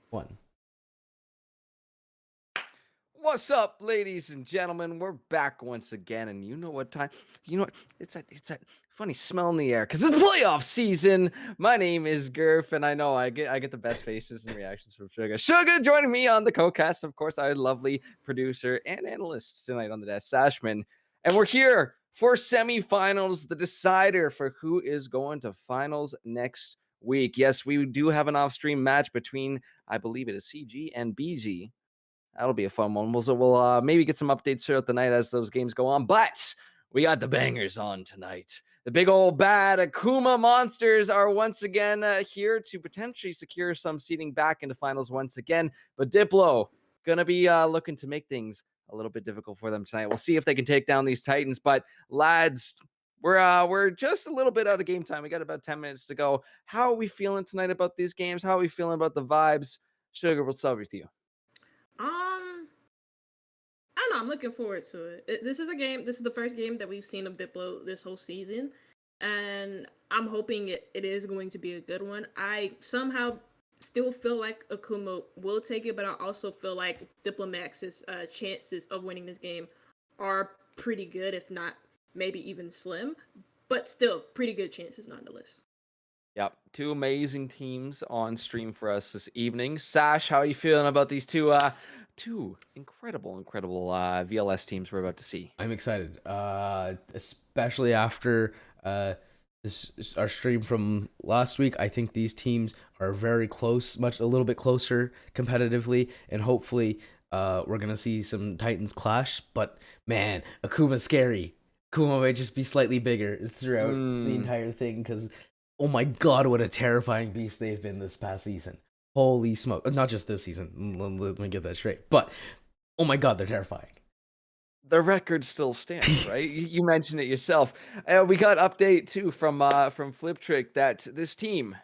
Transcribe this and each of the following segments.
One. What's up, ladies and gentlemen? We're back once again, and you know what time? You know what? It's that funny smell in the air because it's playoff season. My name is Gurf, and I know I get the best faces and reactions from Sugar. Sugar joining me on the co-cast, of course, our lovely producer and analyst tonight on the desk, Sashman, and we're here for semifinals, the decider for who is going to finals next week. Yes, we do have an off-stream match between, I believe it is CG and BZ. That'll be a fun one. We'll maybe get some updates throughout the night as those games go on. But we got the bangers on tonight. The big old bad Akuma monsters are once again here to potentially secure some seeding back into finals once again. But Diplo gonna be looking to make things a little bit difficult for them tonight. We'll see if they can take down these Titans. But lads, we're just a little bit out of game time. We got about 10 minutes to go. How are we feeling tonight about these games? How are we feeling about the vibes? Sugar, what's up with you? Um, I don't know. I'm looking forward to it. This is a game. This is the first game that we've seen of Diplo this whole season, and I'm hoping it is going to be a good one. I somehow still feel like Akuma will take it, but I also feel like Diplomax's chances of winning this game are pretty good, if not maybe even slim, but still pretty good chances nonetheless. Yep, two amazing teams on stream for us this evening. Sash, how are you feeling about these two incredible VLS teams we're about to see? I'm excited, especially after our stream from last week. I think these teams are very close, a little bit closer competitively, and hopefully, we're gonna see some Titans clash. But man, Akuma's scary. Akuma might just be slightly bigger throughout the entire thing because, oh my god, what a terrifying beast they've been this past season. Holy smoke! Not just this season. Let me get that straight. But oh my god, they're terrifying. The record still stands, right? You mentioned it yourself. We got update too from Flip Trick that this team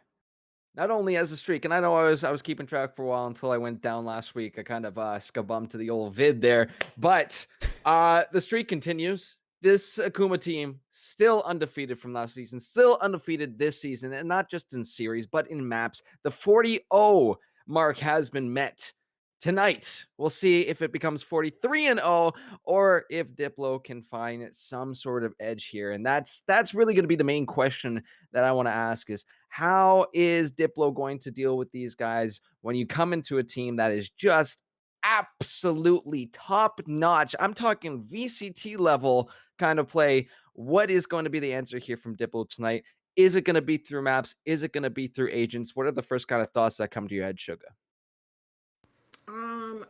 not only has a streak, and I know I was keeping track for a while until I went down last week. I kind of scabummed to the old vid there, but the streak continues. This Akuma team still undefeated from last season, still undefeated this season, and not just in series, but in maps. The 40-0 mark has been met. Tonight, we'll see if it becomes 43-0 or if Diplo can find some sort of edge here. And that's really going to be the main question that I want to ask is how is Diplo going to deal with these guys when you come into a team that is just absolutely top notch? I'm talking VCT level kind of play. What is going to be the answer here from Diplo tonight? Is it going to be through maps? Is it going to be through agents? What are the first kind of thoughts that come to your head, Sugar?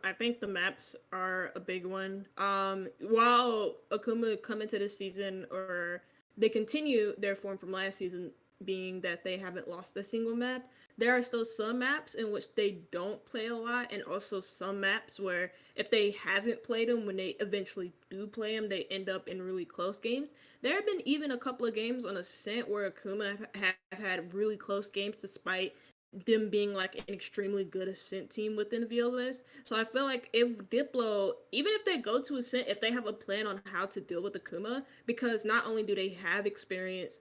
I think the maps are a big one. While Akuma come into this season, or they continue their form from last season, being that they haven't lost a single map, there are still some maps in which they don't play a lot, and also some maps where if they haven't played them, when they eventually do play them, they end up in really close games. There have been even a couple of games on Ascent where Akuma have had really close games despite them being like an extremely good Ascent team within VLS. So I feel like if Diplo, even if they go to Ascent, if they have a plan on how to deal with Akuma, because not only do they have experience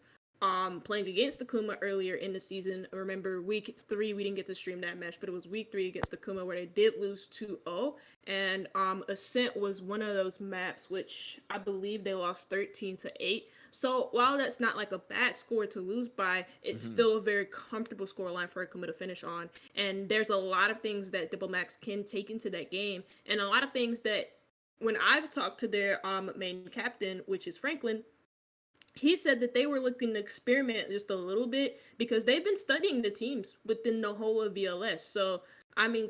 playing against Akuma earlier in the season. Remember week 3 we didn't get to stream that match, but it was week 3 against Akuma where they did lose 2-0. And Ascent was one of those maps which I believe they lost 13-8. So while that's not like a bad score to lose by, it's still a very comfortable scoreline for Akuma to finish on. And there's a lot of things that Diplomax can take into that game, and a lot of things that when I've talked to their main captain, which is Franklin, he said that they were looking to experiment just a little bit because they've been studying the teams within the whole of VLS. So I mean,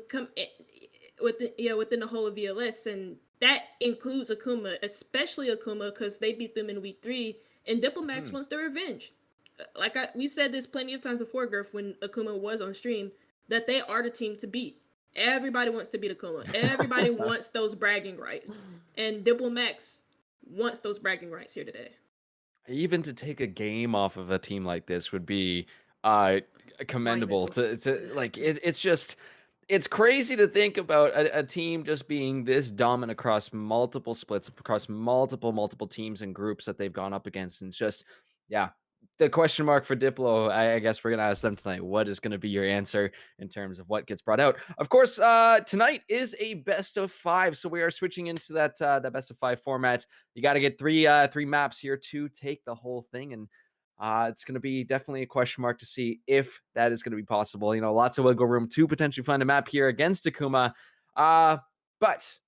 within the whole of VLS, and that includes Akuma, especially Akuma, because they beat them in week 3, and Diplomax wants their revenge. Like we said this plenty of times before, Griff, when Akuma was on stream, that they are the team to beat. Everybody wants to beat Akuma. Everybody wants those bragging rights, and Diplomax wants those bragging rights here today. Even to take a game off of a team like this would be uh commendable Monumental. to like it's just it's crazy to think about a team just being this dominant across multiple splits, across multiple teams and groups that they've gone up against. And it's just, yeah, the question mark for Diplo, I guess we're going to ask them tonight. What is going to be your answer in terms of what gets brought out? Of course, tonight is a best of 5. So we are switching into that best of 5 format. You got to get three maps here to take the whole thing. And it's going to be definitely a question mark to see if that is going to be possible. You know, lots of wiggle room to potentially find a map here against Akuma. But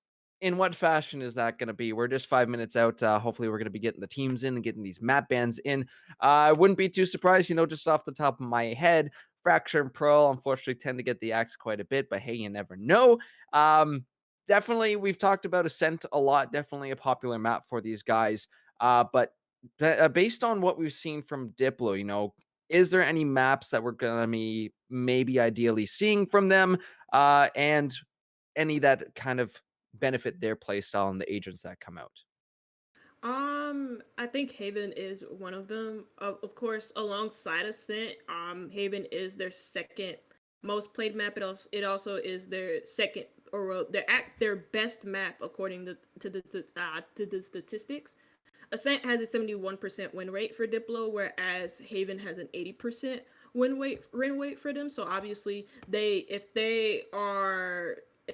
in what fashion is that going to be? We're just 5 minutes out. Hopefully, we're going to be getting the teams in and getting these map bans in. I wouldn't be too surprised, you know, just off the top of my head Fracture and Pearl, unfortunately, tend to get the axe quite a bit, but hey, you never know. Definitely, we've talked about Ascent a lot. Definitely a popular map for these guys. But based on what we've seen from Diplo, is there any maps that we're gonna be maybe ideally seeing from them, and any that kind of benefit their playstyle and the agents that come out? I think Haven is one of them. Of course, alongside Ascent, Haven is their second most played map. It also is their second, or their best map according to the statistics. Ascent has a 71% win rate for Diplo, whereas Haven has an 80% win rate for them. So obviously, if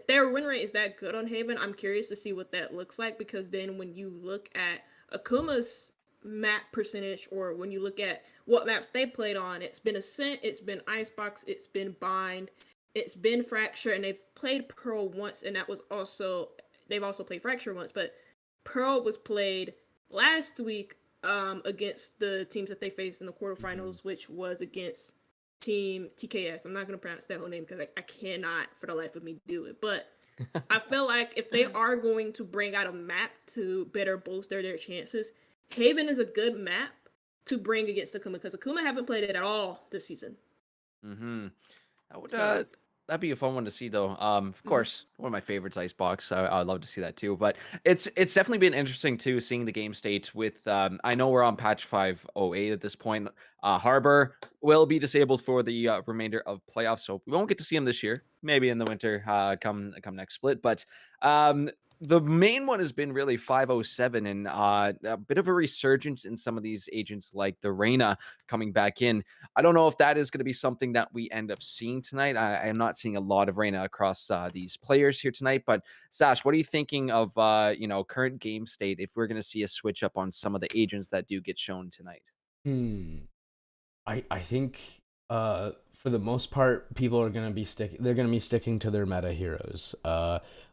their win rate is that good on Haven, I'm curious to see what that looks like, because then when you look at Akuma's map percentage, or when you look at what maps they played on, it's been Ascent, it's been Icebox, it's been Bind, it's been Fracture, and they've played Pearl once, and they've also played Fracture once, but Pearl was played last week against the teams that they faced in the quarterfinals, which was against Team TKS. I'm not going to pronounce that whole name because I cannot for the life of me do it. But I feel like if they are going to bring out a map to better bolster their chances, Haven is a good map to bring against Akuma, because Akuma haven't played it at all this season. Mm-hmm. That would So, that'd be a fun one to see though. Of mhm. course, one of my favorites, Icebox. I'd love to see that too. But it's definitely been interesting too, seeing the game state with. I know we're on patch 508 at this point. Harbor will be disabled for the remainder of playoffs, so we won't get to see him this year. Maybe in the winter, come next split. But um, the main one has been really 507, and a bit of a resurgence in some of these agents like the Reyna coming back in. I don't know if that is going to be something that we end up seeing tonight. I am not seeing a lot of Reyna across these players here tonight. But Sash, what are you thinking of current game state if we're going to see a switch up on some of the agents that do get shown tonight? Hmm. I think for the most part people are gonna be sticking to their meta heroes.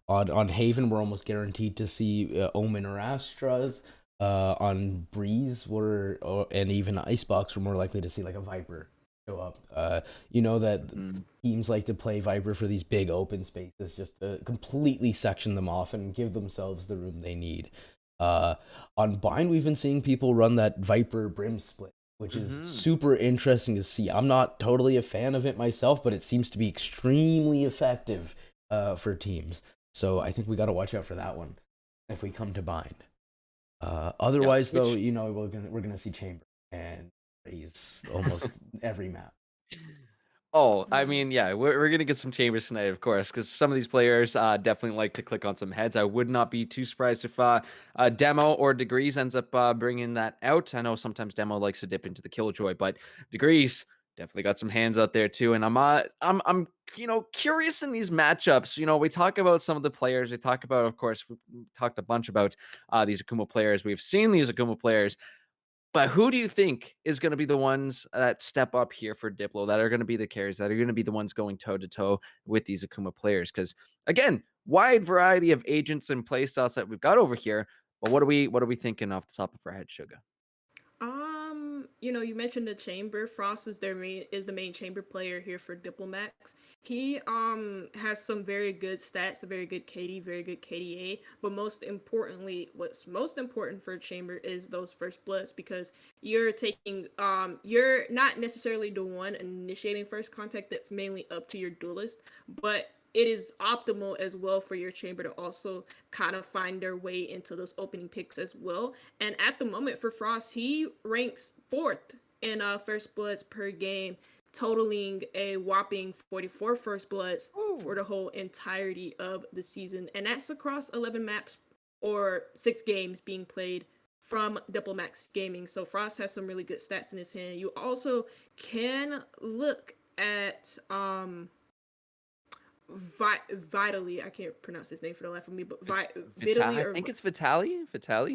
On Haven we're almost guaranteed to see Omen or Astras. On Breeze and even Icebox we're more likely to see like a Viper show up. You know that teams like to play Viper for these big open spaces just to completely section them off and give themselves the room they need. On Bind we've been seeing people run that Viper Brim split, which is super interesting to see. I'm not totally a fan of it myself, but it seems to be extremely effective for teams. So I think we got to watch out for that one if we come to Bind. Otherwise, though, we're gonna see Chamber, and he's almost every map. Oh, I mean, yeah, we're gonna get some chambers tonight, of course, because some of these players definitely like to click on some heads. I would not be too surprised if Demo or Degrees ends up bringing that out. I know sometimes Demo likes to dip into the Killjoy, but Degrees definitely got some hands out there too. And I'm curious in these matchups. We talk about some of the players. We talk about, of course, we talked a bunch about these Akuma players. We've seen these Akuma players. But who do you think is going to be the ones that step up here for Diplo, that are going to be the carries, that are going to be the ones going toe to toe with these Akuma players? Because again, wide variety of agents and playstyles that we've got over here. But what are we thinking off the top of our head, Sugar? You mentioned the chamber. Frost is the main chamber player here for Diplomax. He has some very good stats, a very good KD, very good KDA, but most importantly, what's most important for chamber is those first bloods, because you're not necessarily the one initiating first contact. That's mainly up to your duelist, but it is optimal as well for your chamber to also kind of find their way into those opening picks as well. And at the moment for Frost, he ranks 4th in first bloods per game, totaling a whopping 44 first bloods for the whole entirety of the season. And that's across 11 maps or 6 games being played from Diplomax Gaming. So Frost has some really good stats in his hand. You also can look at Vitally, I can't pronounce his name for the life of me, but Vitally, I or think it's Vitali,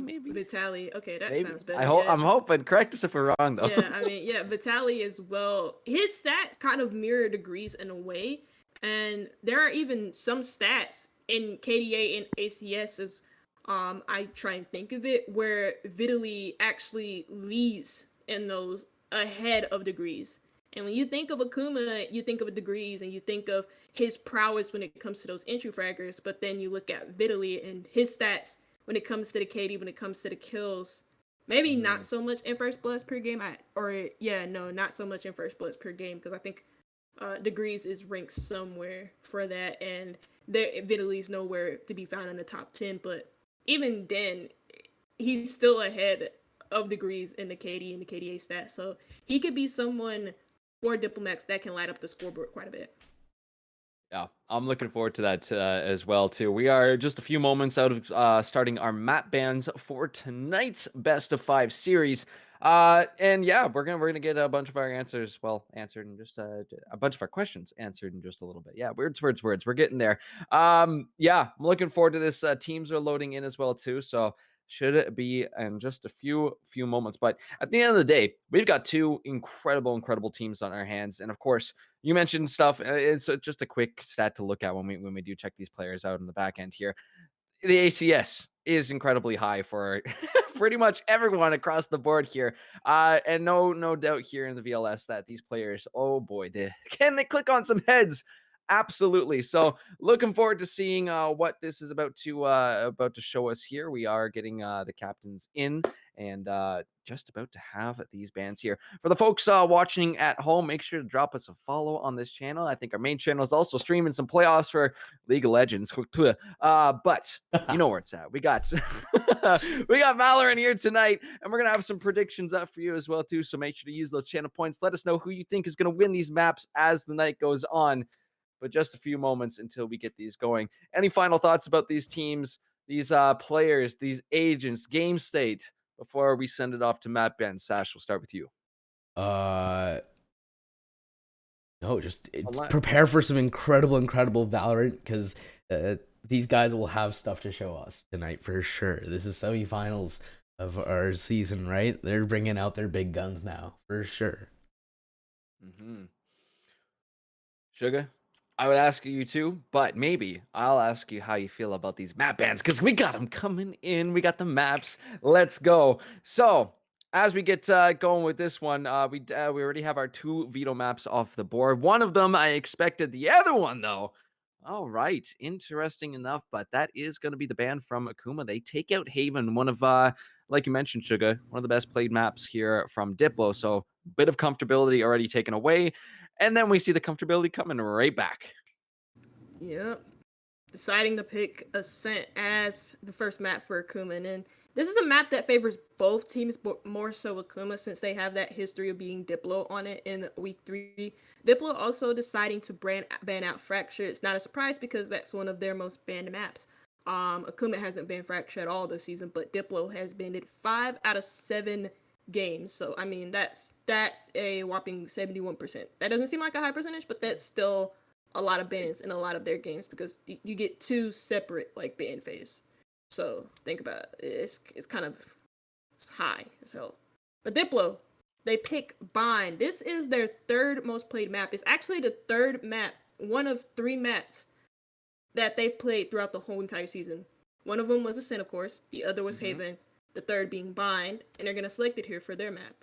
maybe. Vitali. Okay, that Maybe. sounds better. I'm hoping. Correct us if we're wrong, though. Yeah, I mean, yeah, Vitali as well. His stats kind of mirror Degrees in a way, and there are even some stats in KDA and ACS as I try and think of it, where Vitali actually leads in those ahead of Degrees. And when you think of Akuma, you think of Degrees and you think of his prowess when it comes to those entry fraggers. But then you look at Vitaly and his stats when it comes to the KD, when it comes to the kills. Maybe Mhm. not so much in first bloods per game. Not so much in first bloods per game because I think Degrees is ranked somewhere for that, and Vitaly's nowhere to be found in the top 10. But even then, he's still ahead of Degrees in the KD and the KDA stats. So he could be someone for Diplomats that can light up the scoreboard quite a bit. Yeah, I'm looking forward to that as well too. We are just a few moments out of starting our map bans for tonight's best of 5 series. And yeah, we're gonna get a bunch of our answers answered in just a bunch of our questions answered in just a little bit. Yeah, words. We're getting there. Yeah, I'm looking forward to this. Teams are loading in as well too, so should it be in just a few moments. But at the end of the day, we've got two incredible teams on our hands, and of course you mentioned stuff. It's just a quick stat to look at when we do check these players out in the back end here. The ACS is incredibly high for pretty much everyone across the board here. And no doubt here in the VLS that these players, oh boy, can they click on some heads? Absolutely. So looking forward to seeing what this is about to show us here. We are getting the captains in and just about to have these bands here. For the folks watching at home, make sure to drop us a follow on this channel. I think our main channel is also streaming some playoffs for League of Legends. But you know where it's at. We got we got Valorant here tonight, and we're gonna have some predictions up for you as well too. So make sure to use those channel points. Let us know who you think is gonna win these maps as the night goes on. But just a few moments until we get these going. Any final thoughts about these teams, these players, these agents, game state before we send it off to Matt Ben? Sash, we'll start with you. Uh, no, just Unle- prepare for some incredible Valorant because these guys will have stuff to show us tonight for sure. This is semifinals of our season, right? They're bringing out their big guns now for sure. Mm-hmm. Sugar, I would ask you too, but maybe I'll ask you how you feel about these map bans because we got them coming in. We got the maps. Let's go. So, as we get going with this one, we already have our two veto maps off the board. One of them I expected, the other one though. All right, interesting enough, but that is going to be the ban from Akuma. They take out Haven, one of like you mentioned, Sugar, one of the best played maps here from DPLO. So, bit of comfortability already taken away. And then we see the comfortability coming right back. Yep. Deciding to pick Ascent as the first map for Akuma. And this is a map that favors both teams, but more so Akuma since they have that history of being Diplo on it in week 3. Diplo also deciding to ban out Fracture. It's not a surprise because that's one of their most banned maps. Akuma hasn't banned Fracture at all this season, but Diplo has banned it 5 out of 7 games. So I mean that's a whopping 71%. That doesn't seem like a high percentage, but that's still a lot of bans in a lot of their games because you get 2 separate like ban phase. So think about it. It's kind of it's high as hell. But Diplo, they pick Bind. This is their third most played map. It's actually the third map, one of 3 maps that they've played throughout the whole entire season. One of them was Ascent, of course. The other was Haven. The third being Bind, and they're gonna select it here for their map.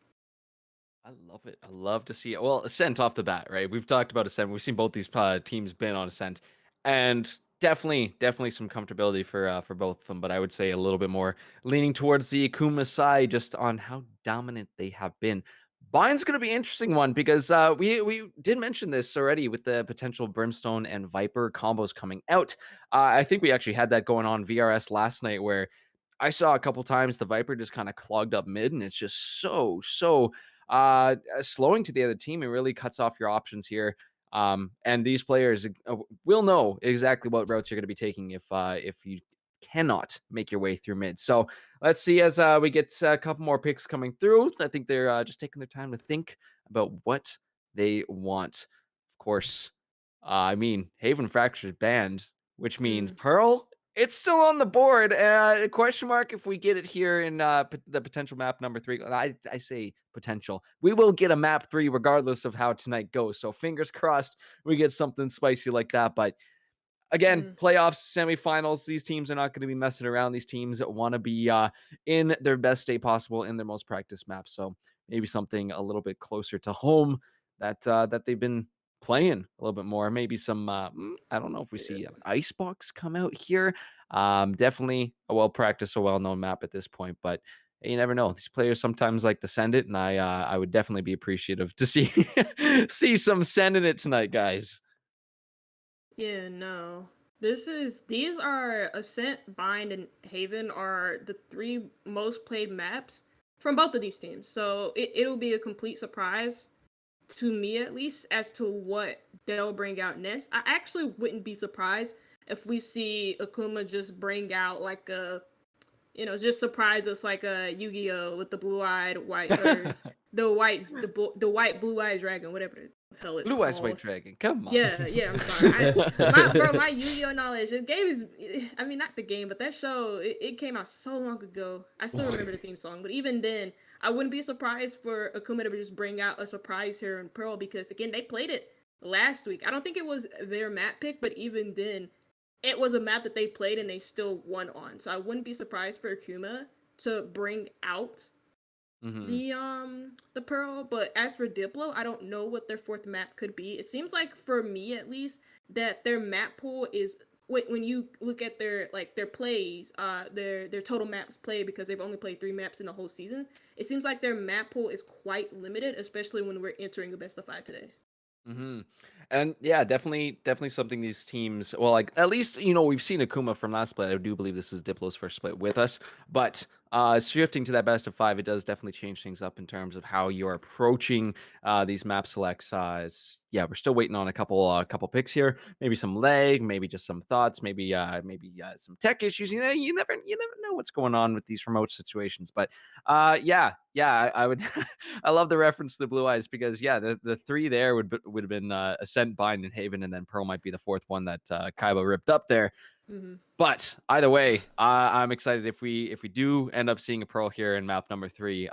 I love it. I love to see it. Well, Ascent off the bat, right? We've talked about Ascent. We've seen both these teams been on Ascent, and definitely some comfortability for both of them. But I would say a little bit more leaning towards the Akuma side, just on how dominant they have been. Bind's going to be an interesting one because we did mention this already with the potential Brimstone and Viper combos coming out. I think we actually had that going on VRS last night where I saw a couple times the Viper just kind of clogged up mid, and it's just so slowing to the other team. It really cuts off your options here. And these players will know exactly what routes you're going to be taking if you cannot make your way through mid. So let's see as we get a couple more picks coming through. I think they're just taking their time to think about what they want. Of course, I mean Haven Fracture's banned, which means Pearl. It's still on the board. Question mark if we get it here in the potential map number 3. I say potential. We will get a map 3 regardless of how tonight goes. So fingers crossed we get something spicy like that. But again, playoffs, semifinals, these teams are not going to be messing around. These teams want to be in their best state possible in their most practiced maps. So maybe something a little bit closer to home that they've been playing a little bit more. Maybe some I don't know if we see an Yeah. icebox come out here. Definitely a well practiced, a well known map at this point, but you never know. These players sometimes like to send it, and I would definitely be appreciative to see see some sending it tonight, guys. Yeah, no. These are Ascent, Bind, and Haven are the three most played maps from both of these teams. So it'll be a complete surprise to me at least as to what they'll bring out next. I actually wouldn't be surprised if we see Akuma just bring out like a just surprise us like a Yu-Gi-Oh with the blue-eyed white or the white blue-eyed dragon, whatever the hell it's Blue Eyes White called. Dragon, come on. Yeah, yeah, I'm sorry. My Yu-Gi-Oh knowledge. The game is, I mean, not the game, but that show. It came out so long ago. I still remember the theme song, but even then, I wouldn't be surprised for Akuma to just bring out a surprise here in Pearl because again, they played it last week. I don't think it was their map pick, but even then, it was a map that they played and they still won on. So I wouldn't be surprised for Akuma to bring out Mhm. the Pearl. But as for Diplo, I don't know what their fourth map could be. It seems like for me at least that their map pool is when you look at their plays, their total maps played because they've only played 3 maps in the whole season. It seems like their map pool is quite limited, especially when we're entering a best of 5 today. Mhm. And yeah, definitely something these teams, well, like at least we've seen Akuma from last split. I do believe this is Diplo's first split with us, but shifting to that best of 5, it does definitely change things up in terms of how you're approaching these map selects. Yeah, we're still waiting on a couple picks here. Maybe some leg, maybe just some thoughts, maybe some tech issues. You never know what's going on with these remote situations. But yeah, I would I love the reference to the blue eyes because yeah, the three there would have been Ascent, Bind, and Haven, and then Pearl might be the fourth one that Kaiba ripped up there. Hmm. But either way, I'm excited if we do end up seeing a Pearl here in map number 3.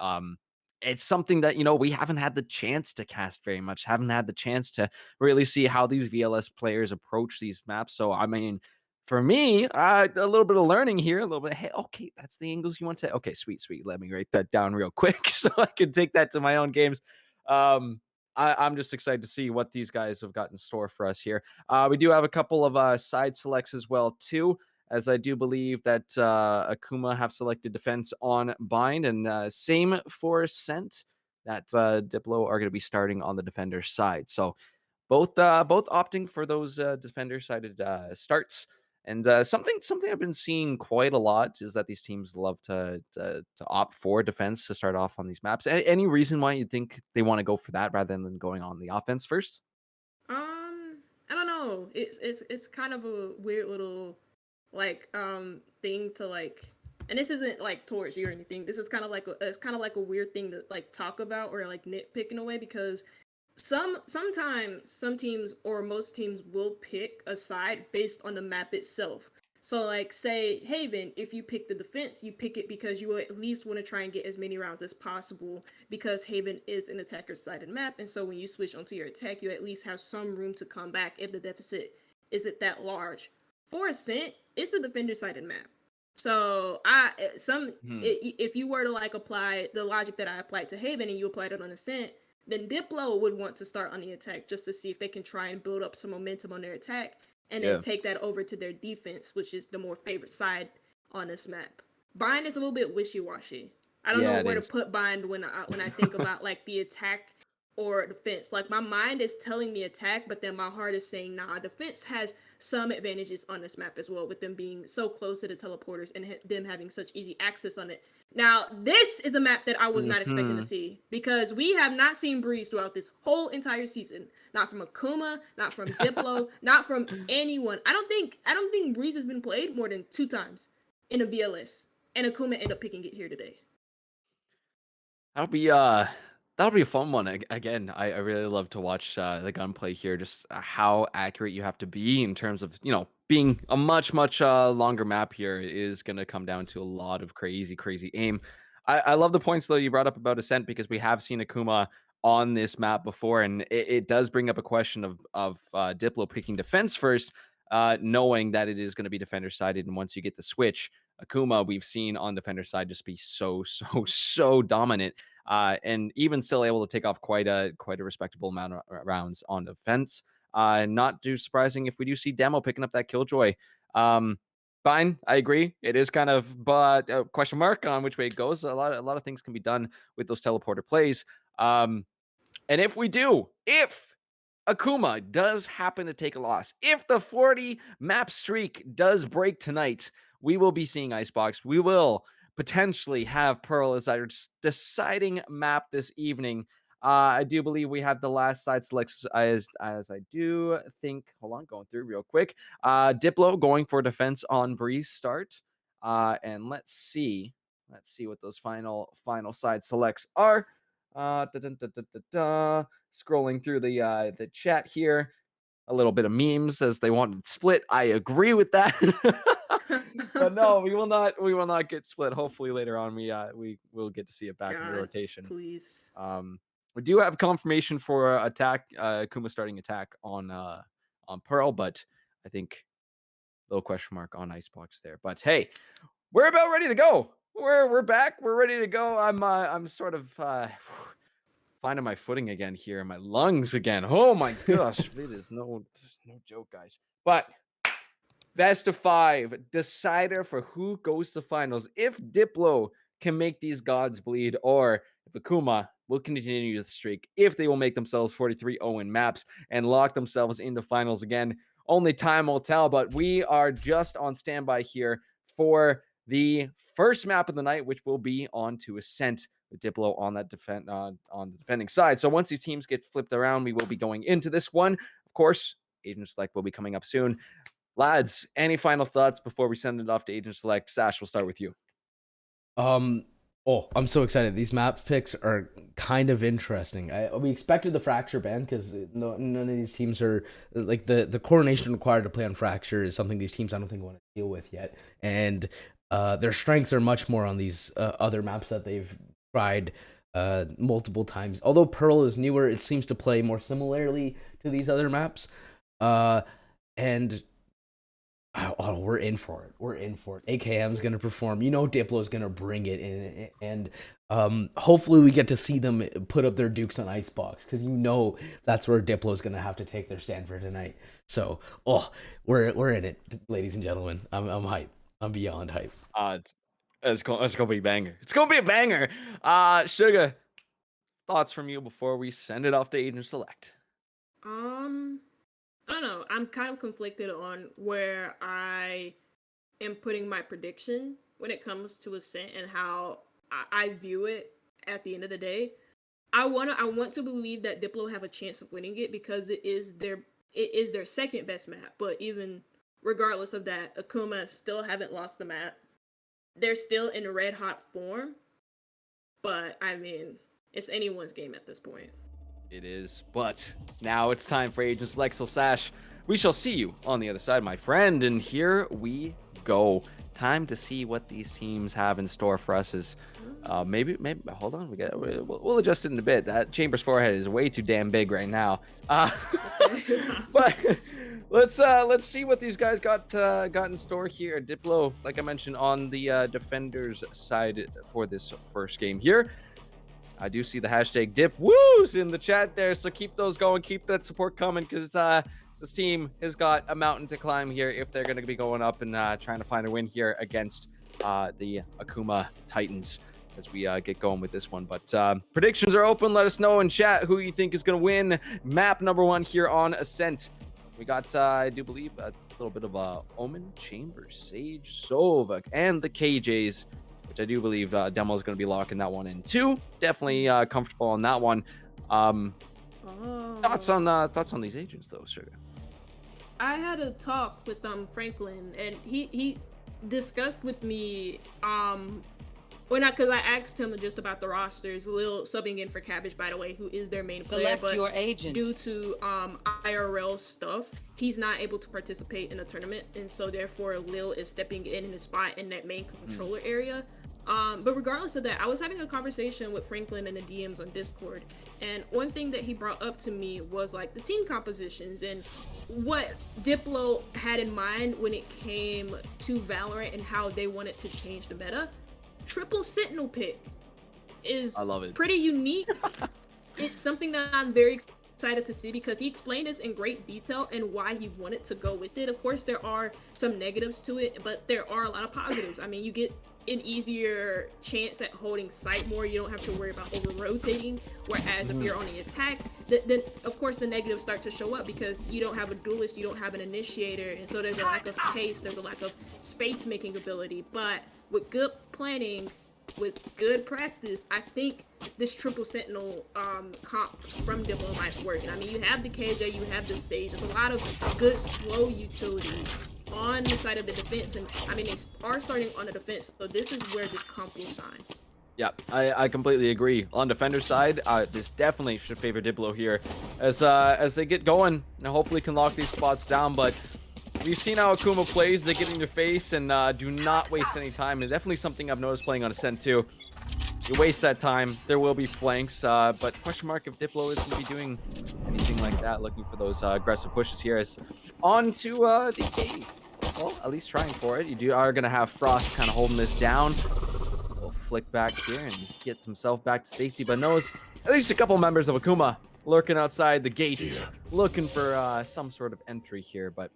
It's something that we haven't had the chance to cast very much, haven't had the chance to really see how these VLS players approach these maps. So I mean, for me, a little bit of learning here, a little bit. Hey, okay, that's the angles you want to. Okay, sweet, sweet. Let me write that down real quick so I can take that to my own games. Um, I'm just excited to see what these guys have got in store for us here. We do have a couple of side selects as well too, as I do believe that Akuma have selected defense on Bind, and same for Scent. That Diplo are going to be starting on the defender side. So both opting for those defender sided starts. And something I've been seeing quite a lot is that these teams love to opt for defense to start off on these maps. Any reason why you think they want to go for that rather than going on the offense first? I don't know. It's kind of a weird little thing to like, and this isn't like towards you or anything. This is kind of like it's kind of like a weird thing to like talk about or like nitpick in a way because sometimes some teams or most teams will pick a side based on the map itself. So like say Haven, if you pick the defense, you pick it because you at least want to try and get as many rounds as possible because Haven is an attacker sided map, and so when you switch onto your attack, you at least have some room to come back if the deficit isn't that large. For Ascent, it's a defender sided map. So Hmm. if you were to like apply the logic that I applied to Haven and you applied it on Ascent, then Diplo would want to start on the attack just to see if they can try and build up some momentum on their attack and then Yeah. take that over to their defense, which is the more favorite side on this map. Bind is a little bit wishy-washy. I don't know Yeah, it where to is. put Bind when I think about like the attack or defense. Like my mind is telling me attack, but then my heart is saying nah. Defense has some advantages on this map as well, with them being so close to the teleporters and them having such easy access on it. Now, this is a map that I was not expecting to Hmm. see because we have not seen Breeze throughout this whole entire season. Not from Akuma, not from Diplo, not from anyone. I don't think Breeze has been played more than 2 times in a VLS, and Akuma ended up picking it here today. That'll be that'll be a fun one. Again, I really love to watch the gunplay here. Just how accurate you have to be in terms of being a much longer map here is going to come down to a lot of crazy aim. I love the points though you brought up about Ascent because we have seen Akuma on this map before, and it does bring up a question of Diplo picking defense first, knowing that it is going to be defender sided, and once you get the switch. Akuma, we've seen on defender side just be so dominant. and even still able to take off quite a respectable amount of rounds on defense. Not too surprising if we do see Demo picking up that Killjoy. Fine, I agree. It is kind of but question mark on which way it goes. A lot of things can be done with those teleporter plays. And if Akuma does happen to take a loss, if the 40 map streak does break tonight, we will be seeing Icebox. We will potentially have Pearl as our deciding map this evening. I do believe we have the last side selects as I do think. Hold on, going through real quick. Diplo going for defense on Breeze start. And let's see what those final side selects are. Scrolling through the chat here, a little bit of memes as they wanted split. I agree with that. But no, we will not get split. Hopefully later on we will get to see it back in the God, rotation. please. We do have confirmation for attack Kuma starting attack on Pearl, but I think little question mark on Icebox there. But hey, we're about ready to go. We're back. We're ready to go. I'm sort of finding my footing again here in my lungs again. Oh my gosh, it is no joke, guys. But best of 5 decider for who goes to finals. If Diplo can make these gods bleed, or if Akuma will continue the streak, if they will make themselves 43-0 in maps and lock themselves into finals again, only time will tell. But we are just on standby here for the first map of the night, which will be on to Ascent with Diplo on that on the defending side. So once these teams get flipped around, we will be going into this one. Of course, Agent Select will be coming up soon. Lads, any final thoughts before we send it off to Agent Select? Sash, we'll start with you. Oh, I'm so excited. These map picks are kind of interesting. We expected the Fracture ban because none of these teams are like the coordination required to play on Fracture is something these teams I don't think want to deal with yet, and their strengths are much more on these other maps that they've tried multiple times. Although Pearl is newer, it seems to play more similarly to these other maps, and. Oh, we're in for it. We're in for it. AKM's gonna perform. Diplo's gonna bring it in, and hopefully we get to see them put up their dukes on Icebox because that's where Diplo's gonna have to take their stand for tonight. So, we're in it, ladies and gentlemen. I'm hype. I'm beyond hype. It's gonna be a banger. It's gonna be a banger. Sugar, thoughts from you before we send it off to Agent Select? I don't know. I'm kind of conflicted on where I am putting my prediction when it comes to Ascent and how I view it at the end of the day. I want to believe that Diplo have a chance of winning it because it is their second best map. But even regardless of that, Akuma still haven't lost the map. They're still in red hot form. But I mean, it's anyone's game at this point. It is, but now it's time for Agent Select. So Sash, we shall see you on the other side, my friend. And here we go. Time to see what these teams have in store for us. Is maybe hold on, we'll adjust it in a bit. That Chamber's forehead is way too damn big right now. But let's see what these guys got in store here. Diplo, like I mentioned, on the defenders side for this first game here. I do see the hashtag dip woos in the chat there, so keep those going, keep that support coming, because this team has got a mountain to climb here if they're going to be going up and trying to find a win here against the Akuma Titans as we get going with this one. But predictions are open. Let us know in chat who you think is going to win map number 1 here on Ascent. We got, I do believe, a little bit of Omen, Chamber, Sage, Sovak, and the KJs, which I do believe Demo is going to be locking that one in too. Definitely comfortable on that one. Thoughts on these agents though, Sugar? I had a talk with Franklin, and he discussed with me because I asked him just about the rosters. Lil subbing in for Cabbage, by the way, who is their main player, but your agent. Due to IRL stuff, he's not able to participate in the tournament, and so therefore Lil is stepping in his spot in that main controller area. But regardless of that, I was having a conversation with Franklin in the DMs on Discord, and one thing that he brought up to me was like the team compositions and what Diplo had in mind when it came to Valorant and how they wanted to change the meta. Triple Sentinel pick. is I love it. pretty unique. It's something that I'm very excited to see because he explained this in great detail and why he wanted to go with it. Of course, there are some negatives to it, but there are a lot of positives. I mean, you get an easier chance at holding sight more. You don't have to worry about over rotating. Whereas if you're on the attack, then of course the negatives start to show up because you don't have a duelist, you don't have an initiator, and so there's a lack of pace, there's a lack of space making ability. But with good planning, with good practice, I think this triple sentinel comp from Diplo might work. And I mean, you have the KJ, you have the Sage. There's a lot of good slow utility on the side of the defense, and I mean, they are starting on the defense, so this is where this comp will shine. Yeah, I completely agree. On defender side, this definitely should favor Diplo here as they get going and hopefully can lock these spots down. But we've seen how Akuma plays. They get in your face and do not waste any time. It's definitely something I've noticed playing on Ascent too. You waste that time, there will be flanks, but question mark if Diplo is going to be doing anything like that, looking for those aggressive pushes here. As on to the gate. Well, at least trying for it. You are going to have Frost kind of holding this down. We'll flick back here and gets himself back to safety, but knows at least a couple members of Akuma lurking outside the gates, looking for some sort of entry here. But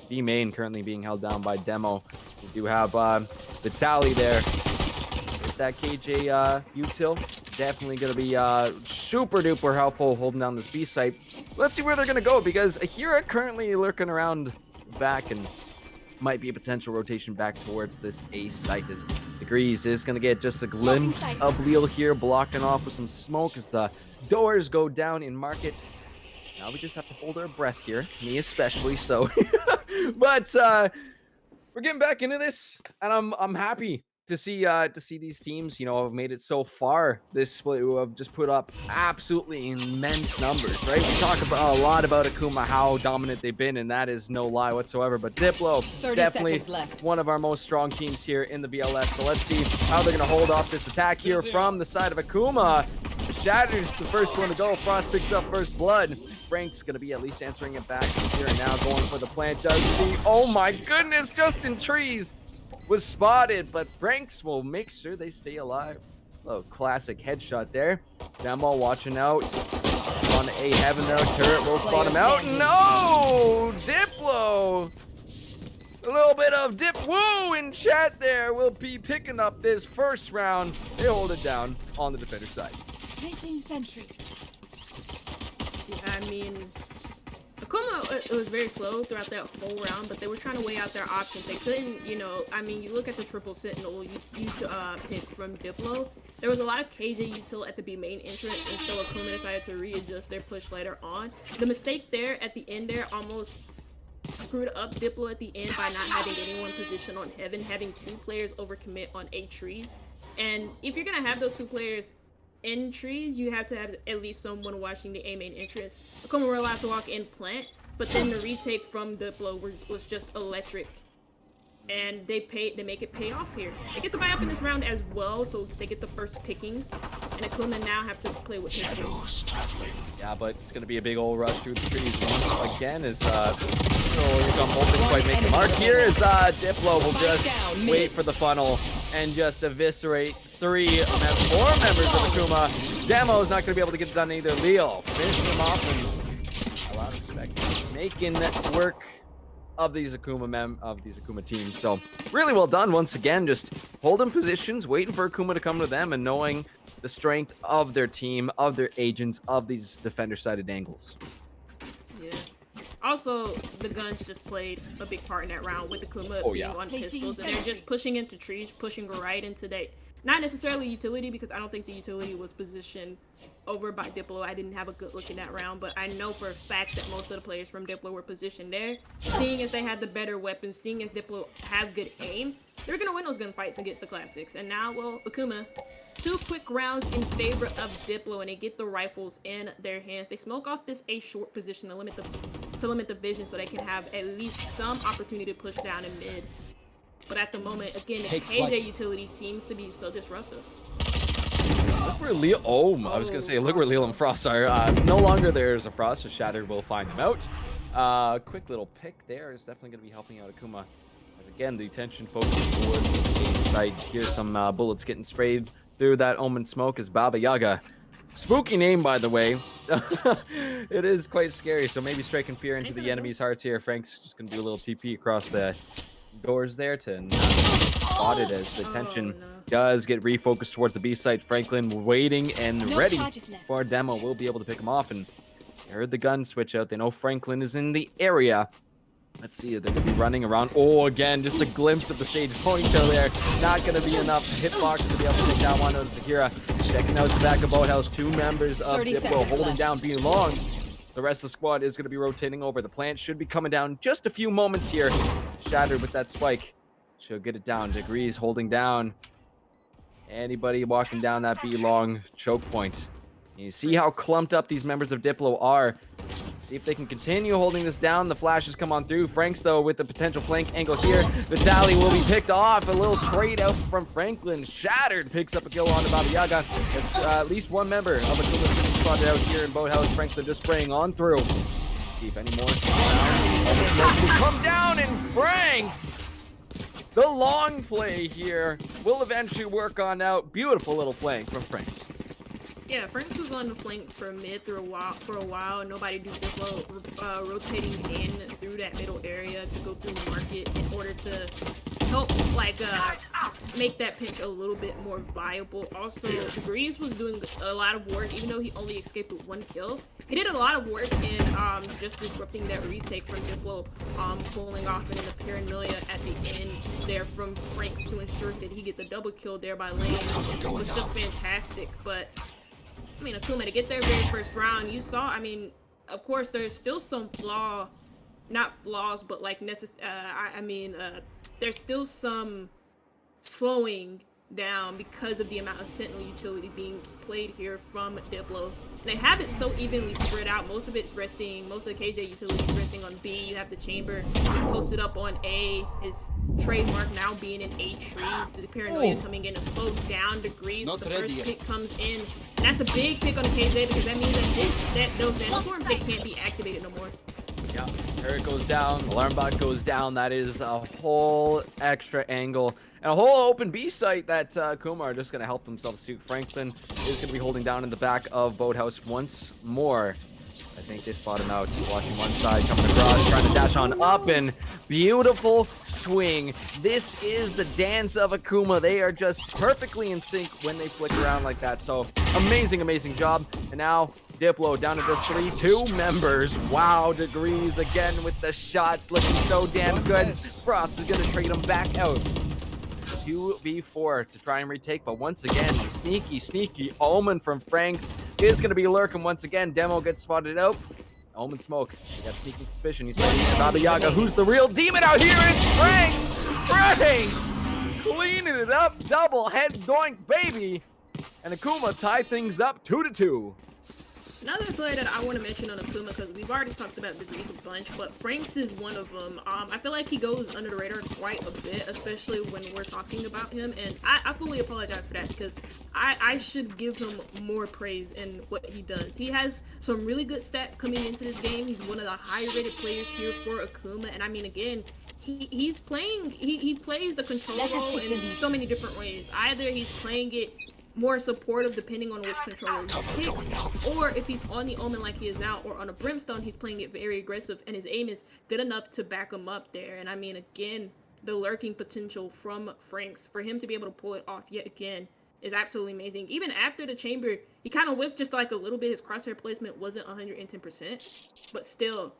B main currently being held down by Demo. We do have Vitaly there. With that KJ util, definitely going to be super duper helpful holding down this B site. Let's see where they're going to go, because Ahira currently lurking around back and might be a potential rotation back towards this A site, as Degrees is going to get just a glimpse of Leal here, blocking off with some smoke as the doors go down in market. Now we just have to hold our breath here, me especially, so. But we're getting back into this, and I'm happy to see these teams, you know, have made it so far this split, who have just put up absolutely immense numbers, right? We talk about a lot about Akuma, how dominant they've been, and that is no lie whatsoever. But Diplo, definitely one of our most strong teams here in the VLS. So let's see how they're going to hold off this attack here from the side of Akuma. Shatter's the first one to go. Frost picks up first blood. Frank's going to be at least answering it back here and now, going for the plant. Does see, oh my goodness, just in trees was spotted, but Franks will make sure they stay alive. Oh, classic headshot there. Demo watching out on A heaven there. Turret will spot him out. No! Diplo! A little bit of dip woo in chat there. Will be picking up this first round. They hold it down on the defender side. Placing sentry. Yeah, I mean, Akuma, it was very slow throughout that whole round, but they were trying to weigh out their options. They couldn't, you know, I mean, you look at the triple sentinel you pick from Diplo. There was a lot of KJ util at the B main entrance, and so Akuma decided to readjust their push later on. The mistake there at the end there almost screwed up Diplo at the end by not having anyone positioned on heaven, having two players overcommit on A trees. And if you're gonna have those two players in trees, you have to have at least someone watching the A main entrance. Akuma were allowed to walk in plant, but then the retake from Diplo was just electric. And they make it pay off here. They get to buy up in this round as well, so they get the first pickings. And Akuma now have to play with shadows traveling. Yeah, but it's gonna be a big old rush through the trees once again as doesn't quite make the mark here, as Diplo will just wait for the funnel and just eviscerate four members of Akuma. Demo's not gonna be able to get it done either. Leo finishing him off and a lot of spec making work of these Akuma teams. So really well done once again, just holding positions, waiting for Akuma to come to them, and knowing the strength of their team, of their agents, of these defender-sided angles. Yeah. Also, the guns just played a big part in that round with Akuma being on pistols, and they're just pushing into trees, pushing right into that. Not necessarily utility, because I don't think the utility was positioned over by Diplo. I didn't have a good look in that round, but I know for a fact that most of the players from Diplo were positioned there. Seeing as they had the better weapons, seeing as Diplo have good aim, they're gonna win those gunfights against the classics. And now, well, Akuma, 2 quick rounds in favor of Diplo, and they get the rifles in their hands. They smoke off this A short position to limit the vision, so they can have at least some opportunity to push down in mid. But at the moment, again, the KJ utility seems to be so disruptive. Look where Leo. I was gonna say, look where Leo and Frost are. No longer there's a Frost, so Shattered will find him out. Quick little pick there is definitely gonna be helping out Akuma. As again, the attention focus towards this A site. Here's some bullets getting sprayed through that Omen Smoke is Baba Yaga. Spooky name, by the way. It is quite scary, so maybe striking fear into the enemy's hearts here. Frank's just going to do a little TP across the doors there to not spot it as the tension does get refocused towards the B site. Franklin waiting and ready for a demo. Will be able to pick him off, and they heard the gun switch out. They know Franklin is in the area. Let's see, they're going to be running around. Oh, again, just a glimpse of the Sage ponytail there. Not going to be enough hitbox to be able to take that one out of Zakira. Checking out the back of Boathouse. 2 members of DPLO holding down B-Long. The rest of the squad is going to be rotating over. The plant should be coming down just a few moments here. Shattered with that spike. She'll get it down. Degrees holding down. Anybody walking down that B-Long choke point. You see how clumped up these members of DPLO are. See if they can continue holding this down. The flashes come on through. Franks, though, with the potential flank angle here. Vitali will be picked off. A little trade out from Franklin. Shattered picks up a kill on the Baba Yaga. At least one member of Akuma is getting spotted out here in Boathouse. Franklin just spraying on through. See if any more will come down, and Franks, the long play here, will eventually work on out. Beautiful little flank from Franks. Yeah, Franks was on the flank for mid for a while. Nobody do Diplo rotating in through that middle area to go through the market in order to help make that pinch a little bit more viable. Also, Degrees was doing a lot of work, even though he only escaped with 1 kill. He did a lot of work in just disrupting that retake from Diplo, pulling off in the paranoia at the end there from Franks to ensure that he get the double kill there by Lane. It was just fantastic, but I mean, Akuma, to get their very first round, you saw, I mean, of course, there's still some not flaws, but like there's still some slowing down because of the amount of Sentinel utility being played here from Diplo. They have it so evenly spread out. Most of it's resting, most of the KJ utility is resting on B. You have the chamber posted up on A. His trademark now being in A trees. The paranoia coming in to slow down Degrees. The first pick comes in. And that's a big pick on the KJ because that means that those Vandalstorms, they can't be activated no more. Yeah, turret goes down, alarm bot goes down. That is a whole extra angle and a whole open B site that Kuma are just going to help themselves to. Franklin is going to be holding down in the back of Boathouse once more. I think they spot him out. Watching one side, coming across, trying to dash on up, and beautiful swing. This is the dance of Akuma. They are just perfectly in sync when they flick around like that. So amazing, amazing job. And now Diplo down to just 3, 2 members. Wow, Degrees again with the shots, looking so damn good. Frost is gonna trade him back out. 2v4 to try and retake, but once again, sneaky Omen from Franks is gonna be lurking once again. Demo gets spotted out. Omen Smoke, they got sneaking suspicion. He's waiting for Baba Yaga, who's the real demon out here. It's Franks cleaning it up, double head doink, baby. And Akuma tie things up 2-2. Another player that I want to mention on Akuma, because we've already talked about Degrees a bunch, but Franks is one of them. I feel like he goes under the radar quite a bit, especially when we're talking about him, and I fully apologize for that, because I should give him more praise in what he does. He has some really good stats coming into this game. He's one of the high-rated players here for Akuma, and I mean, again, he plays the control role in so many different ways. Either he's playing it more supportive depending on which controller he picks, or if he's on the Omen like he is now, or on a Brimstone, he's playing it very aggressive, and his aim is good enough to back him up there. And I mean, again, the lurking potential from Franks, for him to be able to pull it off yet again, is absolutely amazing. Even after the chamber, he kind of whipped just like a little bit. His crosshair placement wasn't 110%, but still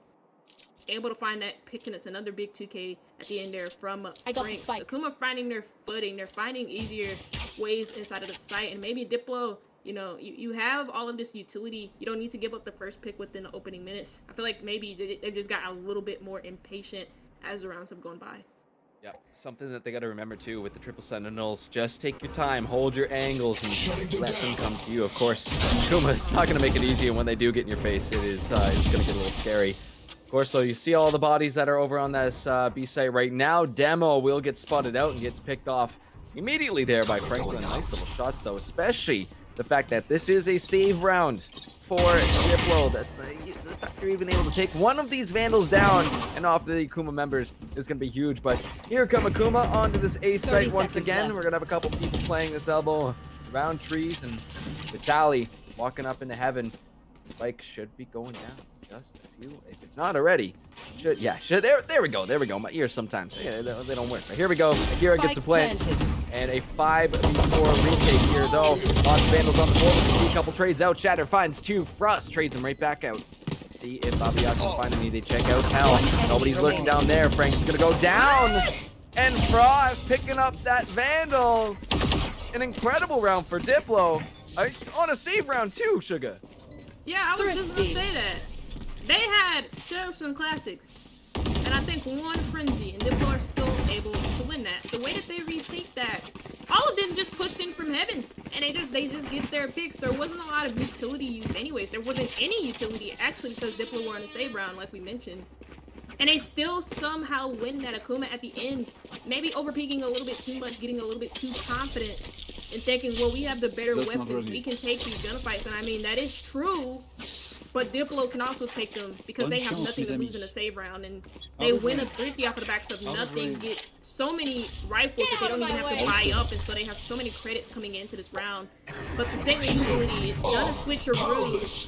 able to find that pick, and it's another big 2K at the end there from Franks. Akuma finding their footing. They're finding easier ways inside of the site, and maybe Diplo, you know, you have all of this utility. You don't need to give up the first pick within the opening minutes. I feel like maybe they've just got a little bit more impatient as the rounds have gone by. Yeah, something that they got to remember too with the triple sentinels, just take your time, hold your angles, and let them come to you. Of course, Akuma is not going to make it easy, and when they do get in your face, it's going to get a little scary. Of course, so you see all the bodies that are over on this B site right now. Demo will get spotted out and gets picked off immediately there by Franklin. Nice little shots though, especially the fact that this is a save round for Diplo. The fact they're even able to take one of these Vandals down and off the Akuma members is going to be huge. But here come Akuma onto this A site once again. We're going to have a couple people playing this elbow. round trees, and Vitaly walking up into heaven. Spike should be going down. Just a few. If it's not already, should. There we go. My ears sometimes they don't work. But here we go. Akira gets the plant. And a 5v4 retake here, though. Lots of Vandals on the board. We see a couple trades out. Shatter finds 2. Frost trades him right back out. Let's see if Babiaga can find any. They check out Hell. Nobody's lurking down there. Frank's going to go down. And Frost picking up that Vandal. An incredible round for Diplo. On a save round, too, Sugar. Yeah, I was just going to say that. They had Sheriffs and Classics. And I think one Frenzy, and Diplo are still able to win that. The way that they retake that, all of them just pushed in from heaven, and they just get their picks. There wasn't a lot of utility used anyways. There wasn't any utility, actually, because Diplo were on a save round, like we mentioned. And they still somehow win that Akuma at the end. Maybe overpeaking a little bit too much, getting a little bit too confident, and thinking, well, we have the better weapons. We can take these gunfights. And I mean, that is true. But Diplo can also take them because they have nothing to lose in a save round, and they win a 3 off of the backs of nothing, get so many rifles that they don't even have to buy up, and so they have so many credits coming into this round. But the same utility is gonna switch your rules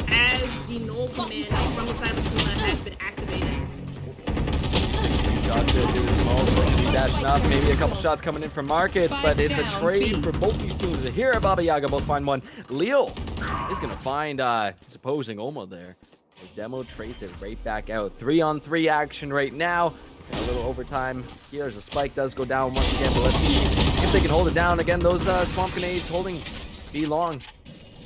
as the null command from the side of the Akuma has been activated. Shots to do the small, dashing up, maybe a couple shots coming in from Markets, but it's a trade for both these teams. Here at Baba Yaga both find one. Leo is gonna find his opposing Oma there. The demo trades it right back out. 3-on-3 action right now. And a little overtime here as a spike does go down once again, but let's see if they can hold it down. Again, those swamp grenades holding B long.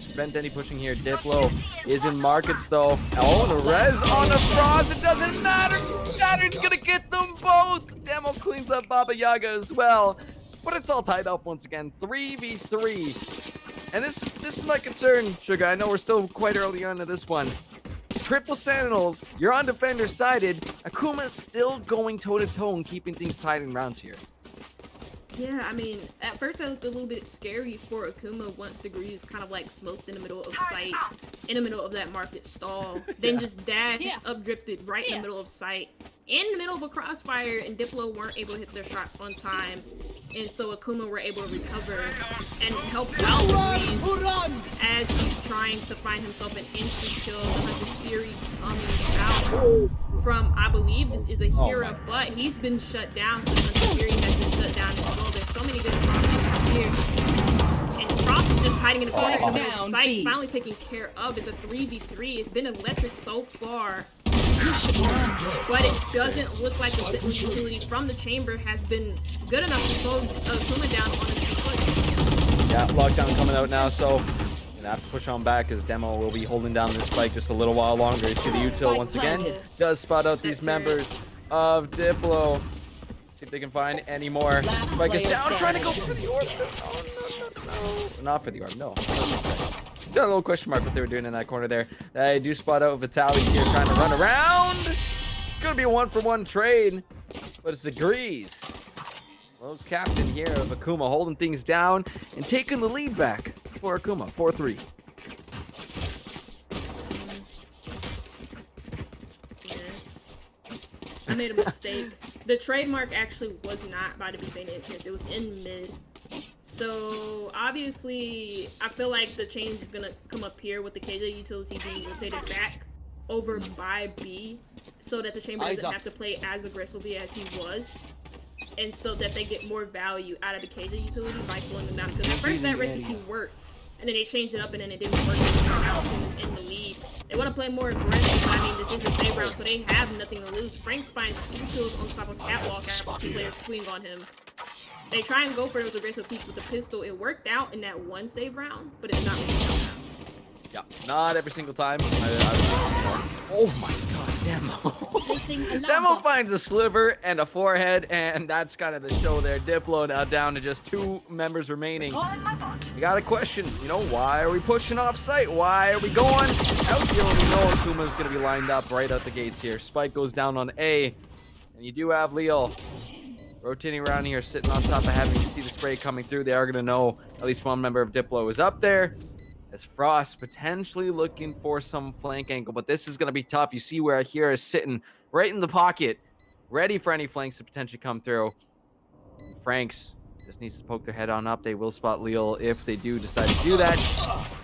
Prevent any pushing here. Diplo is in Markets though. Oh, the res on the Frost. It doesn't matter. Saturn's gonna get them both. The demo cleans up Baba Yaga as well. But it's all tied up once again. 3v3. And this is my concern, Sugar. I know we're still quite early on to this one. Triple Sentinels, you're on defender's sided. Akuma's still going toe-to-toe and keeping things tied in rounds here. Yeah, I mean, at first that looked a little bit scary for Akuma once Degrees kind of like smoked in the middle of sight, in the middle of that market stall, then just dashed up drifted right in the middle of sight, in the middle of a crossfire, and Diplo weren't able to hit their shots on time, and so Akuma were able to recover and help out Degrees as he's trying to find himself an instant kill. The Hunter Fury coming out from, I believe this is a Hera, but he's been shut down, so the Hunter Fury has been shut down as well. There's so many good options here. And Frost is just hiding in the corner of the site, finally taken care of. It's a 3v3. It's been electric so far. But it doesn't look like the utility from the chamber has been good enough to slow Akuma down on his foot. Yeah, lockdown coming out now, so gonna have to push on back as Demo will be holding down this spike just a little while longer. You see the util once again does spot out these members of Diplo. See if they can find any more. Spike is down, trying to go for the orb. No. Not for the orb, no. Got a little question mark what they were doing in that corner there. I do spot out Vitaly here trying to run around. Gonna be a 1-for-1 trade, but it's Degrees. Well, captain here of Akuma holding things down and taking the lead back for Akuma, 4-3. I made a mistake. The trademark actually was not about to be banned. It was in mid. So obviously, I feel like the change is gonna come up here with the KJ utility being rotated back over by B, so that the chamber doesn't have to play as aggressively as he was, and so that they get more value out of the KJ utility by slowing them down. Because at first that recipe worked, and then they changed it up, and then it didn't work. And in the lead, they want to play more aggressive. I mean, this is a save round, so they have nothing to lose. Franks finds 2 kills on top of Catwalk after 2 players swing on him. They try and go for those aggressive peaks with the pistol. It worked out in that one save round, but it's not working out now. Yeah, not every single time. Oh my god, Demo. Demo finds a sliver and a forehead, and that's kind of the show there. Diplo now down to just 2 members remaining. We got a question, you know, why are we pushing off site? Why are we going out here when we know Akuma's going to be lined up right out the gates here? Spike goes down on A, and you do have Leo rotating around here, sitting on top of heaven. You see the spray coming through. They are going to know at least one member of Diplo is up there. As Frost potentially looking for some flank angle, but this is going to be tough. You see where Akira is sitting right in the pocket, ready for any flanks to potentially come through. Franks just needs to poke their head on up. They will spot Leal if they do decide to do that.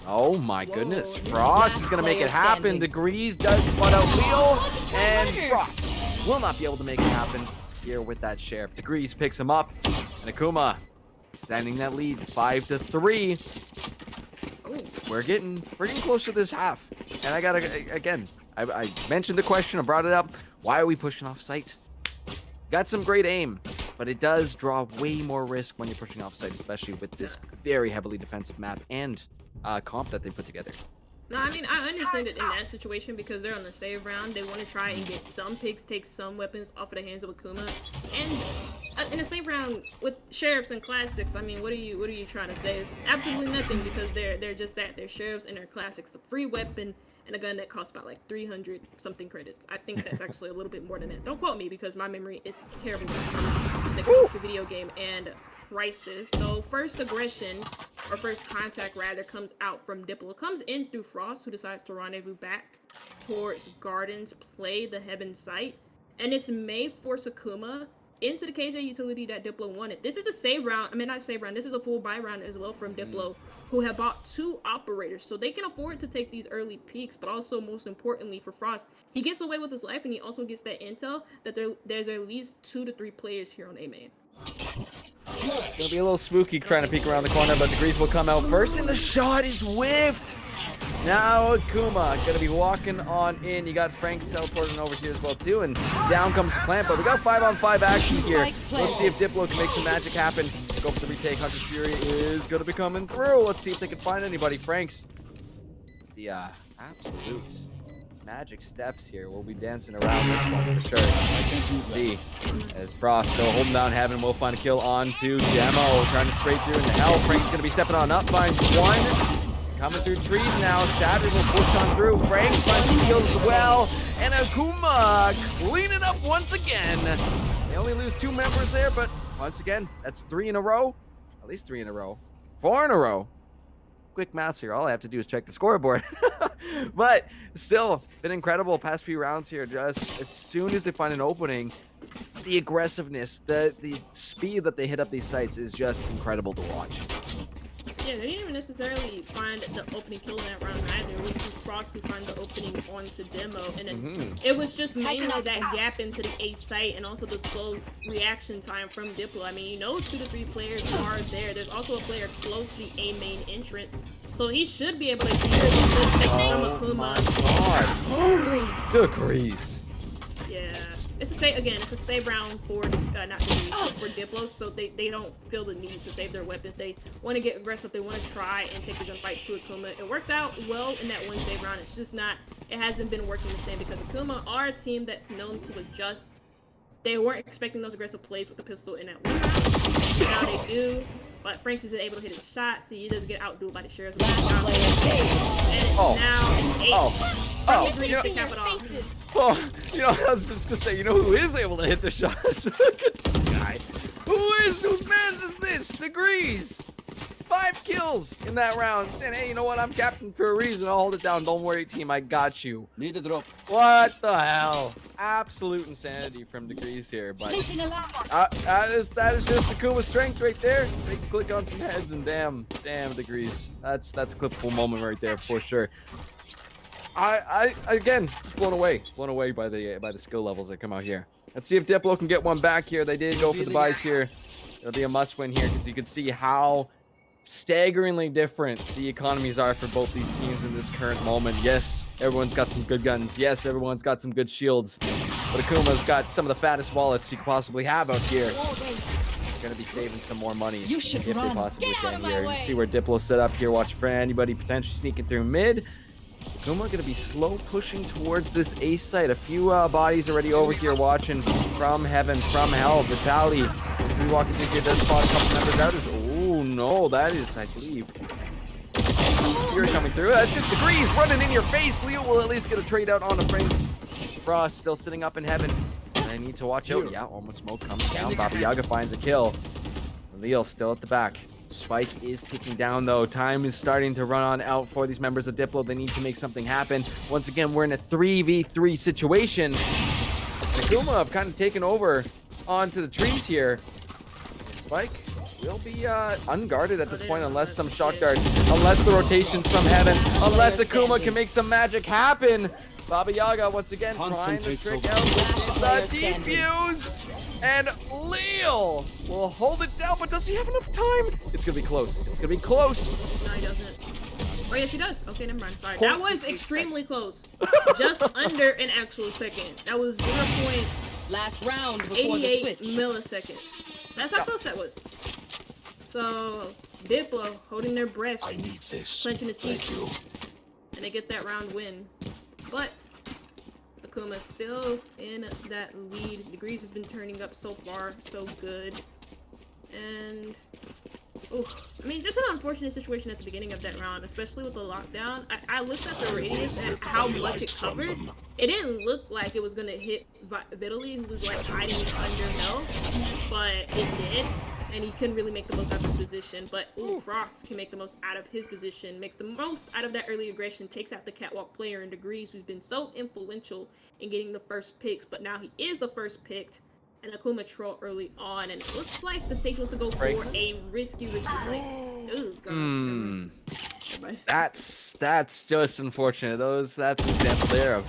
Oh my goodness. Frost is going to make it happen. Degrees does spot out Leal, and Frost will not be able to make it happen here with that Sheriff. Degrees picks him up, and Akuma extending that lead 5-3. We're getting close to this half. And I gotta, again, I mentioned the question, I brought it up. Why are we pushing off site? Got some great aim, but it does draw way more risk when you're pushing off site, especially with this very heavily defensive map and comp that they put together. No, I mean, I understand it in that situation because they're on the save round. They want to try and get some picks, take some weapons off of the hands of Akuma. And in the save round with Sheriffs and Classics, I mean, what are you trying to save? Absolutely nothing, because they're just that. They're Sheriffs and they're Classics. A free weapon and a gun that costs about like 300 something credits. I think that's actually a little bit more than that. Don't quote me because my memory is terrible when it comes to video game and prices. So first aggression, or first contact rather, comes out from DPLO. Comes in through Frost, who decides to rendezvous back towards Gardens, play the Heaven site, and it's may force Akuma into the KJ utility that DPLO wanted. This is a save round, I mean not save round, this is a full buy round as well from DPLO, who have bought 2 operators, so they can afford to take these early peaks, but also most importantly for Frost, he gets away with his life and he also gets that intel that there's at least 2 to 3 players here on A main. It's gonna be a little spooky trying to peek around the corner, but Degrees will come out first, and the shot is whiffed. Now Akuma gonna be walking on in. You got Frank teleporting over here as well too, and down comes the plant. But we got 5-on-5 action here. Let's see if Diplo can make some magic happen. Go for the retake. Hunter's Fury is gonna be coming through. Let's see if they can find anybody. Frank's the absolute magic steps here. We'll be dancing around this one for sure. I can see as Frost still holding down Heaven. We'll find a kill onto Demo, trying to spray through into hell. Frank's gonna be stepping on up, finds one. Coming through trees now. Shatter will push on through. Frank finds steals as well. And Akuma cleaning up once again. They only lose 2 members there, but once again, that's 3 in a row. At least 3 in a row. 4 in a row. Quick maths here. All I have to do is check the scoreboard. But still, been incredible past few rounds here. Just as soon as they find an opening, the aggressiveness, the speed that they hit up these sites is just incredible to watch. Yeah, they didn't even necessarily find the opening kill in that round either. It was just Frost who found the opening onto Demo, and then it was just mainly that gap into the A site and also the slow reaction time from Diplo. I mean, you know 2 to 3 players are there. There's also a player close to the A main entrance, so he should be able to hear the footsteps from Akuma. Oh my God. Degrees. Yeah. It's a save round for not Degrees, but for Diplo, so they don't feel the need to save their weapons. They want to get aggressive. They want to try and take the gunfights to Akuma. It worked out well in that one save round. It's just not. It hasn't been working the same because Akuma are a team that's known to adjust. They weren't expecting those aggressive plays with the pistol in that one round. Now they do. But Franks isn't able to hit his shot, so he doesn't get outdueled by the Sheriffs. And it's now 8. Degrees to cap it off. Oh, you know, I was just gonna say, you know who is able to hit the shots? Look at this guy. Whose man's is this? Degrees. 5 kills in that round. Saying, hey, you know what? I'm captain for a reason. I'll hold it down. Don't worry, team. I got you. Need a drop. What the hell? Absolute insanity from Degrees here. But that is just Akuma's strength right there. They can click on some heads and damn Degrees. That's a clippable moment right there for sure. I again blown away by the skill levels that come out here. Let's see if Diplo can get one back here. They did go for the buys here. It'll be a must win here because you can see how staggeringly different the economies are for both these teams in this current moment. Yes, everyone's got some good guns. Yes, everyone's got some good shields. But Akuma's got some of the fattest wallets you could possibly have out here. Gonna be saving some more money if they possibly can here. You see where Diplo set up here. Watch for anybody potentially sneaking through mid. Akuma gonna be slow pushing towards this A site. A few bodies already over here watching from heaven, from hell. Vitaly, as he walks in here, does spot a couple members out. Oh no, that is, I believe, Fury coming through. That's just Degrees running in your face. Leo will at least get a trade out on the Franks. Frost still sitting up in heaven. And I need to watch out. Yeah, almost smoke comes down. Baba Yaga finds a kill. Leo still at the back. Spike is ticking down though. Time is starting to run on out for these members of Diplo. They need to make something happen. Once again, we're in a 3v3 situation. Akuma have kind of taken over onto the trees here. Spike will be unguarded at this they point don't unless have some that. shock darts, unless the rotations from heaven, unless Akuma can make some magic happen. Baba Yaga once again trying to trick out with the defuse. And Leo will hold it down, but does he have enough time? It's gonna be close. It's gonna be close. No, he doesn't. Oh, yes, he does. Okay, never mind. Sorry. Point That was 0.8 extremely close. Just under an actual second. That was 0.88 Last round before the switch. milliseconds. That's how close that was. So, Diplo holding their breath, I need this. clenching the Thank teeth, you. and they get that round win. But Akuma's still in that lead. Degrees has been turning up so far, so good. And I mean, just an unfortunate situation at the beginning of that round, especially with the lockdown. I looked at the radius and how much it covered. It didn't look like it was gonna hit Vitaly, who was like hiding under Hell, but it did. And he couldn't really make the most out of his position. But Frost can make the most out of his position, makes the most out of that early aggression, takes out the catwalk player in Degrees, who's been so influential in getting the first picks. But now he is the first picked, and Akuma troll early on. And it looks like the stage wants to go for a risky play. Oh, God. That's just unfortunate. That's an example there of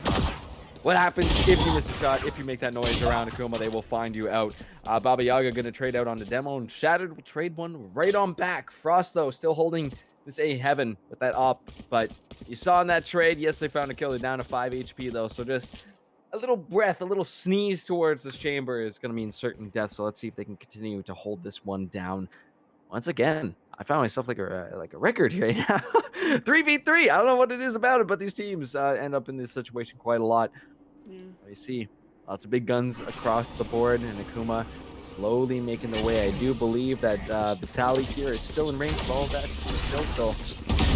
what happens if you miss a shot, if you make that noise around Akuma, they will find you out. Baba Yaga gonna trade out on the demo, and Shattered will trade one right on back. Frost, though, still holding this A heaven with that op, but you saw in that trade, yes, they found a killer down to 5 HP, though, so just a little breath, a little sneeze towards this chamber is gonna mean certain death, so let's see if they can continue to hold this one down. Once again, I found myself like a record here right now. 3v3. I don't know what it is about it, but these teams end up in this situation quite a lot. You see lots of big guns across the board, and Akuma slowly making the way. I do believe that Vitaly here is still in range of all of that. Still, so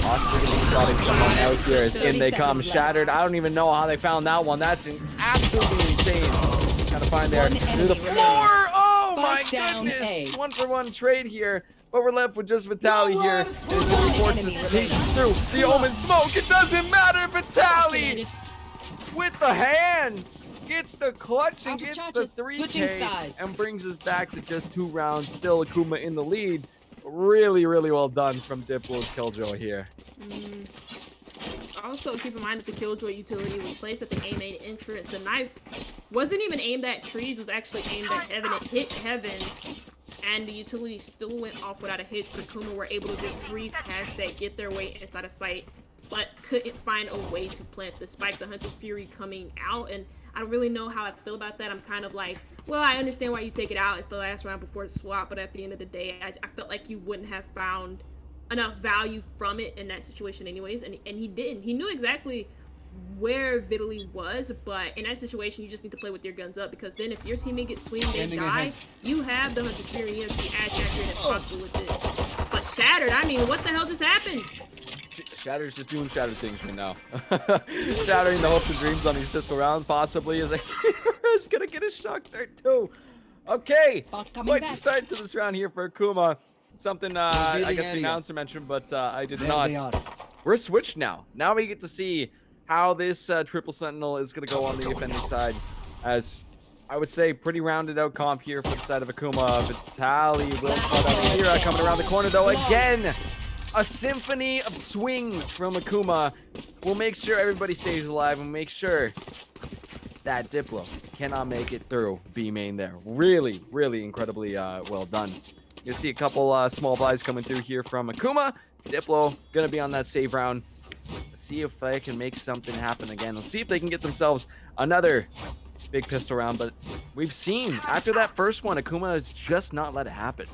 possibly going to be spotting someone out here as in they come. Shattered. I don't even know how they found that one. That's absolutely insane. Trying to find there through the floor. Oh my goodness! 1-for-1 trade here. But we're left with just Vitaly here. It's really fortunate to take through the Omen smoke. It doesn't matter. Vitaly with the hands gets the clutch and gets the 3K and brings us back to just 2 rounds. Still Akuma in the lead. Really, really well done from Diplo's Killjoy here. Also, keep in mind that the Killjoy utility was placed at the A-main entrance. The knife wasn't even aimed at trees, it was actually aimed at heaven. It hit heaven, and the utility still went off without a hitch. The Akuma were able to just breeze past that, get their way inside of sight, but couldn't find a way to plant the spike. The Hunter's Fury coming out, and I don't really know how I feel about that. I'm kind of like, well, I understand why you take it out. It's the last round before the swap, but at the end of the day, I felt like you wouldn't have found enough value from it in that situation anyways, and he didn't. He knew exactly where Vitaly was, but in that situation, you just need to play with your guns up, because then if your teammate gets swinged and die, you have the Hunter's Fury. You have to be as accurate as possible with it. But Shattered, I mean, what the hell just happened? Shatter's just doing Shattered things right now. Shattering the hopes and dreams on these pistol rounds, possibly, is gonna get a shock there too. Okay, quite the start to this round here for Akuma. Something I guess the announcer mentioned, but I did not. We're switched now. Now we get to see how this triple sentinel is gonna go on the defending side, as I would say pretty rounded out comp here for the side of Akuma. Vitaly will spot out Akira coming around the corner though again. A symphony of swings from Akuma will make sure everybody stays alive and make sure that Diplo cannot make it through B main there. Really, really incredibly well done. You'll see a couple small buys coming through here from Akuma. Diplo gonna be on that save round. Let's see if they can make something happen again. Let's see if they can get themselves another big pistol round. But we've seen after that first one, Akuma has just not let it happen.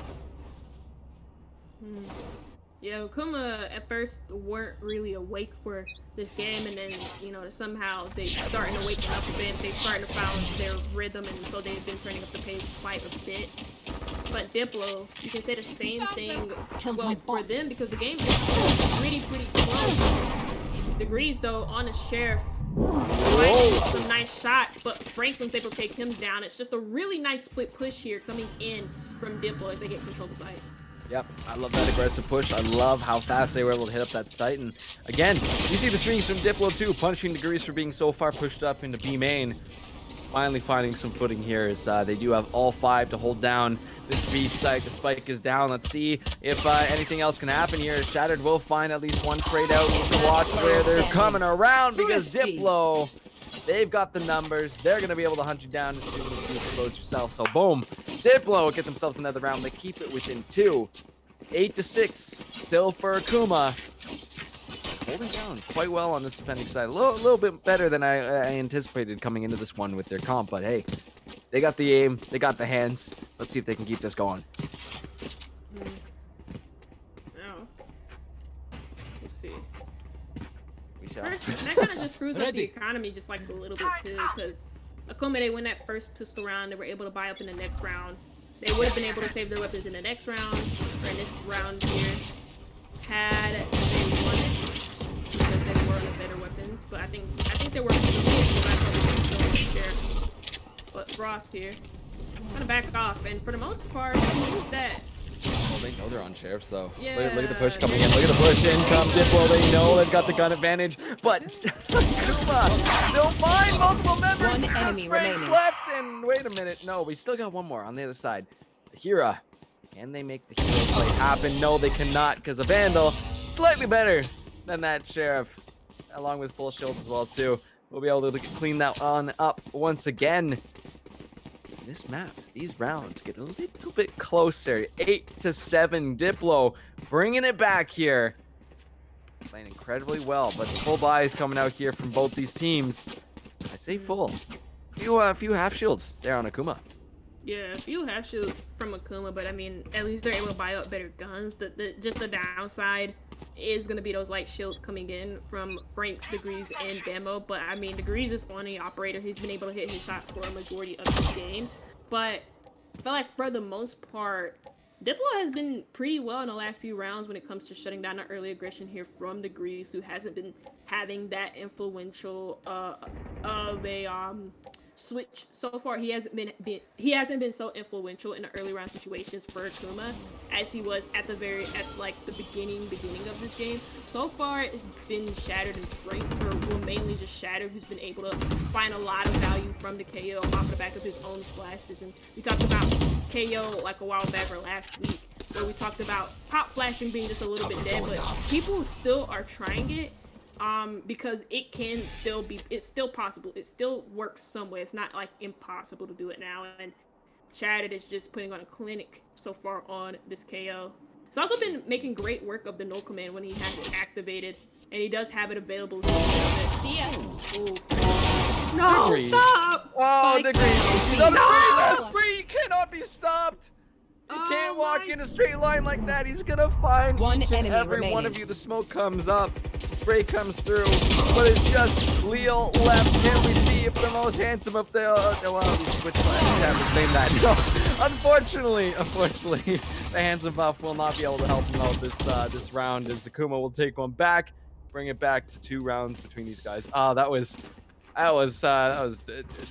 Yeah, Akuma at first weren't really awake for this game, and then, you know, somehow they starting to waken up a bit. They starting to find their rhythm, and so they've been turning up the pace quite a bit. But Diplo, you can say the same thing, well, for them, because the game is pretty close. Degrees, though, on the Sheriff, some nice shots, but Franklin's able to take him down. It's just a really nice split push here coming in from Diplo as they get control of the site. Yep, I love that aggressive push. I love how fast they were able to hit up that site. And again, you see the swings from Diplo too, punishing Degrees for being so far pushed up into B main. Finally finding some footing here as they do have all 5 to hold down this B site. The spike is down. Let's see if anything else can happen here. Shattered will find at least one trade out. Need to watch where they're coming around because DPLO, they've got the numbers. They're going to be able to hunt you down as soon as you expose yourself. So boom, DPLO get themselves another round. They keep it within 2. 8-6 still for Akuma. Holding down quite well on this defending side. A little bit better than I anticipated coming into this one with their comp. But hey, they got the aim. They got the hands. Let's see if they can keep this going. Now, we'll see. We shall. First, that kind of just screws up the economy just like a little bit too, because Akuma, they win that first pistol round, they were able to buy up in the next round. They would have been able to save their weapons in the next round, or in this round here, had they won it, because they were the better weapons. But I think they were the But Frost here, kind of back off, and for the most part, who's that? Oh, they know they're on sheriffs though. Yeah. Look at the push coming in. Look at the push in. Come DPLO. They know they've got the gun advantage, but Akuma still fine. Multiple members. One Just enemy Frank's remaining. left. And wait a minute. No, we still got one more on the other side. The Hira. Can they make the hero play happen? No, they cannot, because a Vandal slightly better than that sheriff, along with full shields as well too. We'll be able to clean that one up once again. This map, these rounds get a little bit closer. 8-7, DPLO bringing it back here. Playing incredibly well, but the full buy is coming out here from both these teams. I say full. A few half shields there on Akuma. Yeah, a few half shields from Akuma, but I mean, at least they're able to buy up better guns. Just the downside is gonna be those light shields coming in from Frank's, Degrees, and Demo. But I mean, Degrees is on the operator. He's been able to hit his shots for a majority of his games. But I feel like for the most part, DPLO has been pretty well in the last few rounds when it comes to shutting down the early aggression here from Degrees, who hasn't been having that influential of a switch so far. He hasn't been so influential in the early round situations for Akuma as he was at the beginning of this game. So far, it's been Shattered and Frank, or mainly just Shattered, who's been able to find a lot of value from the KO off the back of his own flashes. And we talked about KO like a while back or last week, where we talked about pop flashing being just a little bit dead, but people still are trying it. Because it can still be, it's still possible. It still works some way. It's not like impossible to do it now. And Shattered is just putting on a clinic so far on this KO. He's also been making great work of the null command when he has it activated, and he does have it available. No, Degrees. stop! Oh, Spike. Degrees. He's on a straight line spree. He cannot be stopped. You Oh, can't walk my in a straight line like that. He's gonna find One each and enemy every one remaining. of you. The smoke comes up, spray comes through, but it's just Leo left. Can we see if the most handsome of the well, we switched lines. Have to say that. So, unfortunately, the handsome buff will not be able to help him out this round. As Akuma will take one back, bring it back to 2 rounds between these guys. That was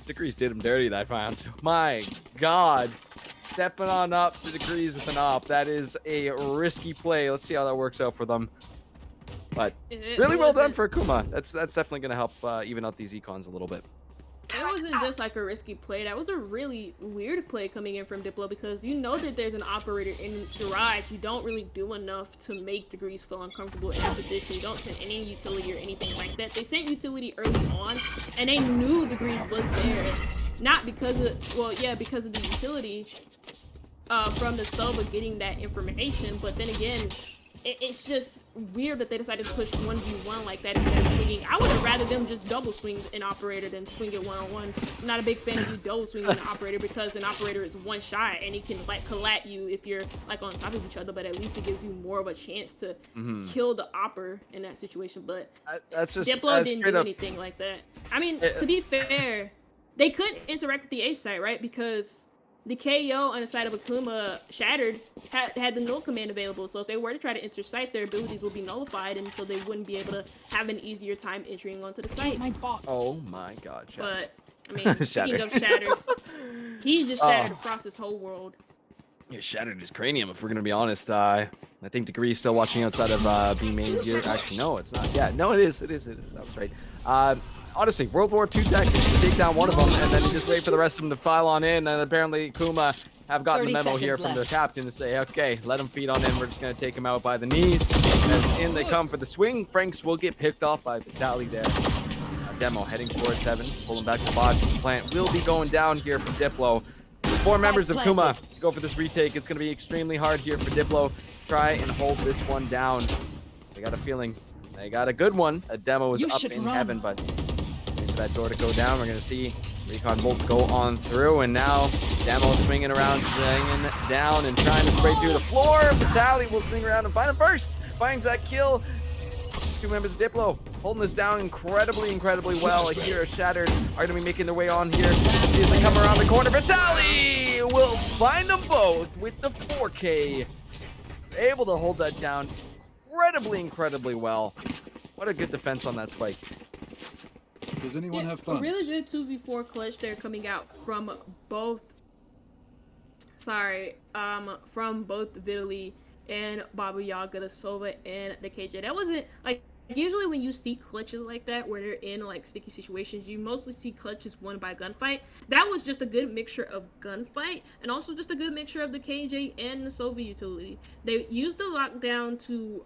Degrees did him dirty that round. My God. Stepping on up to Degrees with an op. That is a risky play. Let's see how that works out for them. But really well done for Akuma. That's definitely going to help even out these econs a little bit. It wasn't just like a risky play. That was a really weird play coming in from DPLO, because you know that there's an operator in Garage. You don't really do enough to make Degrees feel uncomfortable in that position. You don't send any utility or anything like that. They sent utility early on, and they knew Degrees was there. Not because of, well, yeah, because of the utility from the sub of getting that information, but then again, it's just weird that they decided to push 1v1 like that instead of swinging. I would have rather them just double swing an operator than swing it one-on-one. I'm not a big fan of you double swinging an operator, because an operator is one shot and he can like collat you if you're like on top of each other, but at least it gives you more of a chance to kill the opper in that situation. But That's just DPLO didn't do up. anything like that. I mean, to be fair, they could interact with the A site, right? Because the KO on the side of Akuma, Shattered, had the null command available. So if they were to try to enter site, their abilities would be nullified, and so they wouldn't be able to have an easier time entering onto the site. Oh my God, Shattered. But, I mean, speaking of Shattered, he just shattered across this whole world. Yeah, shattered his cranium, if we're gonna be honest. I think Degree's still watching outside of B main here. Actually, no, it's not. Yeah, no, it is. That was right. Honestly, World War II tactics to take down one of them, and then you just wait for the rest of them to file on in, and apparently Kuma have gotten the 30 memo here seconds from their left. captain to say, okay, let them feed on in. We're just going to take him out by the knees. As in they come for the swing. Franks will get picked off by Vitaly there. Demo heading towards Heaven, pulling back the bots. The plant will be going down here from Diplo. 4 members of Kuma to go for this retake. It's going to be extremely hard here for Diplo. Try and hold this one down. They got a feeling. They got a good one. A demo is up in Heaven, but wait for that door to go down. We're going to see Recon Bolt go on through, and now Demo swinging around, swinging down, and trying to spray through the floor. Vitaly will swing around and find him first. Finds that kill. 2 members of Diplo holding this down incredibly well. Here, Shattered are going to be making their way on here. See as they come around the corner. Vitaly will find them both with the 4K. Able to hold that down incredibly well. What a good defense on that spike. Does anyone have A funds? really good 2v4 clutch there coming out from both. From both Vitaly and Baba Yaga, the Sova, and the KJ. That wasn't like usually when you see clutches like that where they're in like sticky situations, you mostly see clutches won by gunfight. That was just a good mixture of gunfight and also just a good mixture of the KJ and the Sova utility. They used the lockdown to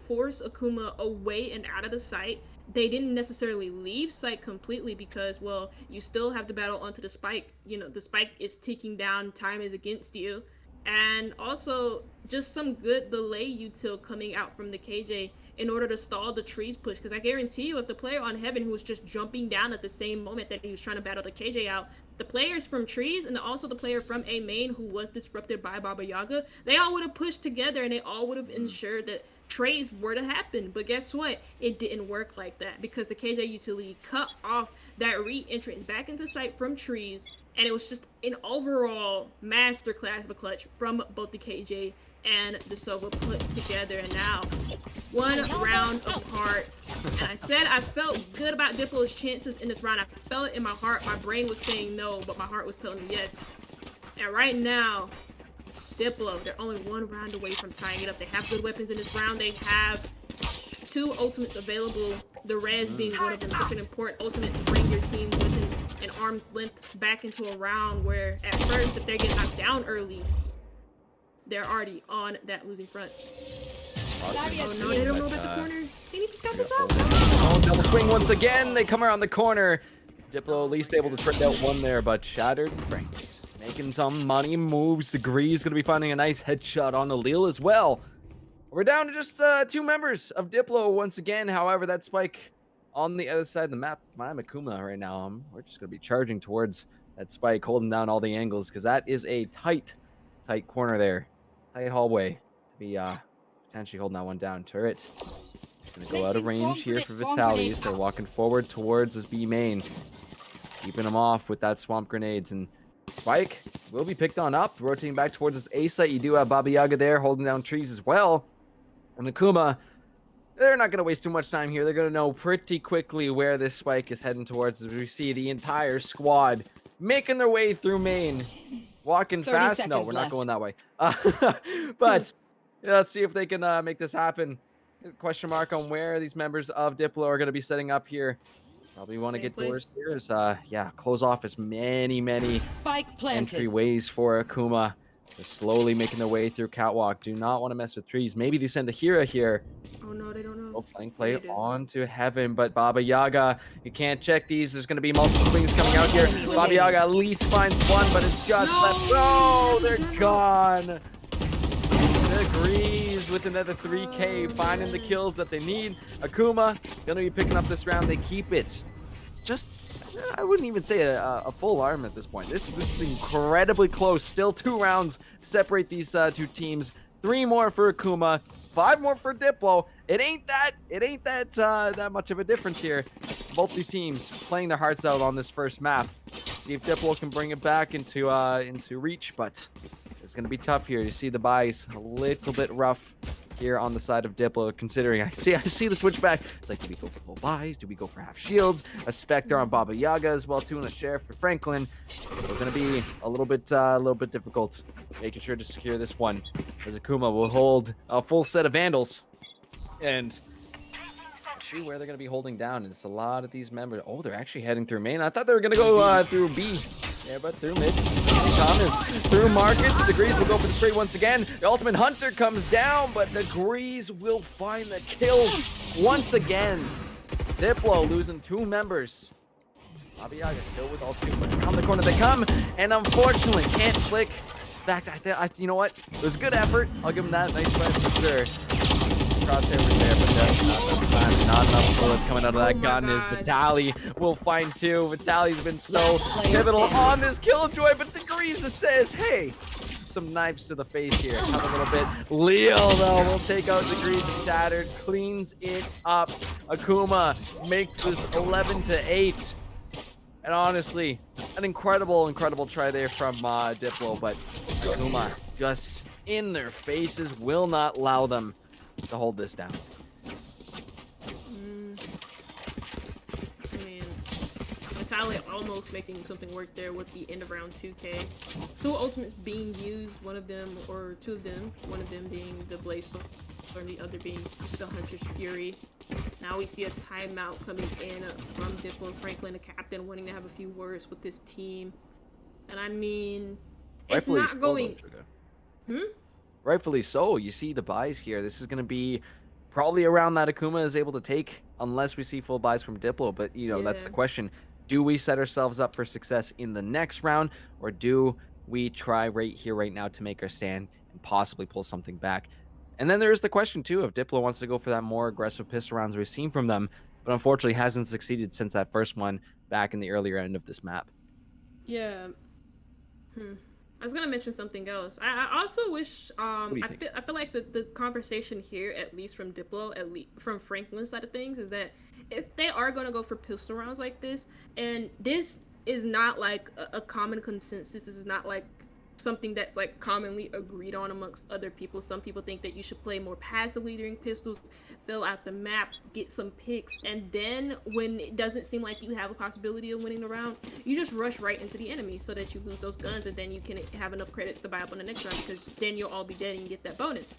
force Akuma away and out of the site. They didn't necessarily leave site completely because, well, you still have to battle onto the spike. You know, the spike is ticking down, time is against you. And also just some good delay util coming out from the KJ in order to stall the trees push, because I guarantee you if the player on Heaven who was just jumping down at the same moment that he was trying to battle the KJ out, the players from trees and also the player from A main who was disrupted by Baba Yaga, they all would have pushed together and they all would have ensured that trades were to happen. But guess what? It didn't work like that because the KJ utility cut off that re-entrance back into site from trees, and it was just an overall masterclass of a clutch from both the KJ and the Sova put together. And now, one round apart. And I said I felt good about Diplo's chances in this round. I felt it in my heart. My brain was saying no, but my heart was telling me yes. And right now, Diplo, they're only 1 round away from tying it up. They have good weapons in this round. They have 2 ultimates available. The res being one of them, such an important ultimate to bring your team within an arm's length back into a round where at first, if they're getting knocked down early, they're already on that losing front. Oh no, they don't know about the corner. They need to stop this out. Oh, double swing once again. They come around the corner. Diplo at least able to trade out one there, but Shattered Franks making some money moves. Degree's going to be finding a nice headshot on Alil as well. We're down to just 2 members of Diplo once again. However, that spike on the other side of the map, my Akuma right now, we're just going to be charging towards that spike, holding down all the angles because that is a tight corner there. Tight hallway to be potentially holding that one down. Turret going to go out of range here for Vitaly. They're walking forward towards this B main. Keeping them off with that swamp grenades. And Spike will be picked on up. Rotating back towards this A site. You do have Baba Yaga there holding down trees as well. And Akuma, they're not going to waste too much time here. They're going to know pretty quickly where this Spike is heading towards. As we see the entire squad making their way through main. Walking fast. No, we're not going that way. But yeah, let's see if they can make this happen. Question mark on where these members of Diplo are going to be setting up here. Probably want to get doors here. Yeah, close off as many entryways for Akuma. They're slowly making their way through catwalk. Do not want to mess with trees. Maybe they send a Hira here. Oh no, they don't know. Oh, flank play onto Heaven, but Baba Yaga, you can't check these. There's going to be multiple swings coming out here. Baba Yaga at least finds one, but it's just left. Oh, they're gone. Degrees with another 3K, finding the kills that they need. Akuma going to be picking up this round. They keep it. Just, I wouldn't even say a full arm at this point. This is incredibly close. Still 2 rounds separate these 2 teams. 3 more for Akuma. 5 more for Diplo. It ain't that much of a difference here. Both these teams playing their hearts out on this first map. See if Diplo can bring it back into reach, but it's gonna be tough here. You see the buys a little bit rough here on the side of Diplo, considering I see the switchback. It's like, do we go for full buys? Do we go for half shields? A Spectre on Baba Yaga as well too, and a Sheriff for Franklin. It's gonna be a little bit difficult making sure to secure this one, as Akuma will hold a full set of Vandals. And see where they're going to be holding down. It's a lot of these members. Oh, they're actually heading through main. I thought they were going to go through B. Yeah, but through mid. Thomas through markets. Degrees will go for the spray once again. The ultimate hunter comes down, but Degrees will find the kill once again. Diplo losing 2 members. Baba Yaga still with all 2. Around the corner they come, and unfortunately can't flick. In fact, you know what? It was a good effort. I'll give him that. Nice fight for sure. Crosshair was there, but that's not enough bullets coming out of that gun. Is Vitali will find 2. Vitali's been so pivotal on this Killjoy, but Degrees says, hey, some knives to the face here. Have a little bit. Leo, though, will take out Degrees and Shattered, cleans it up. Akuma makes this 11-8. And honestly, an incredible try there from Diplo, but Akuma just in their faces, will not allow them to hold this down. I mean, Vitali almost making something work there with the end of round 2K. 2 ultimates being used, one of them being the Blaze Storm, and the other being the Hunter's Fury. Now we see a timeout coming in from Diplo Franklin, the captain, wanting to have a few words with this team. And I mean, it's Rightfully not going... Rightfully so. You see the buys here. This is going to be probably around that Akuma is able to take, unless we see full buys from Diplo. But, you know, that's the question. Do we set ourselves up for success in the next round, or do we try right here, right now to make our stand and possibly pull something back? And then there is the question, too, if Diplo wants to go for that more aggressive pistol rounds we've seen from them, but unfortunately hasn't succeeded since that first one back in the earlier end of this map. Yeah. I was gonna mention something else. I also wish I feel like the conversation here, at least from Diplo, at least from Franklin's side of things, is that if they are gonna go for pistol rounds like this, and this is not like a common consensus, this is not like something that's like commonly agreed on amongst other people. Some people think that you should play more passively during pistols, fill out the map, get some picks, and then when it doesn't seem like you have a possibility of winning the round, you just rush right into the enemy so that you lose those guns, and then you can have enough credits to buy up on the next round, because then you'll all be dead and you get that bonus.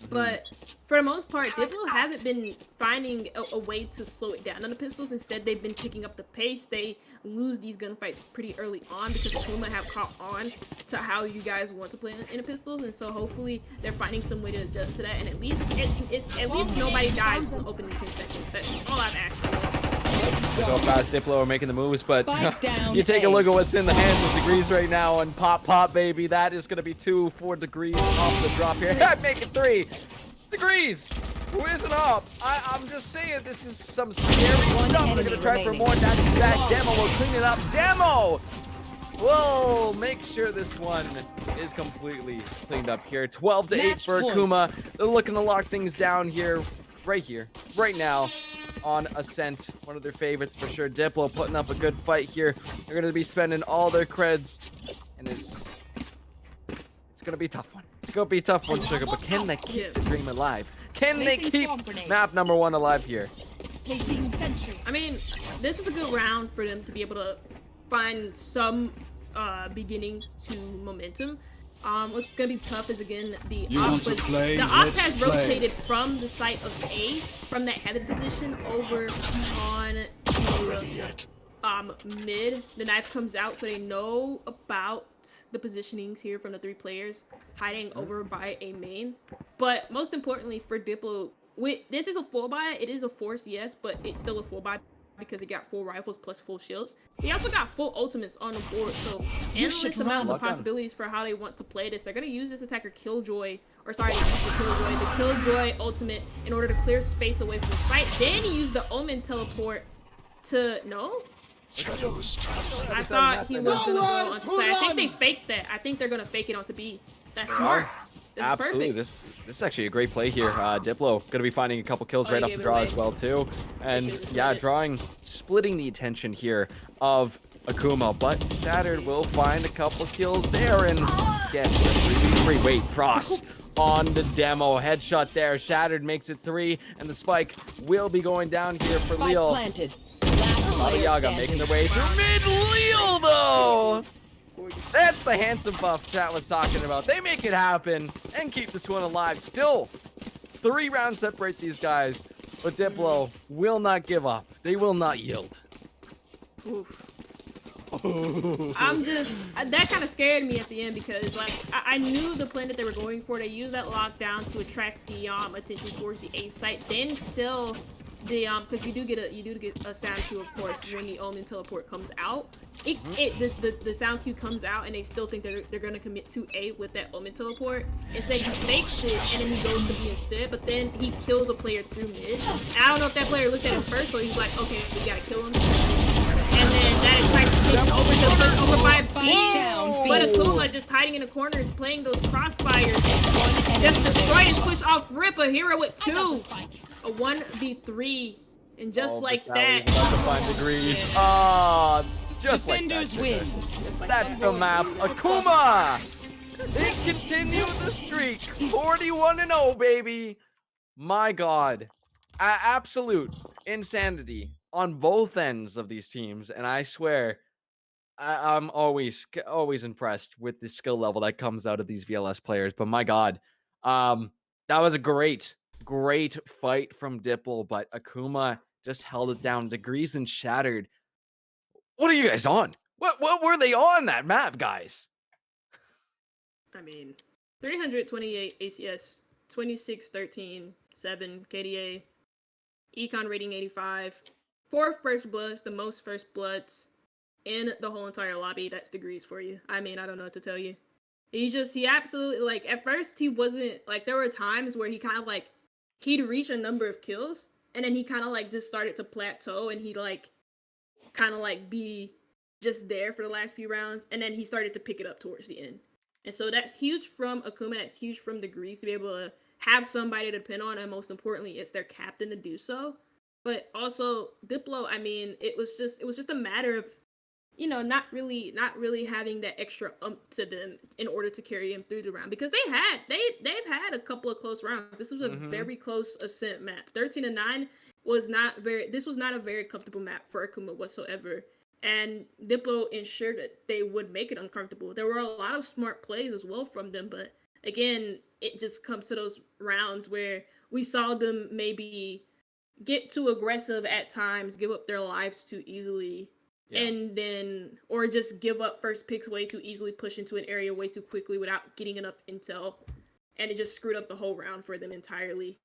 But for the most part, Diplo haven't been finding a way to slow it down on the pistols. Instead, they've been picking up the pace. They lose these gunfights pretty early on because Akuma have caught on to how you guys want to play in the pistols, and so hopefully they're finding some way to adjust to that. And at least at least nobody dies in the opening 10 seconds. That's all I've asked for. Go fast, Diplo are making the moves, but you take a look at what's in the hands of Degrees right now, and pop, baby. That is going to be 2 for Degrees off the drop here. Make it 3. Degrees with it up. I'm just saying, this is some scary stuff. They're going to try for more. That's that. Demo will clean it up. Demo will make sure this one is completely cleaned up here. 12-8 for Akuma. They're looking to lock things down here, right now. On Ascent, one of their favorites for sure. Diplo putting up a good fight here. They're going to be spending all their creds, and it's going to be a tough one. It's going to be a tough one, Sugar, but can they keep the dream alive? Can they keep map number 1 alive here? I mean, this is a good round for them to be able to find some beginnings to momentum. What's gonna be tough is, again, the op has rotated from the site of A, from that headed position, over on to mid. The knife comes out, so they know about the positionings here from the 3 players hiding over by a main. But most importantly for Diplo, this is a full buy. It is a force, yes, but it's still a full buy because it got full rifles plus full shields. They also got full ultimates on the board, so endless amounts of possibilities for how they want to play this. They're going to use this attacker Killjoy, or sorry, the Killjoy ultimate in order to clear space away from the site. Then use the Omen teleport to, no? I thought he was going to go onto site. I think they faked that. I think they're going to fake it onto B. That's smart. This Absolutely, this is actually a great play here. Diplo going to be finding a couple kills right off the draw as well too, and yeah, splitting the attention here of Akuma, but Shattered will find a couple kills there, and again, 3v3. Wait, Frost on the demo headshot there. Shattered makes it 3, and the spike will be going down here for Leo. Baba Yaga making their way through mid. Leo though. That's the handsome buff chat was talking about. They make it happen and keep this one alive. Still, 3 rounds separate these guys, but Diplo will not give up. They will not yield. Oof. I'm just that kind of scared me at the end because like I knew the plan that they were going for. They used that lockdown to attract the attention towards the A site. Then still the because you do get a sound cue of course when the Omen teleport comes out. The sound cue comes out and they still think they're gonna commit to A with that Omen teleport. Instead he fakes it and then he goes to B instead. But then he kills a player through mid. And I don't know if that player looked at him first, so he's like, okay, we gotta kill him. And then that attracts attention over by B. But Akuma just hiding in the corners, playing those crossfires, just destroy and push off Rip, a hero with 2, a 1v3, and just like that. About to find degrees. Ah, just like that. win. That's the map. Akuma! They continue the streak. 41-0, baby. My God. Absolute insanity on both ends of these teams. And I swear, I'm always impressed with the skill level that comes out of these VLS players. But my God, that was a great fight from DPLO. But Akuma just held it down. Degrees and Shattered. What are you guys on? What were they on that map, guys? I mean, 328 ACS, 26-13, 7 KDA, Econ rating 85, 4 first bloods, the most first bloods in the whole entire lobby. That's Degrees for you. I mean, I don't know what to tell you. He absolutely, like, at first he wasn't, like, there were times where he kind of, like, he'd reach a number of kills, and then he kind of, like, just started to plateau, and he'd, like, kind of, like, be just there for the last few rounds, and then he started to pick it up towards the end. And so that's huge from Akuma, that's huge from Degrees to be able to have somebody to depend on, and most importantly, it's their captain to do so. But also, DPLO, I mean, it was just a matter of, you know, not really having that extra to them in order to carry him through the round, because they've had a couple of close rounds. This was a very close Ascent map. 13-9 was not a very comfortable map for Akuma whatsoever. And DPLO ensured that they would make it uncomfortable. There were a lot of smart plays as well from them, but again, it just comes to those rounds where we saw them maybe get too aggressive at times, give up their lives too easily, and then, or just give up first picks way too easily, push into an area way too quickly without getting enough intel, and it just screwed up the whole round for them entirely.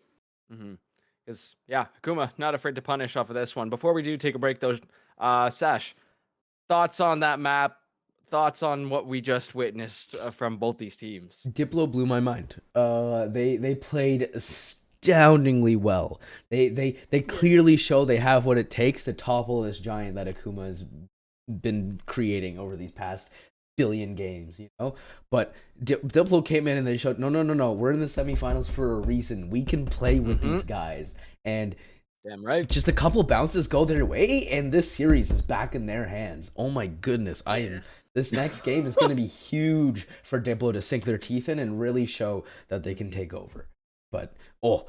Because, Akuma, not afraid to punish off of this one. Before we do take a break, though, Sash, thoughts on that map? Thoughts on what we just witnessed from both these teams? DPLO blew my mind. They played astoundingly well. They clearly show they have what it takes to topple this giant that Akuma has been creating over these past billion games, you know. But DPLO came in and they showed no, we're in the semifinals for a reason. We can play with these guys, and damn right. Just a couple bounces go their way, and this series is back in their hands. Oh my goodness, this next game is going to be huge for DPLO to sink their teeth in and really show that they can take over. But,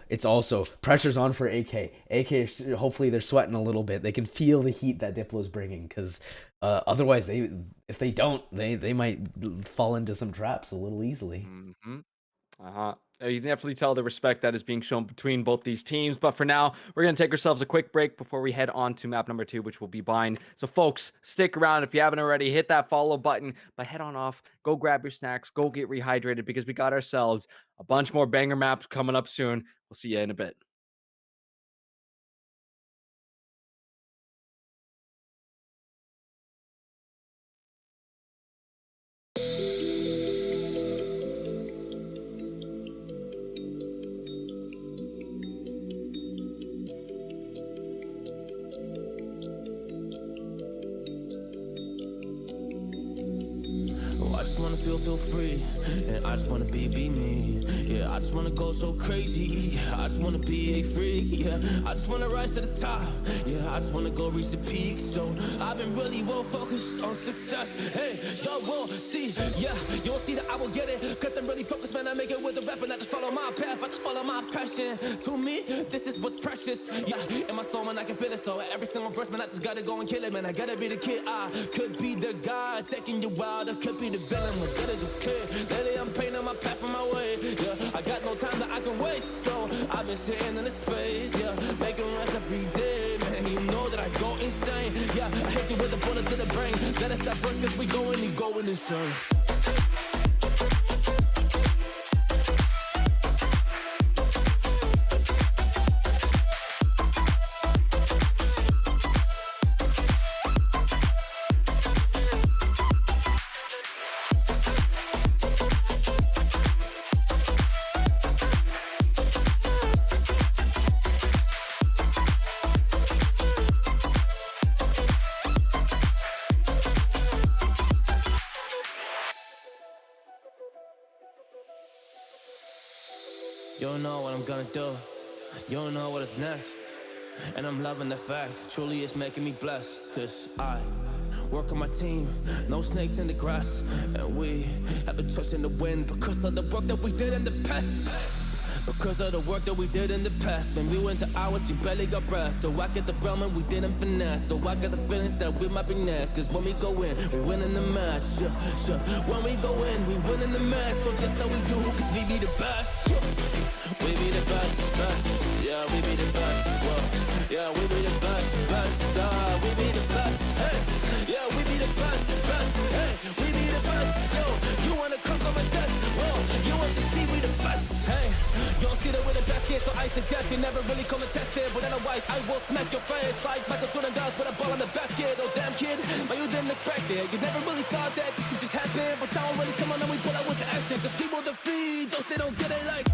it's also pressure's on for AK. AK, hopefully they're sweating a little bit. They can feel the heat that DPLO's bringing, because otherwise, if they don't, they might fall into some traps a little easily. You can definitely tell the respect that is being shown between both these teams. But for now, we're going to take ourselves a quick break before we head on to map number 2, which will be Bind. So, folks, stick around. If you haven't already, hit that follow button. But head on off. Go grab your snacks. Go get rehydrated, because we got ourselves a bunch more banger maps coming up soon. We'll see you in a bit. Feel free, and I just wanna be me. Yeah, I just wanna go so crazy. I just wanna be a freak. Yeah, I just wanna rise to the top. Yeah, I just wanna go reach the peak. So I've been really well focused on success. Hey, y'all will see. Yeah, you'll see that I will get it. Cause I'm really focused, man. I make it with the rap and I just follow my path. I just follow my passion. To me, this is what's precious. Yeah, in my soul, man, I can feel it. So every single verse, man, I just gotta go and kill it, man. I gotta be the kid. I could be the guy taking you wild. I could be the villain. Good as a kid. Lately I'm painting my path on my way. Yeah, I got no time that I can waste. So I've been sitting in the space. Yeah, making rest every day. Man, you know that I go insane. Yeah, I hit you with a bullet to the brain. Let us stop first, cause we going insane. You don't know what I'm gonna do. You don't know what is next. And I'm loving the fact, truly it's making me blessed. Cause I work on my team, no snakes in the grass. And we have been trusting the wind because of the work that we did in the past. Because of the work that we did in the past. When we went to hours, you barely got rest. So I get the realm and we didn't finesse. So I got the feelings that we might be next. Cause when we go in, we win in the match. Sure. When we go in, we win in the match. So that's how we do, cause we be the best. We be the best. Yeah, we be the best. Whoa. Yeah, we be the best. We be the best. Hey, yeah, we be the best. Hey, we be the best. Yo, you wanna come and test? Whoa, you want to see we the best? Hey, you don't see that we're the best kid, so I suggest you never really come and test it. But otherwise, I will smack your face like Michael Jordan does with a ball on the basket. Oh damn kid, but you didn't expect it. You never really thought that this could just happen. But now really come on and we pull out with the action. Cause people defeat those they don't get it like.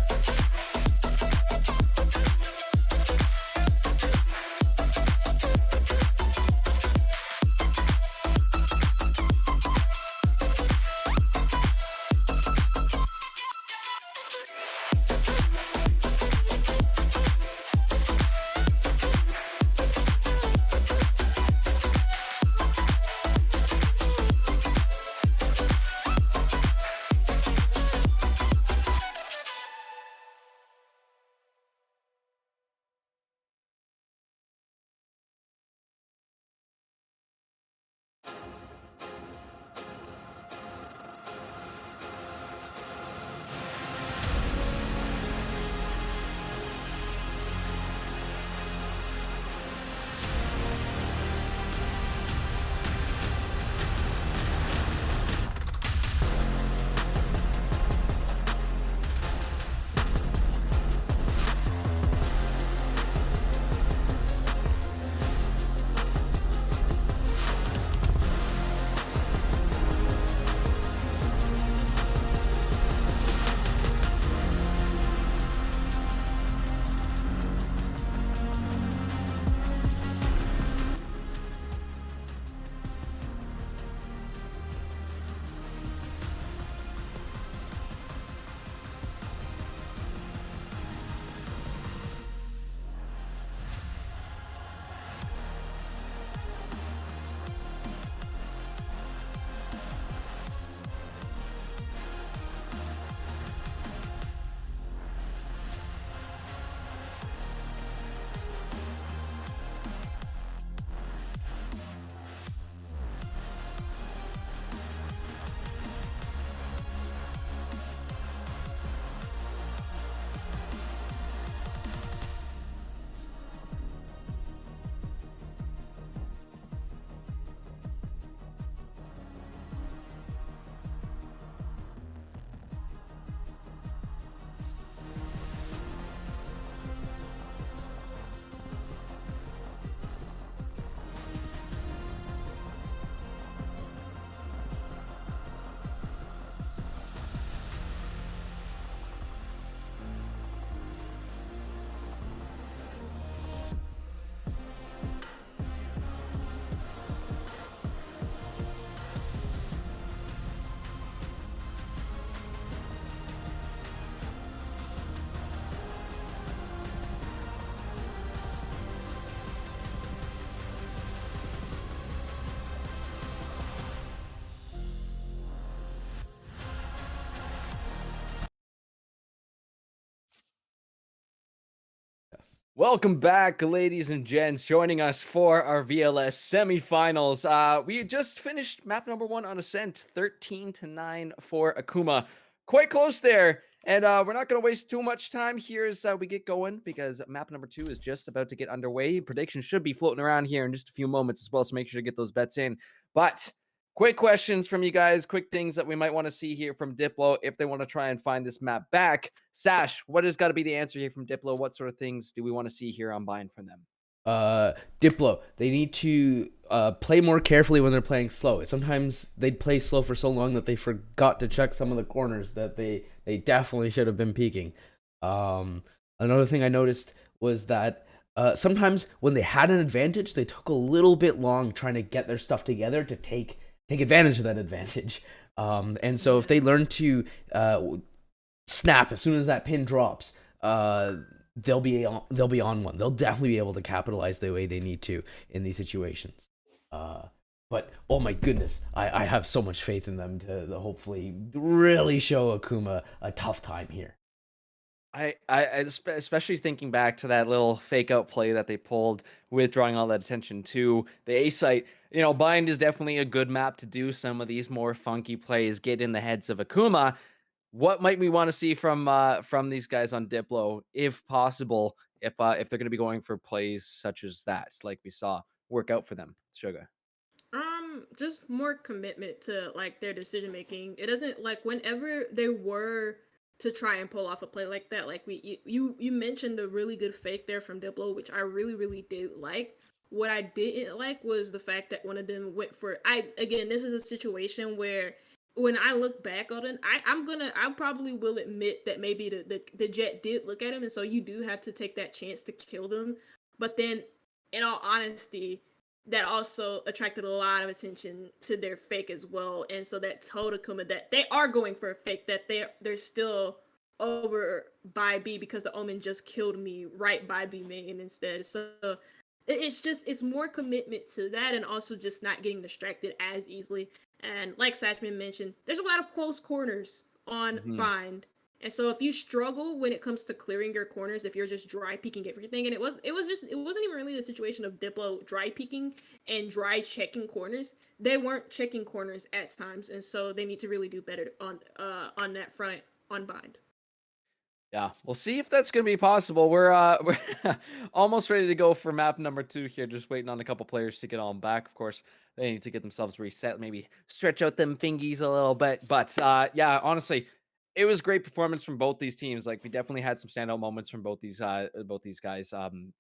Welcome back, ladies and gents, joining us for our VLS semifinals. We just finished map number 1 on Ascent, 13-9 for Akuma. Quite close there And we're not going to waste too much time here as we get going because map number 2 is just about to get underway. Predictions should be floating around here in just a few moments as well, so make sure to get those bets in. But quick questions from you guys, quick things that we might want to see here from Diplo if they want to try and find this map back. Sash, what has got to be the answer here from Diplo? What sort of things do we want to see here on Bind from them? Diplo, they need to play more carefully when they're playing slow. Sometimes they'd play slow for so long that they forgot to check some of the corners that they definitely should have been peeking. Another thing I noticed was that sometimes when they had an advantage, they took a little bit long trying to get their stuff together to take advantage of that advantage. And so if they learn to snap as soon as that pin drops, they'll be on one. They'll definitely be able to capitalize the way they need to in these situations. But oh my goodness, I have so much faith in them to hopefully really show Akuma a tough time here. I especially thinking back to that little fake out play that they pulled with drawing all that attention to the A site. You know, Bind is definitely a good map to do some of these more funky plays, get in the heads of Akuma. What might we want to see from these guys on Diplo, if possible, if they're going to be going for plays such as that, like we saw work out for them, Sugar? Just more commitment to like their decision making. It doesn't like whenever they were to try and pull off a play like that, like you mentioned a really good fake there from Diplo, which I really did like. What I didn't like was the fact that one of them went for again, this is a situation where when I look back on it, I probably will admit that maybe the Jet did look at him, and so you do have to take that chance to kill them. But then, in all honesty, that also attracted a lot of attention to their fake as well, and so that told Akuma that they are going for a fake, that they're still over by B because the Omen just killed me right by B main instead. So it's more commitment to that, and also just not getting distracted as easily. And like Satchman mentioned, there's a lot of close corners on Bind. And so if you struggle when it comes to clearing your corners, if you're just dry peeking everything, and it wasn't even really the situation of Diplo dry peeking and dry checking corners. They weren't checking corners at times, and so they need to really do better on that front on Bind. Yeah, we'll see if that's going to be possible. We're almost ready to go for map number 2 here. Just waiting on a couple players to get on back. Of course, they need to get themselves reset, maybe stretch out them fingies a little bit. But yeah, honestly, it was great performance from both these teams. Like we definitely had some standout moments from both these guys.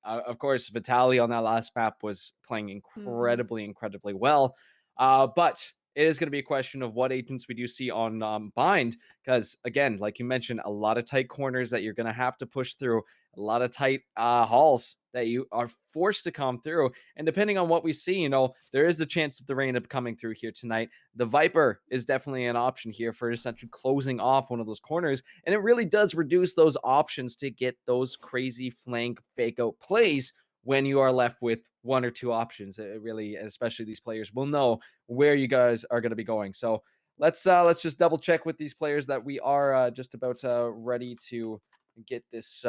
Of course, Vitaly on that last map was playing incredibly well. But it is going to be a question of what agents we do see on Bind, because again, like you mentioned, a lot of tight corners that you're going to have to push through, a lot of tight halls that you are forced to come through. And depending on what we see, you know, there is the chance of the rain up coming through here tonight. The Viper is definitely an option here for essentially closing off one of those corners. And it really does reduce those options to get those crazy flank fake out plays when you are left with one or two options. It really, especially these players, will know where you guys are going to be going. So let's just double check with these players that we are just about ready to get this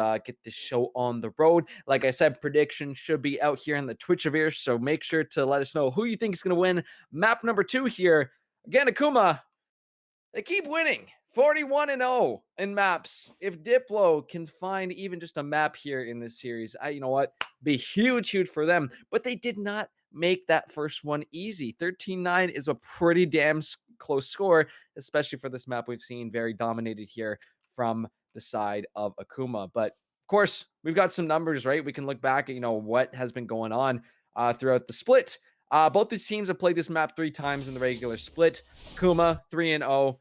show on the road. Like I said, predictions should be out here in the Twitchiverse, so make sure to let us know who you think is going to win map number 2 here. Again, Akuma, they keep winning. 41-0 in maps. If Diplo can find even just a map here in this series, you know what? Be huge for them. But they did not make that first one easy. 13-9 is a pretty damn close score, especially for this map we've seen very dominated here from the side of Akuma. But of course, we've got some numbers, right? We can look back at, you know, what has been going on throughout the split. Both these teams have played this map 3 times in the regular split. Akuma 3-0.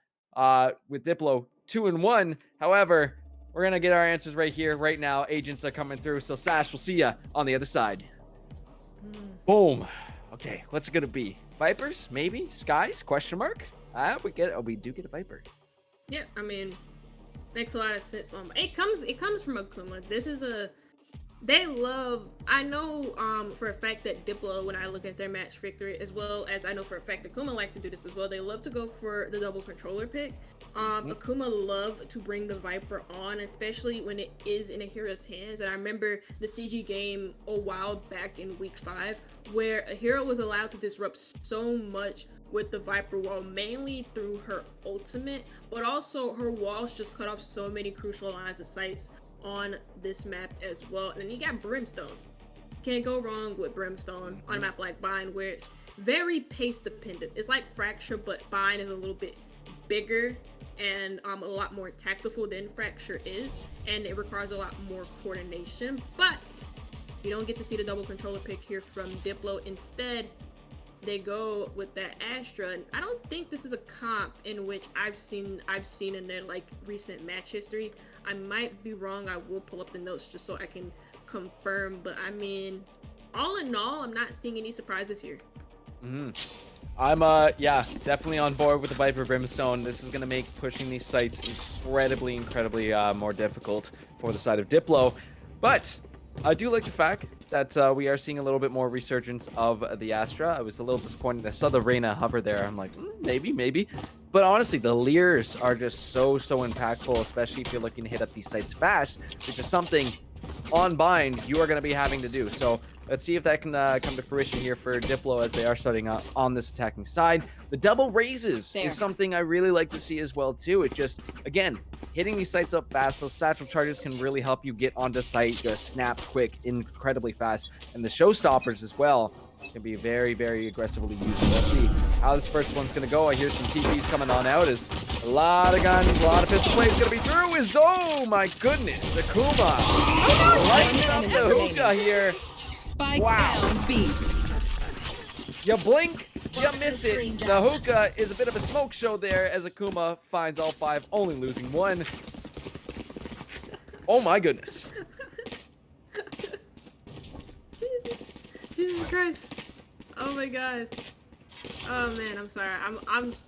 With Diplo 2-1. However, we're gonna get our answers right here, right now. Agents are coming through. So Sash, we'll see ya on the other side. Boom. Okay, what's it gonna be? Vipers? Maybe? Skies? Question mark? We do get a Viper. Yeah, I mean, makes a lot of sense. It comes from Akuma. I know for a fact that Diplo, when I look at their match victory, as well as I know for a fact that Akuma like to do this as well, they love to go for the double controller pick. Akuma love to bring the Viper on, especially when it is in a hero's hands. And I remember the CG game a while back in week 5, where a hero was allowed to disrupt so much with the Viper wall, mainly through her ultimate, but also her walls just cut off so many crucial lines of sights on this map as well. And then you got Brimstone. Can't go wrong with Brimstone on a map like Bind, where it's very pace dependent. It's like Fracture, but Bind is a little bit bigger and a lot more tactical than Fracture is, and it requires a lot more coordination. But you don't get to see the double controller pick here from DPLO. Instead, they go with that Astra, and I don't think this is a comp in which I've seen in their like recent match history. I might be wrong. I will pull up the notes just so I can confirm, but I mean, all in all, I'm not seeing any surprises here. I'm yeah, definitely on board with the Viper Brimstone. This is gonna make pushing these sites incredibly more difficult for the side of DPLO, but I do like the fact that we are seeing a little bit more resurgence of the Astra. I was a little disappointed. I saw the Reyna hover there. I'm like, maybe. But honestly, the Leers are just so impactful, especially if you're looking to hit up these sites fast, which is something on Bind you are going to be having to do. So let's see if that can come to fruition here for DPLO as they are starting out on this attacking side. The double raises is something I really like to see as well too. It just, again, hitting these sites up fast, so satchel charges can really help you get onto site, just snap quick, incredibly fast. And the showstoppers as well can be very aggressively used. So let's see how this first one's going to go. I hear some TPs coming on out. Is a lot of guns, a lot of pistol plays going to be through. Is, oh my goodness, Akuma lighting up the hookah here. Spike Wow. down B. You blink, you miss it. The hookah is a bit of a smoke show there as Akuma finds all 5, only losing 1. Oh my goodness. Jesus Christ. Oh my god. Oh man, I'm sorry.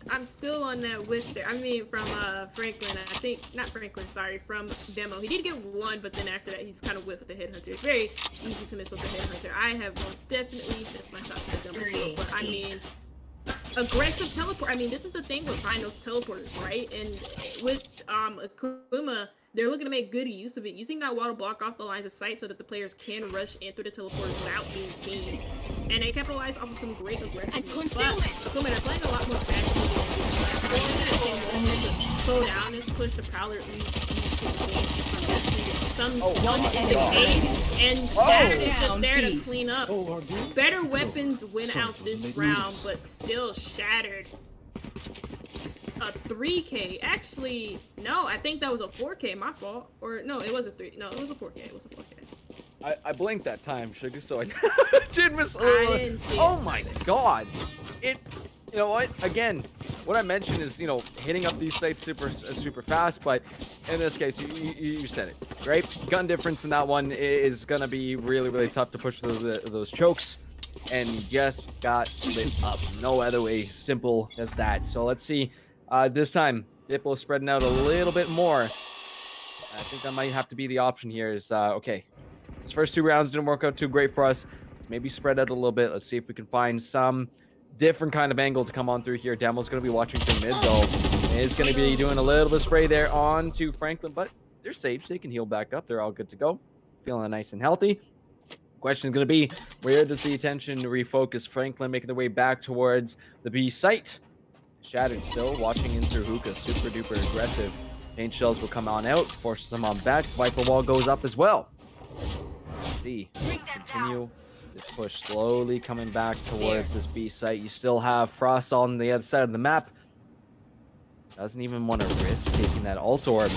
I'm still on that whiff there. I mean, from Franklin, I think, not Franklin, sorry, from Demo. He did get 1, but then after that he's kind of whiffed with the headhunter. It's very easy to miss with the headhunter. I have most definitely missed my shots at Demo, but I mean, aggressive teleport. I mean, this is the thing with finding those teleporters, right? And with Akuma, they're looking to make good use of it, using that wall to block off the lines of sight so that the players can rush in through the teleporters without being seen. And they capitalize off of some great aggressiveness. But Akuma, they're playing a lot more fast. Slow down this push to Prowler at least. Some one and Shattered is just there to clean up. Better weapons win out this round, but still Shattered. A 3K. Actually, no, I think that was a 4K. My fault. Or no, it was a 3. No, it was a 4K. It was a 4K. I blinked that time, Sugar, so I did miss a little. I didn't see Oh it. my god. You know what? Again, what I mentioned is, hitting up these sites super fast, but in this case, you said it, right? Gun difference in that one is going to be really tough to push those chokes, and just got lit up. No other way, simple as that. So let's see. This time, DPLO spreading out a little bit more. I think that might have to be the option here is, okay, these first 2 rounds didn't work out too great for us. Let's maybe spread out a little bit. Let's see if we can find some different kind of angle to come on through here. Demo's going to be watching from mid, though. Is going to be doing a little bit of spray there on to Franklin, but they're safe. They can heal back up. They're all good to go. Feeling nice and healthy. Question is going to be, where does the attention refocus? Franklin making their way back towards the B site. Shattered still, watching in through hookah, super duper aggressive. Paint shells will come on out, forces them on back. Viper wall goes up as well. Let's see, continue this push, slowly coming back towards this B site. You still have Frost on the other side of the map. Doesn't even want to risk taking that ult orb.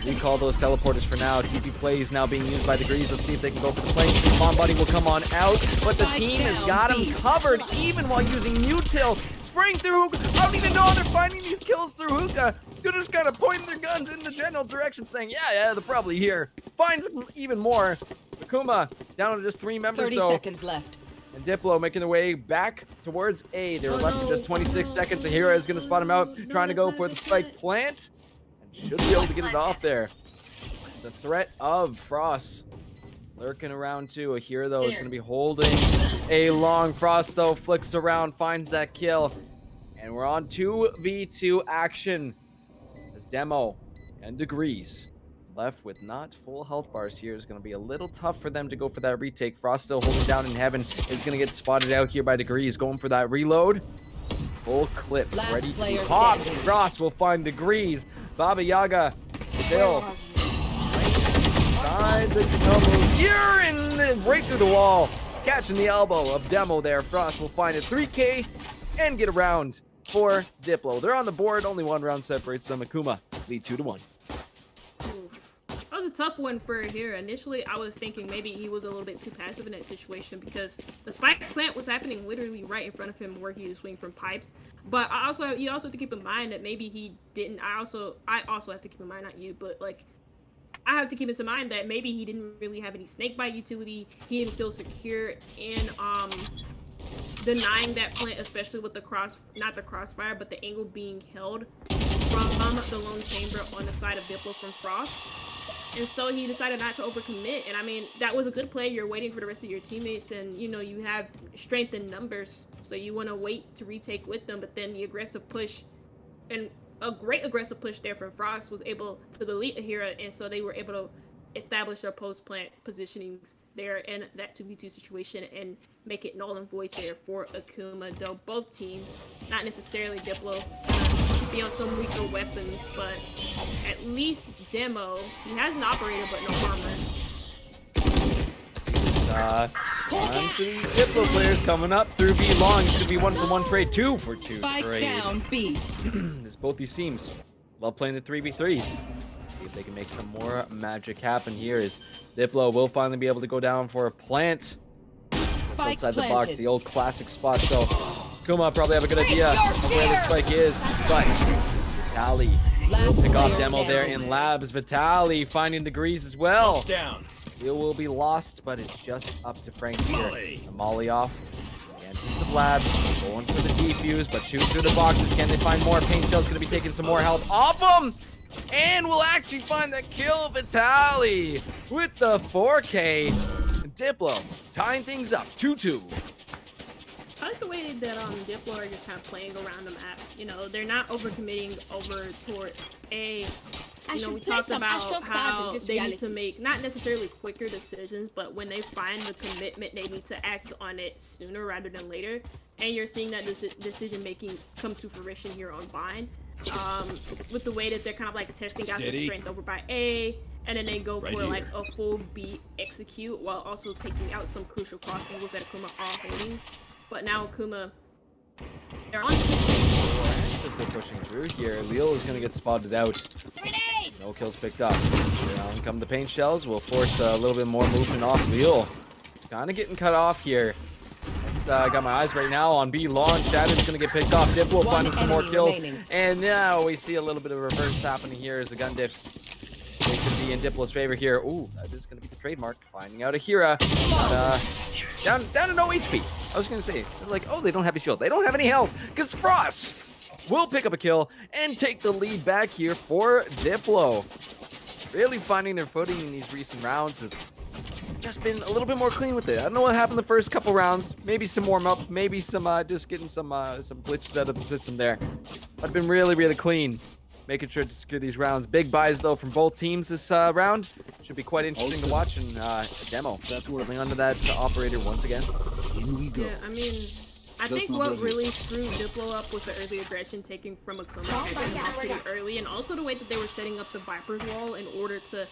Recall those teleporters for now. TP plays now being used by Degrees. Let's see if they can go for the flank. Bomb Buddy will come on out, but the team has got him covered even while using Mutil. Spraying through hookah. I don't even know how they're finding these kills through hookah. They're just kind of pointing their guns in the general direction saying, yeah, they're probably here. Finds even more. Akuma down to just 3 members 30 though. seconds left. And DPLO making their way back towards A. They're left with just 26 seconds. Ahira is going to spot him out, trying to go for the spike plant. And should be able to get it off there. The threat of Frost lurking around too. Ahira, though, is going to be holding a long. Frost, though, flicks around, finds that kill. And we're on 2v2 action. As Demo and Degrees left with not full health bars here. Is going to be a little tough for them to go for that retake. Frost still holding down in heaven. Is going to get spotted out here by Degrees, going for that reload. Full clip, Last ready to be player popped. standing. Frost will find Degrees. Baba Yaga, Bill. Inside the elbow. You're in right through the wall. Catching the elbow of Demo there. Frost will find it. 3K and get around for Diplo. They're on the board. Only one round separates them. Akuma lead 2-1. That was a tough one for here. Initially, I was thinking maybe he was a little bit too passive in that situation because the spike plant was happening literally right in front of him where he was swinging from pipes. But you also have to keep in mind that maybe he didn't. I also have to keep in mind, not you, but like I have to keep into mind that maybe he didn't really have any snakebite utility. He didn't feel secure in denying that plant, especially with the not the crossfire, but the angle being held from the lone chamber on the side of Diplo from Frost. And so he decided not to overcommit. And I mean, that was a good play. You're waiting for the rest of your teammates, and you know, you have strength in numbers, so you want to wait to retake with them. But then the aggressive push, and a great aggressive push there from Frost, was able to delete Ahira, and so they were able to establish their post plant positionings there in that 2v2 situation and make it null and void there for Akuma. Though both teams, not necessarily Diplo, be on some weaker weapons, but at least Demo, he has an operator but no armor. One to these Diplo players coming up through B long. Should be 1-for-1 trade, 2-for-2 Spike trade. down B. This both these teams love playing the 3v3s. See if they can make some more magic happen here. As Diplo will finally be able to go down for a plant. Spike Outside the box, planted. the old classic spot. So Kuma probably have a good idea of where the spike is, but Vitali will pick off Demo there in labs. Vitali finding Degrees as well. Down. Heal will be lost, but it's just up to Frank here. The Molly off. And piece of labs. Going for the defuse, but shooting through the boxes. Can they find more? Paint Shell's going to be taking some more health off him. And we'll actually find that kill. Vitali with the 4K. And Diplo tying things up. 2-2. I like the way that Diplo are just kind of playing around the map. You know, they're not overcommitting over towards A. You know, we talked about how they need to make not necessarily quicker decisions, but when they find the commitment, they need to act on it sooner rather than later. And you're seeing that decision making come to fruition here on Vine. With the way that they're kind of like testing out their strength over by A, and then they go for like a full beat execute while also taking out some crucial cross angles that Akuma are holding. But now Akuma, they're on. They're pushing through here. Leo is going to get spotted out. No kills picked up. Down come the paint shells. Will force a little bit more movement off Leo. It's kind of getting cut off here. I got my eyes right now on B long. Shadow's going to get picked off. Diplo finding some more kills. And now we see a little bit of reverse happening here as a gun diff. They could be in Diplo's favor here. Ooh, that is going to be the trademark. Finding out Ahira. Down to no HP. I was going to say, like, oh, they don't have a shield. They don't have any health because Frost will pick up a kill and take the lead back here for Diplo. Really finding their footing in these recent rounds. Have just been a little bit more clean with it. I don't know what happened the first couple rounds. Maybe some warm up. Maybe some just getting some glitches out of the system there. But been really, really clean. Making sure to secure these rounds. Big buys though from both teams this round. Should be quite interesting to watch. And a Demo coming onto that operator once again. In we go. Yeah, I mean, I think what really screwed Diplo up was the early aggression taken from Akuma pretty early, and also the way that they were setting up the Viper's wall in order to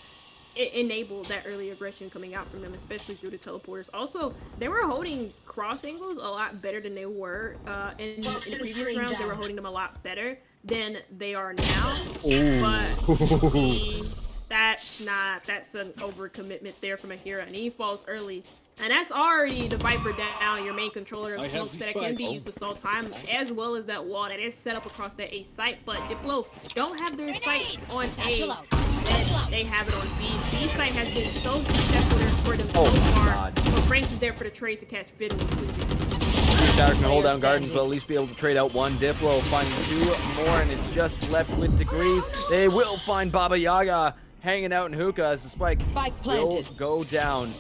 enable that early aggression coming out from them, especially through the teleporters. Also, they were holding cross angles a lot better than they were in the previous rounds. They were holding them a lot better than they are now. But see, that's an overcommitment there from Ahira, and he falls early. And that's already the Viper down, your main controller of smokes that can be used to stall time, as well as that wall that is set up across that A site. But Diplo don't have their sights on A, and they have it on B. B site has been so successful for them so far, but Franks is there for the trade to catch Fiddle and Sleepy. Shatter can hold down Gardens, but at least be able to trade out one. Diplo finding two more, and it's just left with Degrees. They will find Baba Yaga hanging out in hookah as the spike will go down.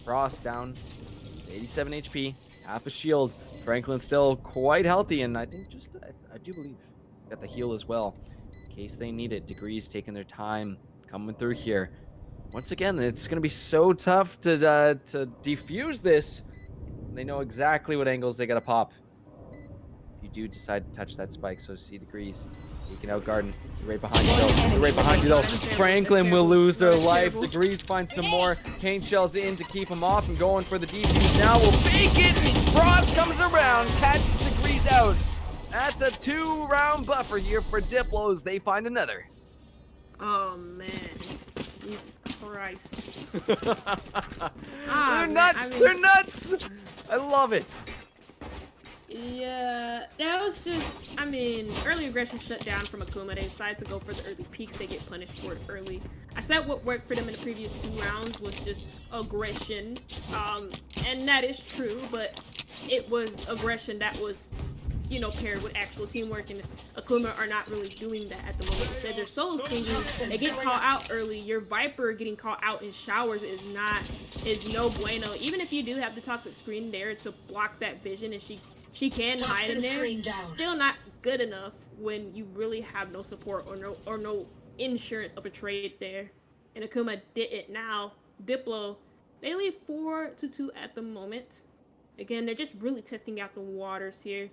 Frost down, 87 HP, half a shield. Franklin still quite healthy, and I think I do believe got the heal as well in case they need it. Degrees taking their time coming through here. Once again, it's going to be so tough to defuse this. They know exactly what angles they got to pop. If you do decide to touch that spike. So see Degrees. You can out garden. They're right behind you though. They're right behind you though. Franklin will lose their life. Degrees finds some more. Paint shells in to keep him off and going for the defuse now. Will fake it. Frost comes around, catches Degrees out. That's a 2-round buffer here for Diplos. They find another. Oh man, Jesus Christ. They're nuts. They're nuts. I love it. Yeah, that was just, I mean, early aggression shut down from Akuma. They decided to go for the early peaks. They get punished for it early. I said what worked for them in the previous 2 rounds was just aggression. And that is true, but it was aggression that was, you know, paired with actual teamwork, and Akuma are not really doing that at the moment. Instead, they're solo singing. They get caught out early. Your Viper getting caught out in showers is no bueno. Even if you do have the toxic screen there to block that vision, and she can hide in there, still not good enough when you really have no support or no insurance of a trade there. And Akuma did it now. Diplo, they lead 4-2 at the moment. Again, they're just really testing out the waters here.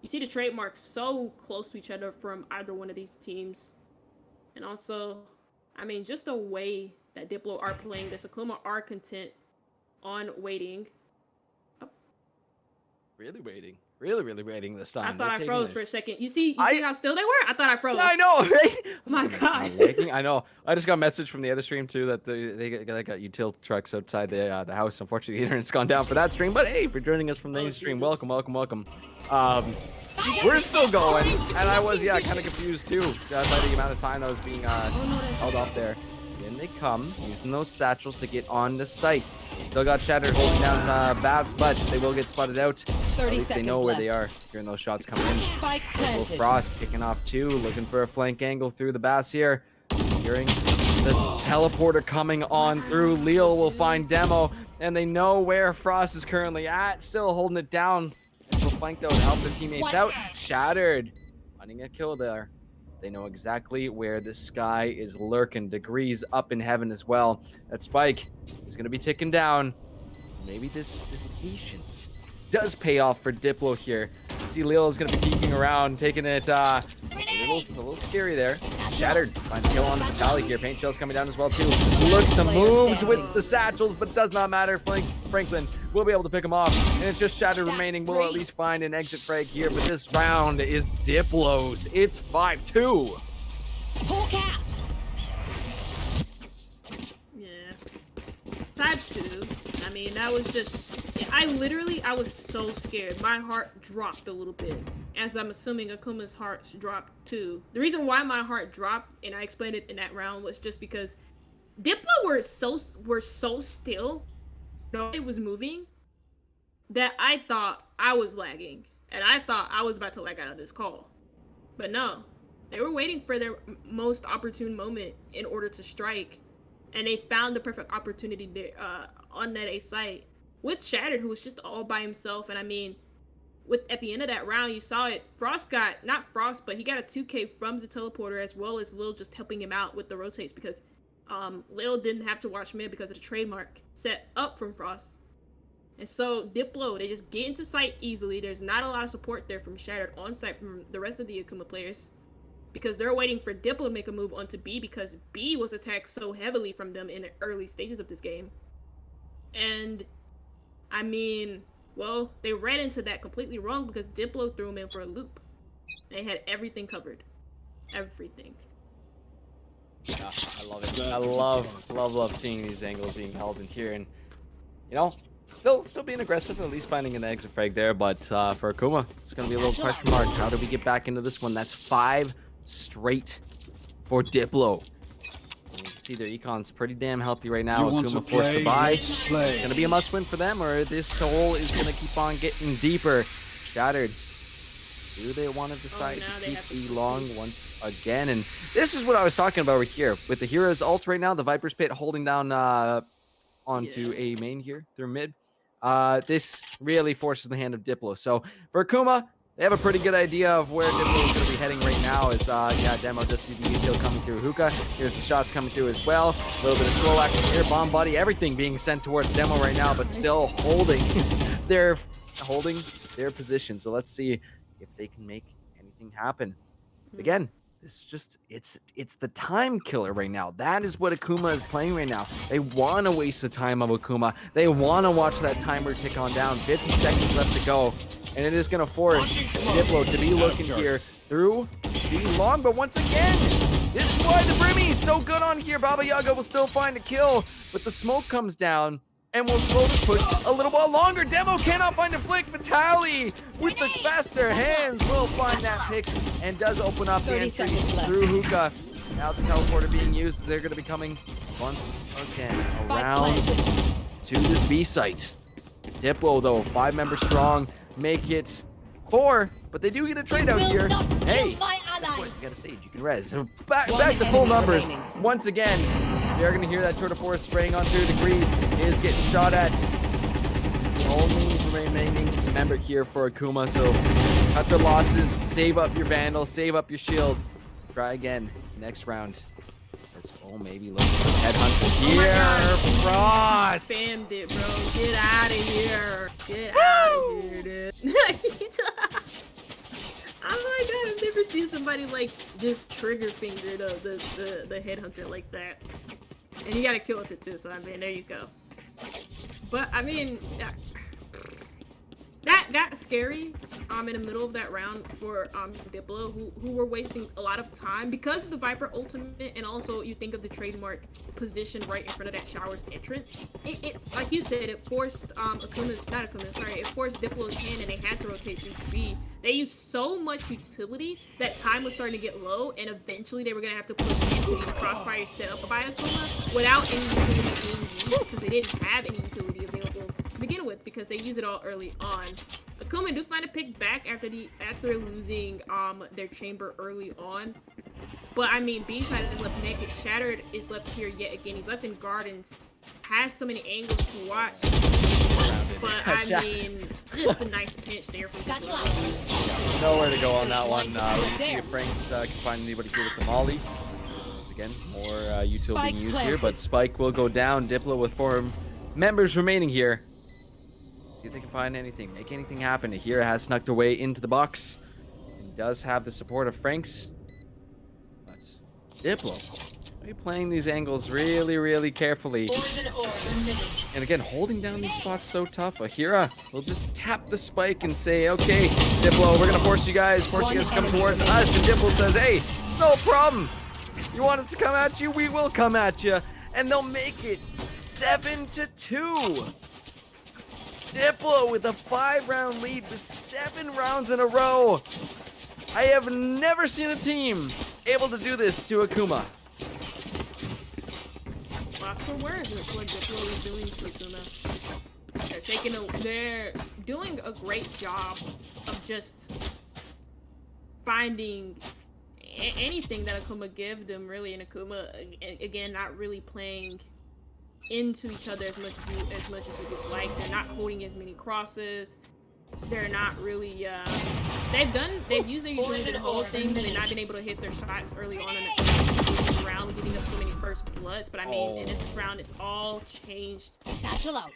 You see the trademarks so close to each other from either one of these teams. And also, I mean, just the way that Diplo are playing this, Akuma are content on waiting. Really waiting. Really waiting this time. I thought I froze for a second. You see how still they were? I thought I froze. Yeah, I know, right? My God. I know. I just got a message from the other stream too that they got utility trucks outside the house. Unfortunately, the internet's gone down for that stream. But hey, for joining us from the stream, welcome. We're still going, and I was kind of confused too by the amount of time that was being held off there. In they come, using those satchels to get on the site. Still got Shattered holding down Baths, but they will get spotted out. At least they know where they are. Hearing those shots coming in. Will Frost picking off 2, looking for a flank angle through the Baths here. Hearing the teleporter coming on through. Leal will find Demo, and they know where Frost is currently at. Still holding it down. Will flank though to help their teammates out. Shattered finding a kill there. They know exactly where the sky is lurking. Degrees up in heaven as well. That spike is going to be ticking down. Maybe this patience does pay off for Diplo here. You see Lil is going to be peeking around, taking it a little scary there. Shattered finds a kill on the Vitaly here. Paint shells coming down as well too. Look at the moves with the satchels, but it does not matter. Franklin will be able to pick him off, and it's just Shattered remaining. We'll at least find an exit frag here, but this round is Diplo's. It's 5-2. Hawk out. Yeah. 5-2. I mean, that was just... I was so scared. My heart dropped a little bit. As I'm assuming Akuma's heart dropped too. The reason why my heart dropped, and I explained it in that round, was just because Diplo were so still. Nobody was moving, that I thought I was lagging, and I thought I was about to lag out of this call. But no, they were waiting for their most opportune moment in order to strike, and they found the perfect opportunity there, on that A site with Shattered, who was just all by himself. And I mean, at the end of that round, you saw it. Frost got, not Frost, but he got a 2K from the teleporter, as well as Lil just helping him out with the rotates, because Lil didn't have to watch mid because of the trademark set up from Frost. And so Diplo, they just get into sight easily. There's not a lot of support there from Shattered on site from the rest of the Akuma players, because they're waiting for Diplo to make a move onto B, because B was attacked so heavily from them in the early stages of this game. And I mean, well, they read into that completely wrong, because Diplo threw him in for a loop. They had everything covered. Everything. Yeah, I love it. I love seeing these angles being held in here, and you know, still being aggressive, at least finding an exit frag there. But for Akuma, it's gonna be a little question mark. How do we get back into this one? That's 5 straight for Diplo. You can see their econ's pretty damn healthy right now. Akuma forced to buy. It's gonna be a must win for them, or this hole is gonna keep on getting deeper. Shattered. Do they want to decide to keep E long once again? And this is what I was talking about over here. With the Hero's ult right now, the Viper's Pit holding down onto a main here through mid. This really forces the hand of Diplo. So for Akuma, they have a pretty good idea of where Diplo is going to be heading right now. Is Demo does see the util coming through Hookah. Here's the shots coming through as well. A little bit of slow action here. Bomb buddy, everything being sent towards Demo right now, but still holding their position. So let's see. if they can make anything happen. Again, this is just it's the time killer right now. That is what Akuma is playing right now. They want to waste the time of Akuma. They want to watch that timer tick on down. 50 seconds left to go, and it is going to force Diplo to be looking here through the long. But once again, this is why the Brimmy is so good on here. Baba Yaga will still find a kill, but the smoke comes down and will slowly push a little while longer. Demo cannot find a flick. Vitali with the faster hands will find that pick and does open up the 30 entry seconds left. through Hookah. Now the teleporter being used. They're going to be coming once again around to this B site. Diplo, though, 5 members strong, make it 4, but they do get a trade out here. Hey, you got a Sage, you can res. Back to full numbers. Once again, they're going to hear that tour de force spraying on through. Degrees is getting shot at. The only remaining member here for Akuma, so cut their losses, save up your Vandal, save up your shield. Try again next round. Maybe look at the headhunter here. Frost! Spammed it, bro. Get out of here. Get out of here, dude. Oh my god, I've never seen somebody like just trigger finger the headhunter like that. And you gotta kill with it too, so I mean, there you go. But I mean, that got scary in the middle of that round for Diplo, who were wasting a lot of time because of the Viper ultimate, and also you think of the trademark position right in front of that shower's entrance. It like you said, it forced it forced Diplo's hand, and they had to rotate to B. They used so much utility that time was starting to get low, and eventually they were gonna have to push into the crossfire set up by Akuma without any utility being used, because they didn't have any utility available to begin with, because they use it all early on. Akuma do find a pick back after losing their chamber early on. But I mean, B-side is left naked. Shattered is left here yet again. He's left in gardens. Has so many angles to watch. But I mean, just a nice pinch there from Diplo. Nowhere to go on that one. Let me see if Franks can find anybody here with the Molly. Again, more utility being used here, but Spike will go down. Diplo with 4 members remaining here. See if they can find anything, make anything happen. Here has snuck their way into the box. He does have the support of Franks. But Diplo, are you playing these angles really, really carefully? And again, holding down these spots so tough. Ahira will just tap the spike and say, okay, Diplo, we're gonna force you guys to come towards us. And Diplo says, hey, no problem. You want us to come at you? We will come at you. And they'll make it 7-2. Diplo with a 5-round lead with 7 rounds in a row. I have never seen a team able to do this to Akuma. Lots of words with what Diplo is doing to Akuma. They're doing a great job of just finding anything that Akuma gives them, really, and Akuma again not really playing into each other as much as you would like. They're not holding as many crosses. They're not really they've used their utility to hold things, and they've not been able to hit their shots early on in the round, giving up so many first bloods. But I mean, in this round, it's all changed. Satchel out.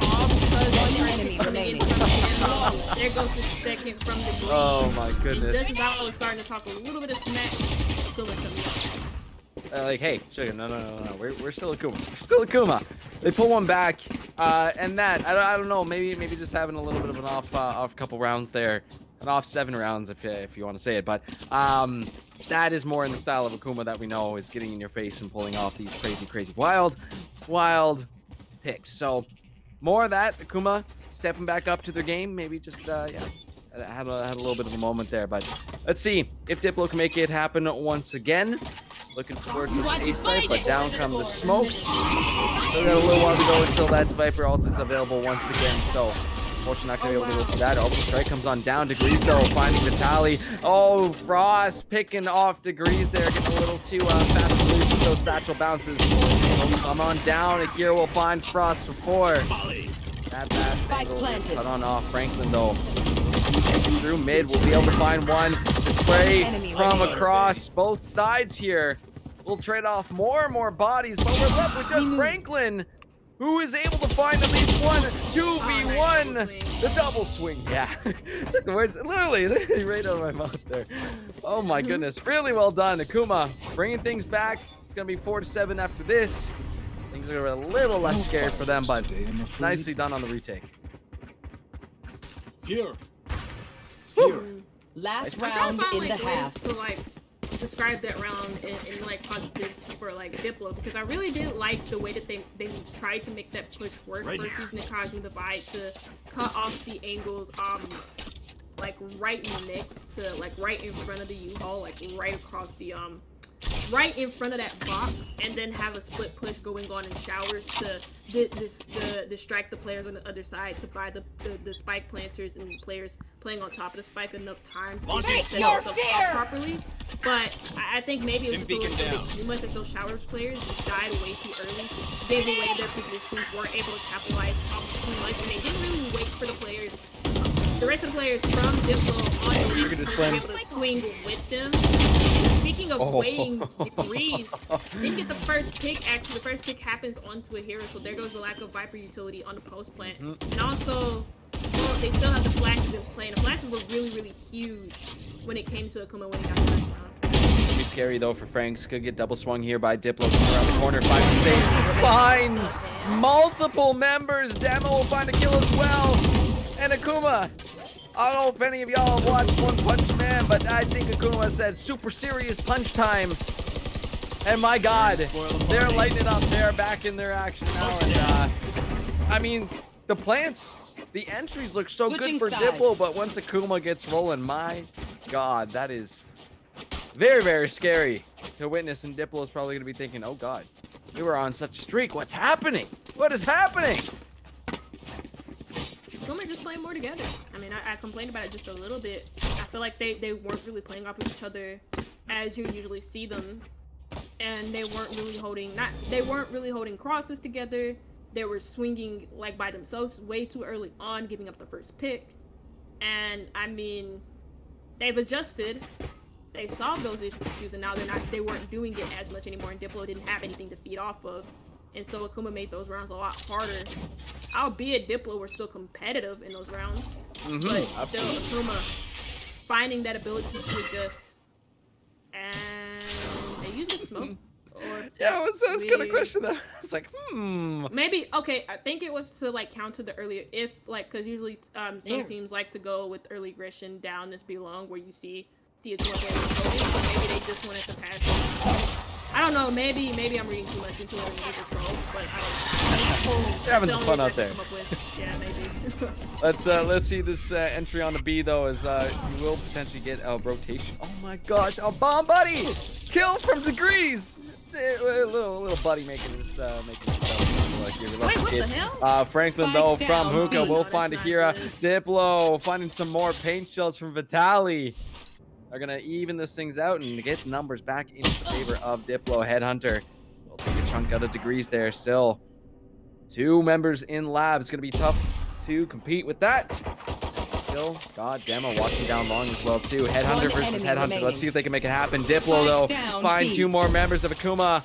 All because One enemy remaining. There goes the second from the green. Oh my goodness. Just as I was starting to talk a little bit of smack, Akuma coming up. Like, hey, Sugar, no. We're still Akuma. We're still Akuma. They pull one back, and that I don't know. Maybe just having a little bit of an off couple rounds there, an off 7 rounds if you want to say it. But that is more in the style of Akuma that we know is getting in your face and pulling off these crazy wild picks. So more of that. Akuma stepping back up to their game. Maybe just had a little bit of a moment there. But let's see if Diplo can make it happen once again. Looking towards the A site, but down come the smokes. Still got a little while to go until that Viper ult is available once again. So, unfortunately, not going to be able to go for that. Orbital Strike comes on down. Degrees, though, finding Vitali. Oh, Frost picking off Degrees there. Getting a little too fast to lose with those satchel bounces. Come on down. Akira will find Frost before that fast angle is cut on off. Franklin, though, through mid, will be able to find one. The spray from across both sides here. We'll trade off more and more bodies, but we're left with just Franklin. who is able to find at least one 2v1. nice The double swing. Yeah. Took the words literally right out of my mouth there. Oh my goodness. Really well done. Akuma bringing things back. It's going to be 4-7 after this. Things are a little less scary for them, but nicely done on the retake. Here. Here. Last I round found in the like half. ways to like describe that round in like positives for like Diplo, because I really did like the way that they tried to make that push work versus Nikazumi the Bite to cut off the angles like right next to like right in front of the U-Haul, like right across the right in front of that box, and then have a split push going on in showers to distract the players on the other side to buy the spike planters and the players playing on top of the spike enough time to be able to set themselves up properly. But I think maybe it was just a little bit too much that those showers players just died way too early, gave away their positions, weren't able to capitalize off too much, and they didn't really wait for the players, the rest of the players from Diplo on the next push to be able to swing with them. Speaking of weighing degrees, didn't get the first pick. Actually, the first pick happens onto a hero, so there goes the lack of Viper utility on the post plant. And also, well, they still have the flashes in play, and the flashes were really, really huge when it came to Akuma when he got the touchdown. It'll be scary though for Franks. Could get double swung here by Diplo coming around the corner. Finds multiple members. Demo will find a kill as well. And Akuma. I don't know if any of y'all have watched One Punch Man, but I think Akuma said super serious punch time. And my God, they're lighting it up. They're back in their action now. And I mean, the plants, the entries look so Switching good for sides. Diplo, but once Akuma gets rolling, my God, that is very, very scary to witness. And Diplo is probably going to be thinking, oh God, we were on such a streak. What's happening? What is happening? Akuma just playing more together. I mean, I complained about it just a little bit. I feel like they weren't really playing off of each other as you usually see them, and they weren't really holding crosses together. They were swinging like by themselves way too early on, giving up the first pick. And I mean, they've adjusted. They've solved those issues, and now they weren't doing it as much anymore. And Diplo didn't have anything to feed off of. And so Akuma made those rounds a lot harder. Albeit Diplo were still competitive in those rounds. But still Akuma finding that ability to adjust. And they used the smoke. Or Yeah, I was gonna question that. I was like, Maybe, okay, I think it was to like counter the earlier, if like, because usually some teams like to go with early aggression down this belong where you see the Akuma players, so maybe they just wanted to pass it. I don't know, maybe I'm reading too much into it and it's a troll, but I don't know. They're having some fun out there. Yeah, maybe. Let's see this entry on the B though, as you will potentially get a rotation. Oh my gosh, a bomb buddy! Kill from Degrees! A little buddy making this like you're Wait, what the hell? Franklin Spike though down, from Hookah B. will No, find that's Akira. not good. Diplo finding some more paint shells from Vitali. Are gonna even this things out and get numbers back in favor of Diplo. Headhunter will take a chunk out of Degrees there. Still, 2 members in lab. It's gonna be tough to compete with that. Still, God damn it, walking down long as well too. Headhunter One versus enemy Headhunter. remaining. Let's see if they can make it happen. Diplo though down, find B. 2 more members of Akuma.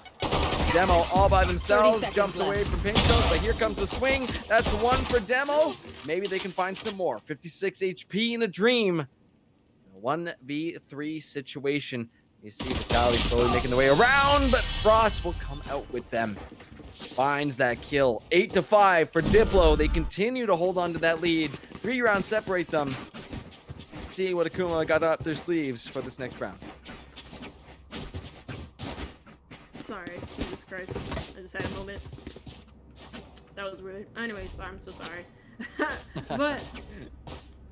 Demo all by themselves, seconds jumps left. away from paint shells, but here comes the swing. That's 1 for Demo. Maybe they can find some more. 56 HP in a dream. 1v3 situation. You see Vitali slowly making the way around, but Frost will come out with them. Finds that kill. 8-5 for Diplo. They continue to hold on to that lead. 3 rounds separate them. Let's see what Akuma got up their sleeves for this next round. Sorry, Jesus Christ. I just had a moment. That was rude. Anyways, I'm so sorry. But,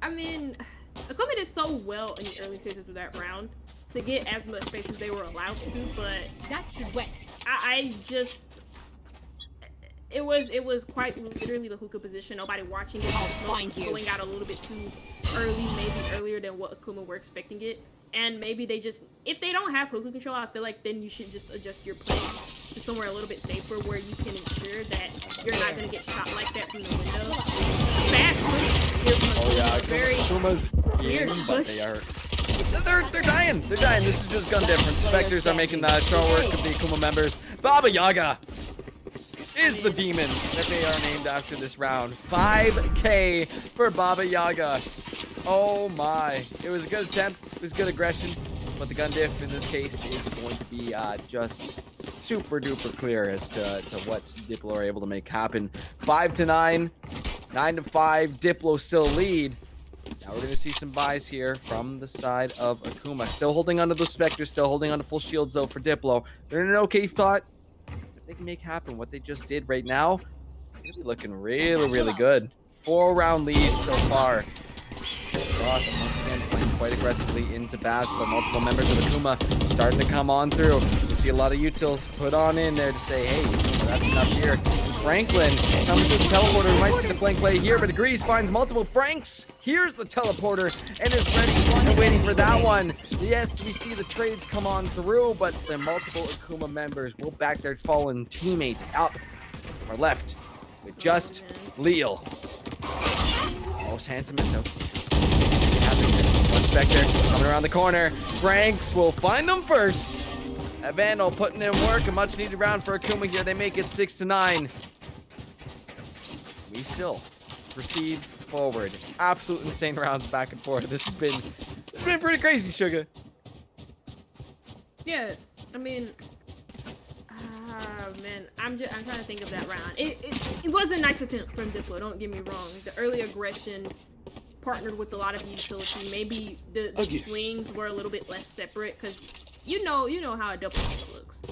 I mean, Akuma did so well in the early stages of that round to get as much space as they were allowed to, but That should wet. I just, it was quite literally the hookah position. Nobody watching it. I'll Smoke find you. Going out a little bit too early, maybe earlier than what Akuma were expecting it. And maybe they just, if they don't have hookah control, I feel like then you should just adjust your play to somewhere a little bit safer where you can ensure that you're not going to get shot like that from the window. Fast push. Oh yeah, Very Akuma's weird in, but push. they are. They're dying. They're dying. This is just gun difference. Spectres are making short work of the Akuma members. Baba Yaga is the demon that they are named after this round. 5K for Baba Yaga. Oh my. It was a good attempt. It was good aggression. But the gun diff in this case is going to be just super duper clear as to what Diplo are able to make happen. 5-9, 9-5. Diplo still lead. Now we're going to see some buys here from the side of Akuma. Still holding onto the Spectres, still holding onto full shields though for Diplo. They're in an okay spot. If they can make happen what they just did right now, they're be looking really, really good. 4-round lead so far. Ross once again playing quite aggressively into Baz, but multiple members of Akuma starting to come on through. You see a lot of utils put on in there to say, hey, that's enough here. And Franklin comes to the teleporter. We might see the flank play here, but Degrees finds multiple Franks. Here's the teleporter and is ready and waiting for that one. Yes, we see the trades come on through, but the multiple Akuma members will back their fallen teammate out or left with just Leal. Most handsome is out. One Spectre coming around the corner. Franks will find them first. Vandal putting in work. A much needed round for Akuma here. They make it 6-9. We still proceed forward. Absolute insane rounds back and forth. This has been pretty crazy, Sugar. Yeah, I mean, man, I'm trying to think of that round. It was a nice attempt from Diplo. Don't get me wrong. The early aggression partnered with a lot of utility. Maybe the swings were a little bit less separate because you know how a double swing looks.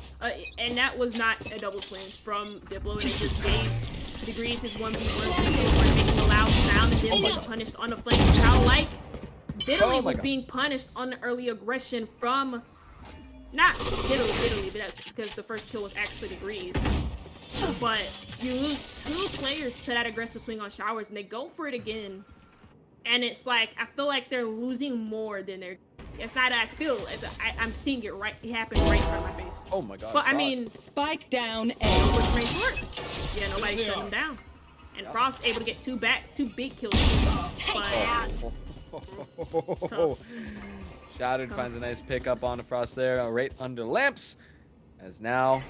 And that was not a double swing from Diplo. And it just gave Degrees his 1v1 making a loud sound and then was punished on the flank. How like Diddley was being punished on the early aggression from not Diddley, but that's because the first kill was actually Degrees. But you lose 2 players to that aggressive swing on Showers and they go for it again. And it's like, I feel like they're losing more than they're... It's not I feel, I'm seeing it happen right in front of my face. Oh my god. But Frost. I mean... Spike down A. Which range work. Yeah, nobody shut him down. And Frost able to get 2 big kills. But... Shattered finds a nice pickup on Frost there, right under lamps. As now...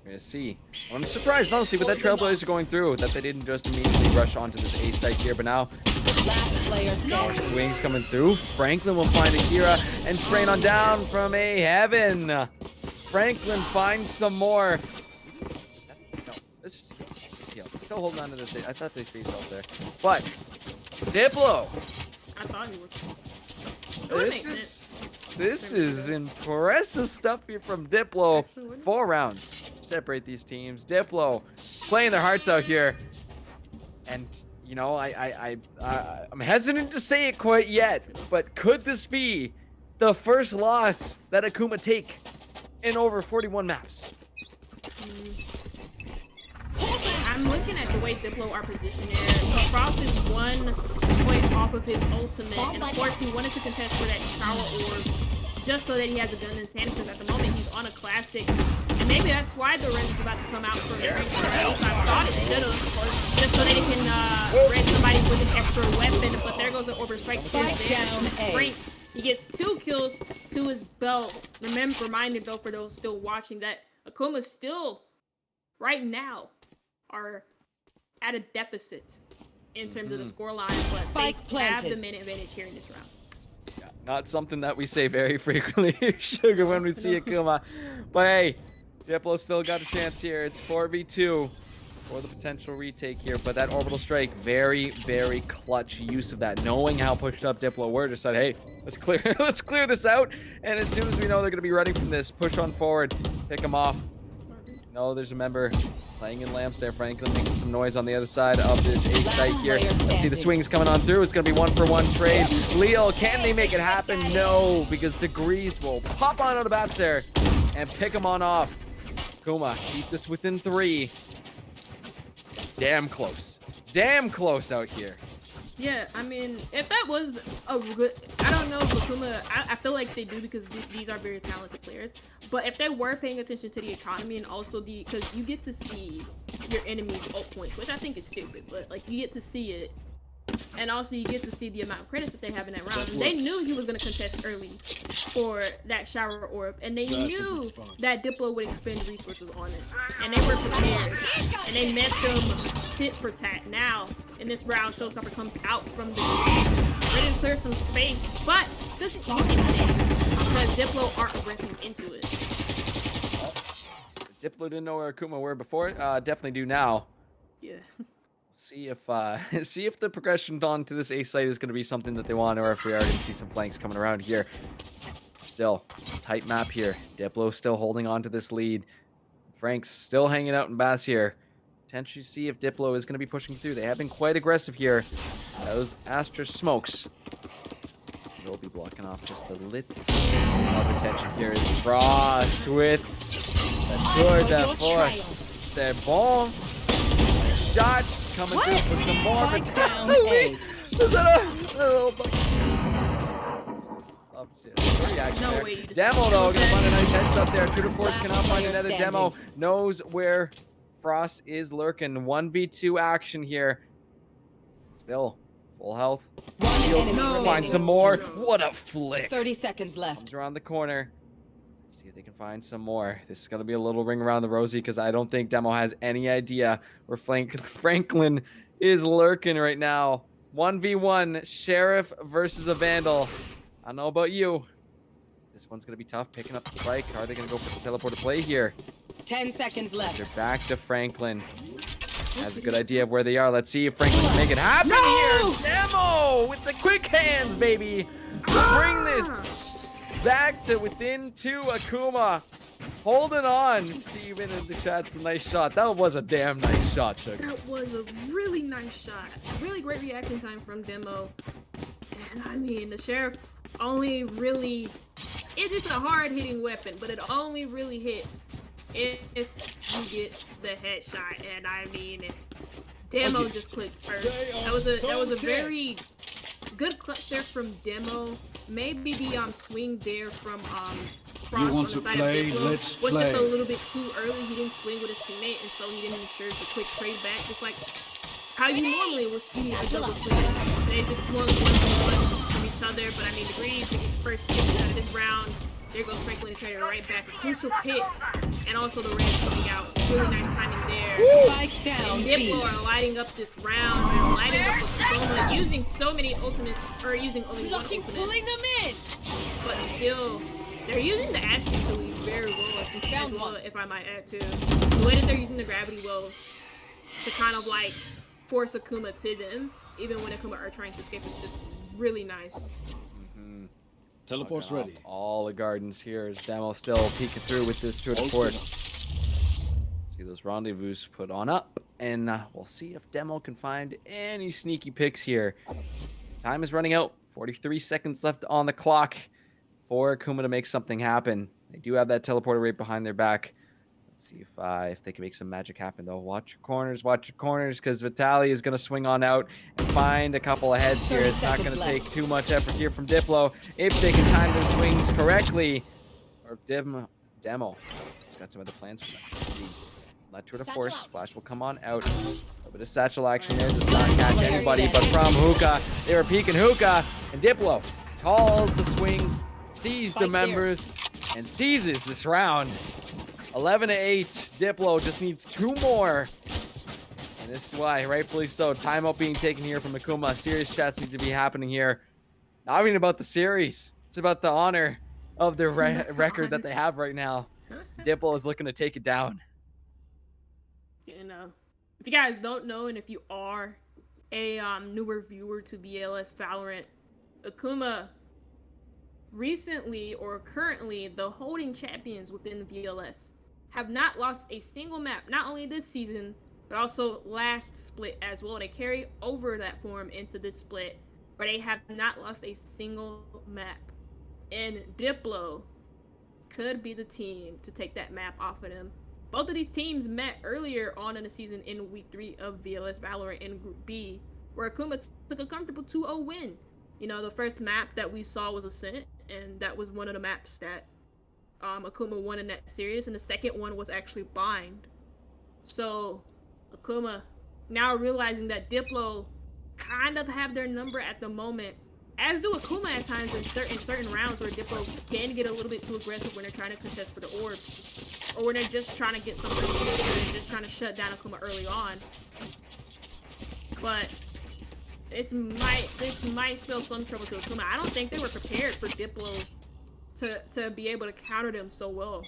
We're gonna see. I'm surprised, honestly, with that Trailblazer going through, that they didn't just immediately rush onto this A site here, but now Last player standing. wings coming through. Franklin will find Akira and spraying on down from A Heaven. Franklin finds some more. No, it's just heal. Still holding on to this. I thought they stayed out there, but Diplo. I thought he was... This is impressive stuff here from Diplo. 4 rounds separate these teams. Diplo playing their hearts out here, and you know I'm hesitant to say it quite yet, but could this be the first loss that Akuma take in over 41 maps? I'm looking at the way Diplo are positioned here. So Frost is 1 point off of his ultimate, and of course he wanted to contest for that power orb just so that he has a gun in his hand, because at the moment he's on a classic, and maybe that's why the res is about to come out from every I thought it should have, just so that he can res somebody with an extra weapon, but there goes the Orber Strike. Great. He gets 2 kills to his belt. Remind him though, for those still watching, that Akuma still, right now, are at a deficit in terms of the scoreline, but they have the minute advantage here in this round. Yeah, not something that we say very frequently, Sugar, when we see Akuma. But hey, Diplo still got a chance here. It's 4v2 for the potential retake here. But that orbital strike, very, very clutch use of that. Knowing how pushed up Diplo were, decided, hey, let's clear this out. And as soon as we know they're going to be running from this, push on forward, pick them off. No, there's a member playing in lamps there. Franklin making some noise on the other side of this A site here. Let's see the swings coming on through. It's going to be 1-for-1 trade. Leo, can they make it happen? No, because Degrees will pop on out of bats there and pick them on off. Kuma, keep this within 3. Damn close. Damn close out here. Yeah, I mean, if that was a good... I don't know if Akuma... I feel like they do, because these are very talented players. But if they were paying attention to the economy and also because you get to see your enemy's ult points, which I think is stupid, but like you get to see it. And also, you get to see the amount of credits that they have in that round. They knew he was going to contest early for that shower orb, and they knew that Diplo would expend resources on it. And they were prepared. And they met them tit for tat. Now, in this round, Showstopper comes out from the gate, ready to clear some space, but doesn't get anything because Diplo aren't aggressing into it. Diplo didn't know where Akuma were before. Definitely do now. Yeah. See if see if the progression onto this A site is going to be something that they want, or if we are going to see some flanks coming around here. Still, tight map here. Diplo still holding on to this lead. Frank's still hanging out in Bass here. Potentially see if Diplo is going to be pushing through. They have been quite aggressive here. Those Astra smokes will be blocking off just a little of attention here. Is Frost with the tour de force. C'est bon. Shots coming through for some more Vitali. Is that a little No way you just- Demo though, gonna find a nice headshot there. True to Force cannot find another demo. Knows where Frost is lurking. 1v2 action here. Still full health. Find some more. What a flick. 30 seconds left. Comes around the corner. See if they can find some more. This is going to be a little ring around the rosy because I don't think Demo has any idea where Franklin is lurking right now. 1v1, Sheriff versus a Vandal. I don't know about you. This one's going to be tough picking up the spike. Are they going to go for the teleport to play here? 10 seconds left. They're back to Franklin. Has a good idea of where they are. Let's see if Franklin can make it happen here. Demo with the quick hands, baby. Bring this back to within 2. Akuma holding on. See you in the chat's a nice shot. That was a damn nice shot, Sugar. That was a really nice shot. Really great reaction time from Demo. And I mean, the Sheriff only really... It is a hard-hitting weapon, but it only really hits if you get the headshot. And I mean, Demo just clicked first. That was a very good clutch there from Demo. Maybe the swing there from Frost on the side of Diplo was just a little bit too early. He didn't swing with his teammate, and so he didn't ensure the quick trade back, just like how you normally would see a double swing. They just swung one from each other, but I mean, the Greaves to get the first pick out of this round. There goes Franklin and Trader right back. A crucial pick, and also the red coming out. Really nice timing there. Spike down. And Diplo are lighting up this round. They're lighting up with Soma, using so many ultimates, or using only one ultimate. Pulling them in. But still, they're using the action ability very well as well, if I might add too. The way that they're using the gravity wells to kind of like force Akuma to them, even when Akuma are trying to escape, is just really nice. Teleport's ready. All the gardens here as Demo still peeking through with this tour de force. See those rendezvous put on up, and we'll see if Demo can find any sneaky picks here. Time is running out. 43 seconds left on the clock for Akuma to make something happen. They do have that teleporter right behind their back. Let's see if they can make some magic happen, though. Watch your corners, because Vitali is going to swing on out and find a couple of heads here. It's not going to take too much effort here from Diplo if they can time their swings correctly. Or if Demo has got some other plans for them. Let's see. Let tour de force. Flash will come on out. A little bit of satchel action there. Does not catch anybody, but from Hookah. They were peeking Hookah, and Diplo calls the swing, sees the members, and seizes this round. 11-8. Diplo just needs 2 more. And this is why, rightfully so, timeout being taken here from Akuma. Serious chats need to be happening here. Not even about the series. It's about the honor of the record that they have right now. Diplo is looking to take it down. And if you guys don't know, and if you are a newer viewer to BLS Valorant, Akuma recently or currently the holding champions within the VLS have not lost a single map, not only this season, but also last split as well. They carry over that form into this split, but they have not lost a single map. And Diplo could be the team to take that map off of them. Both of these teams met earlier on in the season in week 3 of VLS Valorant in Group B, where Akuma took a comfortable 2-0 win. You know, the first map that we saw was Ascent, and that was one of the maps that Akuma won in that series, and the second one was actually Bind. So Akuma now realizing that Diplo kind of have their number at the moment. As do Akuma at times in certain rounds where Diplo can get a little bit too aggressive when they're trying to contest for the orbs. Or when they're just trying to get something, or they're just trying to shut down Akuma early on. But this might spell some trouble to Akuma. I don't think they were prepared for Diplo to be able to counter them so well.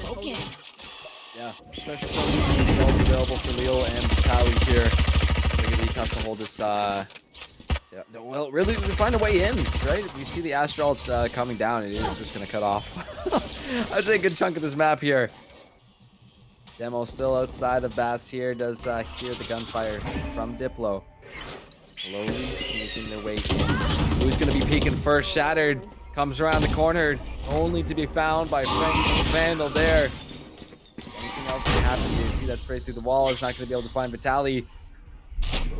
Okay. Yeah, especially when available for Leo and Tally here. It's gonna be tough to hold this. Yeah, no, well, really, we find a way in, right? If you see the Astral coming down, it is just gonna cut off. I'd say a good chunk of this map here. Demo still outside of bats here. Does hear the gunfire from Diplo. Slowly sneaking their way in. Who's gonna be peeking first? Shattered comes around the corner, only to be found by Vandal there. Anything else can happen here? You see that straight through the wall. Is not gonna be able to find Vitaly.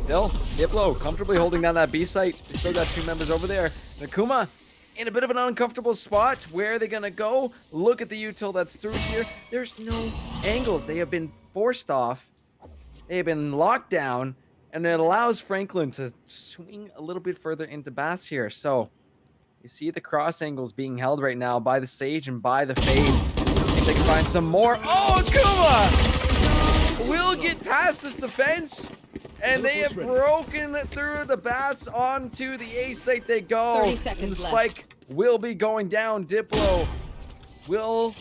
Still, Diplo comfortably holding down that B site. They still got 2 members over there. Nakuma in a bit of an uncomfortable spot. Where are they gonna go? Look at the util that's through here. There's no angles. They have been forced off. They have been locked down, and it allows Franklin to swing a little bit further into Bass here. So you see the cross angles being held right now by the Sage and by the Fade. If they can find some more. Oh, Akuma will get past this defense. And they have broken through the bats onto the A site they go. 30 seconds and the left. spike will be going down. Diplo will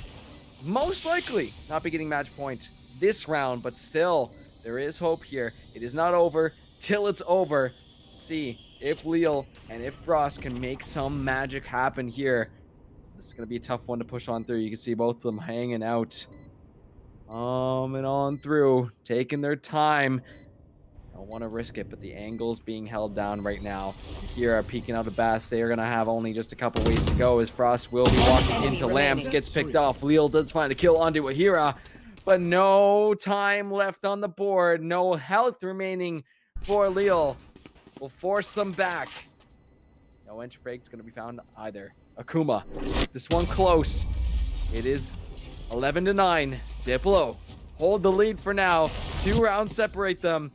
most likely not be getting match point this round, but still, there is hope here. It is not over till it's over. See if Leal and if Frost can make some magic happen here. This is going to be a tough one to push on through. You can see both of them hanging out. And on through, taking their time. Don't want to risk it, but the angle's being held down right now. Here are peeking out of Bass. They are going to have only just a couple ways to go as Frost will be walking into Lambs. Gets picked off. Leal does find a kill onto Ahira, but no time left on the board. No health remaining for Leal. Will force them back. No entry frag's going to be found either. Akuma, this one close. It is 11-9. Diplo hold the lead for now. 2 rounds separate them.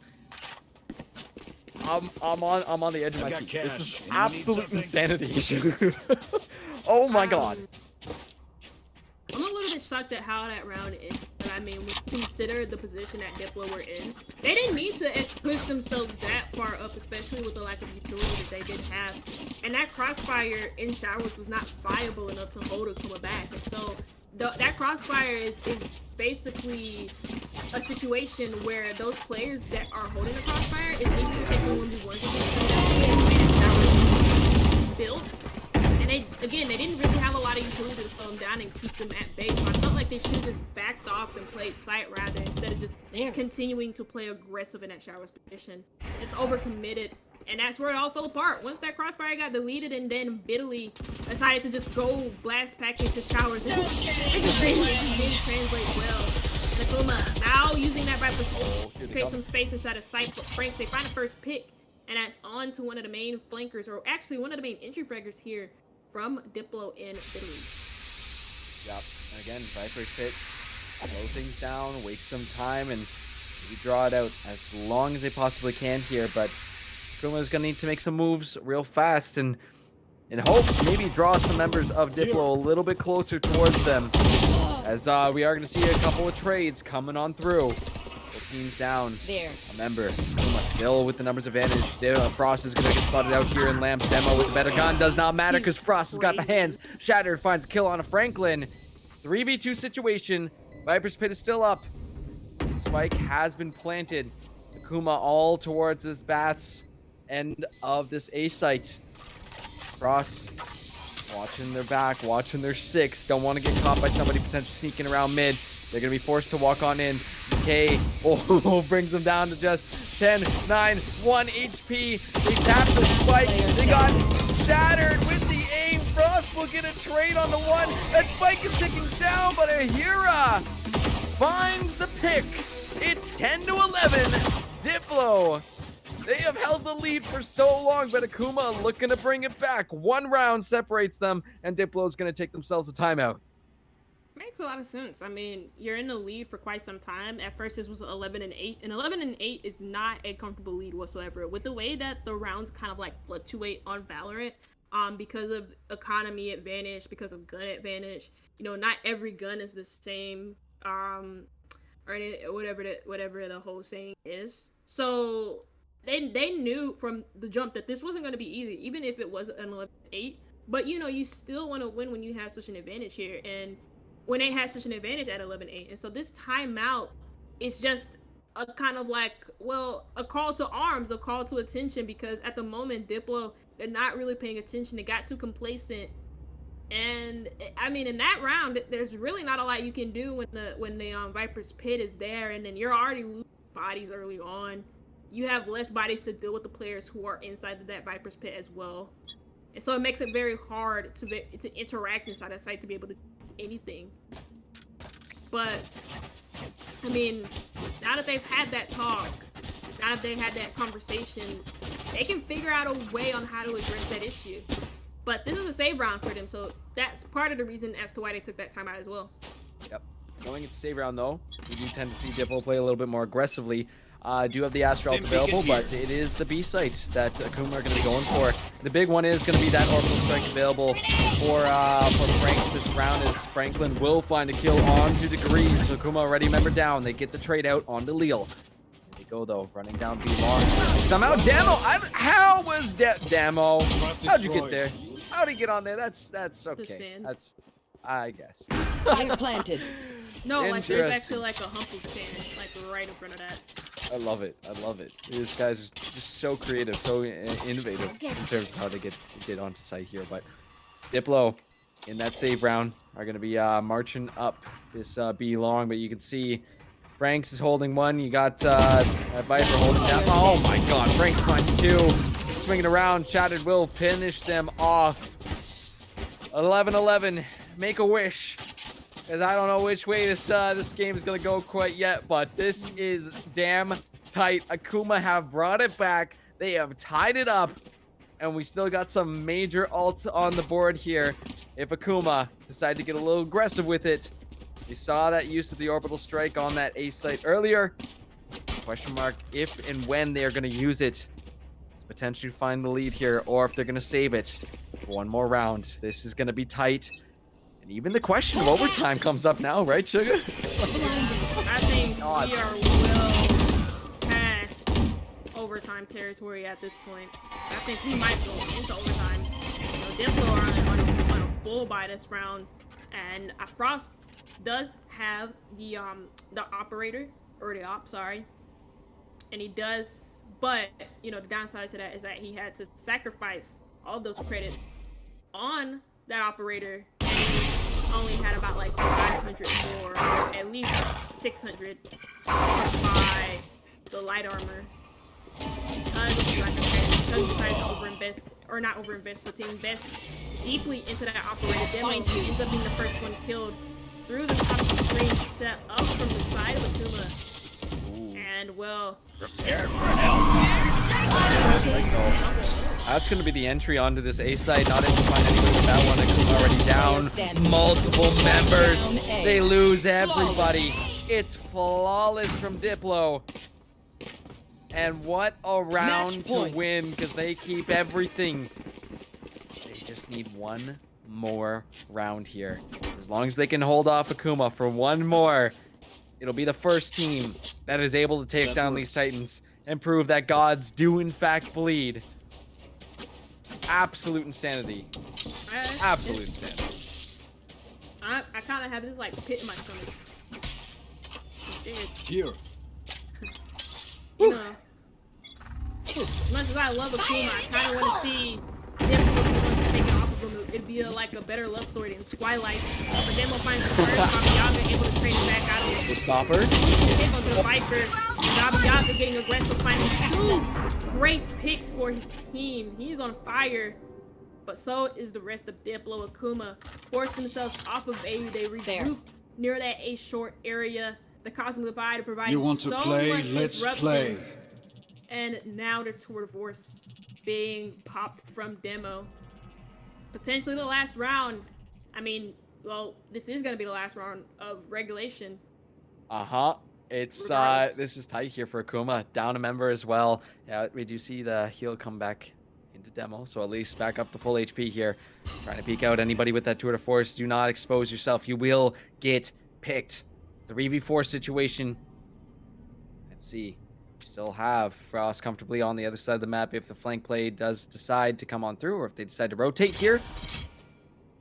I'm on the edge of my seat. This is absolute insanity. Oh my god. I'm a little bit shocked at how that round ended. But I mean, when you consider the position that Diplo were in, they didn't need to push themselves that far up, especially with the lack of utility that they did have. And that crossfire in showers was not viable enough to hold Akuma back. And so that crossfire is basically a situation where those players that are holding the crossfire is able to take the 1v1 built. And they didn't really have a lot of utility to slow them down and keep them at bay. So I felt like they should have just backed off and played sight rather instead of just continuing to play aggressive in that showers position. Just overcommitted. And that's where it all fell apart. Once that crossfire got deleted and then Vitaly decided to just go blast pack into showers. It just didn't translate well. And Akuma now using that Viper's ult to create some space inside of sight. But Franks, they find the first pick. And that's on to one of the main flankers, or actually one of the main entry fraggers here from Diplo in Vitaly. Yep. And again, Viper's pit. Slow things down, waste some time, and maybe draw it out as long as they possibly can here. But Akuma's gonna need to make some moves real fast and in hopes maybe draw some members of Diplo a little bit closer towards them. As we are gonna see a couple of trades coming on through. Both teams down. There. A member. Akuma still with the numbers advantage. Frost is gonna get spotted out here in Lamb's demo with the better gun. Does not matter because Frost has got the hands. Shattered finds a kill on a Franklin. 3v2 situation. Viper's pit is still up. Spike has been planted. Akuma all towards this Bats end of this A site. Frost watching their back, watching their 6. Don't want to get caught by somebody potentially sneaking around mid. They're going to be forced to walk on in. K brings them down to just 10, 9, 1 HP. They tap the spike. They got shattered with the aim. Frost will get a trade on the one. That spike is ticking down, but Ahira finds the pick. It's 10-11. Diplo. They have held the lead for so long, but Akuma looking to bring it back. 1 round separates them, and Diplo's going to take themselves a timeout. Makes makes a lot of sense. I mean, you're in the lead for quite some time. At first, this was 11-8, and 11-8 is not a comfortable lead whatsoever. With the way that the rounds kind of like fluctuate on Valorant, because of economy advantage, because of gun advantage, not every gun is the same, or whatever the whole saying is. So they knew from the jump that this wasn't going to be easy, even if it was an 11-8. But you still want to win when you have such an advantage here, and when they had such an advantage at 11-8. And so this timeout is just a kind of like, well, a call to arms, a call to attention, because at the moment, DPLO, they're not really paying attention. They got too complacent. And I mean, in that round, there's really not a lot you can do when the Viper's pit is there, and then you're already losing bodies early on. You have less bodies to deal with the players who are inside of that Viper's pit as well. And so it makes it very hard to interact inside that site to be able to do anything. But I mean, now that they've had that talk, now that they had that conversation, they can figure out a way on how to address that issue. But this is a save round for them, so that's part of the reason as to why they took that time out as well. Yep. Going into save round though, we do tend to see DPLO play a little bit more aggressly. Do have the Astral available, but it is the B site that Akuma are going to be going for. The big one is going to be that Orbital Strike available for Frank this round, as Franklin will find a kill onto Degrees. So Akuma already member down. They get the trade out onto Leal. There they go though, running down B long. Somehow Damo, how was Damo? How'd you get there? How'd he get on there? That's okay. That's, I guess. Spike planted. No, like there's actually like a hump of sand, like right in front of that. I love it. I love it. These guys are just so creative, so innovative in terms of how they get onto site here. But DPLO in that save round are going to be marching up this B long. But you can see Franks is holding one. You got Viper holding down. Oh my God, Franks finds two. Swinging around. Shattered will finish them off. 11-11. Make a wish. Because I don't know which way this game is going to go quite yet, but this is damn tight. Akuma have brought it back. They have tied it up, and we still got some major ults on the board here. If Akuma decide to get a little aggressive with it, you saw that use of the Orbital Strike on that A site earlier. Question mark if and when they are going to use it to potentially find the lead here, or if they're going to save it for one more round. This is going to be tight. And even the question of overtime comes up now, right, Sugar? I think we are well past overtime territory at this point. I think we might go into overtime. DPLO are on a full by this round, and Frost does have the operator, or the op, sorry, and he does. But the downside to that is that he had to sacrifice all those credits on that operator. Only had about like 500 more, at least 600 to buy the light armor. Because he decided to overinvest, or not overinvest, but to invest deeply into that operator demo. He ends up being the first one killed through the top of the screen, set up from the side of Akuma. And well, Prepare for hell. That's going to be the entry onto this A site. Not able to find anybody with that one. Akuma already down. Multiple members. They lose everybody. It's flawless from DPLO. And what a round to win, because they keep everything. They just need one more round here. As long as they can hold off Akuma for one more, it'll be the first team that is able to take down these Titans and prove that gods do in fact bleed. Absolute insanity. Absolute insanity. I kind of have this like pit in my stomach. Here. As much as I love Akuma, I kind of want to see DPLO take it off of him. It'd be like a better love story than Twilight. But Demo finds the first Yaga able to trade it back out of it. Stopper. Take onto the Viper. Yaga getting aggressive, finding two great picks for his team. He's on fire. But so is the rest of DPLO. Akuma force themselves off of A. They regroup near that A short area. The Cosmic Divide provides You want to so play? much Let's disruptions. play. And now the Tour de Force being popped from Demo. Potentially the last round. I mean, well, this is gonna be the last round of regulation. Uh-huh. It's Regardless. this is tight here for Akuma. Down a member as well. Yeah, we do see the heal come back into demo, so at least back up to full HP here. Trying to peek out anybody with that tour de force. Do not expose yourself. You will get picked. 3v4 situation. Let's see. Still have Frost comfortably on the other side of the map if the flank play does decide to come on through, or if they decide to rotate here.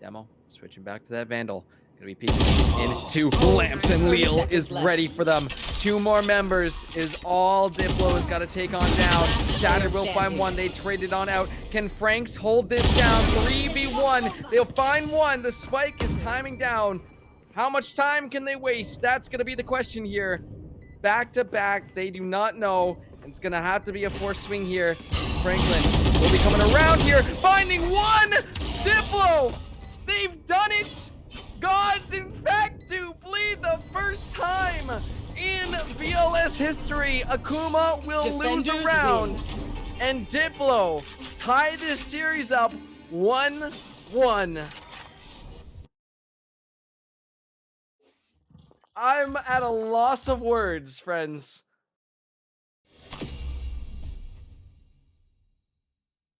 Demo switching back to that Vandal. Gonna be peeking into Lamps, and 30 Leal seconds is left. ready for them. 2 more members is all Diplo has got to take on down. Shattered will find standing. one. They traded on out. Can Franks hold this down? 3v1. They'll find one. The spike is timing down. How much time can they waste? That's gonna be the question here. Back to back, they do not know. It's gonna have to be a forced swing here. Franklin will be coming around here, finding one. Diplo, they've done it. Gods, in fact, do bleed the first time in BLS history. Akuma will lose a Defenders round, win. and Diplo tie this series up 1-1. I'm at a loss of words, friends.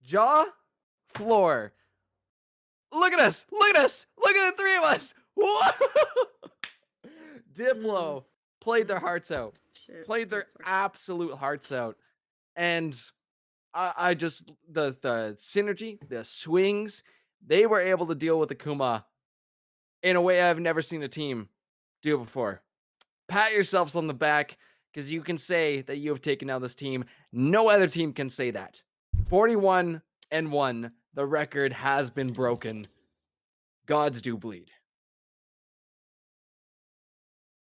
Jaw, floor. Look at us. Look at us. Look at the 3 of us. Whoa! Diplo played their hearts out. Shit. Played their Sorry. absolute hearts out. And I just, the synergy, the swings, they were able to deal with Akuma in a way I've never seen a team do before. Pat yourselves on the back, because you can say that you have taken down this team. No other team can say that. 41-1. The record has been broken. Gods do bleed.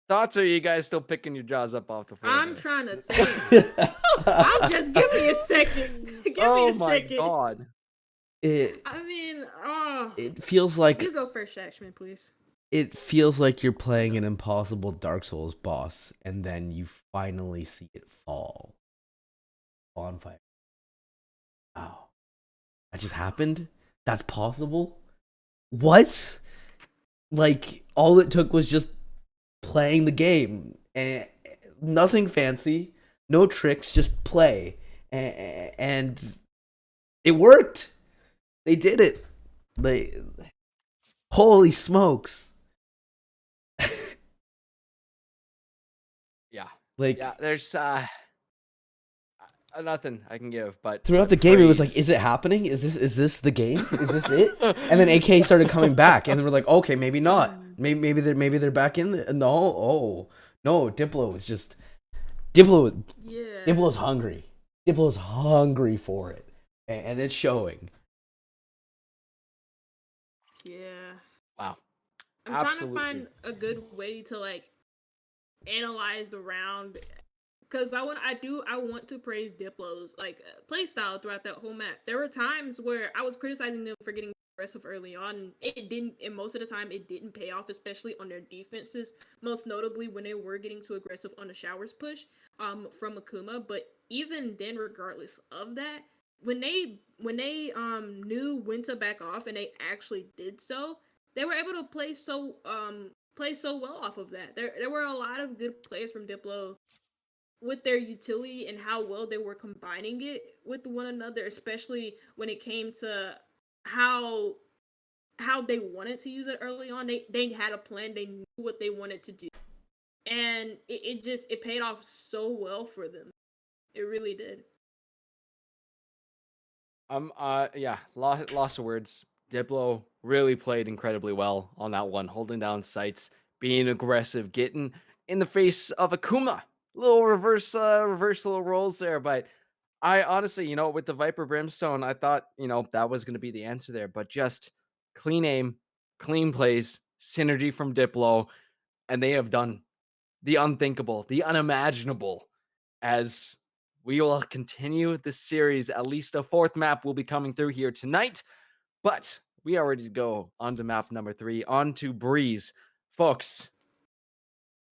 Thoughts, or are you guys still picking your jaws up off the floor? I'm there? trying to think. I'm just give me a second. Give me Oh a my second. god. It I mean, oh, it feels like you go first, Shashman, please. it feels like you're playing an impossible Dark Souls boss, and then you finally see it fall. Bonfire. Wow. That just happened? That's possible? What? Like, all it took was just playing the game. And nothing fancy. No tricks, just play. And it worked. They did it. Holy smokes. Yeah. Like, Yeah, there's nothing I can give, but throughout the game, it was like, praise. is it happening? Is this the game? Is this it? And then AK started coming back, and we're like, okay, maybe not. Maybe they're back in. No, Diplo is just Diplo's hungry. Diplo's hungry for it, and it's showing. Yeah. Wow. I'm trying to find a good way to like analyze the round, because I want to praise Diplo's like play style throughout that whole map. There were times where I was criticizing them for getting aggressive early on, and it didn't, and most of the time it didn't pay off, especially on their defenses, most notably when they were getting too aggressive on the showers push from Akuma. But even then, regardless of that, when they knew when to back off and they actually did so, they were able to play so well off of that. There were a lot of good plays from Diplo with their utility and how well they were combining it with one another, especially when it came to how they wanted to use it early on. They had a plan, they knew what they wanted to do. And it paid off so well for them. It really did. Yeah, lost of words. Diplo really played incredibly well on that one, holding down sights, being aggressive, getting in the face of Akuma. Little reversal roles there, but I honestly, with the Viper Brimstone, I thought, that was going to be the answer there, but just clean aim, clean plays, synergy from Diplo, and they have done the unthinkable, the unimaginable, as we will continue this series. At least a 4th map will be coming through here tonight, but we are ready to go on to map number 3, on to Breeze. Folks,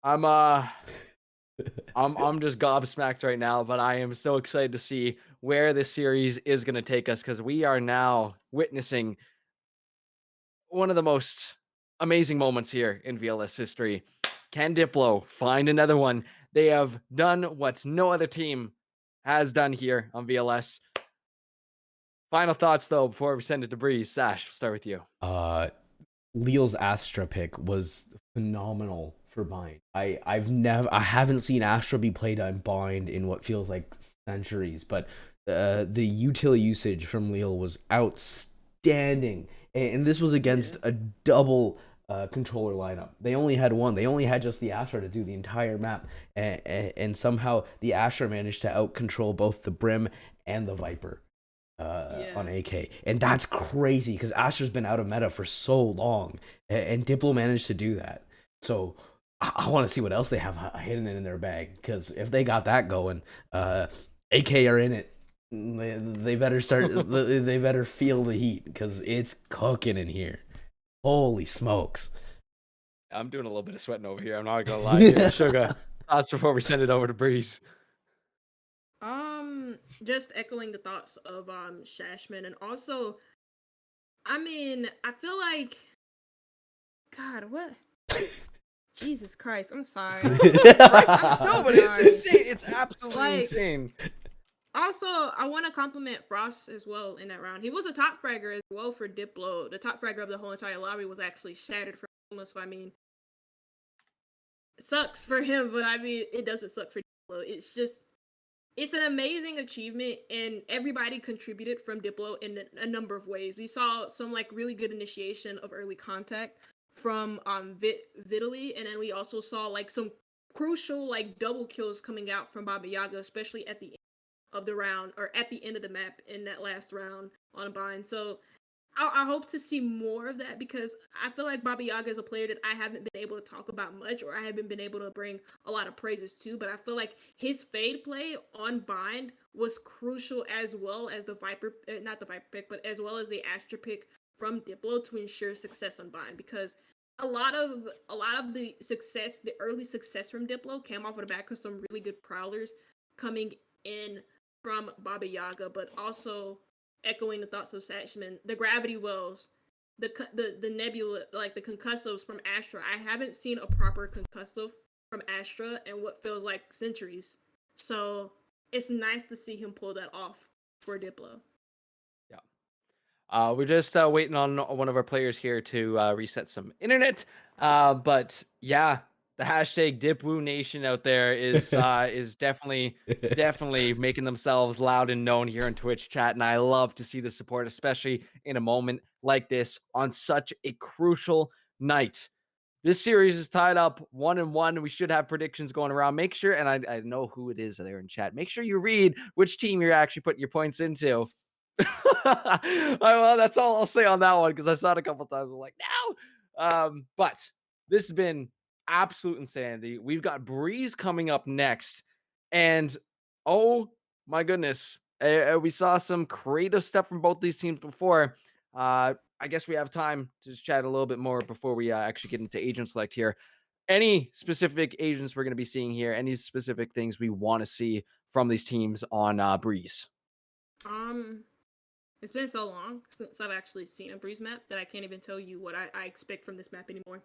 I'm just gobsmacked right now, but I am so excited to see where this series is going to take us, because we are now witnessing one of the most amazing moments here in VLS history. Can Diplo find another one? They have done what no other team has done here on VLS. Final thoughts, though, before we send it to Breeze. Sash, we'll start with you. Leal's Astra pick was phenomenal for Bind. I haven't seen Astra be played on Bind in what feels like centuries, but the util usage from Leal was outstanding. And this was against a double controller lineup. They only had one. They only had just the Astra to do the entire map, and somehow the Astra managed to out control both the Brim and the Viper. On AK, and that's crazy because Astra's been out of meta for so long, and Diplo managed to do that. So I want to see what else they have hidden in their bag, because if they got that going, AK are in it. They better start. They better feel the heat, because it's cooking in here. Holy smokes! I'm doing a little bit of sweating over here. I'm not gonna lie here. Sugar, thoughts before we send it over to Breeze. Just echoing the thoughts of Shashman, and also, I mean, I feel like, God, what? Jesus Christ, I'm sorry. No, but it's insane. It's absolutely insane. Also, I want to compliment Frost as well in that round. He was a top fragger as well for Diplo. The top fragger of the whole entire lobby was actually shattered for him, so I mean, it sucks for him, but I mean, it doesn't suck for Diplo. It's an amazing achievement, and everybody contributed from Diplo in a number of ways. We saw some like really good initiation of early contact from Vitaly, and then we also saw like some crucial like double kills coming out from Baba Yaga, especially at the end of the round, or at the end of the map in that last round on Bind. So I hope to see more of that, because I feel like Baba Yaga is a player that I haven't been able to talk about much, or I haven't been able to bring a lot of praises to, but I feel like his fade play on Bind was crucial, as well as the Viper, not the Viper pick, but as well as the Astra pick from Diplo to ensure success on Bind, because a lot of the success, the early success from Diplo came off of the back of some really good prowlers coming in from Baba Yaga, but also echoing the thoughts of Satchman, the gravity wells, the nebula, like the concussives from Astra. I haven't seen a proper concussive from Astra in what feels like centuries. So it's nice to see him pull that off for Diplo. Yeah. We're just waiting on one of our players here to reset some internet. But yeah, the hashtag DipWoo Nation out there is definitely making themselves loud and known here in Twitch chat, and I love to see the support, especially in a moment like this on such a crucial night. This series is tied up 1-1. We should have predictions going around. Make sure, and I know who it is there in chat. Make sure you read which team you're actually putting your points into. Well, that's all I'll say on that one, because I saw it a couple times. I'm like, no. But this has been absolute insanity. We've got Breeze coming up next, and oh my goodness, we saw some creative stuff from both these teams before. I guess we have time to just chat a little bit more before we actually get into agent select here. Any specific agents we're going to be seeing here? Any specific things we want to see from these teams on Breeze? It's been so long since I've actually seen a Breeze map that I can't even tell you what I expect from this map anymore.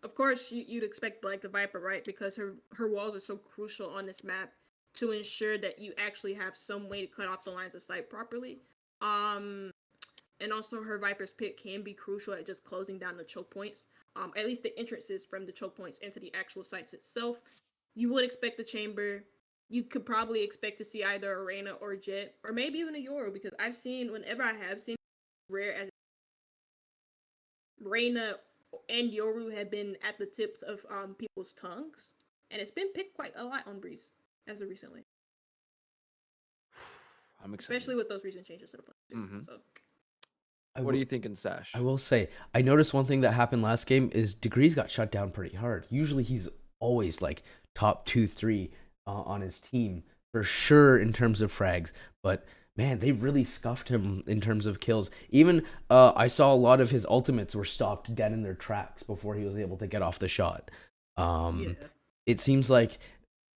Of course, you'd expect like the Viper, right? Because her walls are so crucial on this map to ensure that you actually have some way to cut off the lines of sight properly. And also her Viper's pick can be crucial at just closing down the choke points. At least the entrances from the choke points into the actual sites itself. You would expect the chamber. You could probably expect to see either a Reyna or a Jet, or maybe even a Yoru, because I've seen, whenever I have seen, rare as Reyna and Yoru have been at the tips of people's tongues, and it's been picked quite a lot on Breeze as of recently. I'm excited, especially with those recent changes to the players. Mm-hmm. So, what are you thinking, Sash? I will say, I noticed one thing that happened last game is Degrees got shut down pretty hard. Usually he's always like top 2-3 on his team for sure in terms of frags, but man, they really scuffed him in terms of kills. Even I saw a lot of his ultimates were stopped dead in their tracks before he was able to get off the shot. It seems like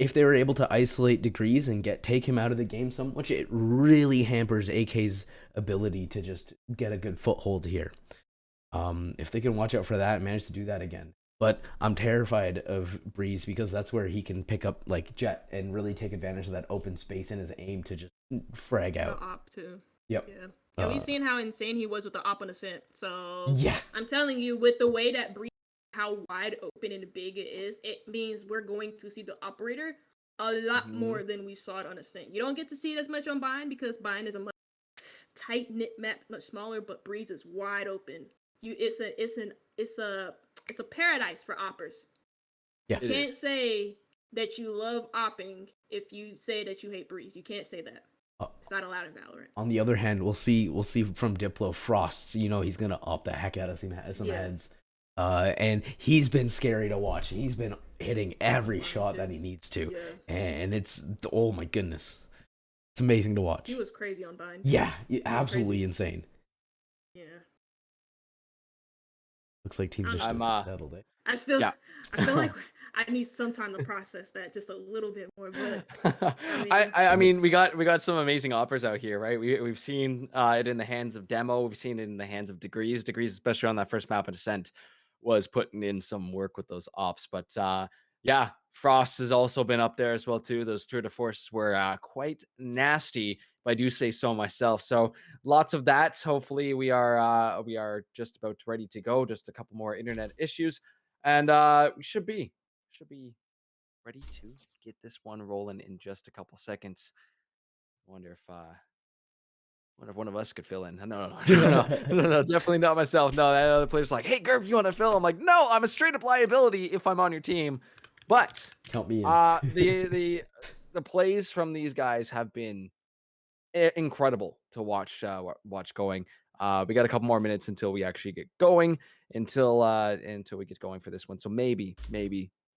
if they were able to isolate Degrees and take him out of the game so much, it really hampers AK's ability to just get a good foothold here. If they can watch out for that and manage to do that again. But I'm terrified of Breeze because that's where he can pick up like Jet and really take advantage of that open space in his aim to just frag out. The op too. Yep. Yeah. Yeah, we've seen how insane he was with the op on Ascent. So Yeah. I'm telling you, with the way that Breeze, how wide open and big it is, it means we're going to see the operator a lot more than we saw it on Ascent. You don't get to see it as much on Bind because Bind is a much tight knit map, much smaller, but Breeze is wide open. It's a paradise for oppers. Yeah. You can't say that you love opping if you say that you hate Breeze. You can't say that. It's not allowed in Valorant. On the other hand, we'll see from Diplo. Frost, he's gonna up the heck out of some heads. And he's been scary to watch. He's been hitting every shot that he needs to. Yeah. And it's, oh my goodness. It's amazing to watch. He was crazy on Bind. Yeah, absolutely insane. Yeah. Looks like teams are still settled. Eh? I feel like I need some time to process that just a little bit more. But I mean, we got some amazing offers out here, right? We've seen it in the hands of Demo. We've seen it in the hands of Degrees. Degrees, especially on that first map of Descent, was putting in some work with those ops. But yeah, Frost has also been up there as well too. Those tour de force were quite nasty, if I do say so myself. So lots of that. Hopefully we are just about ready to go. Just a couple more internet issues, and we should be ready to get this one rolling in just a couple seconds. Wonder if one of us could fill in. No, definitely not myself. No, that other player's like, hey, Gerv, you want to fill? I'm like, no, I'm a straight up liability if I'm on your team. But count me in. The plays from these guys have been incredible to watch going. We got a couple more minutes until we actually get going, until we get going for this one. So maybe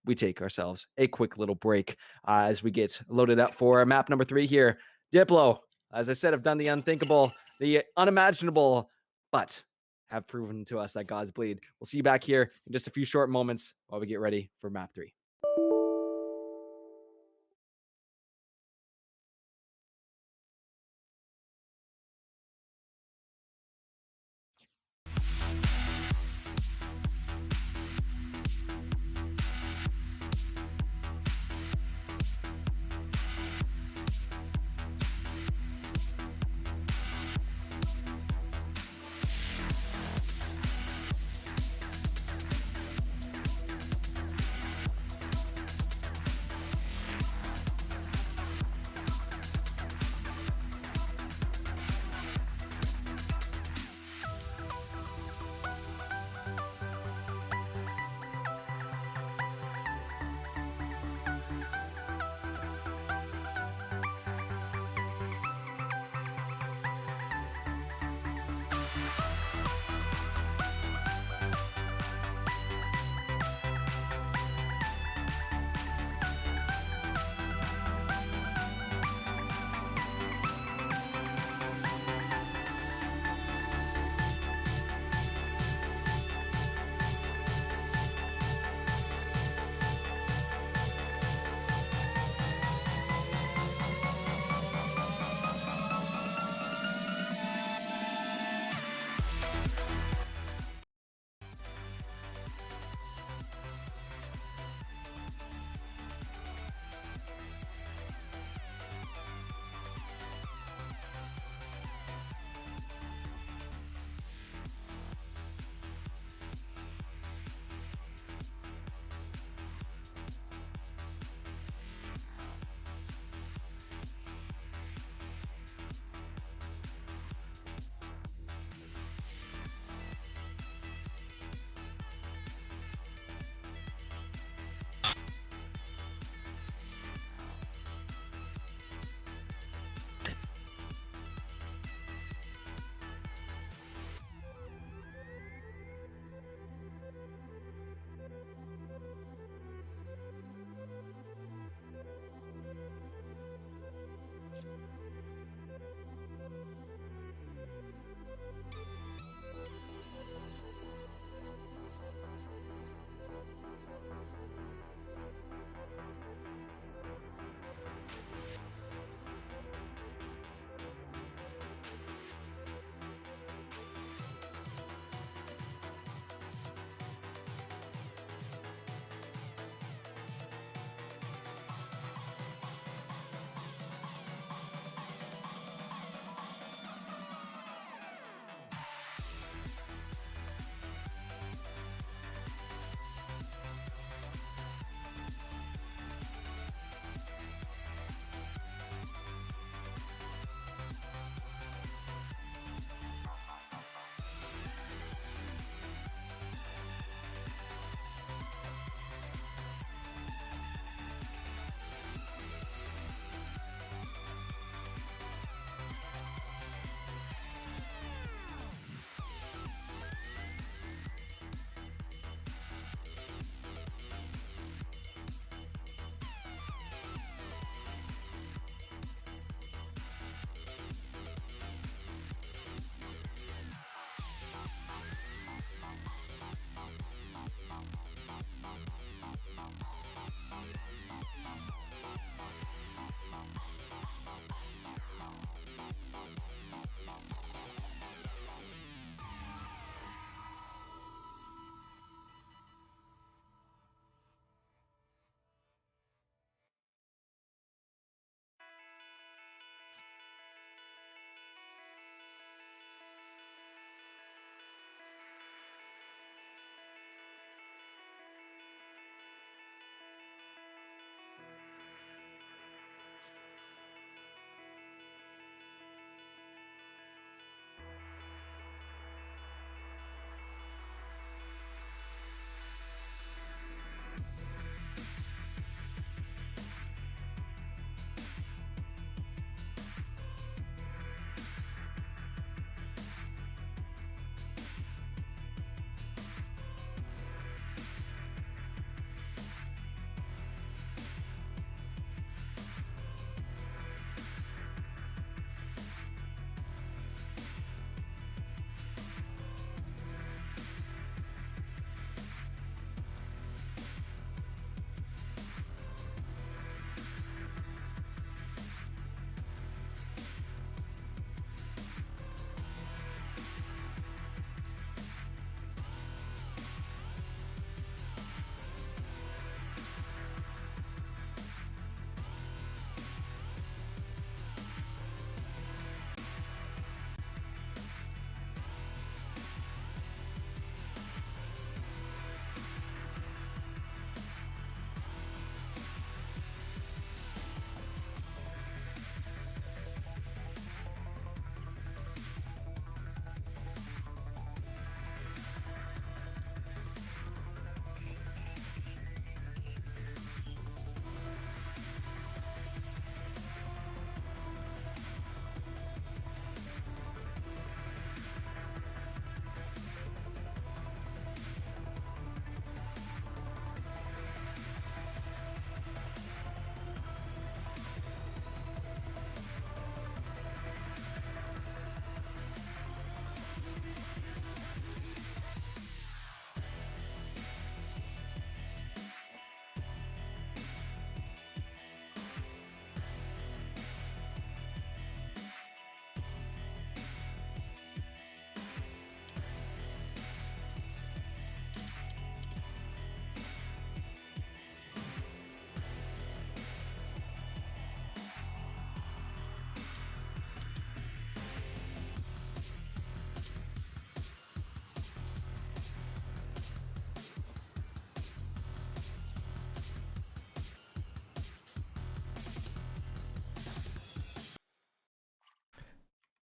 we take ourselves a quick little break as we get loaded up for map number 3 here. Diplo, as I said, have done the unthinkable, the unimaginable, but have proven to us that gods bleed. We'll see you back here in just a few short moments while we get ready for map 3.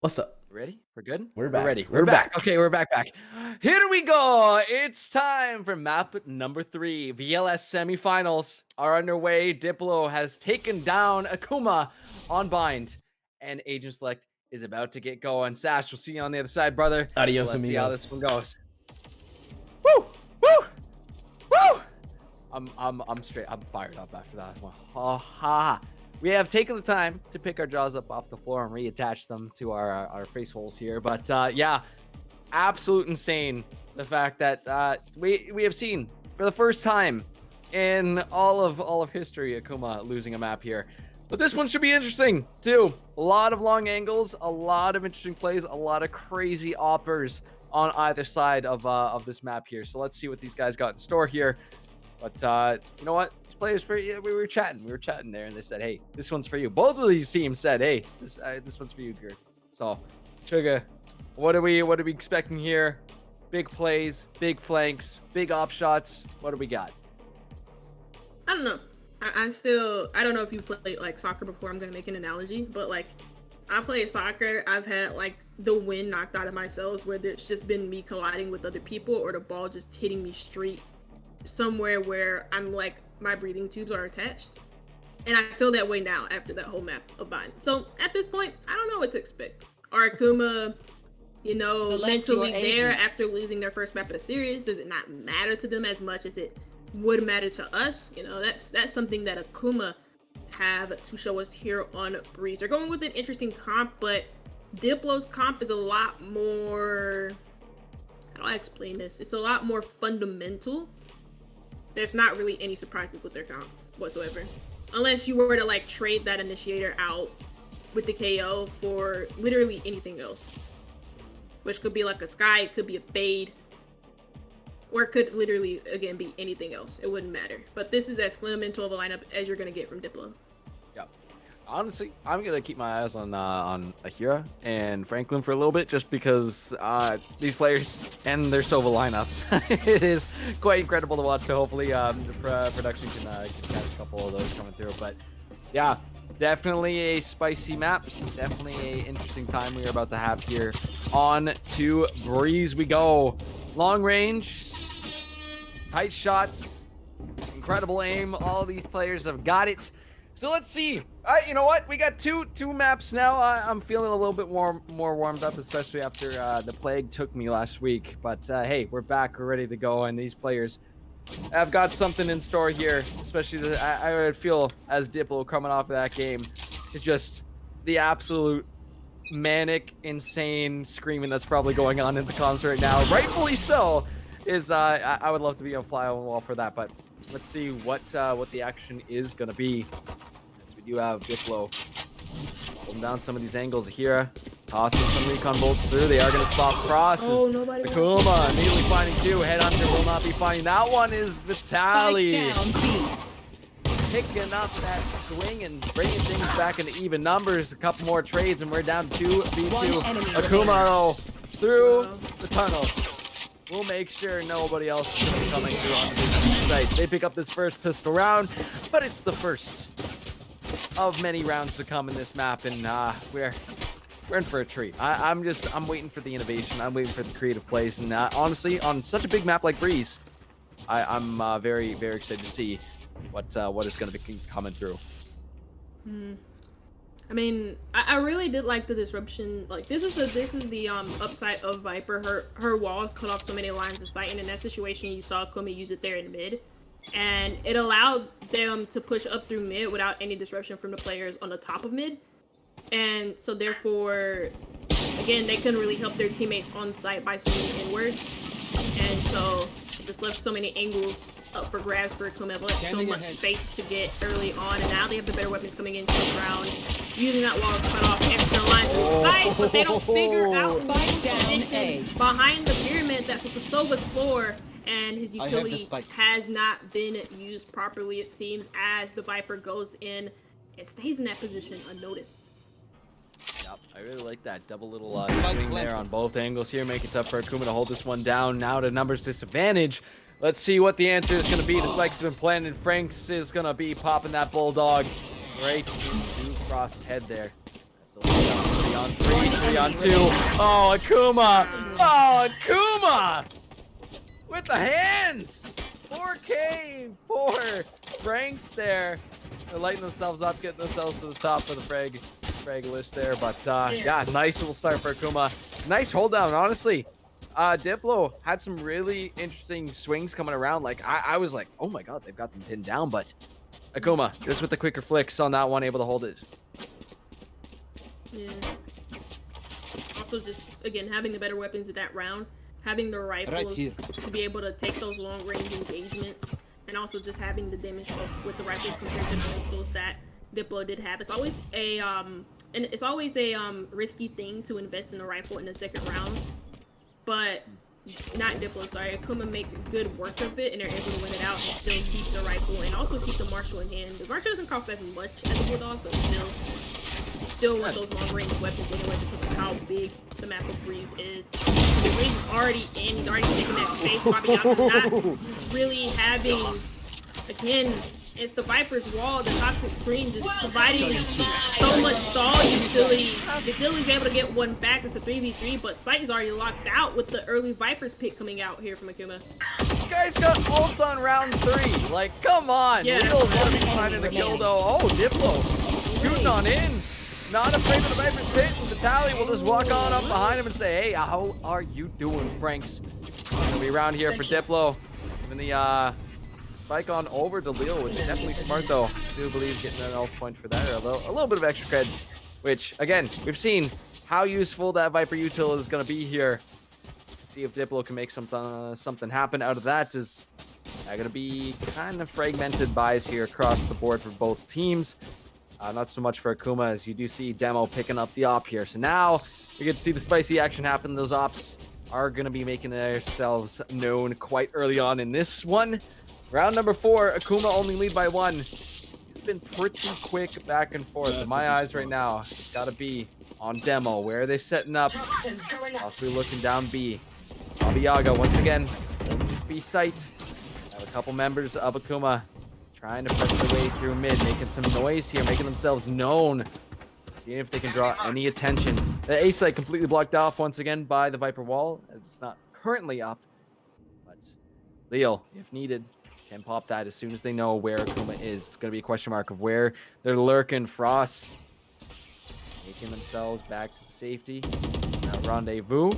What's up? Ready? We're good? We're back. Ready. We're back. Okay, we're back. Here we go. It's time for map number 3. VLS semifinals are underway. DPLO has taken down Akuma on bind. And Agent Select is about to get going. Sash, we'll see you on the other side, brother. Adios, Let's see how amigos. this one goes. Woo! Woo! Woo! I'm straight. I'm fired up after that one. We have taken the time to pick our jaws up off the floor and reattach them to our face holes here. But yeah, absolute insane. The fact that we have seen for the first time in all of history Akuma losing a map here. But this one should be interesting too. A lot of long angles, a lot of interesting plays, a lot of crazy oppers on either side of this map here. So let's see what these guys got in store here. But you know what? These players, we were chatting there, and they said, "Hey, this one's for you." Both of these teams said, "Hey, this one's for you, Gert." So, Sugar, what are we expecting here? Big plays, big flanks, big op shots. What do we got? I don't know. I don't know if you played like soccer before. I'm gonna make an analogy, but like I play soccer. I've had like the wind knocked out of my cells where it's just been me colliding with other people or the ball just hitting me straight somewhere where I'm like my breathing tubes are attached. And I feel that way now after that whole map of bind. So at this point, I don't know what to expect. Are Akuma, Select mentally your there agent. after losing their first map of the series? Does it not matter to them as much as it would matter to us? That's something that Akuma have to show us here on Breeze. They're going with an interesting comp, but DPLO's comp is a lot more, how do I explain this? It's a lot more fundamental. There's not really any surprises with their comp whatsoever. Unless you were to like trade that initiator out with the KO for literally anything else. Which could be like a Sky, it could be a Fade. Or it could literally, again, be anything else. It wouldn't matter. But this is as fundamental of a lineup as you're going to get from DPLO. Yeah. Honestly, I'm going to keep my eyes on Ahira and Franklin for a little bit just because these players and their Sova lineups. It is quite incredible to watch. So hopefully the production can catch a couple of those coming through. But yeah, definitely a spicy map. Definitely a interesting time we are about to have here. On to Breeze we go. Long range, tight shots, incredible aim. All these players have got it. So let's see. You know what? We got two maps now. I'm feeling a little bit more warmed up, especially after the plague took me last week. But hey, we're back. We're ready to go, and these players have got something in store here. Especially, I would feel as DPLO coming off of that game, it's just the absolute manic, insane screaming that's probably going on in the comms right now. Rightfully so. I would love to be a fly on the wall for that, but let's see what the action is gonna be. As we do have DPLO holding down some of these angles. Ahira tossing some recon bolts through. They are gonna stop crosses. Oh, nobody. Akuma immediately finding 2. Headhunter will not be finding that one. Is Vitali Spike down, B. picking up that swing and bringing things back into even numbers. A couple more trades and we're down to 2v2. One enemy Akuma though, through the tunnel. We'll make sure nobody else is coming through on the site. They pick up this first pistol round, but it's the first of many rounds to come in this map, and we're in for a treat. I'm waiting for the innovation. I'm waiting for the creative plays, and honestly, on such a big map like Breeze, I'm very, very excited to see what is going to be coming through. I mean, I really did like the disruption. Like this is the upside of Viper. Her walls cut off so many lines of sight, and in that situation, you saw Akuma use it there in mid, and it allowed them to push up through mid without any disruption from the players on the top of mid, and so therefore, again, they couldn't really help their teammates on site by swinging inward, and so it just left so many angles up for grabs for Akuma, but so much space to get early on, and now they have the better weapons coming in first round, using that wall to cut off extra lines of sight, but they don't figure out Spike down position A. behind the pyramid. That's what the Sova's for, and his utility has not been used properly, it seems, as the Viper goes in and stays in that position unnoticed. Yep, I really like that double little swing there on both angles here. Make it tough for Akuma to hold this one down. Now to numbers disadvantage. Let's see what the answer is going to be. The spike's been planted. Franks is going to be popping that bulldog right into Frost's head there. So 3 on 3, 3 on 2. Oh, Akuma! Oh, Akuma! With the hands! 4K for Franks there. They're lighting themselves up, getting themselves to the top of the frag list there. But yeah, nice little start for Akuma. Nice hold down, honestly. DPLO had some really interesting swings coming around. Like, I was like, oh my god, they've got them pinned down. But Akuma, just with the quicker flicks on that one, able to hold it. Yeah. Also, just, again, having the better weapons in that round. Having the rifles to be able to take those long-range engagements. And also just having the damage with the rifles compared to the pistols that DPLO did have. It's always a risky thing to invest in a rifle in the second round. But not DPLO, sorry. Akuma make good work of it, and they're able to win it out and still keep the rifle and also keep the Marshall in hand. The Marshall doesn't cost as much as a Bulldog, but still one of those long-range weapons anyway because of how big the map of Breeze is. The Breeze is already in, he's already taking that space. Bobby Yaga not really having, again, it's the Viper's wall, the toxic screen just providing so much stall utility. Utility's able to get one back, it's a 3v3, but Sight is already locked out with the early Viper's pick coming out here from Akuma. This guy's got ult on round 3. Like, come on. Yeah, Leo's gonna be finding a kill though. Oh, DPLO shooting on in. Not afraid of the Viper's pit. Vitaly will just walk on up behind him and say, hey, how are you doing, Franks? Gonna be around here for DPLO. Giving the spike on over to Leo, which is definitely smart though. I do believe getting an ult point for that, or a little bit of extra creds, which again, we've seen how useful that Viper util is gonna be here. See if DPLO can make something happen out of that. Is gonna be kind of fragmented buys here across the board for both teams. Not so much for Akuma, as you do see Demo picking up the op here. So now we get to see the spicy action happen. Those ops are going to be making themselves known quite early on in this one. Round number 4, Akuma only lead by 1. It's been pretty quick back and forth. In my eyes right now, it's got to be on Demo. Where are they setting up? Possibly looking down B. Bobby Yaga once again. B site. Have a couple members of Akuma trying to press their way through mid, making some noise here, making themselves known. Seeing if they can draw any attention. The A site completely blocked off once again by the Viper wall. It's not currently up, but Leo, if needed, can pop that as soon as they know where Akuma is. It's going to be a question mark of where they're lurking. Frost making themselves back to the safety. Now rendezvous.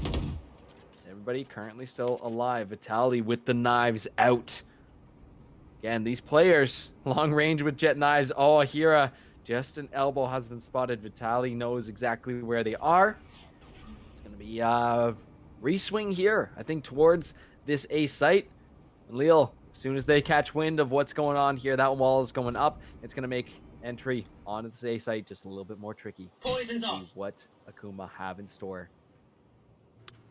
Everybody currently still alive. Vitaly with the knives out. Again, these players, long range with jet knives. Oh, Ahira, just an elbow has been spotted. Vitaly knows exactly where they are. It's going to be re-swing here, I think, towards this A site. And Leo, as soon as they catch wind of what's going on here, that wall is going up. It's going to make entry onto this A site just a little bit more tricky. Poison's off. See what Akuma have in store.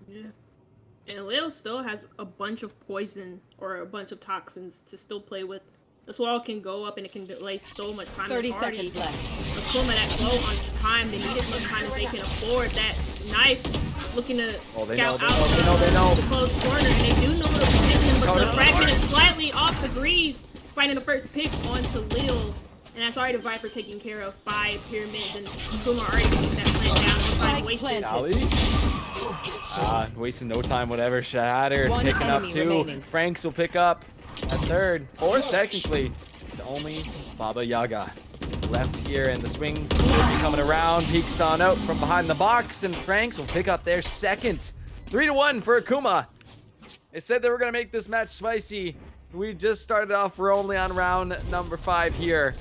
Yeah. And Leo still has a bunch of poison or a bunch of toxins to still play with. This wall can go up and it can delay so much time. 30 seconds left. Akuma that low on time. They need as much time as they can afford. That knife looking to scout out the close corner. And they do know the position, but the fragment is slightly off the Breeze, finding the first pick onto Leo. And that's already the Viper taken care of by Pyramids. And Akuma already took that plant down. Wasted. Wasting no time, whatever. Shatter One picking up enemy 2. remaining. Franks will pick up a 3rd. 4th, technically. It's only Baba Yaga left here, and the swing should be coming around. Peeks on out from behind the box, and Franks will pick up their 2nd. 3-1 for Akuma. They said they were going to make this match spicy. We just started off. We're only on round number 5 here.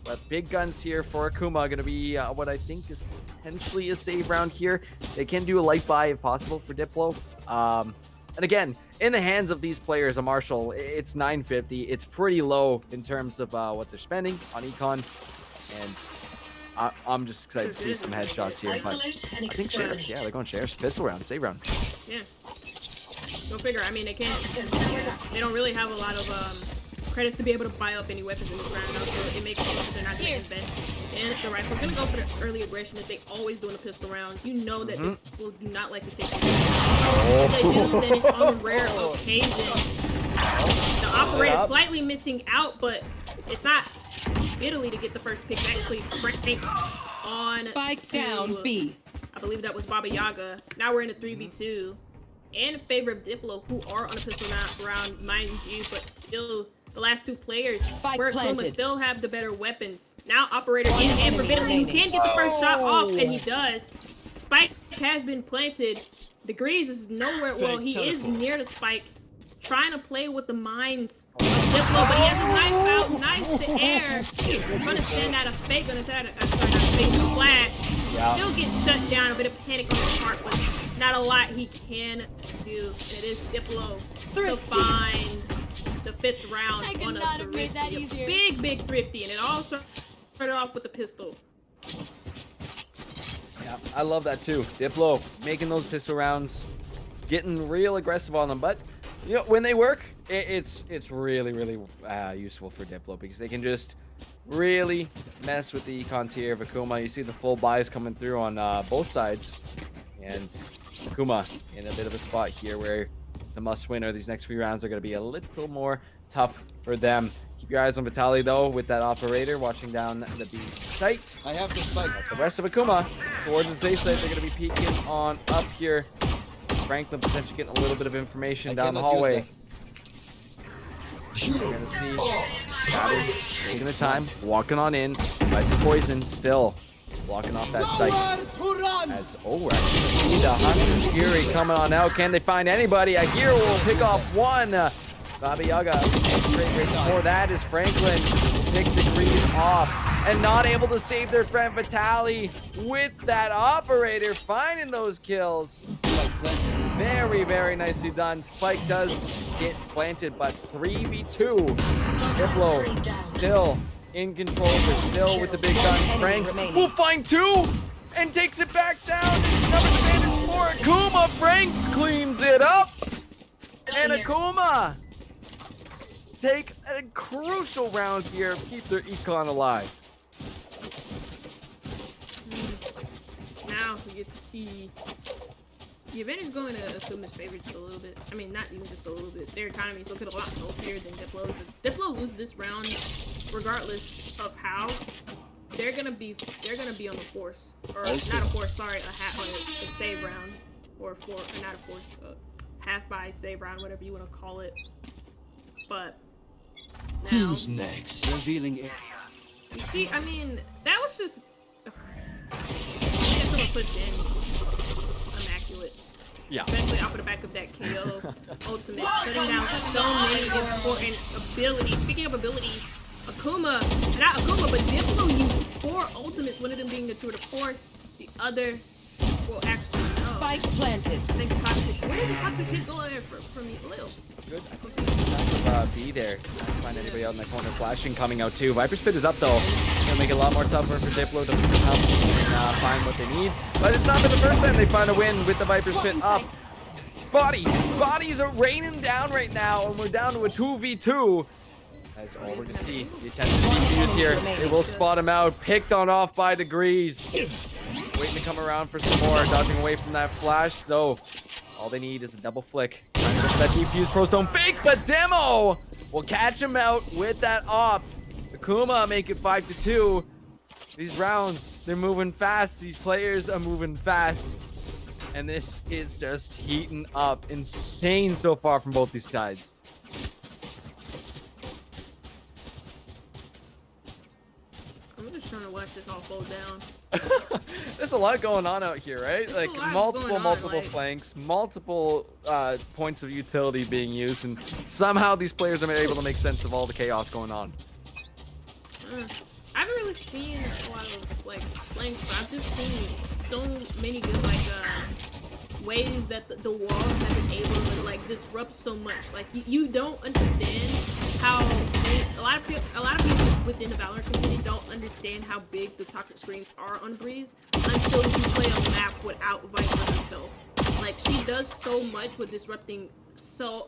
But big guns here for Akuma. Going to be what I think is potentially a save round here. They can do a light buy if possible for DPLO. And again, in the hands of these players, a Marshall, it's 950. It's pretty low in terms of what they're spending on Econ. And I'm just excited to see some headshots here. But I think Sheriffs, yeah, they're going Sheriffs. Pistol round, save round. Yeah. Go figure. I mean, they don't really have a lot of credits to be able to buy up any weapons in this round, so it makes sense they're not going to invest. And the rifle's going to go for the early aggression that they always do in the pistol rounds. You know that people do not like to take it. If they do, then it's on a rare occasion. The operator slightly missing out, but it's not Italy to get the first pick. Actually, Franks on Spike to, down B. I believe that was Baba Yaga. Now we're in a 3v2 in favor of Diplo, who are on a pistol round, mind you, but still the last two players Spike for Akuma planted. still have the better weapons. Now Operator One in and enemy Forbidden, who remaining. can get the first shot off, and he does. Spike has been planted. Degrees is nowhere, well, he is near the Spike, trying to play with the mines of Diplo, but he has his knife out, knife to air. He's gonna send out a fake, gonna send out a flash. Still gets shut down, a bit of panic on his part, but not a lot he can do. And it is Diplo to find the 5th round on a thrifty, a big thrifty, and it all started off with the pistol. Yeah, I love that too. Diplo making those pistol rounds, getting real aggressive on them, but you know when they work, it's really useful for Diplo because they can just really mess with the econs here of Akuma. You see the full buys coming through on both sides, and Akuma in a bit of a spot here where it's a must-win, or these next few rounds are going to be a little more tough for them. Keep your eyes on Vitaly though, with that operator watching down the B site. I have the spike. The rest of Akuma towards the A site, they're going to be peeking on up here. Franklin potentially getting a little bit of information down the hallway. We're going to see Savage taking the time, walking on in. Viper Poison still blocking off that site. As, we're actually going to see the Hunter's Fury coming on out. Can they find anybody? A hero will pick off one. Baba Yaga. Before that is Franklin. Pick Degrees off. And not able to save their friend Vitaly with that operator finding those kills. Very nicely done. Spike does get planted, but 3v2. Diplo still in control, but still with the big gun. Franks will find 2 and takes it back down. Another advantage for Akuma. Franks cleans it up. And Akuma take a crucial round here, keep their econ alive. Now we get to see the advantage going to Akuma's favor just a little bit. I mean, not even just a little bit. Their economy is looking a lot healthier than Diplo's. If Diplo loses this round, regardless of how, they're gonna be on the force, or not a force. Sorry, a save round, or not a force, half by save round, whatever you want to call it. But now, Who's next? Revealing area. you see, I mean, that was just pushed in immaculate. Yeah. Especially off of the back of that KO ultimate, shutting down so many important abilities. Speaking of abilities, not Akuma, but Diplo used 4 ultimates, one of them being the tour de force, the other, well, actually, no. Spike planted. I think Toxic. Where did the Toxic hit go there from you? Lil? Good. Be there. Find anybody out in the corner. Flashing coming out too. Viper Spit is up though. Gonna make it a lot more tougher for Diplo to come and find what they need. But it's not been the first time they find a win with the Viper Spit up. Bodies are raining down right now, and we're down to a 2v2. As all we're gonna see the attention to defuse here. They will spot him out. Picked on off by Degrees. Waiting to come around for some more. Dodging away from that flash though. All they need is a double flick. Trying to get that defuse pro stone fake, but Demo will catch him out with that op. Akuma make it 5-2. These rounds, they're moving fast. These players are moving fast. And this is just heating up. Insane so far from both these sides. I'm just trying to watch this all fall down. There's a lot going on out here, right? Like multiple flanks, multiple points of utility being used, and somehow these players are able to make sense of all the chaos going on. I haven't really seen a lot of like flanks, but I've just seen so many good ways that the walls have been able to like disrupt so much. Like you don't understand how a lot of people within the Valorant community don't understand how big the toxic screens are on Breeze until you play a map without Viper herself. Like she does so much with disrupting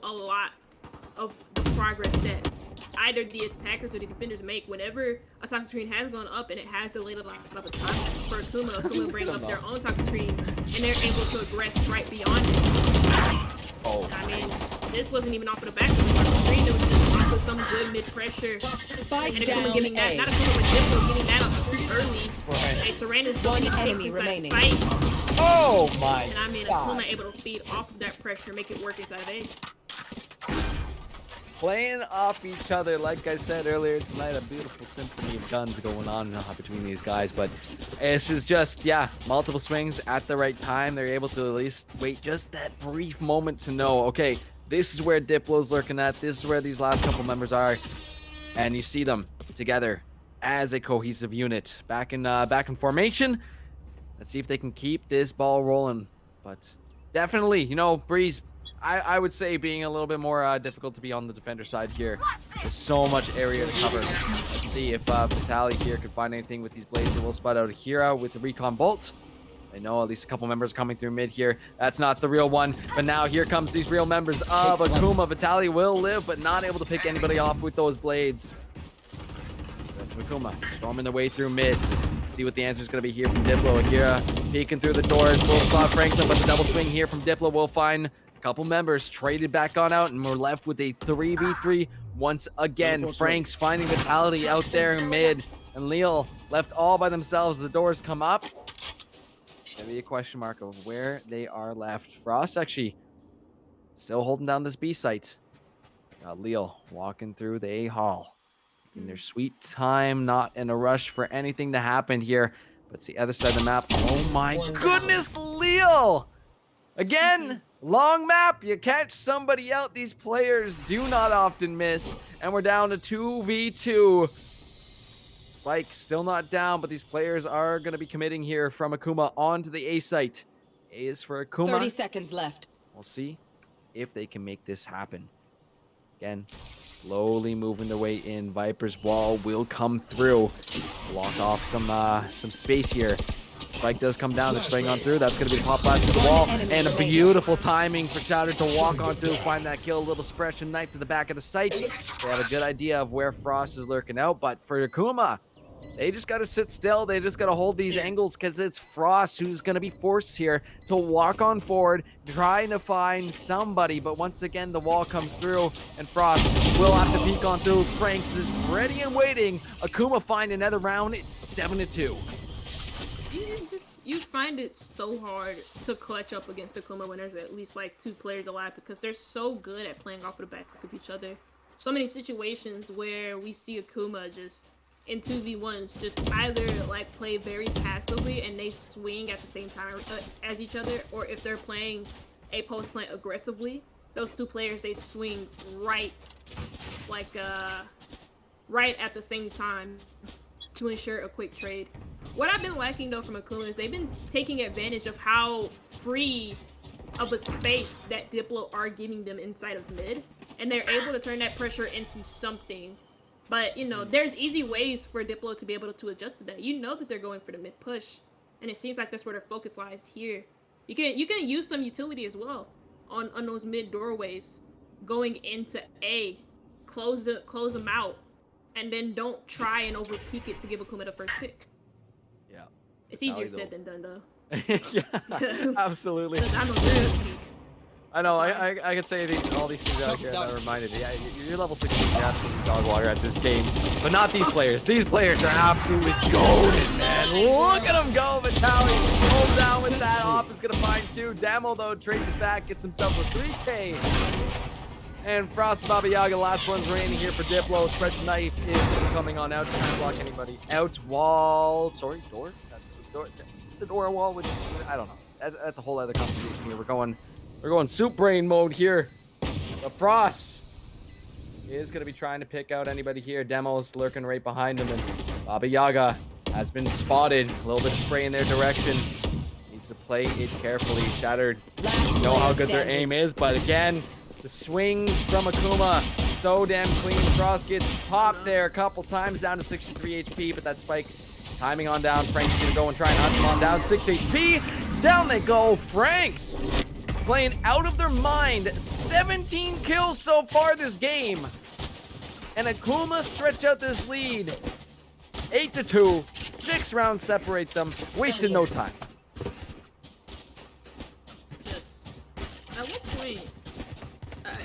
a lot of the progress that either the attackers or the defenders make. Whenever a toxic screen has gone up and it has delayed a lot of time for Akuma bring up their own toxic screen and they're able to aggress right beyond it. I mean, this wasn't even off of the back of the toxic screen. It was just off of some good mid pressure. Spike And down Akuma getting that, A. not Akuma, but Diplo getting that up too early. Right. Hey, Serena's One doing enemy things inside remaining. sight. Oh my And I mean, God. Akuma able to feed off of that pressure, make it work inside of A. Playing off each other, like I said earlier tonight, a beautiful symphony of guns going on between these guys. But this is just, yeah, multiple swings at the right time. They're able to at least wait just that brief moment to know, okay, this is where Diplo's lurking at. This is where these last couple members are. And you see them together as a cohesive unit. Back in formation. Let's see if they can keep this ball rolling. But definitely, you know, Breeze, I would say being a little bit more difficult to be on the defender side here. There's so much area to cover. Let's see if Vitali here could find anything with these blades. It will spot out Hira with the recon bolt. I know at least a couple members coming through mid here. That's not the real one, but now here comes these real members of Akuma. Vitali will live, but not able to pick anybody off with those blades. Rest of Akuma storming their way through mid. See what the answer is going to be here from Diplo. Akira peeking through the doors. Will spot Franklin, but the double swing here from Diplo will find a couple members traded back on out, and we're left with a 3v3 once again. Frank's finding Vitality out there in mid, and Leal left all by themselves. The doors come up. Gonna be a question mark of where they are left. Frost actually still holding down this B site. Got Leal walking through the A hall. In their sweet time, not in a rush for anything to happen here. But it's the other side of the map. Oh my goodness, Leal! Again, long map. You catch somebody out. These players do not often miss. And we're down to 2v2. Spike still not down, but these players are going to be committing here from Akuma onto the A site. A is for Akuma. 30 seconds left. We'll see if they can make this happen. Again, slowly moving their way in. Viper's wall will come through. Block off some space here. Spike does come down and spring on through. That's going to be pop blast to the wall. And a beautiful timing for Shattered to walk on through, find that kill. A little suppression knife to the back of the site. They have a good idea of where Frost is lurking out. But for Akuma, they just got to sit still. They just got to hold these angles because it's Frost who's going to be forced here to walk on forward, trying to find somebody. But once again, the wall comes through, and Frost will have to peek on through. Franks is ready and waiting. Akuma find another round. It's 7-2. You find it so hard to clutch up against Akuma when there's at least like two players alive because they're so good at playing off of the back of each other. So many situations where we see Akuma just in 2v1s just either like play very passively and they swing at the same time as each other, or if they're playing a post plant aggressively, those two players they swing right at the same time to ensure a quick trade. What I've been liking though from Akuma is they've been taking advantage of how free of a space that Diplo are giving them inside of mid, and they're able to turn that pressure into something. But you know, there's easy ways for Diplo to be able to adjust to that. You know that they're going for the mid push, and it seems like that's where their focus lies here. You can use some utility as well on those mid doorways, going into A, close them out, and then don't try and over peek it to give Akuma the first pick. Yeah. It's easier said than done though. Yeah, absolutely. Because I'm a good peek. I know, I could say all these things out here that are reminded. Yeah, you're level 16, you're absolutely dog water at this game. But not these players. These players are absolutely golden, man. Look at them go, Vitali. Hold down with that. Off is going to find two. Demo, though, trades it back, gets himself a 3K. And Frost and Baba Yaga, last one's remaining here for Diplo. Spread knife is coming on out, trying to block anybody. Out wall. Sorry, door? That's door. It's a door wall, which I don't know. That's a whole other conversation here. We're going soup brain mode here. The Frost is going to be trying to pick out anybody here. Demo's lurking right behind him, and Baba Yaga has been spotted. A little bit of spray in their direction. Needs to play it carefully. Shattered. You know how good their aim is, but again, the swings from Akuma, so damn clean. Frost gets popped there a couple times, down to 63 HP, but that spike timing on down. Frank's going to go and try and hunt him on down. 6 HP. Down they go. Franks playing out of their mind. 17 kills so far this game. And Akuma stretch out this lead. 8-2. 6 rounds separate them. Wasted no time. Yes. At what point?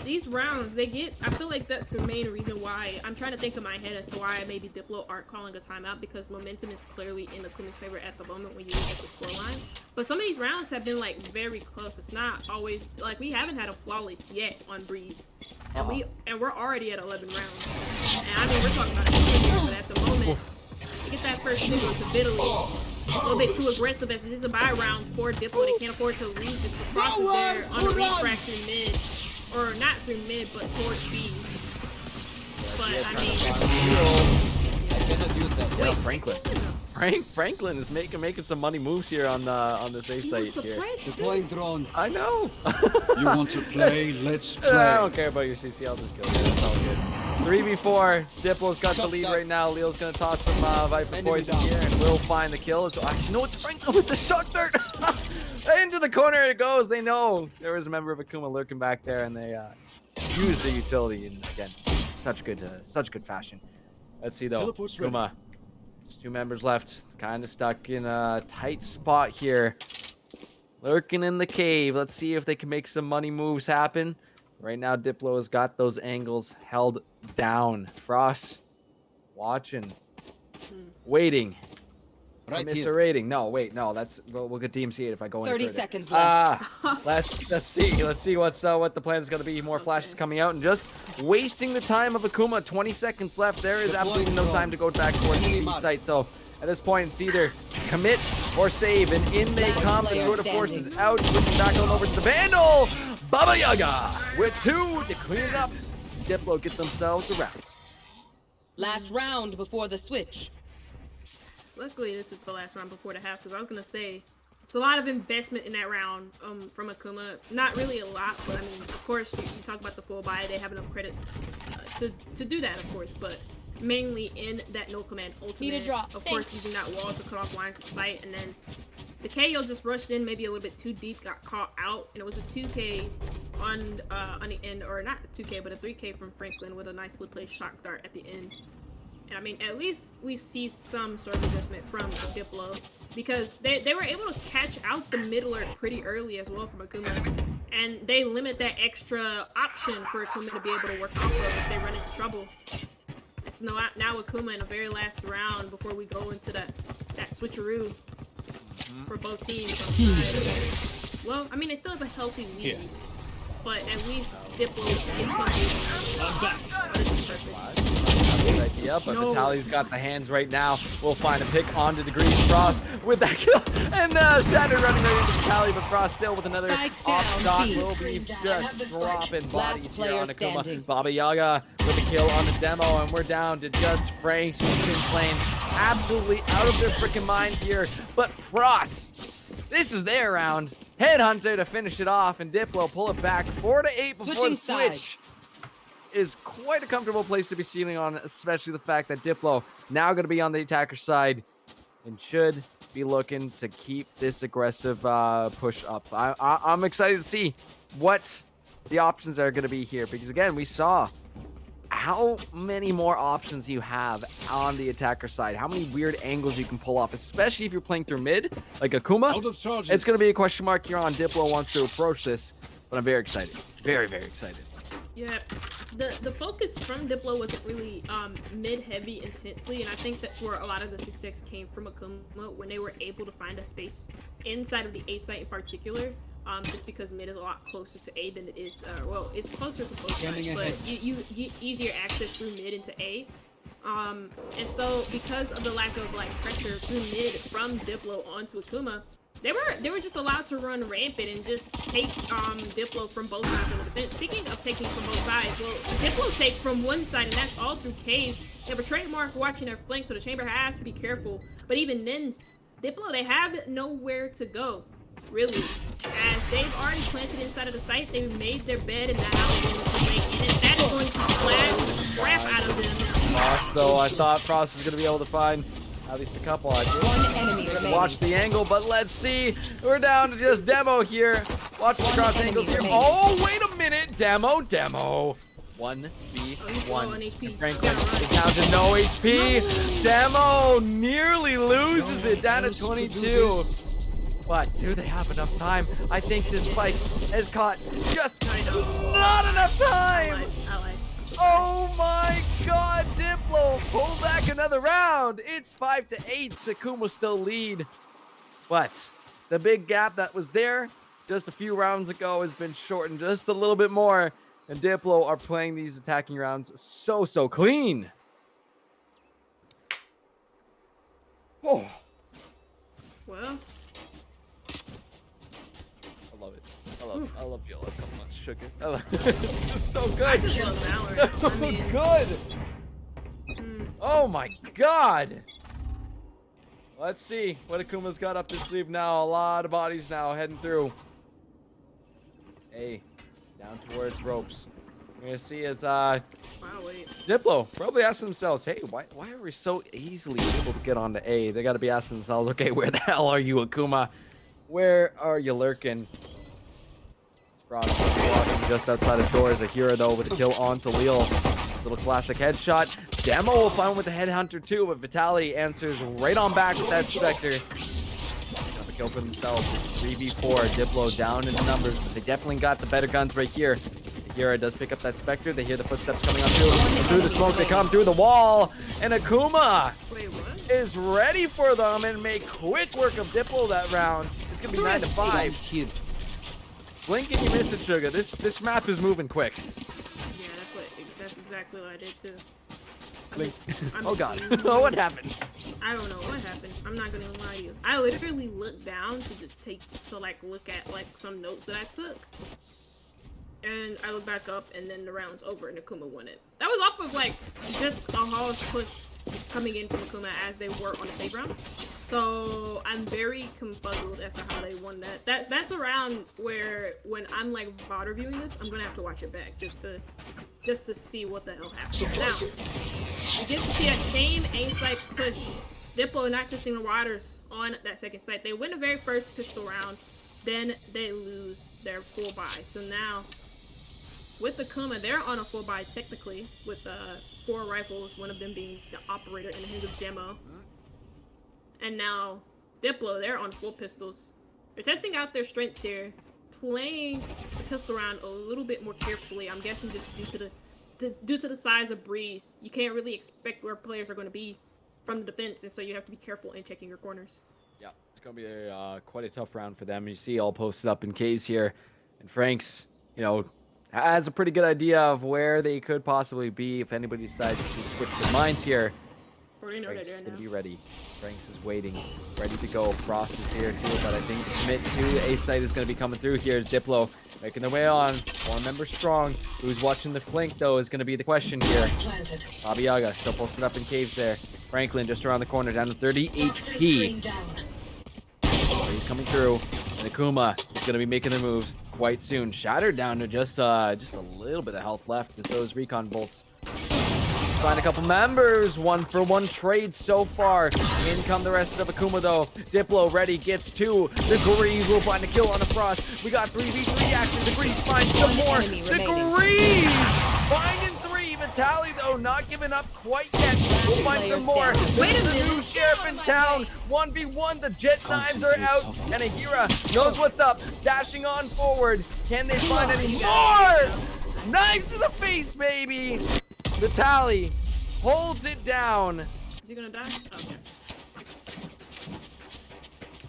these rounds, I feel like that's the main reason why. I'm trying to think in my head as to why maybe Diplo aren't calling a timeout, because momentum is clearly in Akuma's favor at the moment when you look at the scoreline. But some of these rounds have been like very close. It's not always like we haven't had a flawless yet on Breeze, and we're already at 11 rounds. And I mean, we're talking about it here, but at the moment, to get that first single to Italy. A little bit too aggressive as it is a bye round for Diplo. They can't afford to lose this. The cross is there on the refract through mid. Or not through mid, but towards B. But I mean... Yeah, Franklin is making some money moves here on this A site here. Deploying drone. I know. You want to play? Let's play. I don't care about your CC. I'll just kill you. That's all good. 3v4. Diplo's got the lead right now. Leo's gonna toss some Viper poison here, and will find the kill. So actually, no, it's Franklin with the shock dart. Into the corner it goes. They know there was a member of Akuma lurking back there, and they use the utility. And again, such good fashion. Let's see though. Akuma. There's 2 members left. Kind of stuck in a tight spot here. Lurking in the cave. Let's see if they can make some money moves happen. Right now, Diplo has got those angles held down. Frost, watching, waiting. Right Commiserating. No, wait, no. We'll get DMC'd if I go in. 30 seconds left. Let's see what the plan is going to be. More flashes coming out and just wasting the time of Akuma. 20 seconds left. There is absolutely no time to go back towards the B site. So at this point, it's either commit or save, and in they come. The Tour de Force is out, switching back on over to the Vandal. Baba Yaga with 2 to clean it up. Diplo get themselves around. Last round before the switch. Luckily, this is the last round before the half, because I was gonna say it's a lot of investment in that round from Akuma. Not really a lot, but I mean, of course, you talk about the full buy. They have enough credits to do that, of course, but mainly in that no command ultimate. Of course, using that wall to cut off lines of sight, and then the KO just rushed in maybe a little bit too deep, got caught out, and it was a 2K on the end, or not a 2K, but a 3K from Franklin with a nicely placed shock dart at the end. And I mean, at least we see some sort of adjustment from Diplo, because they were able to catch out the mid alert pretty early as well from Akuma, and they limit that extra option for Akuma to be able to work off of if they run into trouble. So now Akuma in the very last round before we go into that switcheroo for both teams. Well, I mean, they still have a healthy lead, but at least Diplo gets something. This is perfect. Good idea, but Vitaly's got the hands right now. We'll find a pick onto Degrees. Frost with that kill, and Saturn running right into Vitaly, but Frost still with another off shot. Will be just dropping bodies here on Akuma. Baba Yaga with a kill on the demo, and we're down to just Franks, who's been playing absolutely out of their freaking mind here. But Frost, this is their round. Headhunter to finish it off, and Diplo pull it back 4-8 before the switch. Is quite a comfortable place to be sealing on, especially the fact that Diplo now going to be on the attacker side and should be looking to keep this aggressive push up. I'm excited to see what the options are going to be here, because again, we saw how many more options you have on the attacker side, how many weird angles you can pull off, especially if you're playing through mid like Akuma. It's going to be a question mark here on Diplo wants to approach this, but I'm very excited, very excited. Yeah, the focus from Diplo wasn't really mid-heavy intensely, and I think that's where a lot of the success came from Akuma, when they were able to find a space inside of the A site in particular, just because mid is a lot closer to A than it is, well, it's closer to both sides, but you easier access through mid into A. And so because of the lack of like pressure through mid from Diplo onto Akuma, they were just allowed to run rampant and just take Diplo from both sides of the defense. Speaking of taking from both sides, well, Diplo take from one side, and that's all through caves. They have a trademark watching their flank, so the chamber has to be careful. But even then, Diplo, they have nowhere to go, really. As they've already planted inside of the site, they've made their bed, and that house is going to make in, and that is going to splash the crap out of them. Frost, though, I thought Frost was going to be able to find at least a couple. I One enemy remaining. Watch the angle, but let's see. We're down to just demo here. Watch the cross angles here. remaining. Oh, wait a minute. Demo. 1v1. Franklin is down to no HP. Demo nearly loses it down to 22. But do they have enough time? I think this spike has caught just not enough time. I lied. Oh my god, Diplo pull back another round. It's 5-8. Sakuma still lead. But the big gap that was there just a few rounds ago has been shortened just a little bit more. And Diplo are playing these attacking rounds so clean. Oh, Well, I love it. I love yellow so much, sugar. I love it. It's so good. I just love Valor. So I mean, good. mm, Oh my god. Let's see what Akuma's got up his sleeve now. A lot of bodies now heading through. Hey, down towards ropes. We're gonna see as wow, wait. Diplo probably asking themselves, hey, why are we so easily able to get onto A? They gotta be asking themselves, okay, where the hell are you, Akuma? Where are you lurking? Fraud walking just outside of doors. Akira though with a kill on to Lille. This little classic headshot. Demo will find with the headhunter too, but Vitaly answers right on back with that Spectre. Got the kill for themselves. It's 3v4. Diplo down in the numbers, but they definitely got the better guns right here. Akira does pick up that Spectre. They hear the footsteps coming on through the smoke. They come through the wall, and Akuma Wait, what? is ready for them and make quick work of Diplo that round. It's gonna be 9-5. Blink and you miss it, Sugar. This map is moving quick. Yeah, that's exactly what I did too. Blink. I'm Oh god. just- Oh, what happened? I don't know what happened. I'm not gonna lie to you. I literally looked down to just look at like some notes that I took. And I look back up and then the round's over and Akuma won it. That was off of like just a Hall's push coming in from Akuma as they were on the playground. So I'm very confuzzled as to how they won that. That's a round where when I'm like VOD reviewing this, I'm gonna have to watch it back just to see what the hell happened. Now, you get to see that same A-site push. Diplo not testing the waters on that second site. They win the very first pistol round, then they lose their full buy. So now, with Akuma, they're on a full buy technically with 4 rifles, one of them being the operator in the hands of Demo. And now, Diplo, they're on full pistols. They're testing out their strengths here, playing the pistol round a little bit more carefully. I'm guessing just due to the size of Breeze, you can't really expect where players are going to be from the defense, and so you have to be careful in checking your corners. Yeah, it's gonna be quite a tough round for them. You see all posted up in caves here, and Franks, has a pretty good idea of where they could possibly be if anybody decides to switch their minds here. Already know Franks that is they're gonna now. be ready. Franks is waiting, ready to go. Frost is here too, but I think the commit to A site is gonna be coming through here. Diplo making their way on. 4 members strong. Who's watching the flank though is gonna be the question here. Bobby Yaga still posted up in caves there. Franklin just around the corner, down to 30 HP. He's coming through, and Akuma is going to be making the moves quite soon. Shattered down to just a little bit of health left as those recon bolts. Find a couple members, 1-for-1 trade so far. In come the rest of Akuma though. Diplo ready, gets 2. Degrees will find a kill on the Frost. We got 3v3 action. Degrees finds some more. Degrees finding 3. Vitaly though not giving up quite yet. We'll find some more. Wait a The minute. new sheriff in town. 1v1. The jet knives are out, and Ahira knows what's up. Dashing on forward. Can they find any more? Knives to the face, baby. Vitaly holds it down. Is he gonna die? Okay.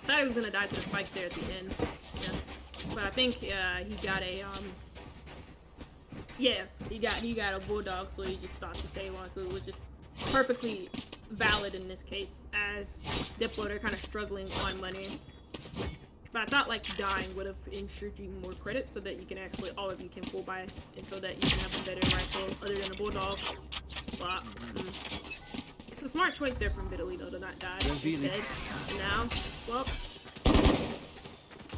Thought he was gonna die to the spike there at the end. Yeah. But I think he got a he got a bulldog, so he just thought to save on to, which is perfectly valid in this case, as Diplo they're kind of struggling on money. But I thought like dying would have ensured you more credit, so that you can actually all of you can full buy, and so that you can have a better rifle other than a bulldog. But it's a smart choice there from Vitaly to not die instead. And now, well,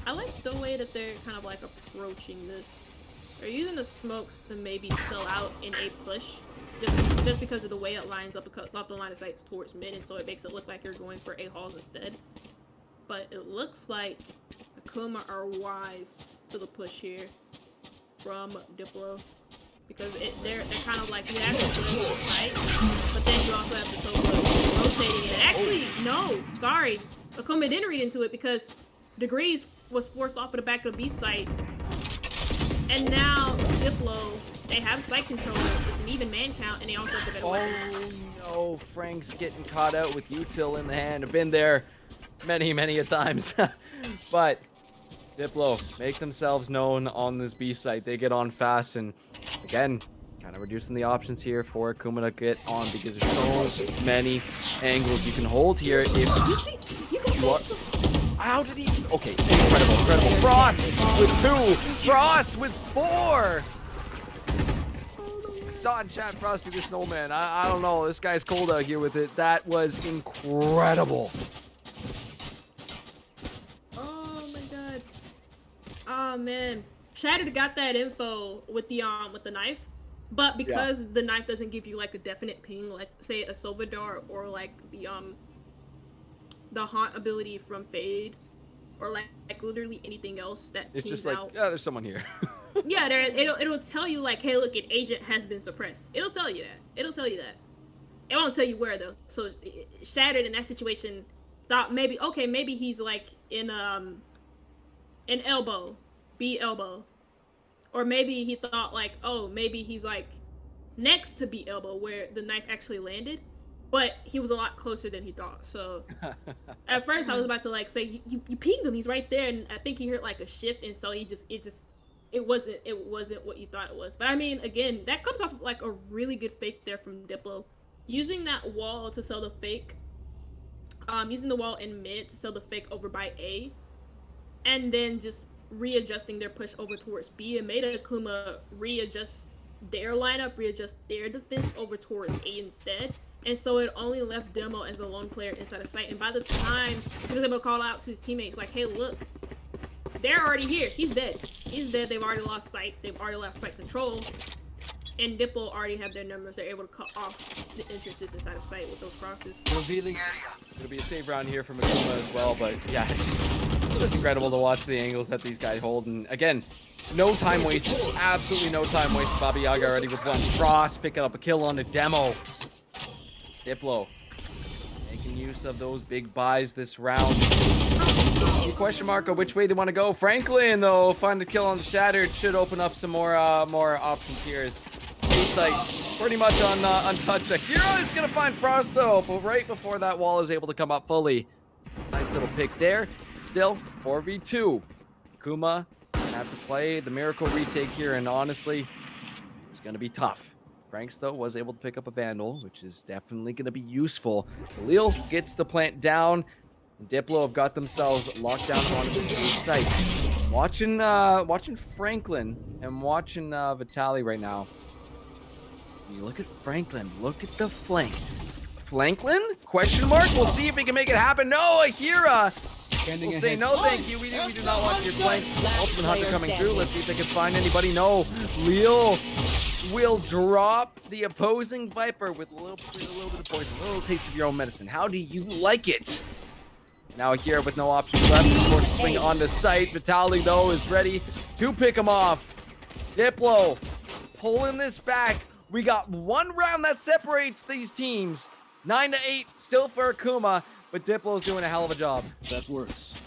I like the way that they're kind of like approaching this. They're using the smokes to maybe fill out in a push, just because of the way it lines up, because off the line of sight towards mid, and so it makes it look like you're going for A halls instead. But it looks like Akuma are wise to the push here from Diplo, because they're kind of like, you have to play the fight, but then you also have to rotating it. Actually, no, sorry, Akuma didn't read into it, because Degrees was forced off of the back of the B site. And now Diplo, they have site control. It's an even man count, and they also have the better weapons. Oh no, Frank's getting caught out with util in the hand. I've been there many a times. But Diplo make themselves known on this B site. They get on fast, and again, kind of reducing the options here for Akuma to get on, because there's so many angles you can hold here. If you are, how did he? Okay, incredible. Frost with 2, Frost with 4. Saw in chat, Frosty the Snowman. I don't know. This guy's cold out here with it. That was incredible. Oh my god. Oh man. Shattered got that info with the knife, but because the knife doesn't give you like a definite ping, like say a Sylvadar or like the haunt ability from Fade, or like literally anything else that It's pings just like, out. yeah, there's someone here. Yeah, it'll tell you like, hey, look, an agent has been suppressed. It'll tell you that. It won't tell you where though. So Shattered in that situation thought maybe he's like in elbow, B elbow, or maybe he thought like, oh, maybe he's like next to B elbow where the knife actually landed, but he was a lot closer than he thought. So at first I was about to like say you pinged him, he's right there, and I think he heard like a shift, and so it wasn't what you thought it was. But I mean, again, that comes off of like a really good fake there from Diplo, using that wall to sell the fake, using the wall in mid to sell the fake over by A, and then just readjusting their push over towards B, and made Akuma readjust their lineup, readjust their defense over towards A instead. And so it only left Demo as the lone player inside of sight. And by the time he was able to call out to his teammates, like, hey, look, they're already here. He's dead. They've already lost sight. They've already lost sight control. And Diplo already have their numbers. They're able to cut off the entrances inside of sight with those crosses. Revealing area. It'll be a save round here from Akuma as well, but yeah, it's just incredible to watch the angles that these guys hold. And again, no time wasted. Absolutely no time wasted. Baba Yaga already with 1. Frost picking up a kill on the Demo. Diplo making use of those big buys this round. Question mark of which way they want to go. Franklin, though, find a kill on the Shattered. Should open up some more options here. As A-Site pretty much untouched. A hero is going to find Frost, though, but right before that wall is able to come up fully. Nice little pick there. Still, 4v2. Akuma have to play the Miracle retake here, and honestly, it's going to be tough. Franks, though, was able to pick up a Vandal, which is definitely going to be useful. Khalil gets the plant down. And Diplo have got themselves locked down on this site. Watching Franklin and watching Vitaly right now. You look at Franklin. Look at the flank. Franklin? Question mark? We'll see if he can make it happen. No, Ahira will say no, thank you. We do not want your flank. Ultimate Hunter coming through. Let's see if they can find anybody. No, Leo will drop the opposing Viper with a little bit of poison, a little taste of your own medicine. How do you like it? Now here with no options left, of course, swing onto sight. Vitaly, though, is ready to pick him off. Diplo pulling this back. We got 1 round that separates these teams. 9-8 still for Akuma, but Diplo's doing a hell of a job. That works.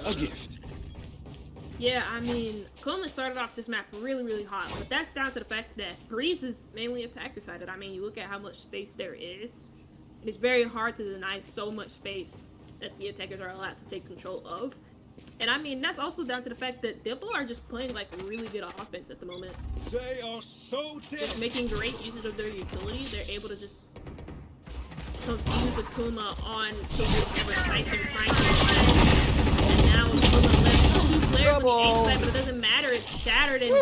A gift. Yeah, I mean, Akuma started off this map really, really hot, but that's down to the fact that Breeze is mainly attacker-sided. I mean, you look at how much space there is. It's very hard to deny so much space that the attackers are allowed to take control of. And I mean, that's also down to the fact that Diplo are just playing like really good offense at the moment. They are so dead. Just making great usage of their utility. They're able to just confuse Akuma on to whichever site they're trying to. And now Akuma left 2 players on the A side, but it doesn't matter. It's Shattered, and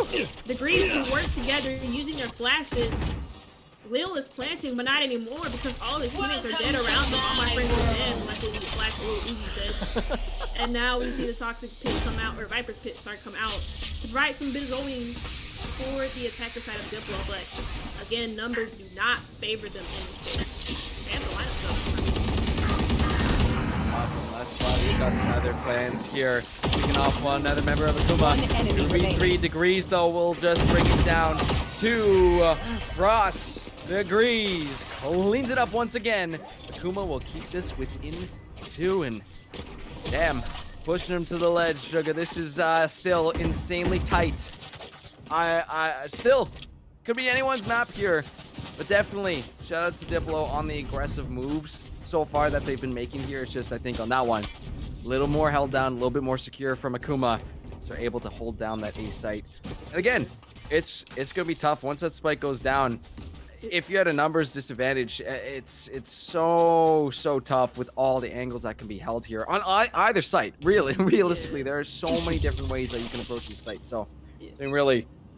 Degrees to work together using their flashes. Lil is planting, but not anymore because all his teammates are dead around them. All my friends are dead, like what Flash Lil Uzi said. And now we see the Toxic Pit come out, or Viper's Pit come out to provide some Bizoings for the attacker side of Diplo. But again, numbers do not favor them in this game. They have the lineup though. Last spot, we've got some other plans here. Picking off another member of Akuma. 2v3 Degrees, though, will just bring it down to Frost. Degrees cleans it up once again. Akuma will keep this within 2, and damn, pushing him to the ledge, Sugar. This is still insanely tight. I still could be anyone's map here, but definitely shout out to DPLO on the aggressive moves so far that they've been making here. It's just, I think, on that one, a little more held down, a little bit more secure from Akuma, so they're able to hold down that A site. And again, it's gonna be tough once that spike goes down. If you had a numbers disadvantage, it's so tough with all the angles that can be held here on either site. Realistically, there are so many different ways that you can approach these sites. So, they're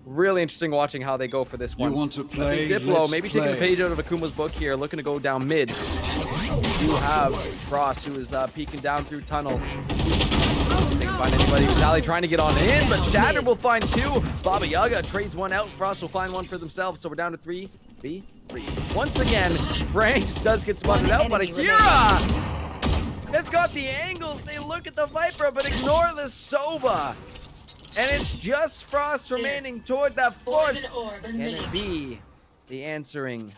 really interesting watching how they go for this one. You want to I play? think Diplo Let's maybe play. taking a page out of Akuma's book here, looking to go down mid. You have Frost, who is peeking down through tunnel. They can find anybody. Valley trying to get on in, but Shatter will find 2. Baba Yaga trades 1 out. Frost will find 1 for themselves, so we're down to 3v3. Once again, Franks does get spotted out, but Akira has got the angles. They look at the Viper, but ignore the Sova. And it's just Frost remaining toward that force. Can it be the answering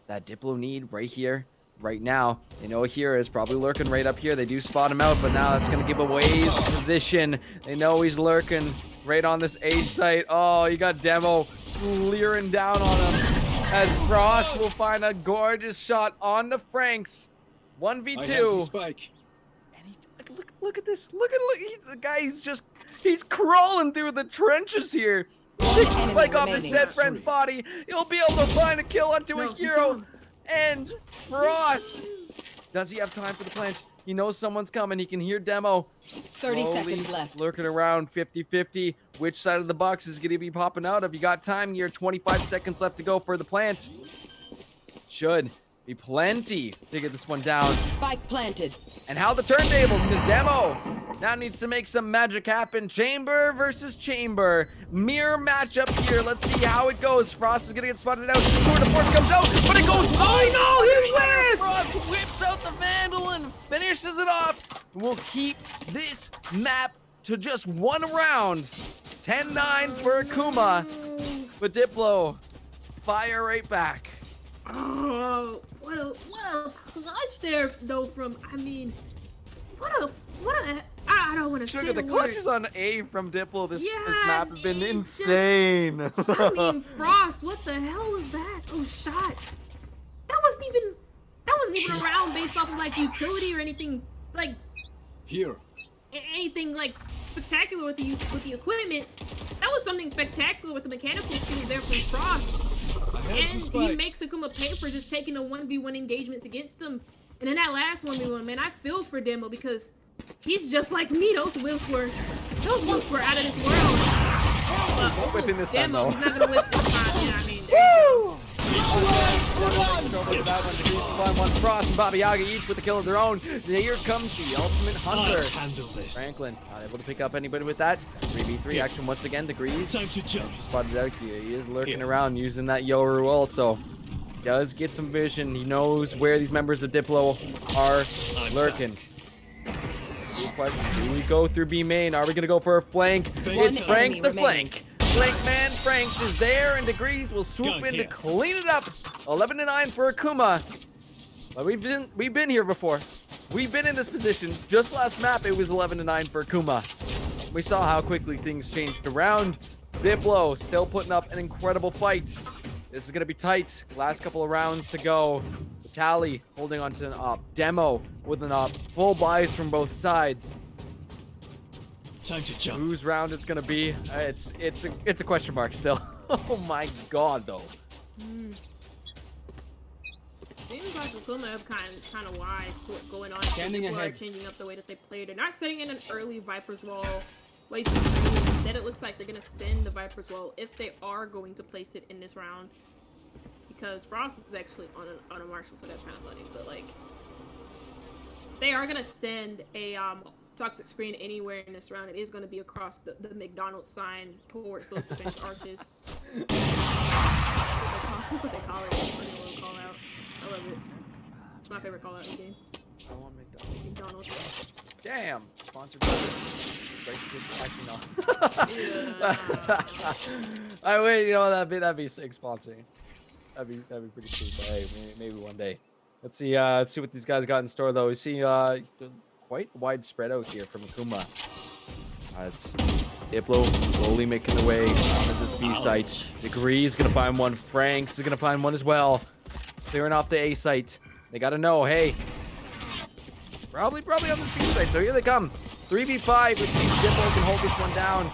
that Diplo need right here, right now? They know Akira is probably lurking right up here. They do spot him out, but now that's going to give away his position. They know he's lurking right on this A site. Oh, you got Demo leering down on him as Frost will find a gorgeous shot on the Franks. I have the 1v2. spike. And he, look at this. Look, the guy, he's crawling through the trenches here. Takes the spike off his dead friend's body. He'll be able to find a kill onto a hero. And Frost, does he have time for the plant? He knows someone's coming. He can hear Demo. 30 seconds left. Lurking around 50-50. Which side of the box is going to be popping out? Have you got time here? 25 seconds left to go for the plant. Should be plenty to get this one down. Spike planted. And how the turntables, because Demo now needs to make some magic happen. Chamber versus Chamber. Mirror matchup here. Let's see how it goes. Frost is going to get spotted out. Tour de Force comes out, but it goes. Oh no, he's winning! Frost whips out the Vandal and finishes it off. We'll keep this map to just 1 round. 10-9 for Akuma. But Diplo, fire right back. Oh, what a clutch there though from, I mean, I don't want to say Sugar, the word. clutches on A from Diplo this map have been it's insane. I mean, Frost, what the hell was that? Those shots. That wasn't even around based off of like utility or anything like Here. anything like spectacular with the equipment. That was something spectacular with the mechanical skills there from Frost. I have the And spike. he makes Akuma pay for just taking the 1v1 engagements against him. And then that last 1v1, man, I feel for Demo because he's just like me. Those whips were out of this world. Won't whip in this time, Demo, though. he's not gonna whip this time. Yeah, I mean, there you go. One Frost and Baba Yaga each with a kill of their own. Here comes the ultimate hunter. I'll handle this. Franklin not able to pick up anybody with that. 3v3 action once again. Degrees Time to jump. spotted out here. He is lurking around using that Yoru also. Does get some vision. He knows where these members of Diplo are lurking. Good question. Do we go through B main? Are we gonna go for a flank? It's Franks the flank. Flank man Franks is there, and Degrees will swoop Gun in to here. clean it up. 11-9 for Akuma. But we've been here before. We've been in this position. Just last map, it was 11-9 for Akuma. We saw how quickly things changed around. Diplo still putting up an incredible fight. This is gonna be tight. Last couple of rounds to go. Tally holding on to an op. Demo with an op. Full buys from both sides. Time to jump. Whose round it's gonna be? It's a question mark still. Oh my god, though. Seems like Akuma have kind of wise to what's going on. Scanning People ahead. are changing up the way that they play. They're not setting in an early Viper's Wall. Placing it. Instead, it looks like they're gonna send the Viper's Wall if they are going to place it in this round. Because Frost is actually on a Marshall, so that's kind of funny. But like, they are gonna send a toxic screen anywhere in this round. It is gonna be across the McDonald's sign towards those defense arches. That's what they call it. It's a funny little call out. I love it. It's my favorite call out in the game. I want McDonald's. McDonald's. Damn. Sponsored by actually no. I wait, you know that'd be sick sponsoring. That'd be pretty sweet. But hey, maybe one day. Let's see what these guys got in store though. We see quite widespread out here from Akuma. As Diplo slowly making their way onto this B site. Degree is gonna find one. Franks is gonna find one as well. Clearing off the A site. They gotta know, hey, probably on this B site. So here they come. 3v5. Let's see if Diplo can hold this one down.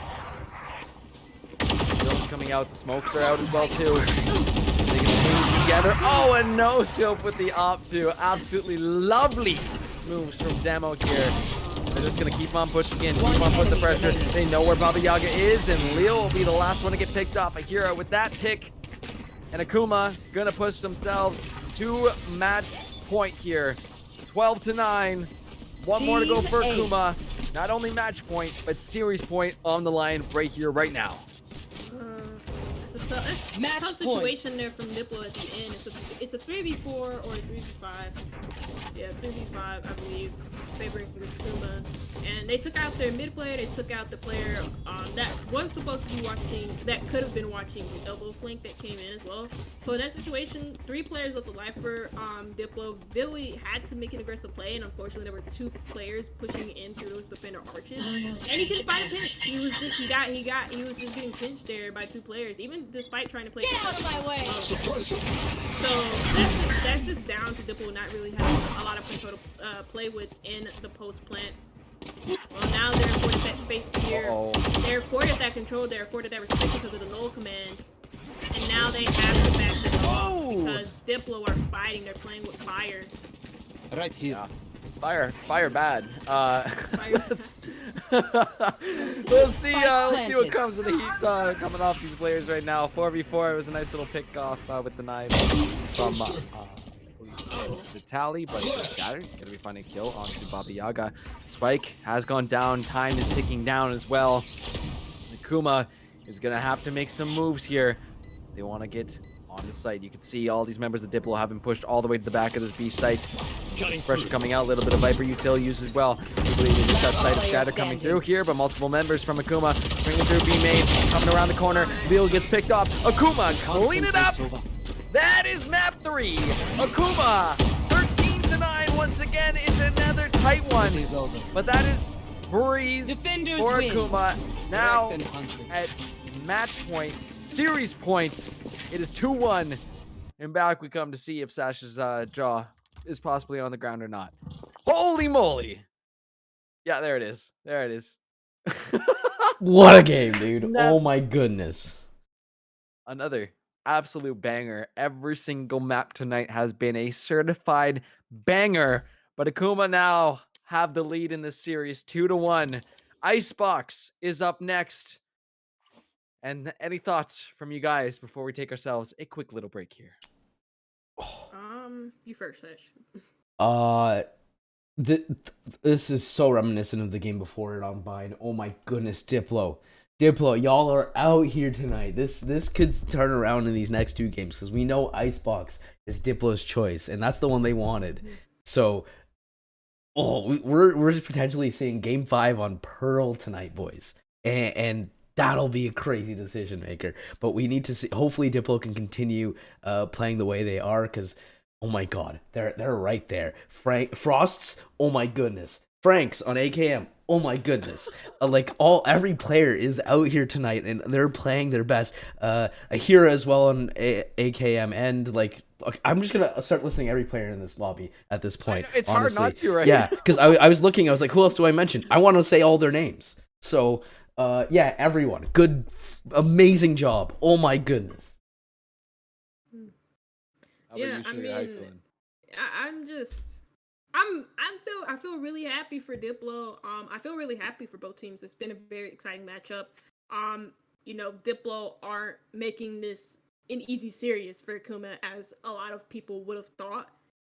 Drones coming out. The smokes are out as well too. They can move together. Oh, and no scope with the op 2. Absolutely lovely moves from Demo here. They're just gonna keep on pushing in, keep on putting the pressure. They know where Baba Yaga is, and Leo will be the last one to get picked off. Akira with that pick, and Akuma gonna push themselves to match point here. 12-9. One more to go for Akuma. Not only match point, but series point on the line right here, right now. It's a tough situation there from Diplo at the end. It's a 3v4 or a 3v5. Yeah, 3v5, I believe, favoring Akuma. And they took out their mid player. They took out the player that was supposed to be watching, that could have been watching the elbow flank that came in as well. So in that situation, 3 players left alive for Diplo. Billy had to make an aggressive play, and unfortunately there were 2 players pushing in through those defender arches, and he couldn't find a pinch. He was just getting pinched there by 2 players, even despite trying to play. Get out of my way! So that's just down to Diplo not really having a lot of control to play with in the post plant. Well, now they're afforded that space here. They're afforded that control. They're afforded that respect because of the null command. And now they have to back this off because Diplo are fighting. They're playing with fire. Right here. Yeah. Fire bad. Fire. We'll see what comes of the heat coming off these players right now. 4v4. It was a nice little pick off with the knife from the tally, but it's shattered. Gonna be finding a kill onto Baba Yaga. Spike has gone down. Time is ticking down as well. Akuma is gonna have to make some moves here. They want to get on the site. You can see all these members of Diplo have been pushed all the way to the back of this B site. Pressure coming out, a little bit of Viper util use as well. We believe they just got sight of Shatter coming through here, but multiple members from Akuma bringing through B main, coming around the corner. Leo gets picked off. Akuma, clean it up! That is map 3. Akuma, 13-9 once again. It's another tight one. But that is breeze Defenders for win. Akuma. Now at match point, series point, it is 2-1. And back we come to see if Sash's jaw is possibly on the ground or not. Holy moly. Yeah, there it is. There it is. What a game, dude. Nah. Oh my goodness. Another absolute banger. Every single map tonight has been a certified banger. But Akuma now have the lead in this series 2-1. Icebox is up next. And any thoughts from you guys before we take ourselves a quick little break here? You first, Sash. This is so reminiscent of the game before it on Vine. Oh my goodness, Diplo, y'all are out here tonight. This could turn around in these next 2 games because we know Icebox is Diplo's choice, and that's the one they wanted. So, we're potentially seeing Game 5 on Pearl tonight, boys, and that'll be a crazy decision maker. But we need to see. Hopefully, Diplo can continue playing the way they are because. Oh my god, they're right there. Frost's, oh my goodness. Franks on AKM, oh my goodness. Every player is out here tonight and they're playing their best. Ahira as well on AKM, and I'm just gonna start listing every player in this lobby at this point. It's honestly. hard not to, right? Yeah, because I was looking, I was like, who else do I mention? I want to say all their names. So, yeah, everyone, good, amazing job. Oh my goodness. Yeah, I mean, I feel really happy for Diplo. I feel really happy for both teams. It's been a very exciting matchup. Diplo aren't making this an easy series for Akuma as a lot of people would have thought.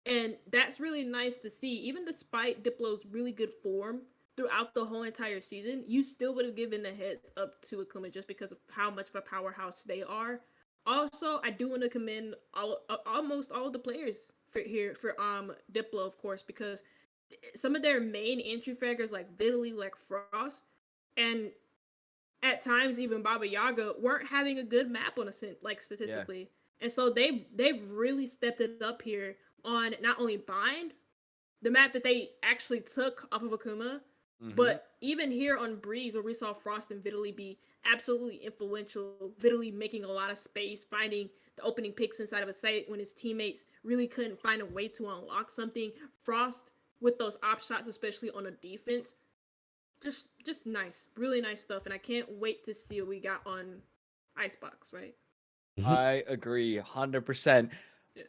And that's really nice to see. Even despite Diplo's really good form throughout the whole entire season, you still would have given the heads up to Akuma just because of how much of a powerhouse they are. Also, I do want to commend almost all of the players for Diplo, of course, because some of their main entry fraggers like Vitaly, like Frost, and at times even Baba Yaga weren't having a good map on statistically. Yeah. And so they've really stepped it up here on not only Bind, the map that they actually took off of Akuma, Mhm. but even here on Breeze, where we saw Frost and Vitaly be absolutely influential, Vitaly making a lot of space, finding the opening picks inside of a site when his teammates really couldn't find a way to unlock something. Frost with those op shots, especially on a defense, just nice, really nice stuff. And I can't wait to see what we got on Icebox, right? I agree 100%. Yeah.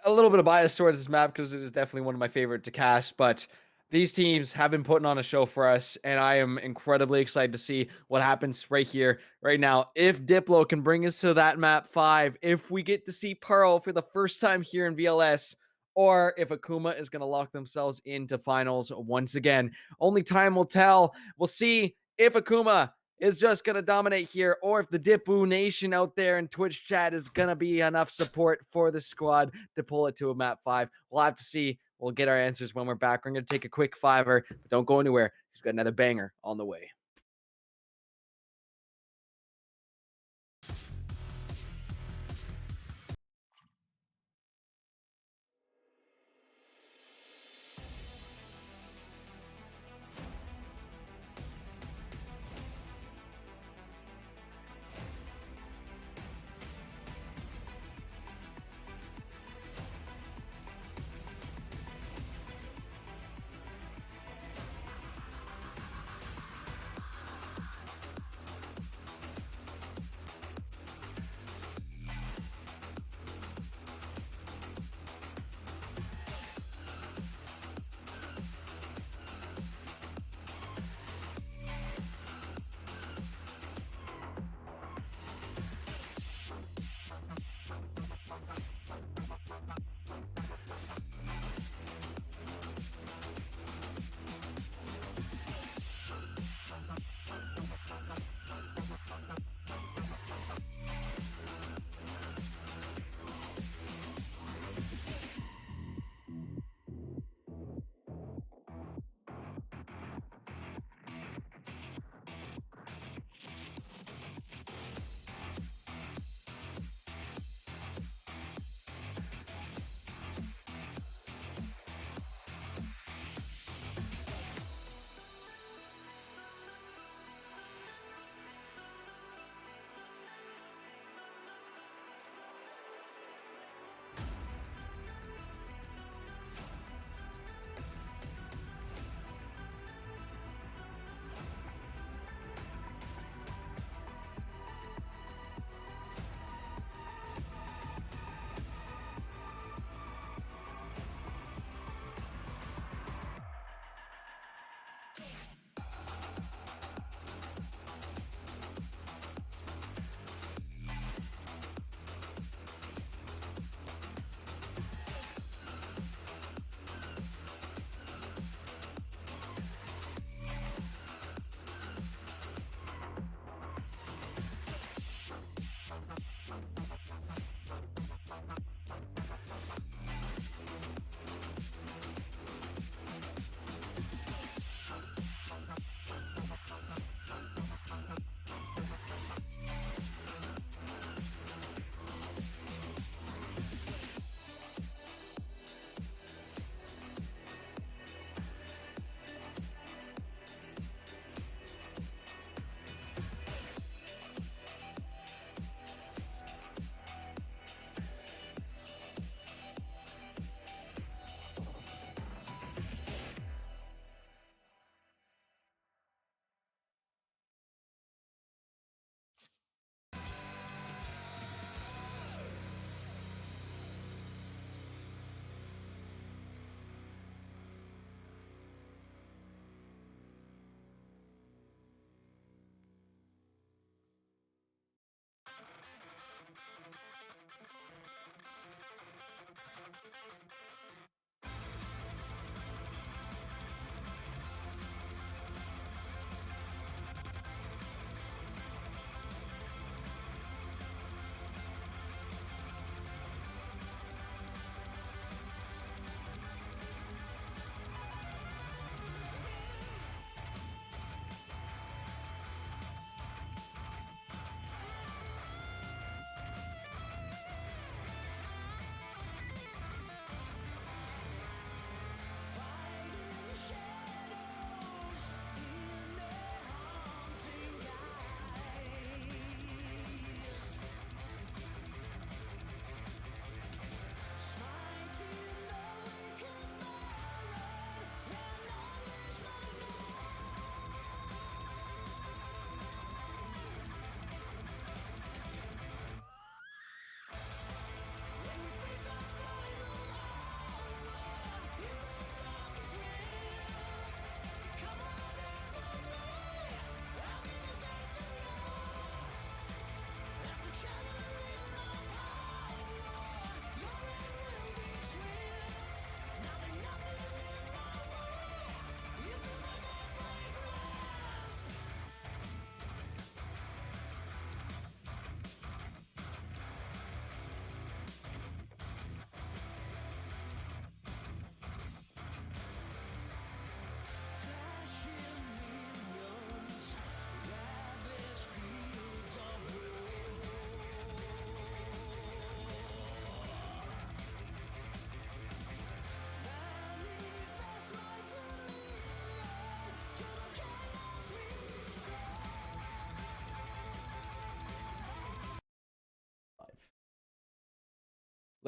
A little bit of bias towards this map because it is definitely one of my favorite to cast, but these teams have been putting on a show for us, and I am incredibly excited to see what happens right here, right now. If DPLO can bring us to that map 5, if we get to see Pearl for the first time here in VLS, or if Akuma is going to lock themselves into finals once again. Only time will tell. We'll see if Akuma is just going to dominate here, or if the Dipu Nation out there in Twitch chat is going to be enough support for the squad to pull it to a map 5. We'll have to see. We'll get our answers when we're back. We're going to take a quick fiver, but don't go anywhere. We've got another banger on the way.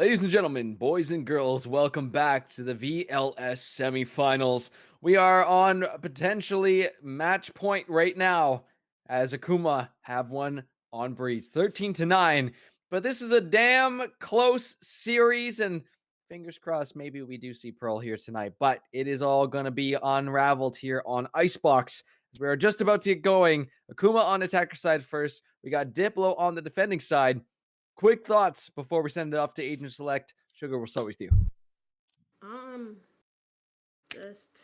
Ladies and gentlemen, boys and girls, welcome back to the VLS semifinals. We are on potentially match point right now as Akuma have won on Breeze 13-9. But this is a damn close series, and fingers crossed, maybe we do see Pearl here tonight. But it is all going to be unraveled here on Icebox. We are just about to get going. Akuma on attacker side first. We got DPLO on the defending side. Quick thoughts before we send it off to Agent Select. Sugar, we'll start with you. Just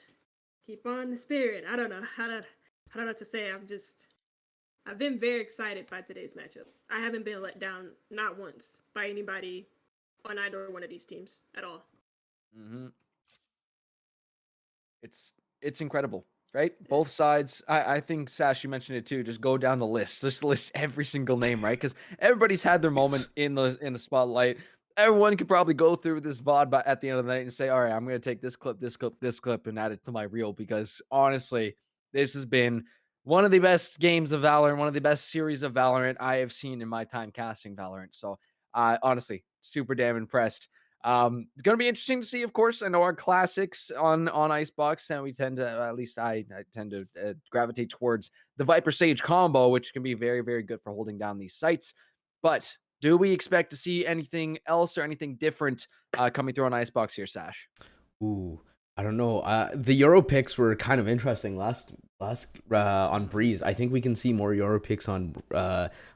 keep on the spirit. I don't know how to say. I've been very excited by today's matchup. I haven't been let down not once by anybody on either one of these teams at all. Mm-hmm. It's incredible, right? Both sides. I think Sash, you mentioned it too. Just go down the list. Just list every single name, right? Because everybody's had their moment in the spotlight. Everyone could probably go through this VOD at the end of the night and say, all right, I'm going to take this clip, this clip, and add it to my reel. Because honestly, this has been one of the best games of Valorant, one of the best series of Valorant I have seen in my time casting Valorant. So honestly, super damn impressed. It's going to be interesting to see, of course. I know our classics on Icebox, and we tend to, at least I tend to gravitate towards the Viper Sage combo, which can be very, very good for holding down these sites. But do we expect to see anything else or anything different coming through on Icebox here, Sash? Ooh, I don't know. The Euro picks were kind of interesting last on Breeze. I think we can see more Euro picks on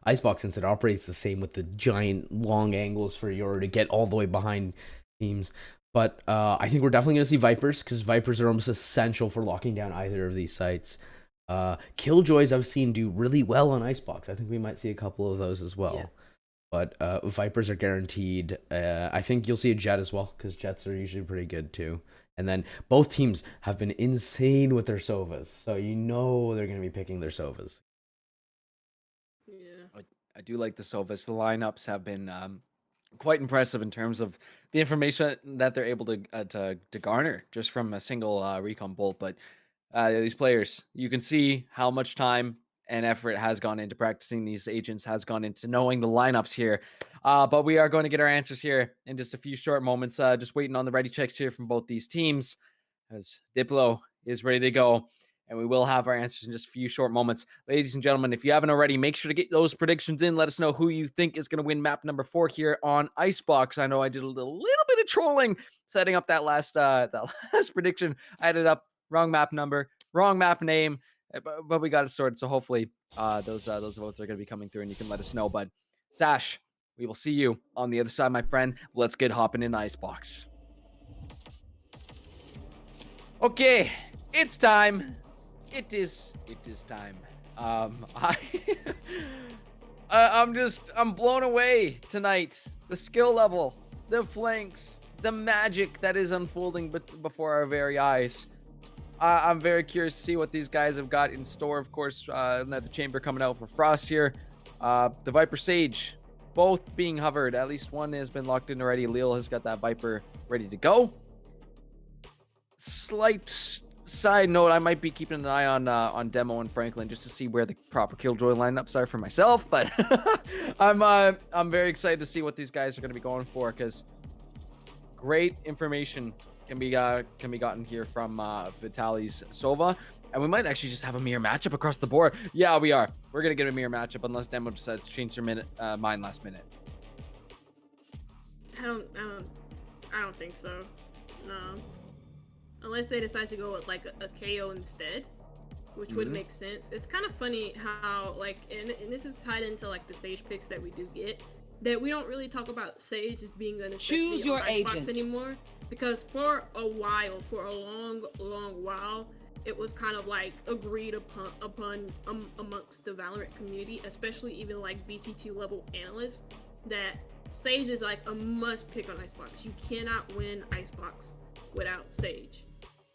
Icebox since it operates the same with the giant long angles for Euro to get all the way behind teams. But I think we're definitely going to see Vipers because Vipers are almost essential for locking down either of these sites. Killjoys I've seen do really well on Icebox. I think we might see a couple of those as well. Yeah. But Vipers are guaranteed. I think you'll see a Jet as well because Jets are usually pretty good too. And then both teams have been insane with their Sovas, so you know they're going to be picking their Sovas. Yeah, I do like the Sovas. The lineups have been quite impressive in terms of the information that they're able to garner just from a single recon bolt. But these players, you can see how much time and effort has gone into practicing these agents, has gone into knowing the lineups here. But we are going to get our answers here in just a few short moments. Just waiting on the ready checks here from both these teams as DPLO is ready to go. And we will have our answers in just a few short moments. Ladies and gentlemen, if you haven't already, make sure to get those predictions in. Let us know who you think is going to win map number 4 here on Icebox. I know I did a little bit of trolling setting up that last prediction. I ended up wrong map number, wrong map name, but we got it sorted. So hopefully those votes are going to be coming through and you can let us know. But Sash, we will see you on the other side, my friend. Let's get hopping in Icebox. Okay, it's time. It is time. I'm blown away tonight. The skill level, the flanks, the magic that is unfolding before our very eyes. I'm very curious to see what these guys have got in store. Of course, the chamber coming out for Frost here. The Viper Sage, both being hovered. At least one has been locked in already. Lil has got that Viper ready to go. Slight side note, I might be keeping an eye on Demo and Franklin just to see where the proper Killjoy lineups are for myself. But I'm very excited to see what these guys are going to be going for because great information can be gotten here from Vitaly's Sova, and we might actually just have a mirror matchup across the board. Yeah, we are. We're gonna get a mirror matchup unless Demo decides to change their mind last minute. I don't think so. No, unless they decide to go with like a KO instead, which would make sense. It's kind of funny how and this is tied into like the Sage picks that we do get, that we don't really talk about Sage as being a necessity on Icebox anymore, because for a long while it was kind of like agreed upon amongst the Valorant community, especially even like VCT level analysts, that Sage is like a must pick on Icebox. You cannot win Icebox without Sage.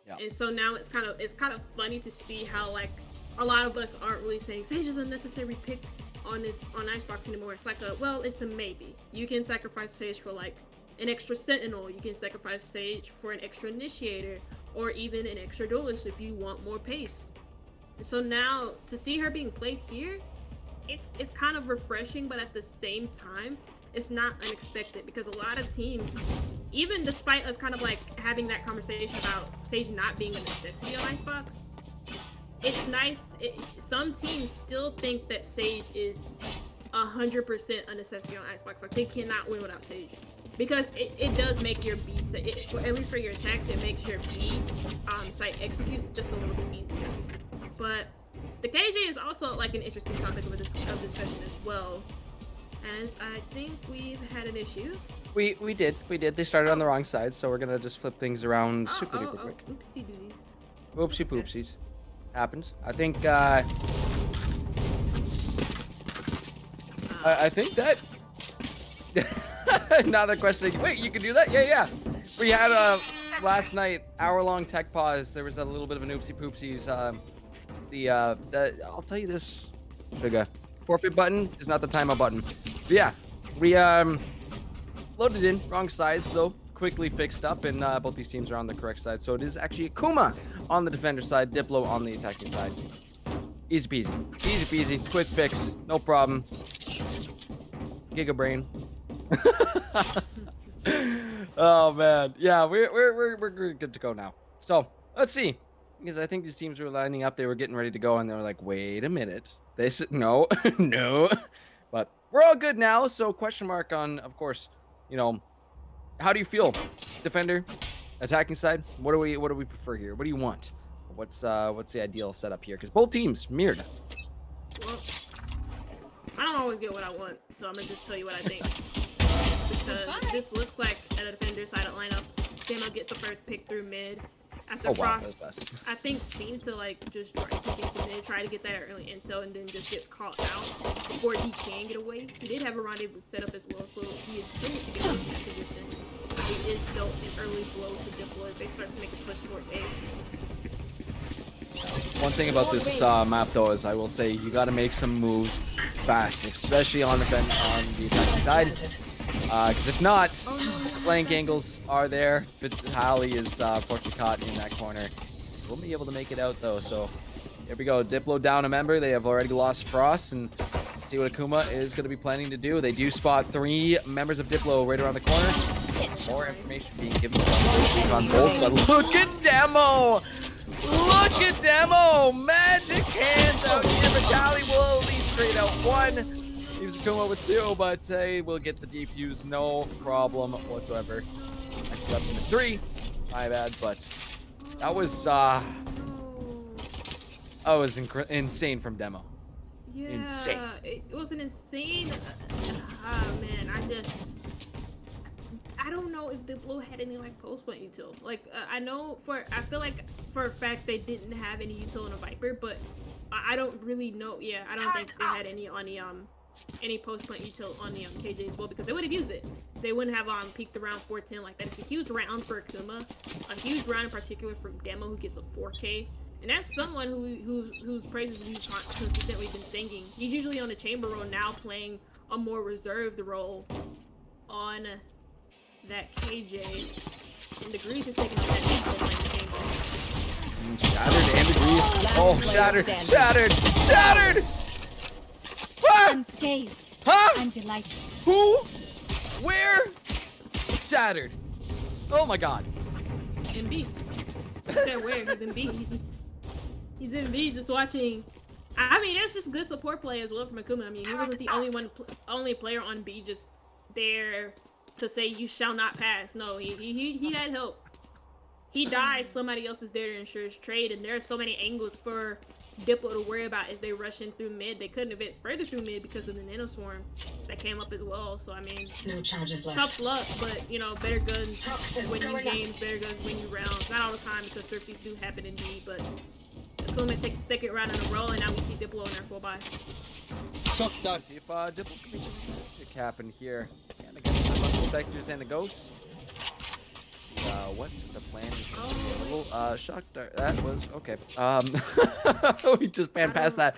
Yeah. And so now it's kind of funny to see how like a lot of us aren't really saying Sage is a necessary pick on Icebox anymore. It's like it's a maybe. You can sacrifice Sage for like an extra Sentinel. You can sacrifice Sage for an extra Initiator, or even an extra Duelist if you want more pace. And so now to see her being played here, it's kind of refreshing, but at the same time, it's not unexpected because a lot of teams, even despite us kind of like having that conversation about Sage not being a necessity on Icebox, it's nice. Some teams still think that Sage is 100% a necessity on Icebox. Like they cannot win without Sage because it does make your B at least for your attacks, it makes your B site executes just a little bit easier. But the KJ is also like an interesting topic of discussion as well. As I think we've had an issue. We did. They started on the wrong side, so we're gonna just flip things around super duper quick. Oopsie doodies. Oopsie poopsies. Happens. I think I think that now the question, wait, you can do that? Yeah. We had last night hour-long tech pause. There was a little bit of an oopsie poopsies. I'll tell you this, Sugar. Forfeit button is not the timeout button. But yeah, we loaded in wrong sides though, quickly fixed up, and both these teams are on the correct side. So it is actually Akuma on the defender side, Diplo on the attacking side. Easy peasy, quick fix, no problem. Giga brain. Oh man, yeah, we're good to go now. So let's see, because I think these teams were lining up, they were getting ready to go, and they were like, wait a minute. They said no, no, but we're all good now. So question mark on, of course, you know, how do you feel, defender, attacking side? What do we prefer here? What do you want? What's the ideal setup here? Because both teams mirrored. Well, I don't always get what I want, so I'm gonna just tell you what I think. Because this looks like a defender side lineup. Demo gets the first pick through mid. After Frost, I think seemed to like just try to get to mid, try to get that early intel, and then just gets caught out before he can get away. He did have a rendezvous set up as well, so he is still to get in that position. It is still an early blow to Diplo as they start to make a push towards A. One thing about this map though is I will say you got to make some moves fast, especially on the attacking side. Because if not, flank angles are there. Hallie is fortunately caught in that corner. We'll be able to make it out though. So here we go. Diplo down a member. They have already lost Frost, and see what Akuma is going to be planning to do. They do spot 3 members of Diplo right around the corner. More information being given on both, but look at Demo! Look at Demo! Magic hands out here, but Hallie will at least trade out 1. Leaves Akuma with 2, but we'll get the defuse, no problem whatsoever. Actually up to 3. My bad, but that was insane from Demo. Yeah, insane. It was an insane. Man, I don't know if Diplo had any like post-point util. Like I feel like for a fact they didn't have any util on a Viper, but I don't really know. Yeah, I don't think they had any on the any post-point util on the KJ as well, because they would have used it. They wouldn't have peaked around 410 like that. It's a huge round for Akuma, a huge round in particular from Demo, who gets a 4K. And that's someone whose praises we've consistently been singing. He's usually on the chamber role now, playing a more reserved role on that KJ. And Degrees is taking on that Depot playing the chamber. Shattered and Degrees. Oh, shattered! Unscathed. Huh? I'm delighted. Who? Where? Shattered. Oh my god. In B. He said where? He's in B. He's in B just watching. I mean, that's just good support play as well from Akuma. I mean, he wasn't the only player on B just there to say you shall not pass. No, he had help. He dies, somebody else is there to ensure his trade, and there are so many angles for Diplo to worry about as they rush in through mid. They couldn't advance further through mid because of the nano swarm that came up as well. So I mean, No charges left. tough luck, but you know, better guns win you games, better guns win you rounds. Not all the time because thrifties do happen in D, but Akuma take the 2nd round in a row, and now we see Diplo in there full buy. Shock that. See if Diplo can make magic happen here. And again, the Spectres and the Ghosts. What the plan is? Little shock dart. That was okay. We just pan past that.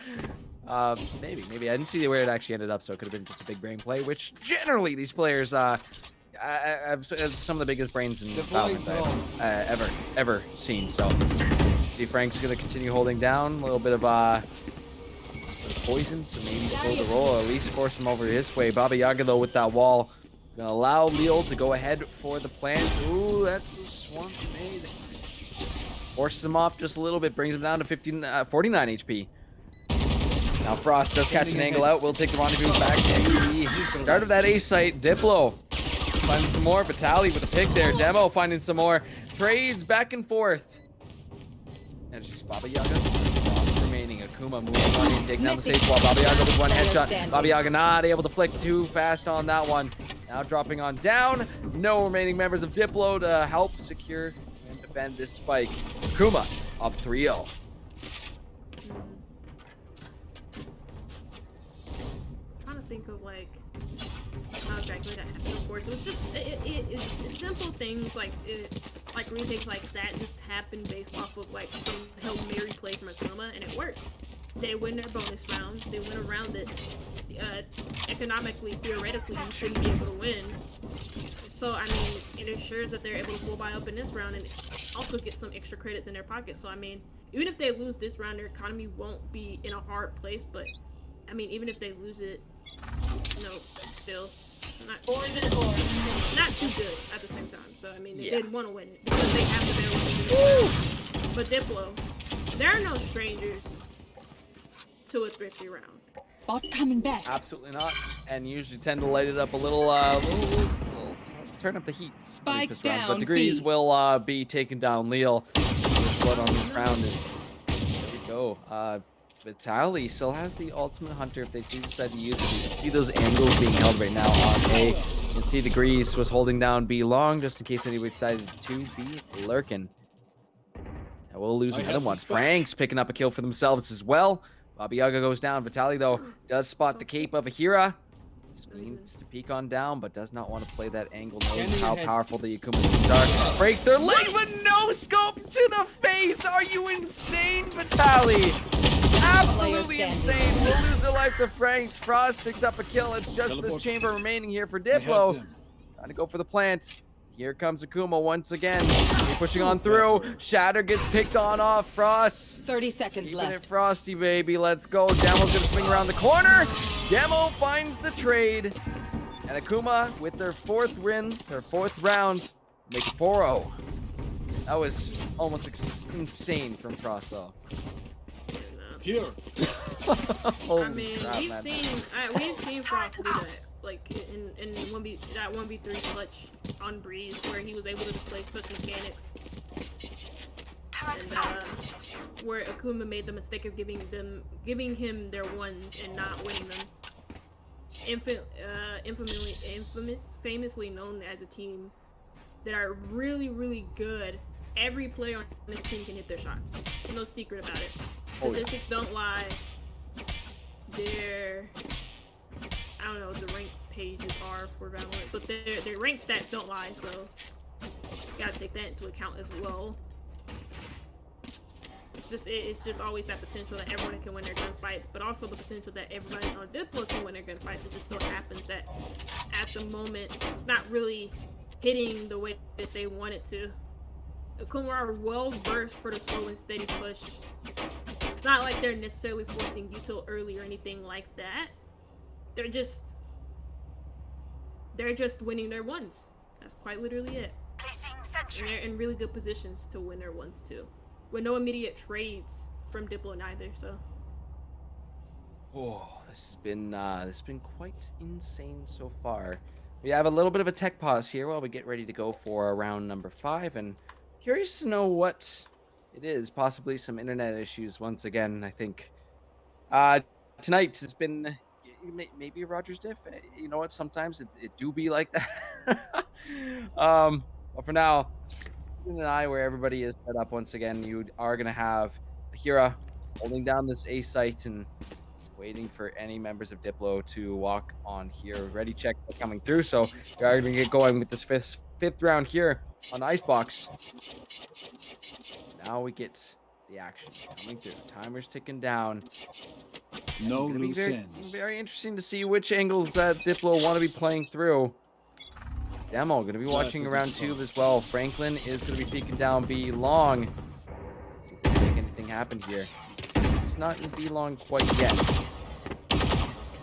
Maybe I didn't see where it actually ended up, so it could have been just a big brain play. Which generally these players have some of the biggest brains in Valorant I've ever seen. So, see, Frank's gonna continue holding down a little bit of poison to maybe slow the roll, or at least force him over his way. Baba Yaga, though, with that wall, is going to allow Leal to go ahead for the plant. Ooh, that's a swamp made. Forces him off just a little bit, brings him down to 49 HP. Now Frost does catch an angle out. We'll take the rendezvous back to the start of that A site. Diplo finds some more. Vitali with a pick there. Demo finding some more. Trades back and forth. And it's just Baba Yaga. Remaining. Akuma moving on and taking down the stage wall. Baba Yaga with one headshot. Baba Yaga not able to flick too fast on that one. Now dropping on down. No remaining members of Diplo to help secure and defend this spike. Akuma up 3-0. Think of like how exactly that happened. Of course, it was just it's simple things like retakes like that just happen based off of like some Hail Mary play from Akuma, and it worked. They win their bonus round. They went around it. Economically, theoretically, you shouldn't be able to win. So I mean, it ensures that they're able to full buy up in this round and also get some extra credits in their pocket. So I mean, even if they lose this round, their economy won't be in a hard place. But I mean, even if they lose it, still not too good at the same time. So I mean, they'd want to win it because they have to win. But Diplo, they're no strangers to a thrifty round. Bot coming back. Absolutely not. And usually tend to light it up a little turn up the heat. Spike rounds, down, but Degrees B. will be taking down Leal. The blood on this round is there we go. Vitali still has the ultimate hunter if they do decide to use it. You can see those angles being held right now on A. You can see Degrees was holding down B long just in case anybody decided to be lurking. Now we'll lose another one. Frank's picking up a kill for themselves as well. Baba Yaga goes down. Vitali, though, does spot the cape of Ahira. Just needs to peek on down, but does not want to play that angle. Knows how powerful the Akuma teams are. Breaks their legs, but no scope to the face. Are you insane, Vitali? Absolutely insane. We'll lose a life to Franks. Frost picks up a kill. It's just this chamber remaining here for Diplo. Trying to go for the plant. Here comes Akuma once again. Pushing on through. Shatter gets picked on off. Frost. 30 seconds Keeping left. it frosty, baby. Let's go. Demo's gonna swing around the corner. Demo finds the trade. And Akuma with their fourth win, their fourth round, make it 4-0. That was almost insane from Frost, though. Here. I mean, we've seen Frost do that, like in that 1v3 clutch on Breeze, where he was able to display such mechanics, and where Akuma made the mistake of giving him their ones and not winning them. Famously known as a team that are really, really good. Every player on this team can hit their shots. There's no secret about it. Statistics don't lie. I don't know what the rank pages are for Valorant, but their rank stats don't lie, so gotta take that into account as well. It's just always that potential that everyone can win their gunfights, but also the potential that everybody on Diplo can win their gunfights. It just so happens that at the moment it's not really hitting the way that they want it to. Akuma are well versed for the slow and steady push. It's not like they're necessarily forcing util early or anything like that. They're just winning their ones. That's quite literally it. And they're in really good positions to win their ones too, with no immediate trades from Diplo neither. So. Oh, this has been quite insane so far. We have a little bit of a tech pause here while we get ready to go for round number 5, and curious to know what it is. Possibly some internet issues once again. I think tonight has been maybe a Rogers diff. You know what? Sometimes it do be like that. But for now, keeping an eye where everybody is set up once again. You are gonna have Ahira holding down this A site and waiting for any members of Diplo to walk on here. Ready check coming through, so we are gonna get going with this fifth round here on Icebox. Now we get the action coming through. Timer's ticking down. No loose ends. Very interesting to see which angles that Diplo want to be playing through. Demo going to be watching around tube as well. Franklin is going to be peeking down B long. Let's see if we can make anything happen here. It's not in B long quite yet.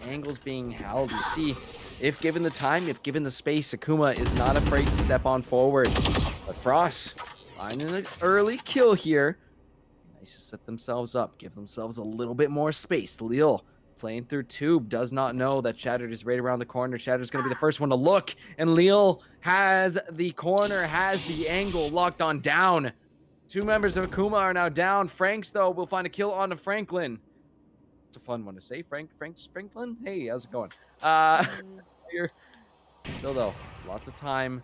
angles being held. You see, if given the time, if given the space, Akuma is not afraid to step on forward. But Frost finding an early kill here. Nice to set themselves up, give themselves a little bit more space. Lil playing through tube, does not know that Shattered is right around the corner. Shattered's going to be the first one to look, and Lil has the corner, has the angle locked on down. 2 members of Akuma are now down. Franks, though, will find a kill on to Franklin. It's a fun one to say. Franklin? Hey, how's it going? Here. Still, though, lots of time.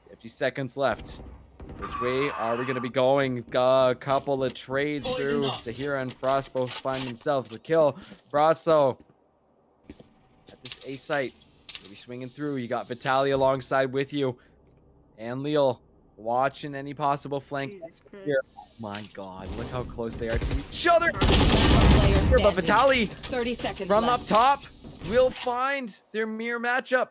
50 seconds left. Which way are we going to be going? A couple of trades through. Zahira and Frost both find themselves a kill. Frost, though, at this A site, you'll be swinging through. You got Vitaly alongside with you. And Leal watching any possible flank here. Oh my god, look how close they are to each other. Here, but Vitaly 30 seconds from left. up top will find their mirror matchup.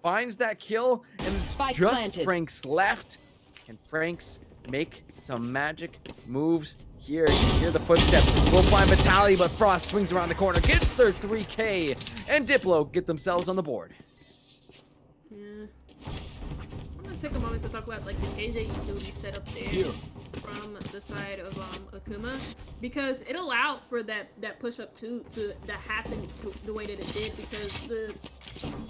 Finds that kill, and it's Spike just planted. Franks left. Can Franks make some magic moves here? You can hear the footsteps. We'll find Vitaly, but Frost swings around the corner, gets their 3K, and DPLO get themselves on the board. Yeah. I'm gonna take a moment to talk about like the KJ utility setup there Here. from the side of Akuma, because it allowed for that push up to happen the way that it did, because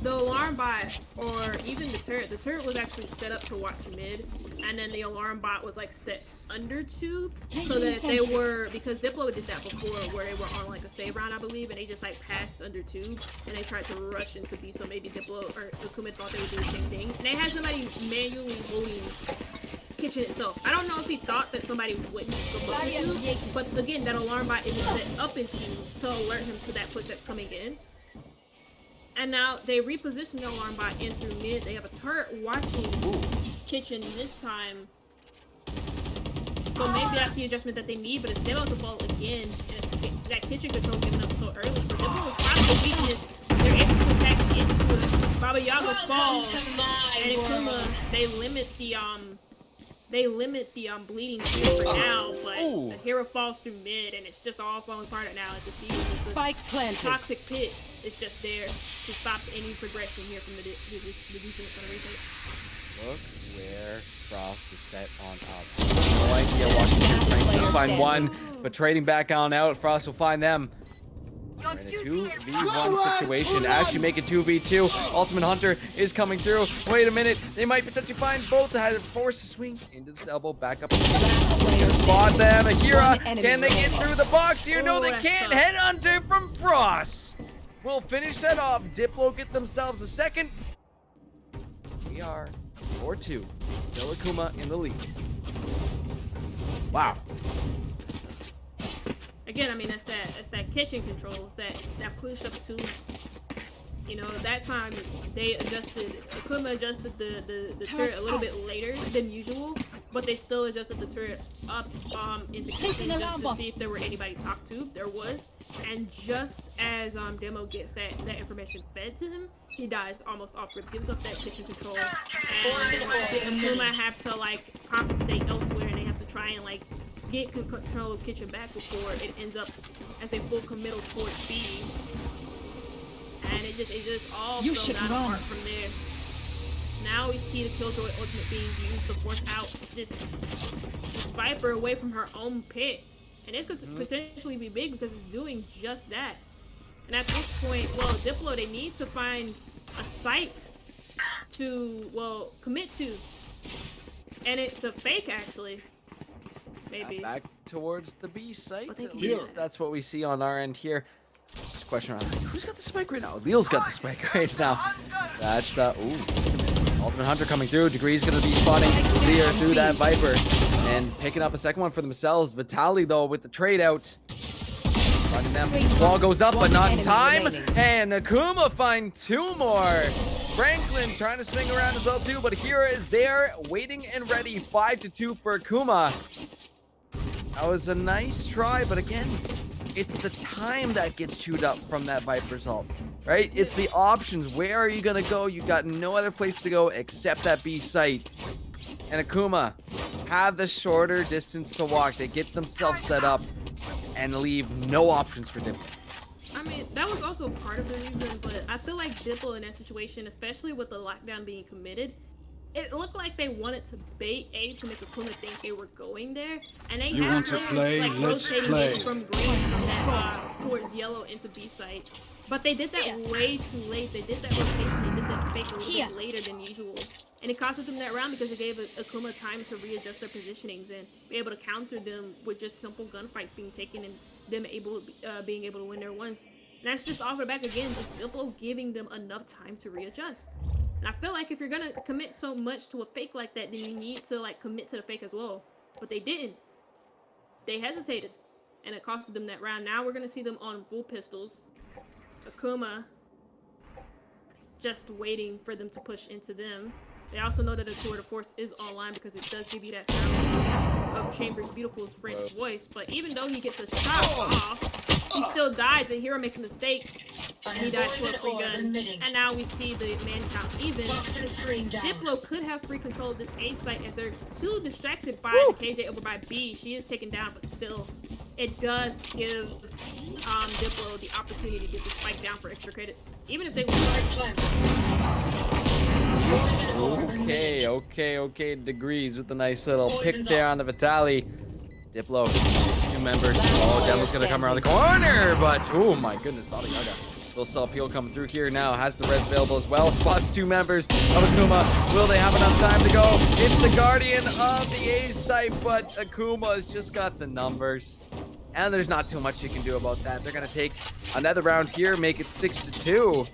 the alarm bot, or even the turret was actually set up to watch mid, and then the alarm bot was like set under tube, so that they were, because Diplo did that before where they were on like a save round, I believe, and they just like passed under tube and they tried to rush into B, so maybe Diplo or Akuma thought they would do the same thing, and they had somebody manually bullying kitchen itself. I don't know if he thought that somebody wouldn't go up into, but again, that alarm bot is set up into to alert him to that push that's coming in. And now they reposition the alarm bot in through mid. They have a turret watching kitchen this time. So maybe that's the adjustment that they need, but it's Demo's the ball again. And it's that kitchen control getting up so early. So Demo was finding the weakness. They're able to attack into it. Baba Yaga falls. And Akuma, they limit the bleeding for now, but the hero falls through mid, and it's just all falling apart now at the season. Spike planted. Toxic pit is just there to stop any progression here from the defense on the retake. Look where Frost is set on up. No idea watching Franks will find one, but trading back on out, Frost will find them. We're in a 2v1 situation, actually make it 2v2. Ultimate Hunter is coming through. Wait a minute, they might potentially find both. They had to force a swing into this elbow, back up. Gonna spot them. Akira, can they get through the box here? No, they can't. Headhunter from Frost will finish that off. Diplo get themselves a second. We are 4-2. Still Akuma in the lead. Wow. Again, I mean, that's that kitchen control, it's that push up to, you know, that time Akuma adjusted the turret a little bit later than usual, but they still adjusted the turret up into kitchen just to see if there were anybody top tube. There was, and just as Demo gets that information fed to him, he dies almost off rip, gives up that kitchen control, and Akuma have to like compensate elsewhere, and they have to try and like get control of kitchen back before it ends up as a full committal towards B. And it just all fell down apart from there. Now we see the Killjoy ultimate being used to force out this Viper away from her own pit. And it could potentially be big because it's doing just that. And at this point, well, Diplo, they need to find a site to, well, commit to. And it's a fake, actually. Maybe. Back towards the B site. At Here. least that's what we see on our end here. Just a question around who's got the spike right now? Leal's got the spike right now. That's Ultimate Hunter coming through. Degree's gonna be spotting Lear through that Viper and picking up a second one for themselves. Vitaly though with the trade out. Running them. Ball goes up, but not in time. And Akuma find 2 more. Franklin trying to swing around as well too, but Hira is there, waiting and ready. 5-2 for Akuma. That was a nice try, but again, it's the time that gets chewed up from that Viper's ult, right? It's the options. Where are you gonna go? You got no other place to go except that B site. And Akuma have the shorter distance to walk. They get themselves set up and leave no options for them. I mean, that was also part of the reason, but I feel like DPLO in that situation, especially with the lockdown being committed, it looked like they wanted to bait A to make Akuma think they were going there, and they You had want to players play? like Let's rotating play. it from green towards yellow into B site. But they did that way too late. They did that rotation, they did that fake a little bit later than usual. And it costed them that round because it gave Akuma time to readjust their positionings and be able to counter them with just simple gunfights being taken and them being able to win their ones. And that's just off the back again, just Diplo giving them enough time to readjust. And I feel like if you're gonna commit so much to a fake like that, then you need to like commit to the fake as well. But they didn't. They hesitated, and it costed them that round. Now we're gonna see them on full pistols. Akuma just waiting for them to push into them. They also know that the tour de force is online because it does give you that sound of Chambers' beautiful French voice. But even though he gets a shot off, he still dies, and Hero makes a mistake. And he dies to a free gun. And now we see the man count even. Diplo could have free control of this A site as they're too distracted by the KJ over by B. She is taken down, but still, it does give Diplo the opportunity to get the spike down for extra credits, even if they win. Okay. Degrees with a nice little pick there on the Vitali. Diplo, 2 members. Oh, Demo's gonna come around the corner, but oh my goodness, Baba Yaga. Little self-heal coming through here now. Has the res available as well. Spots 2 members of Akuma. Will they have enough time to go? It's the Guardian of the A site, but Akuma has just got the numbers. And there's not too much you can do about that. They're gonna take another round here, make it 6-2.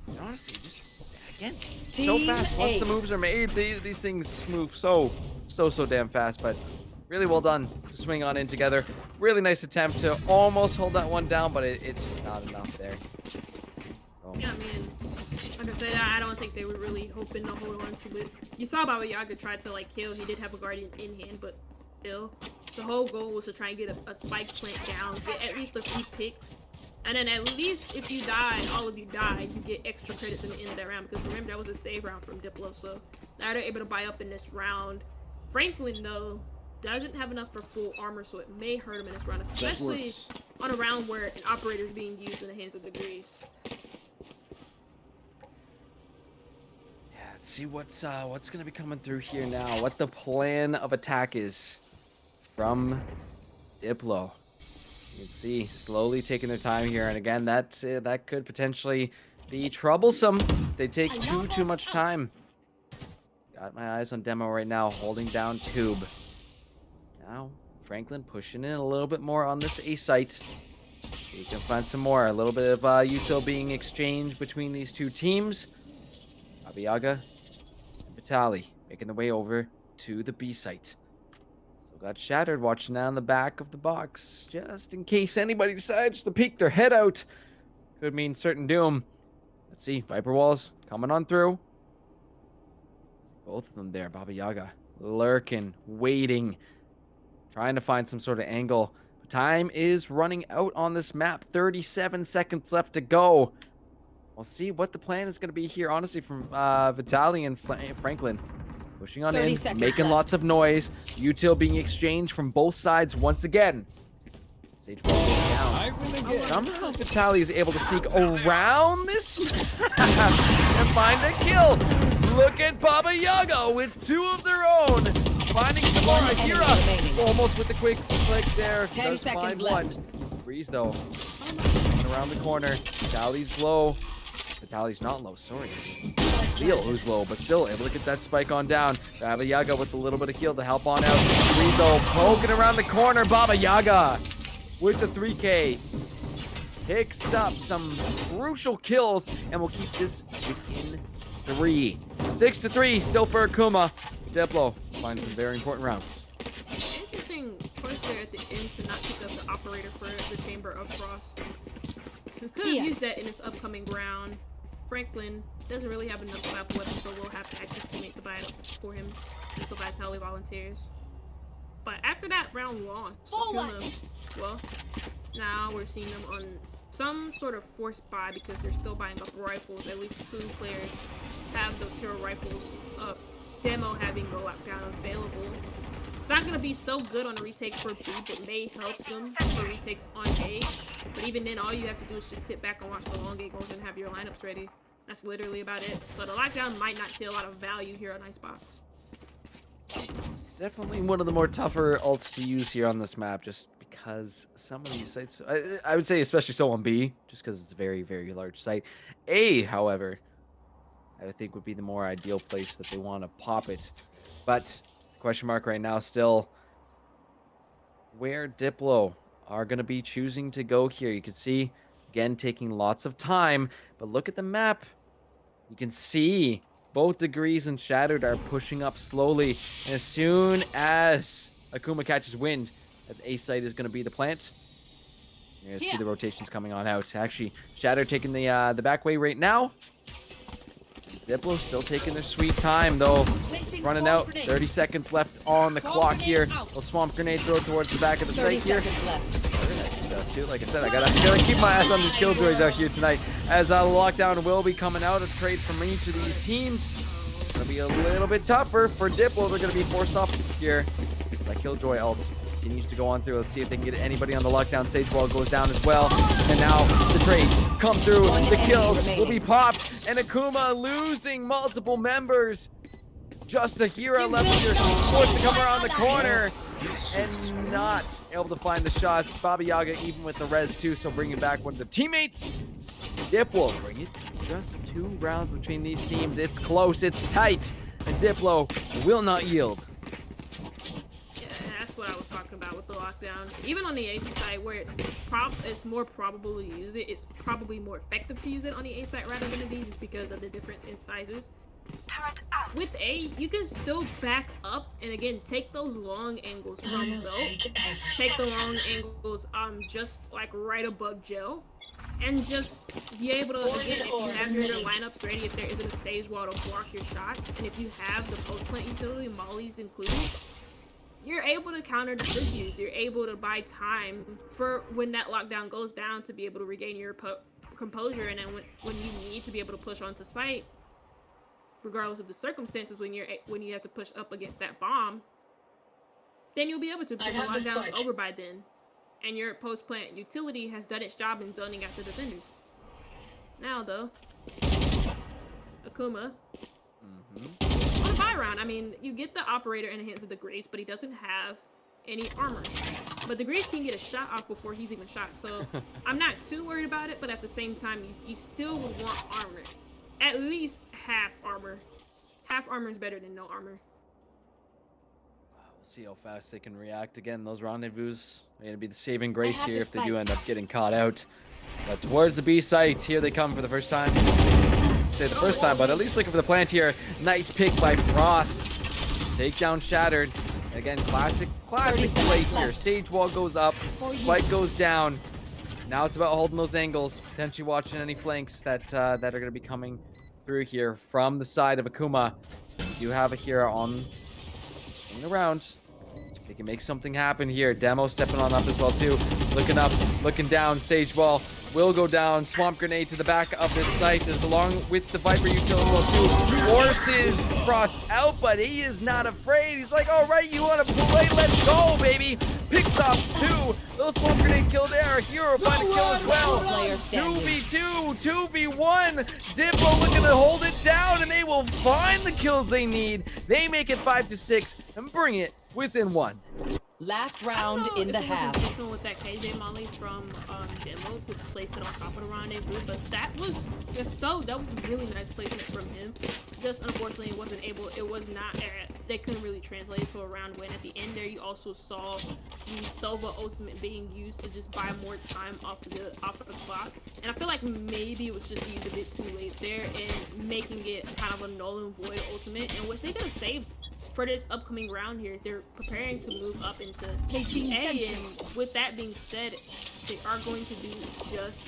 And honestly, just again, so fast. Once the moves are made, these things move so damn fast. But really well done to swing on in together. Really nice attempt to almost hold that one down, but it's just not enough there. So. Yeah, I mean, like I said, I don't think they were really hoping to hold on to it. You saw Baba Yaga tried to like kill. He did have a Guardian in hand, but still, the whole goal was to try and get a spike plant down, get at least a few picks. And then at least if you die, all of you die, you get extra credits in the end of that round. Because remember, that was a save round from Diplo, so now they're able to buy up in this round. Franklin, though, doesn't have enough for full armor, so it may hurt him in this round, especially on a round where an operator is being used in the hands of Degrees. Yeah, let's see what's gonna be coming through here now. What the plan of attack is from Diplo. You can see slowly taking their time here, and again, that could potentially be troublesome. They take too much time. Got my eyes on Demo right now, holding down Tube. Now, Franklin pushing in a little bit more on this A site. You can find some more. A little bit of util being exchanged between these two teams. Baba Yaga and Vitali making their way over to the B site. Still got Shattered watching down the back of the box, just in case anybody decides to peek their head out. Could mean certain doom. Let's see, Viper Walls coming on through. Both of them there. Baba Yaga lurking, waiting, trying to find some sort of angle. But time is running out on this map. 37 seconds left to go. We'll see what the plan is going to be here, honestly, from Vitali and Franklin. Pushing on in, making lots of noise. Util being exchanged from both sides once again. Sage wall goes down. Somehow Vitali is able to sneak around this and find a kill. Look at Baba Yaga with 2 of their own. Finding Samara Akira. Almost with the quick flick there. 10 Does seconds find left. one. Breeze though. Around the corner. Vitali's low. Vitali's not low, sorry. Leo who's low, but still able to get that spike on down. Baba Yaga with a little bit of heal to help on out. Breeze though poking around the corner. Baba Yaga with the 3K. Picks up some crucial kills and will keep this within 3. 6-3 still for Akuma. Diplo finds some very important rounds. Interesting choice there at the end to not pick up the operator for the Chamber of Frost. We could have used that in this upcoming round. Franklin doesn't really have enough map weapons, so we'll have to access teammate to buy it for him until Vitali volunteers. But after that round loss, Akuma, well, now we're seeing them on some sort of forced buy because they're still buying up rifles. At least 2 players have those hero rifles up. Demo having the lockdown available. It's not gonna be so good on retake for B, but may help them for retakes on A. But even then, all you have to do is just sit back and watch the long angles and have your lineups ready. That's literally about it. So the lockdown might not see a lot of value here on Icebox. It's definitely one of the more tougher ults to use here on this map, just because some of these sites, I would say especially so on B, just because it's a very, very large site. A, however, I think would be the more ideal place that they want to pop it. But question mark right now still where DPLO are going to be choosing to go here. You can see, again, taking lots of time, but look at the map. You can see both Degrees and Shattered are pushing up slowly. And as soon as Akuma catches wind, that the A site is going to be the plant. You're going to see the rotations coming on out. Actually, Shattered taking the back way right now. DPLO still taking their sweet time, though. Running out. 30 seconds left on the clock here. Little swamp grenade throw towards the back of the site here. Too. Like I said, I gotta keep my eyes on these killjoys out here tonight, as the lockdown will be coming out. A trade from each of these teams. It's gonna be a little bit tougher for DPLO. They're gonna be forced off here. That killjoy ult continues to go on through. Let's see if they can get anybody on the lockdown. Sage wall goes down as well, and now the trade come through. The kills will be popped, and Akuma losing multiple members. Just a hero left here, forced to come around the corner and not able to find the shots. Baba Yaga even with the res too, so bringing back one of the teammates. DPLO bring it just 2 rounds between these teams. It's close, it's tight, and DPLO will not yield. Yeah, that's what I was talking about with the lockdown. Even on the A side, where it's more probable to use it, it's probably more effective to use it on the A side rather than the B, just because of the difference in sizes. With A, you can still back up and again take those long angles from belt. Take the long angles just like right above gel. And just be able to, again, if you have your lineups ready, if there isn't a stage wall to block your shots, and if you have the post plant utility, mollies included, you're able to counter the pushes. You're able to buy time for when that lockdown goes down to be able to regain your composure, and then when you need to be able to push onto site, regardless of the circumstances, when you have to push up against that bomb, then you'll be able to, because the lockdown's over by then, and your post plant utility has done its job in zoning out the defenders. Now though, Akuma on a buy round. I mean, you get the operator in the hands of Degrees, but he doesn't have any armor. But Degrees can get a shot off before he's even shot, so I'm not too worried about it. But at the same time, you still would want armor. At least half armor. Half armor is better than no armor. We'll see how fast they can react. Again, those rendezvous are going to be the saving grace here if they do end up getting caught out. But towards the B site, here they come for the first time. Say the first time, but at least looking for the plant here. Nice pick by Frost. Take down Shattered. Again, classic play here. Sage wall goes up, spike goes down. Now it's about holding those angles, potentially watching any flanks that are going to be coming through here from the side of Akuma. You have a hero on around. They can make something happen here. Demo stepping on up as well too. Looking up, looking down. Sage wall will go down. Swamp grenade to the back of this site, as along with the Viper utility wall too. Forces Frost out, but he is not afraid. He's like, all right, you want to play? Let's go, baby. Picks off 2. Little swamp grenade kill there. A hero find a kill as well. 2v2, 2v1. DPLO looking to hold it down, and they will find the kills they need. They make it 5-6 and bring it within 1. Last round in the half. It was intentional with that KJ molly from Demo to place it on top of the rendezvous, but that was, if so, that was a really nice placement from him. Just unfortunately, they couldn't really translate it to a round win. At the end there, you also saw the Sova ultimate being used to just buy more time off of the clock. And I feel like maybe it was just used a bit too late there and making it kind of a null and void ultimate, in which they could have saved for this upcoming round here, is they're preparing to move up into A, and with that being said, they are going to do just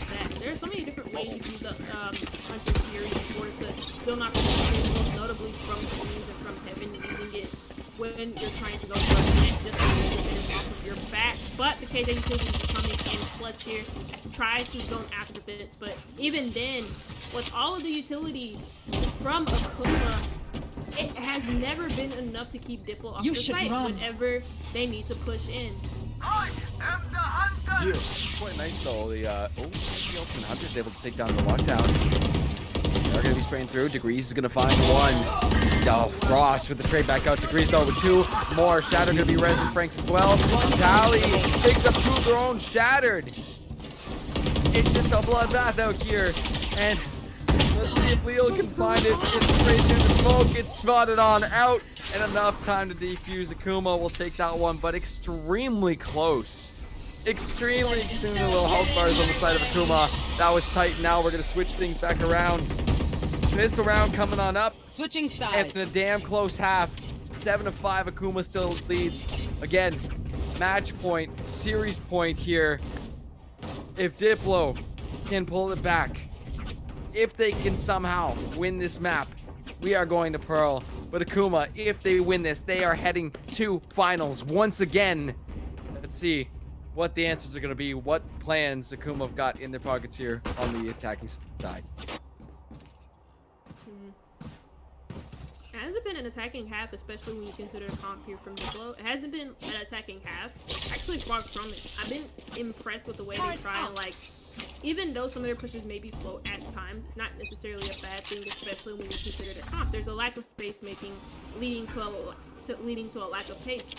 that. There are so many different ways you can use Hunter Fury in order to still knock the most notably from Queens and from Heaven, using it when you're trying to go for a plant just to finish off of your back. But the KJ utility is coming in clutch here to try to zone after defense, but even then, with all of the utility from Akuma, it has never been enough to keep Diplo off You the should site run. whenever they need to push in. Here. Quite nice though. The Ultimate Hunter is able to take down the lockdown. They're gonna be spraying through. Degrees is gonna find one. Oh, Frost with the trade back out. Degrees though with 2 more. Shattered gonna be resin Franks as well. Tally picks up 2 of their own. Shattered. It's just a bloodbath out here. And let's see if Leo can find it. It's sprayed through the smoke. It's spotted on out. And enough time to defuse. Akuma will take that one, but extremely close. Extremely little health bars on the side of Akuma. That was tight. Now we're going to switch things back around. Pistol round coming on up. Switching sides. After a damn close half. 7-5. Akuma still leads. Again, match point, series point here. If Diplo can pull it back, if they can somehow win this map, we are going to Pearl. But Akuma, if they win this, they are heading to finals once again. Let's see what the answers are going to be, what plans Akuma have got in their pockets here on the attacking side. It hasn't been an attacking half, especially when you consider a comp here from Diplo. It hasn't been an attacking half. Actually, far from it. I've been impressed with the way they try and, like, even though some of their pushes may be slow at times, it's not necessarily a bad thing, especially when you consider the comp. There's a lack of space making, leading to a lack of pace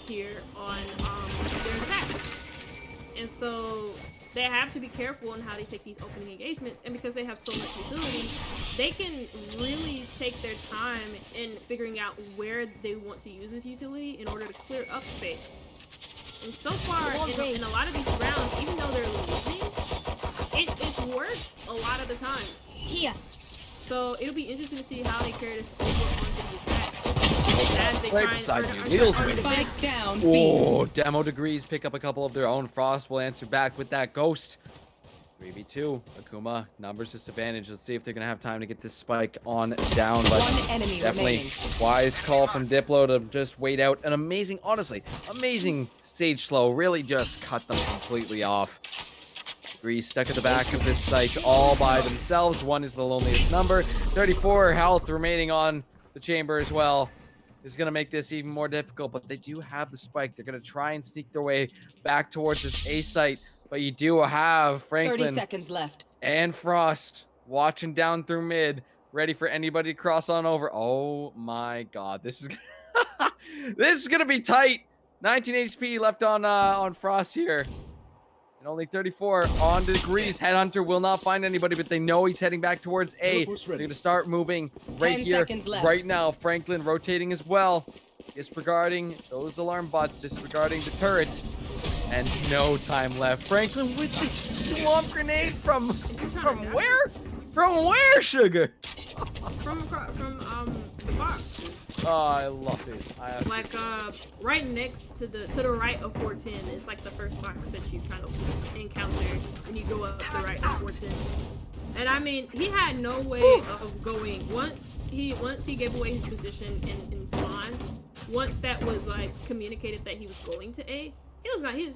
here on their attacks. And so they have to be careful in how they take these opening engagements, and because they have so much utility, they can really take their time in figuring out where they want to use this utility in order to clear up space. And so far, in a lot of these rounds, even though they're losing, it's worked a lot of the time. Here. So it'll be interesting to see how they carry this over onto the attack. As they Right try beside and you. earn Neil's earn waiting. defense. Spike down. Oh, Demo Degrees pick up a couple of their own. Frost will answer back with that Ghost. 3v2. Akuma, numbers disadvantage. Let's see if they're going to have time to get this spike on down. But One enemy definitely remaining. wise call from Diplo to just wait out. An amazing, honestly, amazing stage slow. Really just cut them completely off. Degrees stuck at the back of this site all by themselves. One is the loneliest number. 34 health remaining on the chamber as well. Is going to make this even more difficult, but they do have the spike. They're going to try and sneak their way back towards this A site, but you do have 30 Franklin seconds left. and Frost watching down through mid, ready for anybody to cross on over. Oh my god, this is this is going to be tight. 19 HP left on Frost here. And only 34 on Degrees. Headhunter will not find anybody, but they know he's heading back towards A. They're going to start moving right 10 here, seconds left. right now. Franklin rotating as well. Disregarding those alarm bots, disregarding the turret. And no time left. Franklin with the swamp grenade from where? From where, Sugar? From the box. Oh, I love it. Like right next to the right of 410 is like the first box that you kind of encounter when you go up the right of 410. And I mean, he had no way of going once he gave away his position in spawn. Once that was like communicated that he was going to A,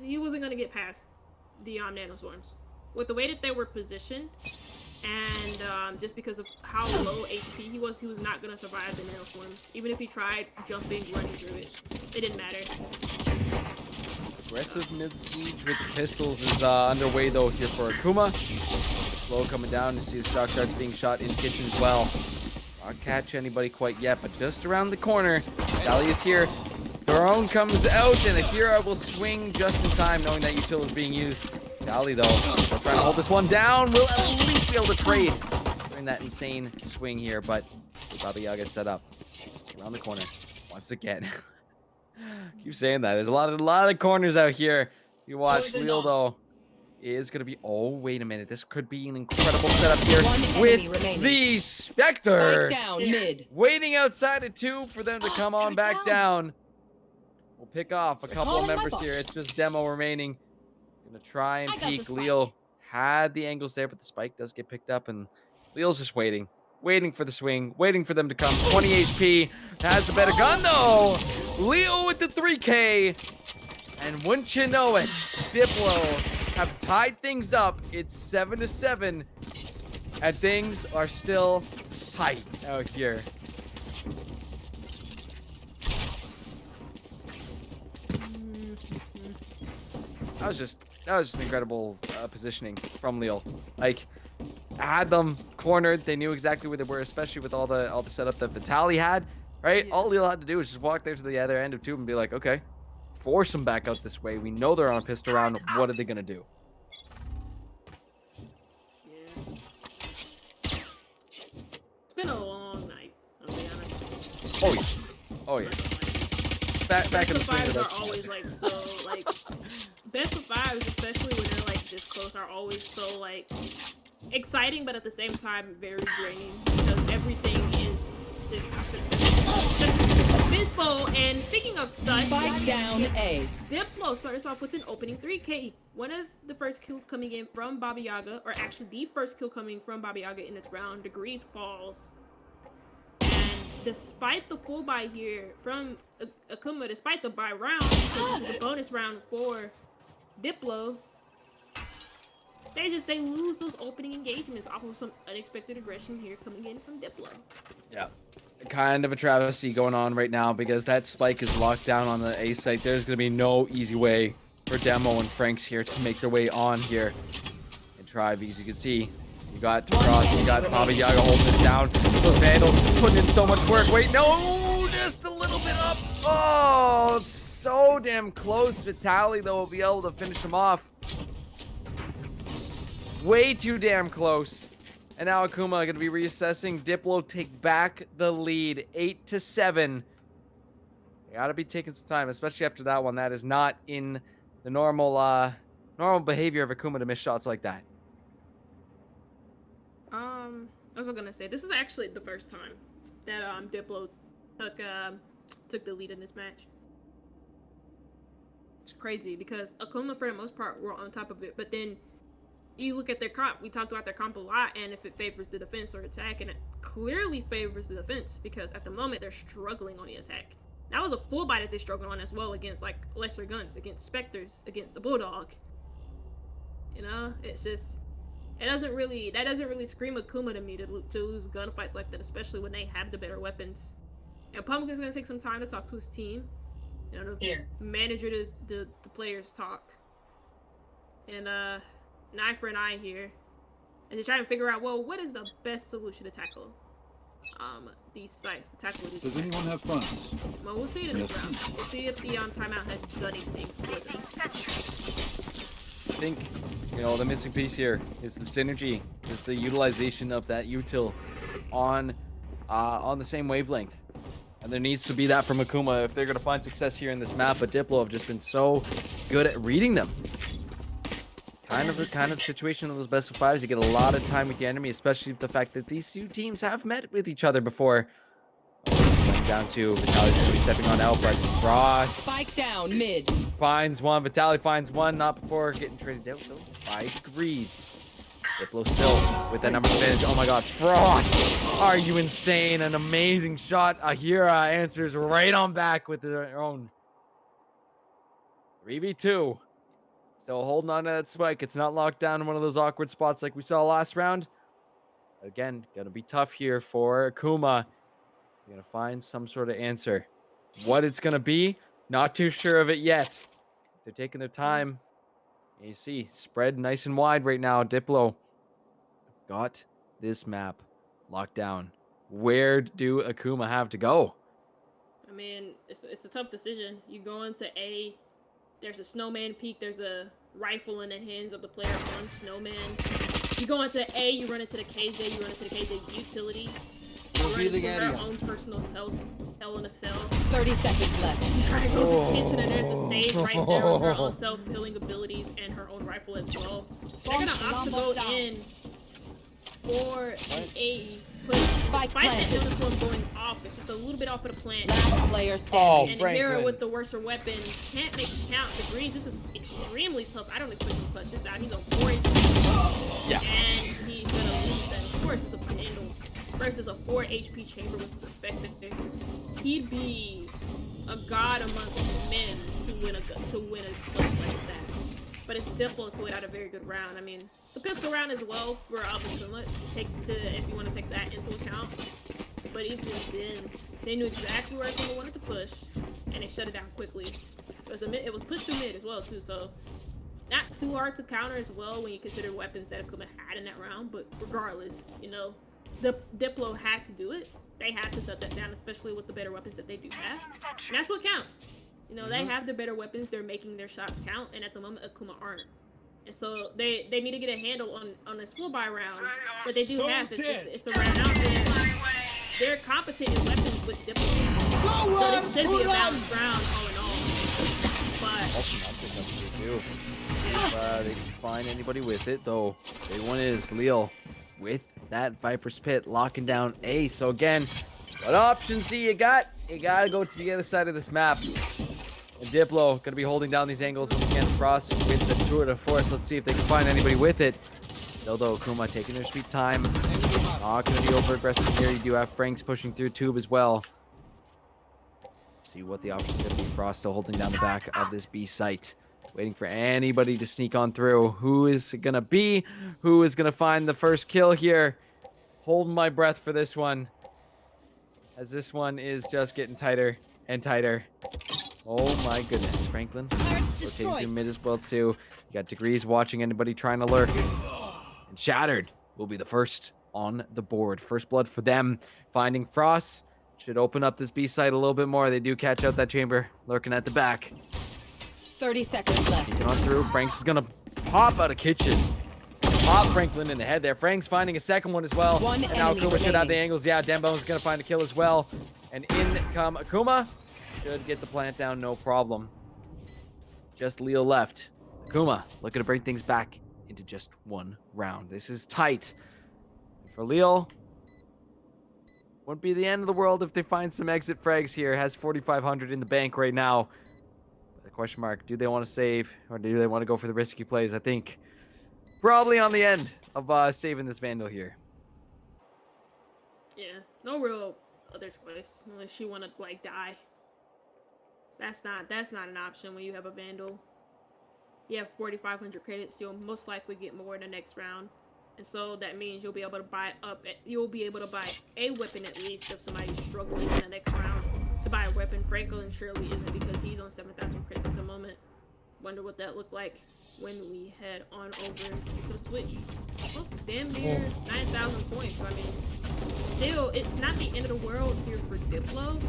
he wasn't gonna get past the nanoswarms. With the way that they were positioned, and just because of how low HP he was not gonna survive the nanoswarms. Even if he tried jumping, running through it, it didn't matter. Aggressive mid-siege with the pistols is underway though here for Akuma. Slow coming down. You see the shock darts being shot in kitchen as well. Not catch anybody quite yet, but just around the corner. Sally is here. Throne comes out, and the hero will swing just in time, knowing that utility is being used. Dali, though, still trying to hold this one down. Will at least be able to trade during that insane swing here, but Baba Yaga set up around the corner once again. Keep saying that. There's a lot of corners out here. You watch Leo, though, is going to be... Oh, wait a minute. This could be an incredible setup here with the Spectre. Spike down mid. Waiting outside of 2 for them to come on back down. We'll pick off a couple of members here. It's just Demo remaining. Gonna try and peek. Leo had the angles there, but the spike does get picked up, and Leo's just waiting for the swing, waiting for them to come. 20 HP, has the better gun though. Leo with the 3K, and wouldn't you know it, Diplo have tied things up. It's 7-7, and things are still tight out here. that was just incredible positioning from Lille. Like, had them cornered. They knew exactly where they were, especially with all the setup that Vitaly had. Right, Yeah. all Lille had to do was just walk there to the other end of tube and be like, okay, force them back out this way. We know they're on pissed around. What are they gonna do? Yeah. It's been a long night, I'll be honest. Oh yeah, oh yeah. Back in Best the of swing of fives are this. always like so like best of fives, especially when they're like this close, are always so like exciting, but at the same time very draining because everything is just Bispo. And speaking of such, Spike down A. DPLO starts off with an opening 3K. One of the first kills coming in from Baba Yaga, or actually the first kill coming from Baba Yaga in this round. Degrees falls. And despite the full buy here from Akuma, despite the buy round, because this is a bonus round for DPLO, they lose those opening engagements off of some unexpected aggression here coming in from DPLO. Yeah. Kind of a travesty going on right now because that spike is locked down on the A site. There's going to be no easy way for Demo and Franks here to make their way on here and Tribe. As you can see, you got Cross, you got Baba Yaga holding it down. Those Vandals putting in so much work. Wait, no, just a little bit up. Oh, so damn close. Vitaly, though, will be able to finish him off. Way too damn close. And now Akuma going to be reassessing. DPLO take back the lead, 8-7. You got to be taking some time, especially after that one. That is not in the normal behavior of Akuma to miss shots like that. I was gonna say this is actually the first time that DPLO took the lead in this match. It's crazy because Akuma for the most part were on top of it, but then you look at their comp. We talked about their comp a lot, and if it favors the defense or attack, and it clearly favors the defense because at the moment they're struggling on the attack. That was a full buy that they struggled on as well against like lesser guns, against Spectres, against the Bulldog. You know, it's just that doesn't really scream Akuma to me to lose gunfights like that, especially when they have the better weapons. And Pumpkin's gonna take some time to talk to his team, you know, to manager the players talk, and an eye for an eye here, and to try and figure out, well, what is the best solution to tackle these sites, to tackle these. Does anyone have funds? Well, we'll see it in this round. We'll see if the timeout has done anything for them. I think, you know, the missing piece here is the synergy, is the utilization of that util on the same wavelength. And there needs to be that from Akuma if they're going to find success here in this map, but DPLO have just been so good at reading them. Kind of the situation of those best of fives. You get a lot of time with the enemy, especially the fact that these two teams have met with each other before. Down to Vitaly's going to be stepping on out, but Frost Spike down mid. finds one. Vitaly finds one, not before getting traded out though by Degrees. DPLO still with that number advantage. Oh my god, Frost! Are you insane? An amazing shot. Ahira answers right on back with their own 3v2. Still holding on to that spike. It's not locked down in one of those awkward spots like we saw last round. Again, gonna be tough here for Akuma. You're gonna find some sort of answer. What it's gonna be, not too sure of it yet. They're taking their time. And you see, spread nice and wide right now. DPLO got this map locked down. Where do Akuma have to go? I mean, it's a tough decision. You go into A. There's a snowman peak. There's a rifle in the hands of the player on snowman. You go into A, you run into the KJ, you run into the KJ utility. You run into their own personal hell in a cell. 30 seconds left. You try to go to the kitchen and there's the stage right there with her own self-healing abilities and her own rifle as well. They're gonna opt to go in for an A. Despite that illness one going off, it's just a little bit off of the plan. Last player standing. And the hero with the worser weapon can't make it count. Degrees, this is extremely tough. I don't expect him to clutch this out. He's on 4 HP. Yeah. And he's gonna lose that. Of course, it's a handle versus a 4 HP chamber with perspective. He'd be a god amongst men to win a clutch like that. But it's difficult to win out a very good round. I mean, it's a pistol round as well for Albasuma. If you want to take that into account. But even then, they knew exactly where someone wanted to push, and they shut it down quickly. It was pushed to mid as well too. So not too hard to counter as well when you consider weapons that Akuma had in that round. But regardless, the DPLO had to do it. They had to shut that down, especially with the better weapons that they do have. And that's what counts. They have the better weapons. They're making their shots count. And at the moment, Akuma aren't. And so they need to get a handle on this full buy round. But they do have it's a round out there. They're competent in weapons with DPLO. So this should be a balanced round all in all. But if they can find anybody with it, though. Big one is Leo with that Viper's Pit locking down A. So again, what options do you got? You gotta go to the other side of this map. And DPLO gonna be holding down these angles once again. Frost with the tour de force. Let's see if they can find anybody with it. Still though, Akuma taking their sweet time. Not gonna be over aggressive here. You do have Franks pushing through tube as well. Let's see what the options gonna be. Frost still holding down the back of this B site. Waiting for anybody to sneak on through. Who is it gonna be? Who is gonna find the first kill here? Holding my breath for this one, as this one is just getting tighter and tighter. Oh my goodness, Franklin rotating through mid as well too. You got Degrees watching anybody trying to lurk. And Shattered will be the first on the board. First blood for them. Finding Frost should open up this B site a little bit more. They do catch out that chamber lurking at the back. 30 seconds left. Getting on through. Franks is gonna pop out of kitchen. Pop Franklin in the head there. Frank's finding a second one as well. One and now enemy Akuma should have the remaining. angles. Yeah, Dembo's gonna find a kill as well. And in come Akuma. Should get the plant down, no problem. Just Leo left. Akuma looking to bring things back into just one round. This is tight. For Leo, wouldn't be the end of the world if they find some exit frags here. Has 4,500 in the bank right now. The question mark, do they want to save or do they want to go for the risky plays? I think probably on the end of saving this Vandal here. yeah, no real other choice unless you want to die. That's not an option when you have a Vandal. You have 4,500 credits. You'll most likely get more in the next round, and so that means you'll be able to buy a weapon at least if somebody's struggling in the next round to buy a weapon. Franklin surely isn't because he's on 7,000 credits at the moment. Wonder what that looked like when we head on over to the Switch. Oh, damn near 9,000 points. So, I mean, still, it's not the end of the world here for DPLO,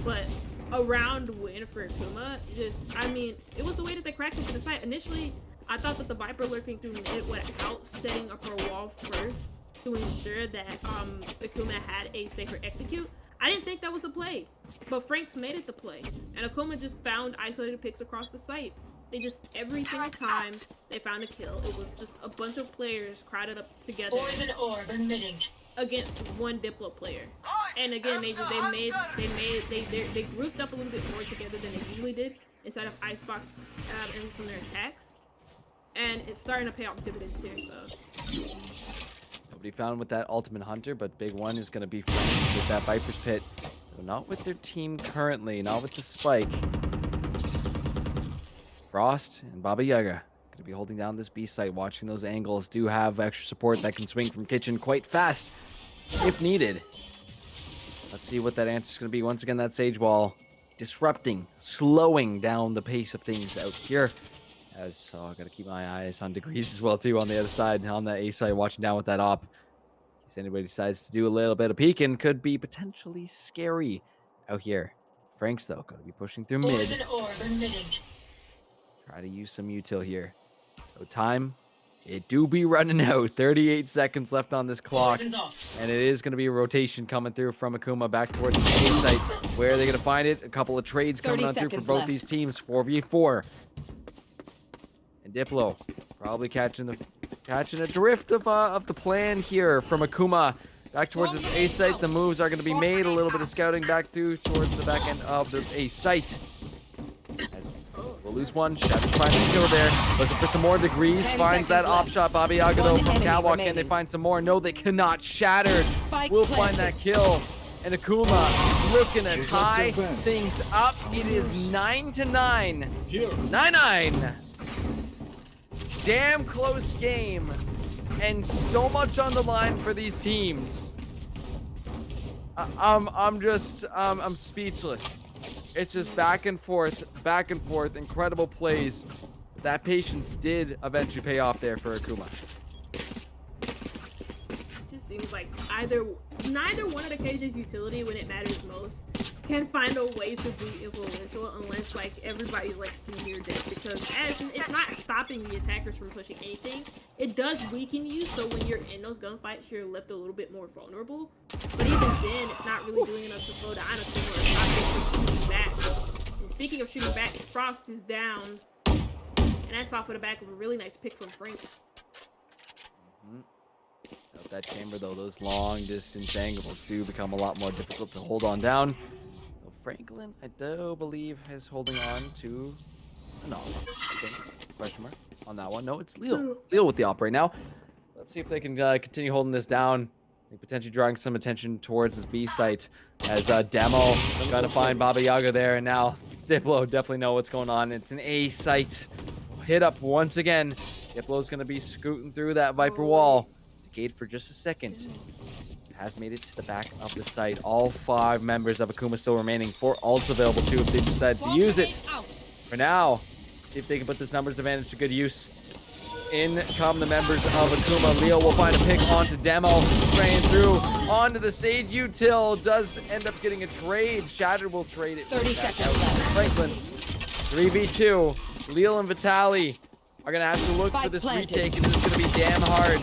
but a round win for Akuma. It was the way that they cracked into the site. Initially, I thought that the Viper lurking through mid without setting up her wall first to ensure that Akuma had a safer execute. I didn't think that was the play, but Franks made it the play, and Akuma just found isolated picks across the site. They just, every single time they found a kill, it was just a bunch of players crowded up together against one DPLO player. And again, they grouped up a little bit more together than they usually did instead of icebox and some of their attacks. And it's starting to pay off dividends here, so. Nobody found with that Ultimate Hunter, but big one is going to be Franks with that Viper's Pit. So not with their team currently, not with the Spike. Frost and Baba Yaga going to be holding down this B site, watching those angles. Do have extra support that can swing from kitchen quite fast if needed. Let's see what that answer is going to be. Once again, that Sage Wall disrupting, slowing down the pace of things out here. I got to keep my eyes on Degrees as well, too, on the other side, on that A side, watching down with that op. In case anybody decides to do a little bit of peeking, could be potentially scary out here. Franks, though, going to be pushing through mid. Try to use some util here. So time, it do be running out. 38 seconds left on this clock. And it is going to be a rotation coming through from Akuma back towards the A site. Where are they going to find it? A couple of trades coming on through for both these teams. 4v4. And DPLO probably catching a drift of the plan here from Akuma. Back towards this A site. The moves are going to be made. A little bit of scouting back through towards the back end of the A site. We'll lose one. Shattered finds a kill there. Looking for some more Degrees. Finds that op shot. Baba Yaga though from Catwalk. Can they find some more? No, they cannot. Shattered will find that kill. And Akuma looking to tie things up. It is 9-9. 9-9. Damn close game. And so much on the line for these teams. I'm speechless. It's just back and forth, incredible plays that patience did eventually pay off there for Akuma. Just seems like neither one of the KJ's utility when it matters most can find a way to be influential unless like everybody's like near death, because as it's not stopping the attackers from pushing anything, it does weaken you, so when you're in those gunfights you're left a little bit more vulnerable, but even then it's not really doing enough to slow down a team or stop them from shooting back. And speaking of shooting back, Frost is down, and that's off of the back of a really nice pick from Franks. Out that chamber though, those long distance angles do become a lot more difficult to hold on down. So Franklin, I do believe, is holding on to no, I think. Question mark on that one. No, it's Leo. Leo with the op right now. Let's see if they can continue holding this down. They potentially drawing some attention towards this B site as Demo trying to find Baba Yaga there, and now Diplo definitely know what's going on. It's an A site. Hit up once again. Diplo's gonna be scooting through that Viper wall. Decayed for just a second. Has made it to the back of the site. All 5 members of Akuma still remaining. 4 ults available too if they decide to use it. For now, see if they can put this numbers advantage to good use. In come the members of Akuma. Leo will find a pick onto Demo. Spraying through onto the Sage Util. Does end up getting a trade. Shattered will trade it. 30 back seconds out. left. Franklin. 3v2. Leo and Vitali are going to have to look for Spike this planted. retake, and this is going to be damn hard.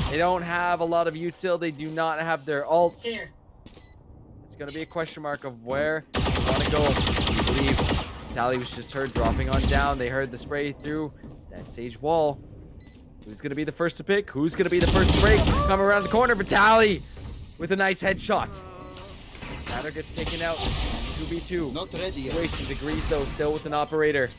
They don't have a lot of util. They do not have their ults. It's going to be a question mark of where they want to go. I believe Vitali was just heard dropping on down. They heard the spray through that Sage wall. Who's going to be the first to pick? Who's going to be the first to break? Come around the corner. Vitali with a nice headshot. Shatter gets taken out. 2v2. Not ready yet. Situation Degrees though, still with an operator.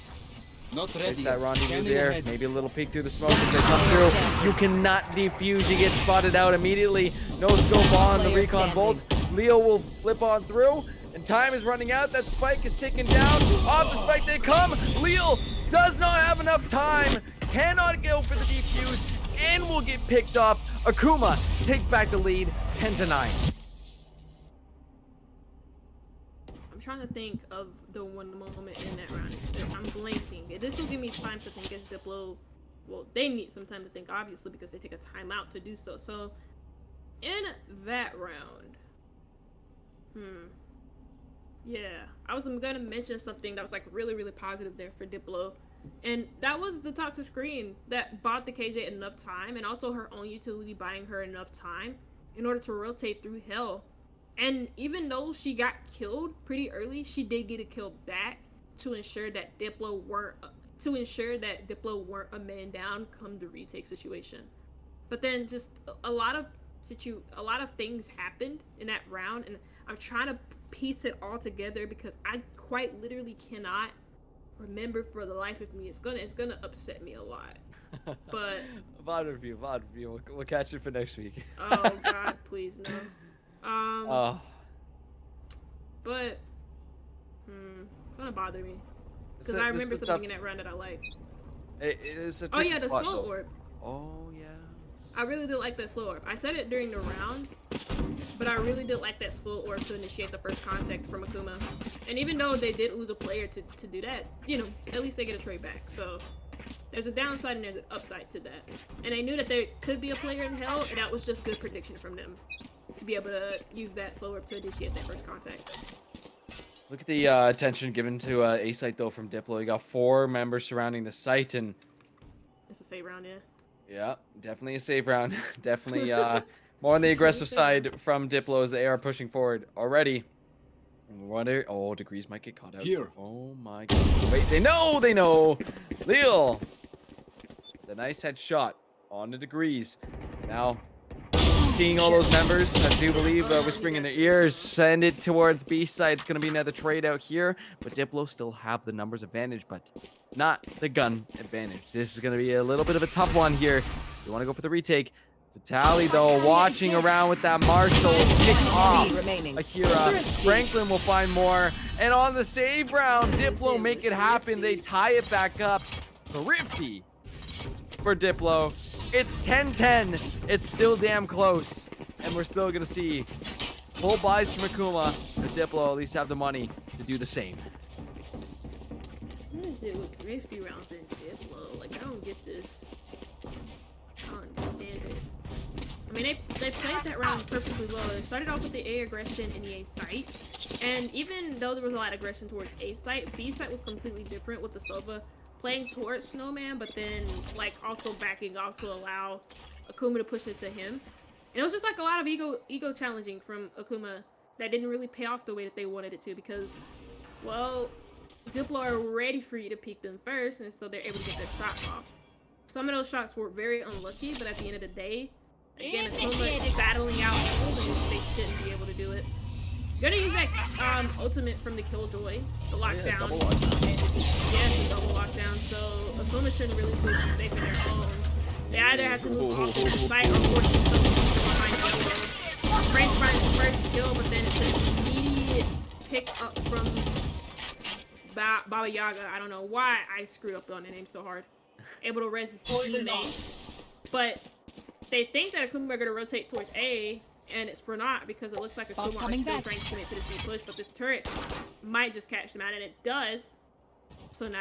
Not Place ready that yet. rendezvous Scanning there. ahead. Maybe a little peek through the smoke as they come through. You cannot defuse. You get spotted out immediately. No scope on the Player recon bolt. Leo will flip on through. And time is running out. That spike is ticking down. Off the spike they come. Leo does not have enough time. Cannot go for the defuse. And will get picked off. Akuma take back the lead 10-9. I'm trying to think of the one moment in that round. I'm blanking. This will give me time to think as Diplo. Well, they need some time to think, obviously, because they take a timeout to do so. So, in that round, yeah, I was gonna mention something that was like really, really positive there for Diplo, and that was the toxic screen that bought the KJ enough time, and also her own utility buying her enough time in order to rotate through hell. And even though she got killed pretty early, she did get a kill back to ensure that Diplo weren't a man down come the retake situation. But then just a lot of things happened in that round, and I'm trying to piece it all together because I quite literally cannot remember for the life of me. It's gonna upset me a lot. But VOD review. We'll catch it for next week. oh God, please no. Oh. But it's gonna bother me because So I this remember is something tough. in that round that I liked. It is a Oh yeah, tricky the spot, slow though. orb. Oh yeah. I really did like that slow orb. I said it during the round, but I really did like that slow orb to initiate the first contact from Akuma. And even though they did lose a player to do that, you know, at least they get a trade back. So there's a downside and there's an upside to that. And I knew that there could be a player in hell, and that was just good prediction from them to be able to use that slow orb to initiate that first contact. Look at the attention given to A site though from Diplo. You got 4 members surrounding the site, and It's a save round, yeah. yeah, definitely a save round. Definitely more on the aggressive side from Diplo as they are pushing forward already. Wonder, oh, Degrees might get caught out. Here. Oh my God. Wait, they know. Leo, the nice headshot on the Degrees. Now, seeing all those members, I do believe whispering in their ears, send it towards B side. It's going to be another trade out here, but Diplo still have the numbers advantage, but not the gun advantage. This is going to be a little bit of a tough one here. You want to go for the retake. Vitali, though, watching around with that Marshall, pick off remaining. Akira. Franklin will find more. And on the save round, Diplo make it happen. They tie it back up. Thrifty for Diplo. It's 10-10. It's still damn close. And we're still going to see full buys from Akuma. But Diplo at least have the money to do the same. is it with 50 rounds in DPLO? Like, I don't get this. I don't understand it. I mean, they played that round perfectly well. They started off with the A aggression in the A site, and even though there was a lot of aggression towards A site, B site was completely different with the Sova playing towards Snowman, but then like also backing off to allow Akuma to push it to him. And it was just like a lot of ego challenging from Akuma that didn't really pay off the way that they wanted it to, because, well, DPLO are ready for you to peek them first, and so they're able to get their shots off. Some of those shots were very unlucky, but at the end of the day, again, Akuma is battling out angles, and they shouldn't be able to do it. Gonna use that ultimate from the Killjoy, the lockdown. Yeah, double lockdown. Yes, the double lockdown. So Akuma shouldn't really feel too safe in their own. They either have to move off of the site or force themselves behind Yellow. Frank finds the first kill, but then it's an immediate pick up from Baba Yaga. I don't know why I screwed up on the name so hard. Able to res his teammate. But they think that Akuma are going to rotate towards A, and it's for not, because it looks like Akuma is still trying to commit to this B push, but this turret might just catch them out, and it does. So now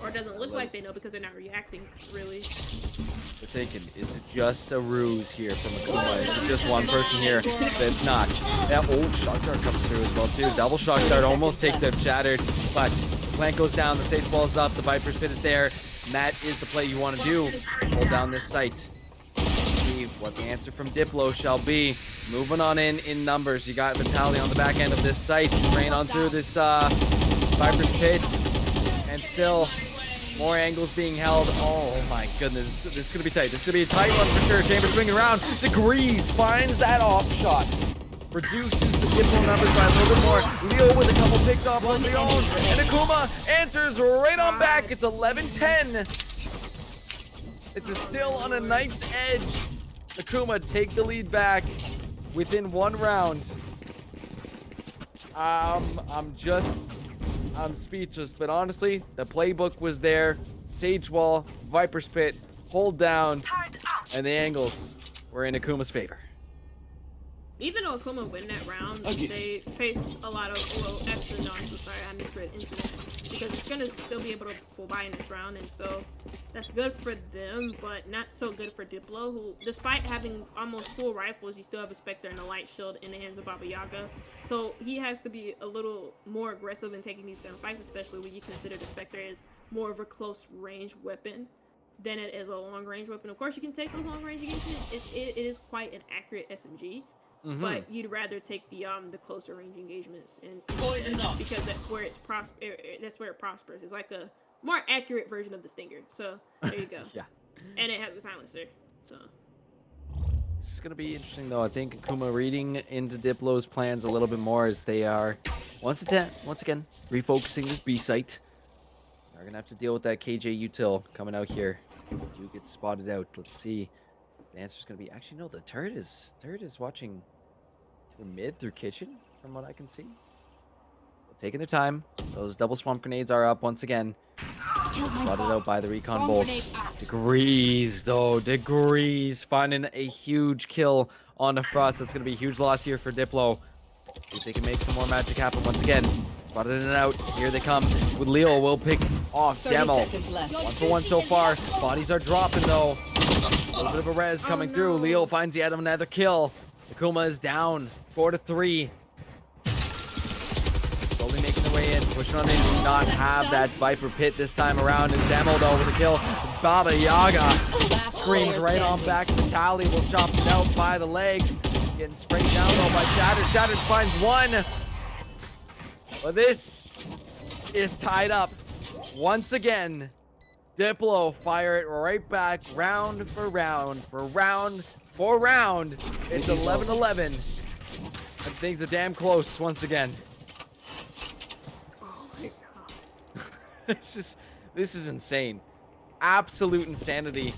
or it doesn't look like they know because they're not reacting, really. They're thinking, is it just a ruse here from Akuma? Is it just one person here? But it's not. That old shock dart comes through as well, too. Double shock dart almost takes out Shattered, but Plant goes down, the Sage ball's up, the Viper's Pit is there, and that is the play you want to do. Hold down this site. See what the answer from DPLO shall be. Moving on in numbers. You got Vitaly on the back end of this site. Spraying on through this Viper's Pit. And still, more angles being held. Oh my goodness. This is going to be tight. This is going to be a tight one for sure. Chamber swinging around. Degrees finds that off shot. Reduces the DPLO numbers by a little bit more. Leo with a couple picks off on the own. And Akuma answers right on back. It's 11-10. This is still on a knife's edge. Akuma take the lead back within one round. I'm speechless, but honestly, the playbook was there. Sage wall, Viper's Pit, hold down, and the angles were in Akuma's favor. Even though Akuma win that round, they faced a lot of, well, actually, no, I'm so sorry, I misread Incident, because it's gonna still be able to full buy in this round, and so that's good for them, but not so good for DPLO, who, despite having almost full rifles, you still have a Spectre and a Light Shield in the hands of Baba Yaga, so he has to be a little more aggressive in taking these gunfights, especially when you consider the Spectre as more of a close range weapon than it is a long range weapon. Of course, you can take those long range engagements. It is quite an accurate SMG. But you'd rather take the closer range engagements, and because that's where it prospers. It's like a more accurate version of the Stinger. So there you go. Yeah. And it has a silencer. So This is gonna be interesting though. I think Akuma reading into DPLO's plans a little bit more as they are once again refocusing this B site. They're gonna have to deal with that KJ util coming out here. You get spotted out. Let's see. The answer's gonna be actually no. The turret is watching through mid, through kitchen, from what I can see. Taking their time. Those double swamp grenades are up once again. Spotted out by the recon bolts. Degrees though. Degrees finding a huge kill on the Frost. That's gonna be a huge loss here for DPLO. See if they can make some more magic happen once again. Spotted in and out. Here they come. With Leo will pick off Demo. 1 for 1 so far. Bodies are dropping though. A little bit of a res coming through. Leo finds the Adam another kill. Akuma is down 4-3. Slowly making their way in. Pushing on in. Do not have that Viper Pit this time around. Is Demo though with a kill. Baba Yaga screams right on back. Vitaly will chop it out by the legs. Getting sprayed down though by Shattered. Shattered finds one. But this is tied up once again. DPLO fire it right back, round for round, for round for round. It's 11-11. And things are damn close once again. oh my god. This is insane. Absolute insanity.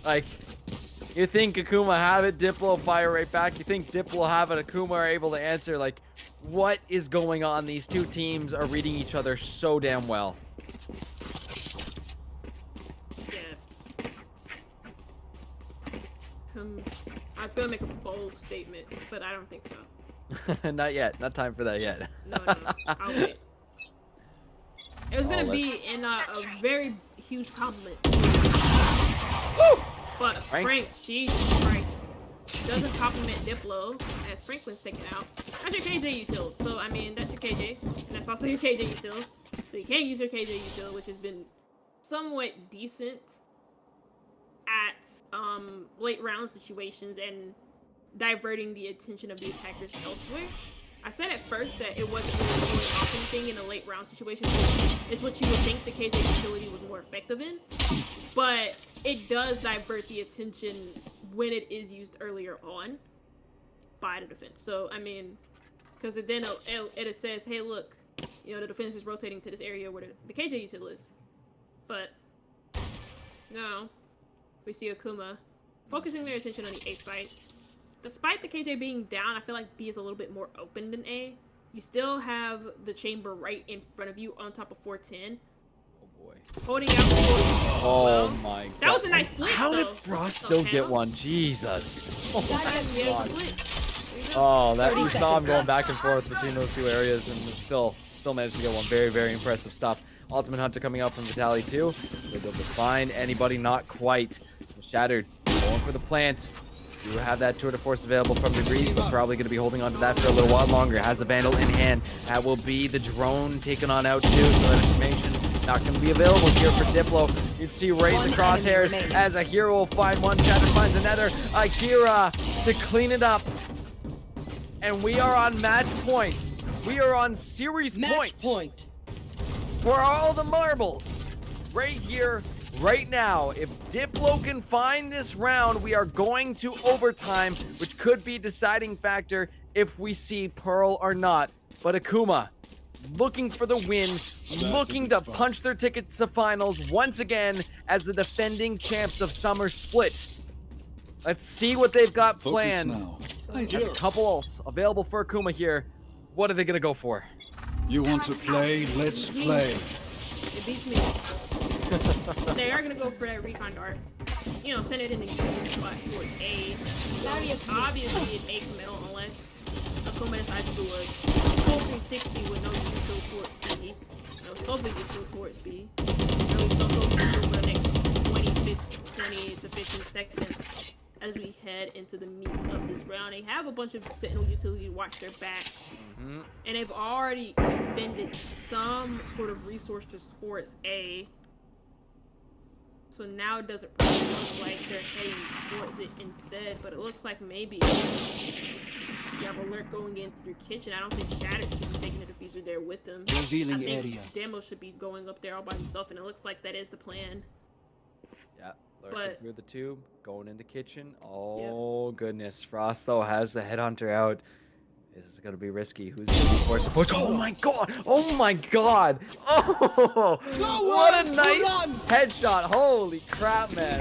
Like, you think Akuma have it, DPLO fire right back. You think DPLO have it, Akuma are able to answer. Like, what is going on? These two teams are reading each other so damn well. I was gonna make a bold statement, but I don't think so. Not yet. Not time for that yet. No, I'll wait. It was gonna Oh, be in a very huge compliment. But Frank's, Jesus Christ, doesn't compliment Diplo as Franklin's taken out. That's your KJ util. So I mean, that's your KJ, and that's also your KJ util. So you can't use your KJ util, which has been somewhat decent at late round situations and diverting the attention of the attackers elsewhere. I said at first that it wasn't really an often thing in a late round situation. It's what you would think the KJ utility was more effective in, but it does divert the attention when it is used earlier on by the defense. So I mean, because then it says, hey, look, you know, the defense is rotating to this area where the KJ util is, but no, we see Akuma focusing their attention on the A site. Despite the KJ being down, I feel like B is a little bit more open than A. You still have the chamber right in front of you on top of 410. Oh boy. Holding out for Oh my god. That was a nice split. How did though. Frost still get one? Jesus. Oh, Yeah, split. oh that you 30 saw him seconds going left. back and forth between those two areas and still managed to get one. Very, very impressive stuff. Ultimate Hunter coming out from Vitaly too. Will they be able to find anybody? Not quite. Shattered. Going for the plant. You have that tour de force available from Degrees, but probably going to be holding on to that for a little while longer. Has a Vandal in hand. That will be the drone taken on out too, so that information not going to be available here for Diplo. You can see right in the crosshairs as a hero will find one. Shatter finds another. Akira to clean it up. And we are on match point. We are on series point. For all the marbles. Right here. Right now, if Diplo can find this round, we are going to overtime, which could be deciding factor if we see Pearl or not. But Akuma, looking for the win, looking to punch their tickets to finals once again as the defending champs of Summer Split. Let's see what they've got planned. There's a couple ults available for Akuma here. What are they going to go for? You want to play? Let's play. It beats me. They are gonna go for that recon dart. You know, send it in the spot towards A. Obviously, it's A committal unless Akuma decides to do a full 360 with no util towards B. No Sophie util towards B. No Sophie util for the next 20 to 15 seconds as we head into the meat of this round. They have a bunch of Sentinel utility to watch their backs. And they've already expended some sort of resources towards A. So now it doesn't really look like they're heading towards it instead, but it looks like maybe you have alert going in your kitchen. I don't think Shattered should be taking the diffuser there with them. Revealing I think area. Demo should be going up there all by himself, and it looks like that is the plan. Yeah, lurking But- through the tube, going into kitchen. Oh goodness, Frost though has the headhunter out. This is gonna be risky. Who's gonna be forced to push? Oh my god! Oh my god! Oh! What a nice headshot! Holy crap, man!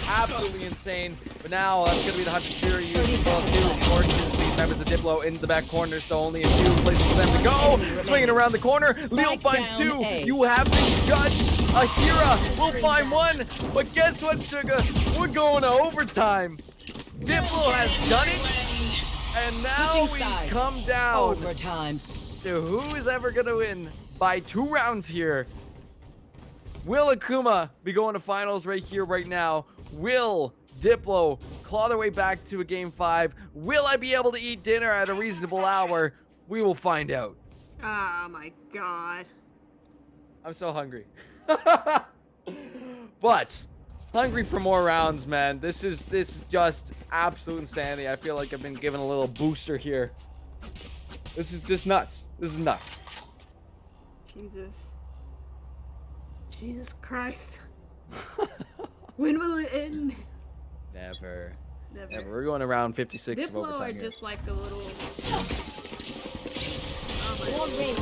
Absolutely insane. But now that's gonna be the Hunter Fury using both two forces these members of Diplo into the back corner. So only a few places for them to go. Swinging around the corner. Leo finds down two. A. You have to judge. Akira will find one. But guess what, Sugar? We're going to overtime. Diplo has done it. And now Switching we sides. come down Overtime. to who is ever going to win by 2 rounds here. Will Akuma be going to finals right here, right now? Will Diplo claw their way back to a game 5? Will I be able to eat dinner at a reasonable hour? We will find out. Oh my god. I'm so hungry. But hungry for more rounds, man. This is just absolute insanity. I feel like I've been given a little booster here. This is just nuts. This is nuts. Jesus Christ. When will it end? Never. Never. Never. We're going around 56 of Diplo are overtime here. just like a little. More Oh ring.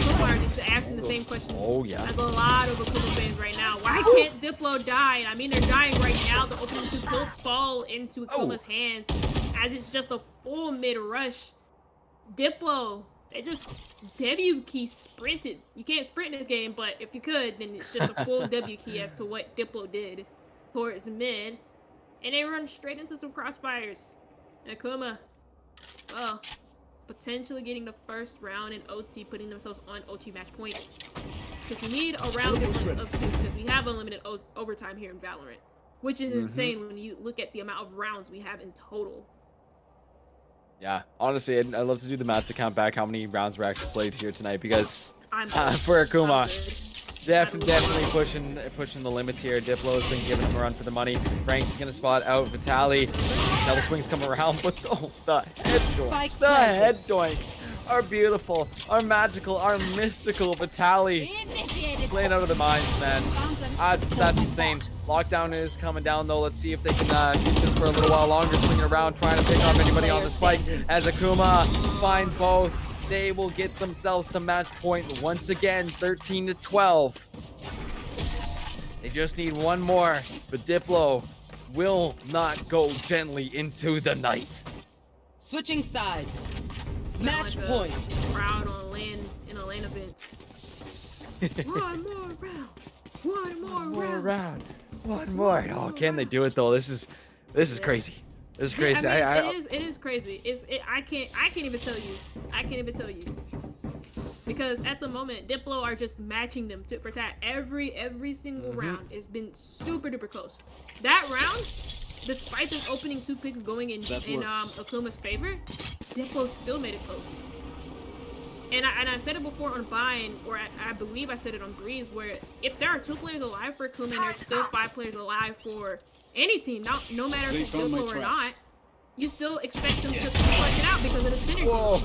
People are just asking the same question Oh yeah. as a lot of Akuma fans right now. Why can't Diplo die? I mean, they're dying right now. The opening 2 kills fall into Akuma's hands as it's just a full mid rush. Diplo, they just W key sprinted. You can't sprint in this game, but if you could, then it's just a full W key as to what Diplo did towards mid. And they run straight into some crossfires. Akuma, well, potentially getting the first round in OT, putting themselves on OT match points. Because you need a round difference of 2 because we have unlimited overtime here in Valorant, which is insane when you look at the amount of rounds we have in total. Yeah, honestly, I'd love to do the math to count back how many rounds were actually played here tonight because I'm for Akuma, I'm good. definitely pushing the limits here. Diplo's been giving him a run for the money. Frank's gonna spot out Vitaly. Double swings come around, but oh, the head doinks, the head doinks are beautiful, are magical, are mystical. Vitaly playing out of the mines, man. That's insane. Lockdown is coming down though. Let's see if they can keep this for a little while longer. Swinging around, trying to pick off anybody on the spike. As Akuma find both, they will get themselves to match point once again, 13-12. They just need one more, but Diplo will not go gently into the night. Switching sides. Match Like point. Crowd on land in a lane event. One more round. One more round. One more. Oh, can they do it though? This is crazy. This is crazy. I mean, it is crazy. I can't even tell you. I can't even tell you. Because at the moment, Diplo are just matching them tit for tat. Every single round has been super duper close. That round, despite the opening 2 picks going in Akuma's favor, Diplo still made it close. And I said it before on Vine, or I believe I said it on Breeze, where if there are 2 players alive for Akuma and there's still 5 players alive for any team, no matter if it's Diplo or not, you still expect them to clutch it out because of the synergy. Whoa.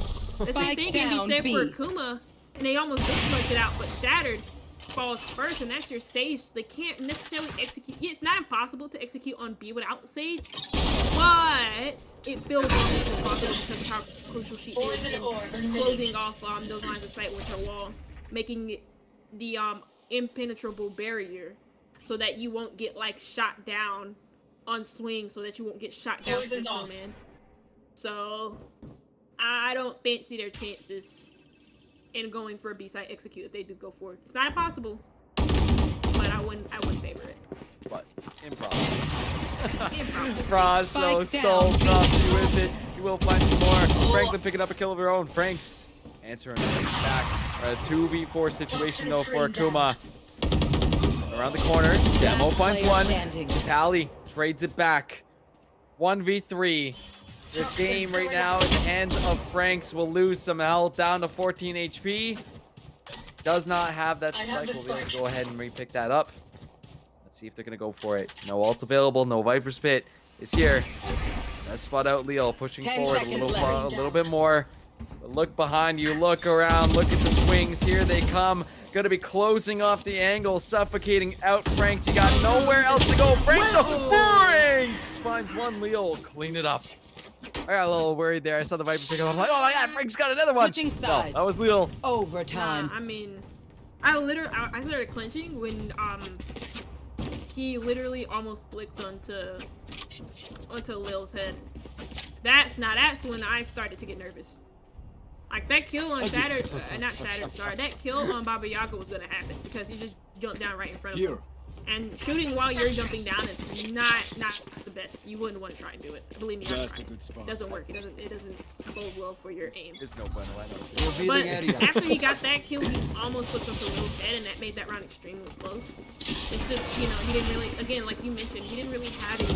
The same thing can be said for Akuma, and they almost did clutch it out, but Shattered falls first, and that's your Sage. They can't necessarily execute. Yeah, it's not impossible to execute on B without Sage, but it feels almost impossible because of how crucial she is in closing off those lines of sight with her wall, making it the impenetrable barrier so that you won't get like shot down on swing, so that you won't get shot down from Snowman. So I don't fancy their chances in going for a B-side execute if they do go for it. It's not impossible, but I wouldn't favor it. But improv. Improv. Frost, so frosty with it. You will find some more. Franklin picking up a kill of her own. Frank's answering back. A 2v4 situation though for Akuma. Around the corner, Demo finds one. Vitaly trades it back. 1v3. This game right now in the hands of Franks will lose some health down to 14 HP. Does not have that spike. We'll be able to go ahead and re-pick that up. Let's see if they're going to go for it. No ult available. No Viper Spit is here. Let's spot out Leo pushing forward a little bit more. But look behind you. Look around. Look at the swings. Here they come. Going to be closing off the angle. Suffocating out Franks. You got nowhere else to go. Franks finds one. Leo clean it up. I got a little worried there. I saw the Viper pick up. I'm like, oh my god, Frank's got another one. Switching sides. No, that was Leo. Overtime. I mean, I started clenching when he literally almost flicked onto Lil's head. That's when I started to get nervous. Like that kill on Shattered, that kill on Baba Yaga was gonna happen because he just jumped down right in front of him. And shooting while you're jumping down is not the best. You wouldn't want to try and do it. Believe me, That's a good spot. it doesn't work. It doesn't bode well for your aim. It's no bueno, I know. But after he got that kill, he almost put up to Lil's head, and that made that round extremely close. It's just, he didn't really, again, like you mentioned, he didn't really have any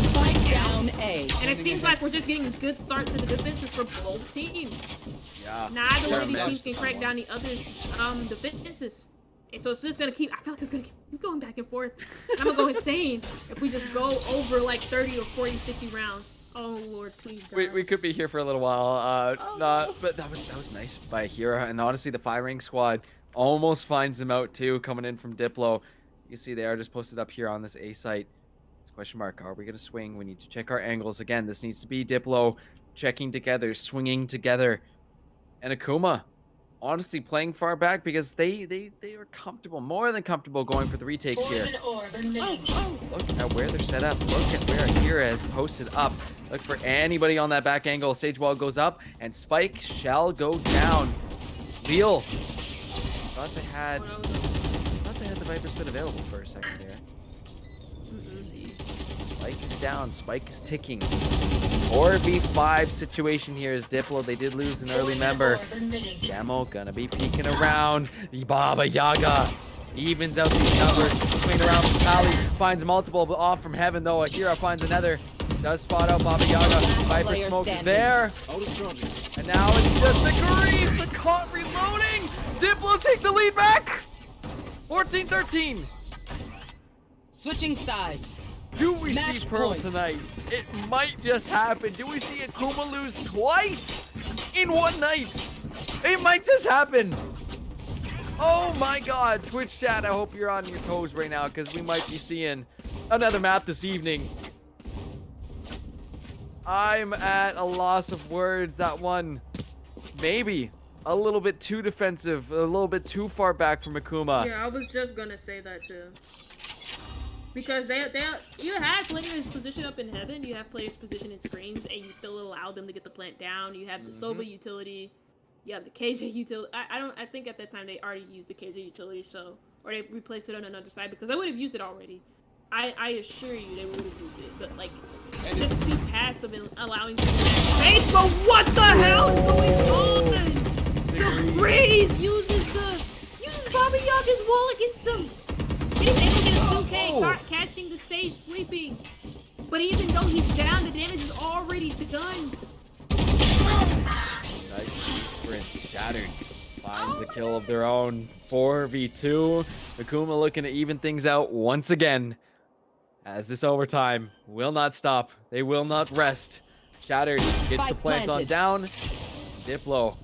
spike down A. And it seems like we're just getting good starts to the defenses for both teams. Yeah. Neither one of these teams can crack down the other's defenses. And so it's just gonna keep, I feel like it's gonna keep going back and forth. I'm gonna go insane if we just go over like 30 or 40, 50 rounds. Oh Lord, please God. We could be here for a little while. But that was nice by Hira. And honestly, the 5-rank squad almost finds them out too, coming in from Diplo. You see they are just posted up here on this A site. It's a question mark. Are we gonna swing? We need to check our angles again. This needs to be Diplo checking together, swinging together, and Akuma honestly playing far back because they are comfortable, more than comfortable, going for the retakes here. Look at where they're set up. Look at where Hira has posted up. Look for anybody on that back angle. Sage wall goes up and Spike shall go down. Leo thought they had the Viper Spit available for a second there. Let's see. Spike Spike is down. Spike is ticking. 4v5 situation here is DPLO. They did lose an early member. Demo gonna be peeking around. The Baba Yaga evens out these numbers. Swing around from Tally. Finds multiple, but off from heaven though. Akira finds another. Does spot out Baba Yaga. Viper smoke is there. And now it's just the Grease. The caught reloading. DPLO take the lead back. 14-13. Switching sides. Do we Match see Pearl point. tonight? It might just happen. Do we see Akuma lose twice in one night? It might just happen. Oh my god. Twitch chat, I hope you're on your toes right now because we might be seeing another map this evening. I'm at a loss of words. That one, maybe a little bit too defensive, a little bit too far back from Akuma. Yeah, I was just gonna say that too. Because you have players positioned up in heaven, you have players positioned in screens, and you still allow them to get the plant down. You have the Sova utility, you have the KJ utility. I think at that time they already used the KJ utility, so or they replaced it on another side because they would have used it already. I assure you they would have used it, but like just too passive and allowing them to space. But what the hell is going on? The Breeze uses Baba Yaga's wall against them. He's able to get a 2K catching the Sage sleeping. But even though he's down, the damage is already done. Nice sprint. Shattered finds the kill of their own. 4v2. Akuma looking to even things out once again. As this overtime will not stop. They will not rest. Shattered gets the plant on down. DPLO.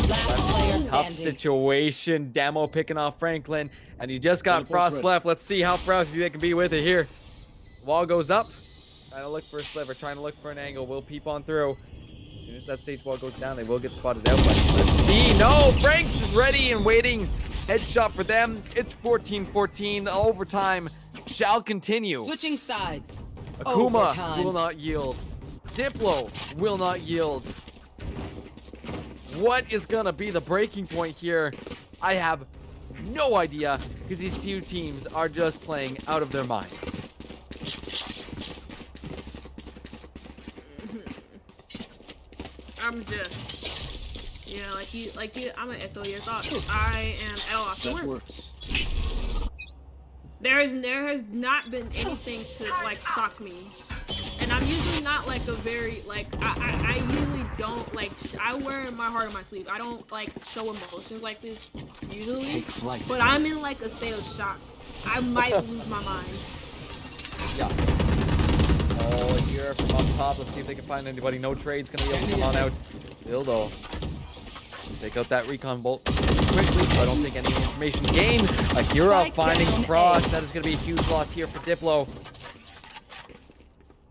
Last player Tough standing. situation. Demo picking off Franklin. And you just got Frost left. Let's see how frosty they can be with it here. Wall goes up. Trying to look for a sliver. Trying to look for an angle. We'll peep on through. As soon as that stage wall goes down, they will get spotted out. But let's see. No! Franks is ready and waiting. Headshot for them. It's 14-14. The overtime shall continue. Switching sides. Akuma Overtime. will not yield. DPLO will not yield. What is gonna be the breaking point here? I have no idea because these two teams are just playing out of their minds. I'm just, I'm gonna echo your thoughts. I am at a loss of words. There has not been anything to like shock me, and I'm usually not like a very I usually don't I wear my heart on my sleeve. I don't like show emotions like this usually, but I'm in like a state of shock. I might lose my mind. Yeah. Oh, here from up top. Let's see if they can find anybody. No trade's gonna be able to come on out. Dildo. Take out that recon bolt quickly, so I don't think any information gained. Akira finding Frost. That is going to be a huge loss here for DPLO.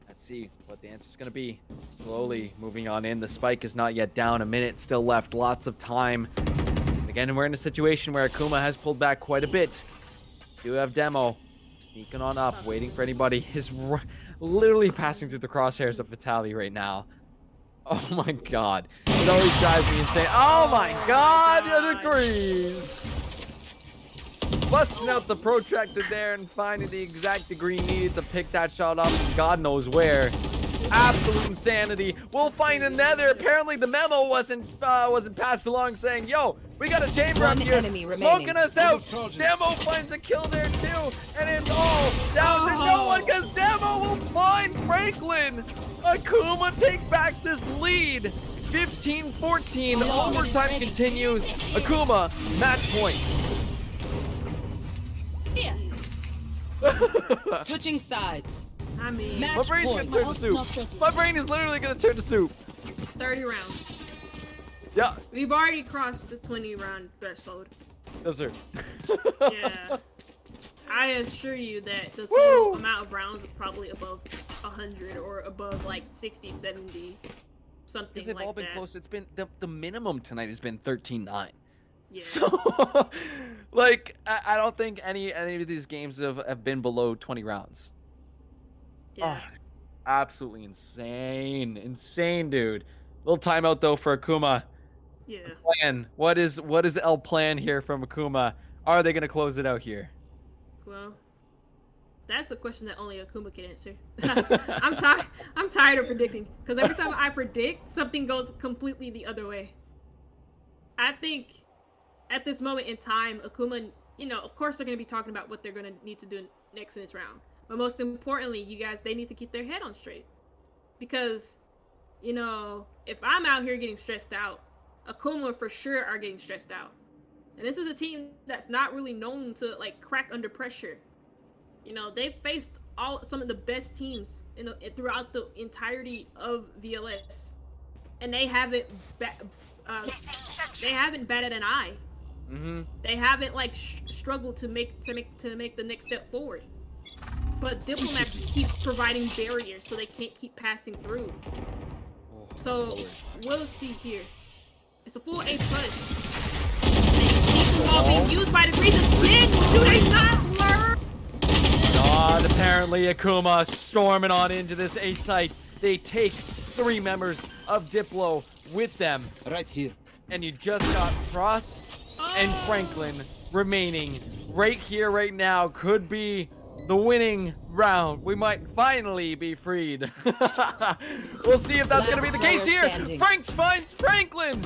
Let's see what the answer is going to be. Slowly moving on in. The spike is not yet down. A minute still left. Lots of time. And again, we're in a situation where Akuma has pulled back quite a bit. Do have Demo sneaking on up, waiting for anybody. Is literally passing through the crosshairs of Vitaly right now. Oh my god. It always drives me insane. Oh my god, it agrees. Busting out the protractor there and finding the exact degree needed to pick that shot up from God knows where. Absolute insanity. We'll find another. Apparently the memo wasn't passed along saying, yo, we got a chamber up here smoking us out. Demo finds a kill there too. And it's all down to no one because Demo will find Franklin. Akuma take back this lead. 15-14. Overtime continues. Akuma, match point. Switching sides. I mean, My brain's gonna turn to soup. My brain is literally gonna turn to soup. 30 rounds. Yeah. We've already crossed the 20 round threshold. Yes, sir. Yeah. I assure you that the total amount of rounds is probably above 100 or above like 60, 70, something Because they've like all been that. close. It's been the minimum tonight has been 13-9. Yeah. So, like, I don't think any of these games have been below 20 rounds. Yeah. Oh, absolutely insane, dude. Little timeout though for Akuma. Yeah. Plan. What is El plan here from Akuma? Are they gonna close it out here? Well, That's a question that only Akuma can answer. I'm tired of predicting because every time I predict, something goes completely the other way. I think at this moment in time, Akuma, of course they're going to be talking about what they're going to need to do next in this round. But most importantly, you guys, they need to keep their head on straight. Because, if I'm out here getting stressed out, Akuma for sure are getting stressed out. And this is a team that's not really known to, like, crack under pressure. They've faced some of the best teams throughout the entirety of VLS. And they haven't batted an eye. Mm-hmm. They haven't struggled to make the next step forward. But diplomats keep providing barriers so they can't keep passing through. So we'll see here. It's a full A+. And all being used by the reason. Do they not learn? God, apparently Akuma storming on into this A site. They take 3 members of Diplo with them. Right here. And you just got Frost and Franklin remaining right here, right now. Could be the winning round. We might finally be freed. We'll see if that's going to be the case here. Standing. Franks finds Franklin.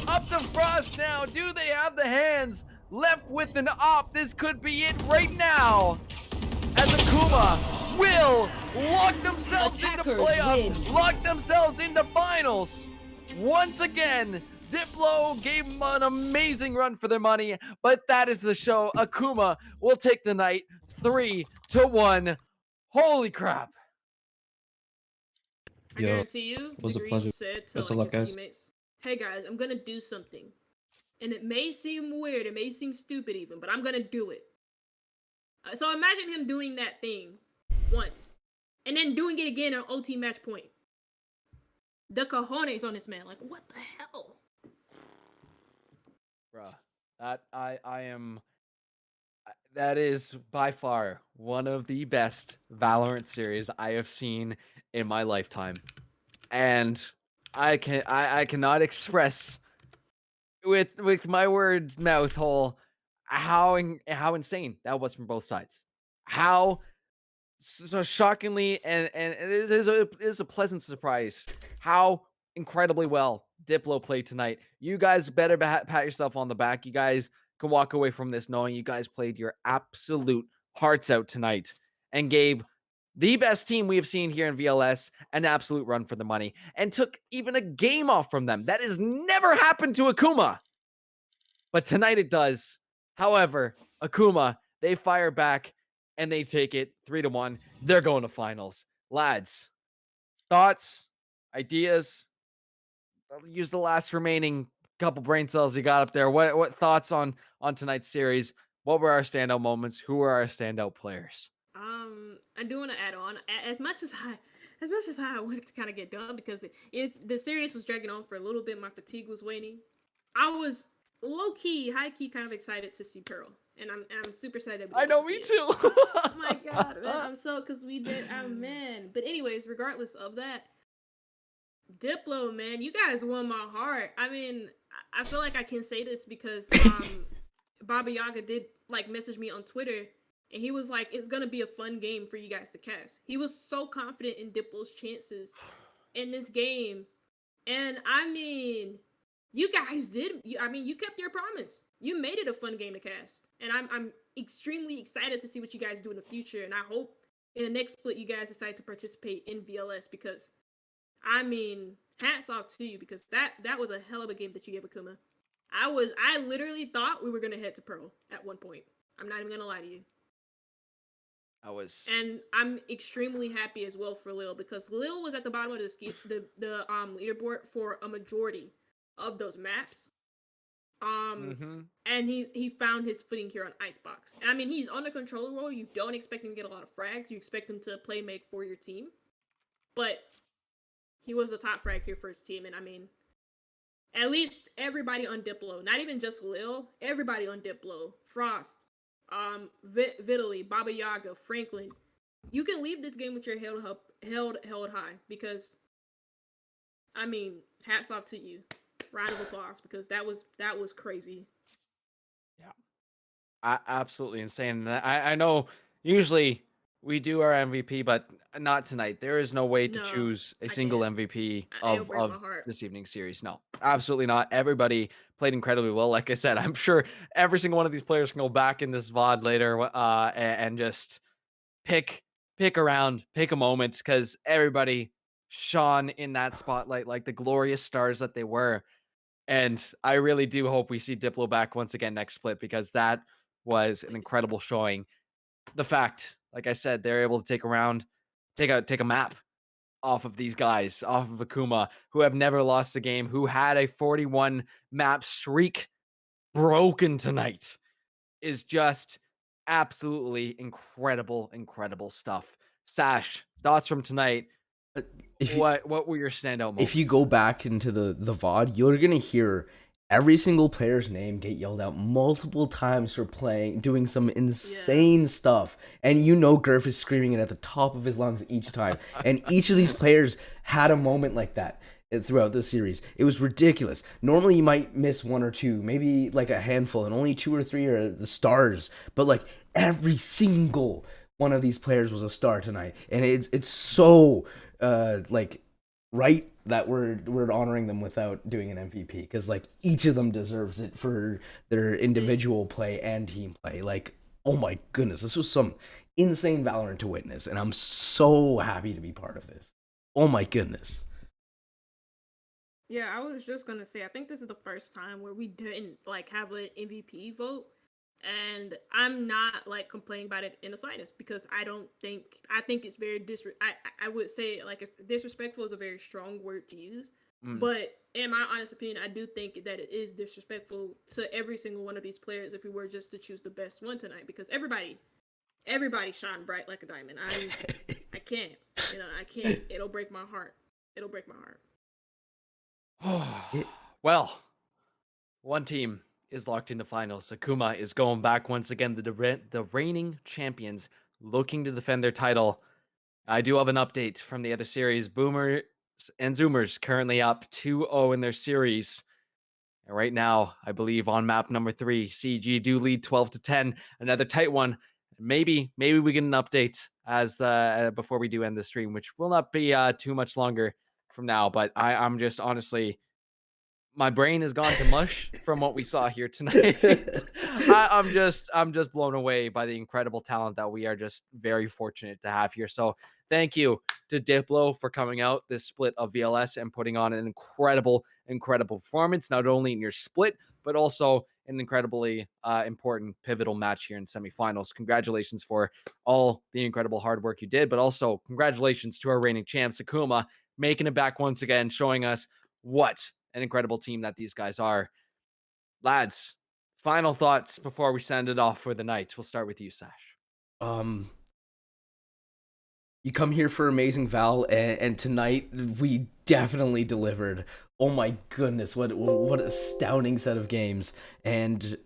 Up to Frost now. Do they have the hands? Left with an op. This could be it right now. As Akuma will lock themselves into Attackers playoffs. win. Lock themselves into finals. Once again, Diplo gave them an amazing run for their money, but that is the show. Akuma will take the night 3-1. Holy crap. I Yo, guarantee you, it was a Victoris pleasure. said to Best of like luck, his guys. teammates, "Hey guys, I'm gonna do something, and it may seem weird, it may seem stupid even, but I'm gonna do it." So imagine him doing that thing once, and then doing it again on OT match point. The cojones on this man, like what the hell? Bruh, I am. That is by far one of the best Valorant series I have seen in my lifetime, and I cannot express with my words mouth hole how insane that was from both sides. How so shockingly and it is a pleasant surprise how incredibly well Diplo played tonight. You guys better pat yourself on the back. You guys can walk away from this knowing you guys played your absolute hearts out tonight and gave the best team we have seen here in VLS an absolute run for the money and took even a game off from them. That has never happened to Akuma. But tonight it does. However, Akuma, they fire back and they take it 3-1. They're going to finals. Lads, thoughts, ideas? I'll use the last remaining couple brain cells you got up there. What thoughts on tonight's series? What were our standout moments? Who were our standout players? I do want to add on as much as I wanted to kind of get done because the series was dragging on for a little bit. My fatigue was waning. I was low key, high key, kind of excited to see Pearl, and I'm super excited. I know, me too. Oh my god, man, I'm so because we did, oh man. But anyways, regardless of that, Diplo, man, you guys won my heart. I mean, I feel like I can say this because Baba Yaga did like message me on Twitter. And he was like, it's going to be a fun game for you guys to cast. He was so confident in Diplo's chances in this game. And I mean, you guys did. You kept your promise. You made it a fun game to cast. And I'm extremely excited to see what you guys do in the future. And I hope in the next split, you guys decide to participate in VLS because, I mean, hats off to you because that was a hell of a game that you gave Akuma. I literally thought we were going to head to Pearl at one point. I'm not even going to lie to you. And I'm extremely happy as well for Lil because Lil was at the bottom of the leaderboard for a majority of those maps. And he found his footing here on Icebox. And I mean, he's on the controller role. You don't expect him to get a lot of frags. You expect him to play make for your team. But he was the top frag here for his team. And I mean, at least everybody on Diplo, not even just Lil, everybody on Diplo, Frost, Vitaly, Baba Yaga, Franklin, you can leave this game with your held high because, I mean, hats off to you. Round of applause because that was crazy. Yeah, absolutely insane. And I know usually We do our MVP, but not tonight. There is no way to No, choose a I single can't. MVP It'll of break my heart. this evening's series. No, absolutely not. Everybody played incredibly well. Like I said, I'm sure every single one of these players can go back in this VOD later and just pick around, pick a moment because everybody shone in that spotlight like the glorious stars that they were. And I really do hope we see Diplo back once again next split because that was an Please. incredible showing. The fact, like I said, they're able to take a map off of these guys, off of Akuma, who have never lost a game, who had a 41 map streak broken tonight, is just absolutely incredible, incredible stuff. Sash, thoughts from tonight. Uh, If you What were your standout if you moments? go back into the VOD, you're gonna hear every single player's name get yelled out multiple times for doing some insane stuff. And Gurf is screaming it at the top of his lungs each time. And each of these players had a moment like that throughout the series. It was ridiculous. Normally you might miss one or two, maybe like a handful, and only 2 or 3 are the stars. But like every single one of these players was a star tonight. And it's so like right that we're honoring them without doing an MVP because like each of them deserves it for their individual play and team play. Like, oh my goodness, this was some insane Valorant to witness, and I'm so happy to be part of this. Oh my goodness. Yeah, I was just gonna say, I think this is the first time where we didn't like have an MVP vote, and I'm not like complaining about it in the slightest because I think it's very I would say like it's disrespectful is a very strong word to use, Mm. but in my honest opinion, I do think that it is disrespectful to every single one of these players if we were just to choose the best one tonight because everybody shine bright like a diamond. I can't, I can't. It'll break my heart. It'll break my heart. Well, one team is locked into finals. Akuma is going back once again. The reigning champions looking to defend their title. I do have an update from the other series. Boomers and Zoomers currently up 2-0 in their series. And right now, I believe on map number 3, CG do lead 12-10. Another tight one. Maybe we get an update as before we do end the stream, which will not be too much longer from now. But I'm just honestly, my brain has gone to mush from what we saw here tonight. I'm just blown away by the incredible talent that we are just very fortunate to have here. So thank you to Diplo for coming out this split of VLS and putting on an incredible performance, not only in your split, but also an incredibly important pivotal match here in semifinals. Congratulations for all the incredible hard work you did, but also congratulations to our reigning champs, Akuma, making it back once again, showing us what an incredible team that these guys are. Lads, final thoughts before we send it off for the night. We'll start with you, Sash. Um you come here for amazing Val, and tonight we definitely delivered. Oh my goodness, what astounding set of games. And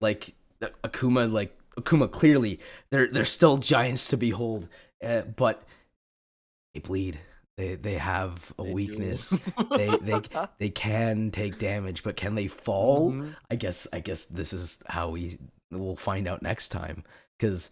like Akuma clearly they're still giants to behold, but they bleed. They have a weakness. They can take damage, but can they fall? Mm-hmm. I guess this is how we'll find out next time, because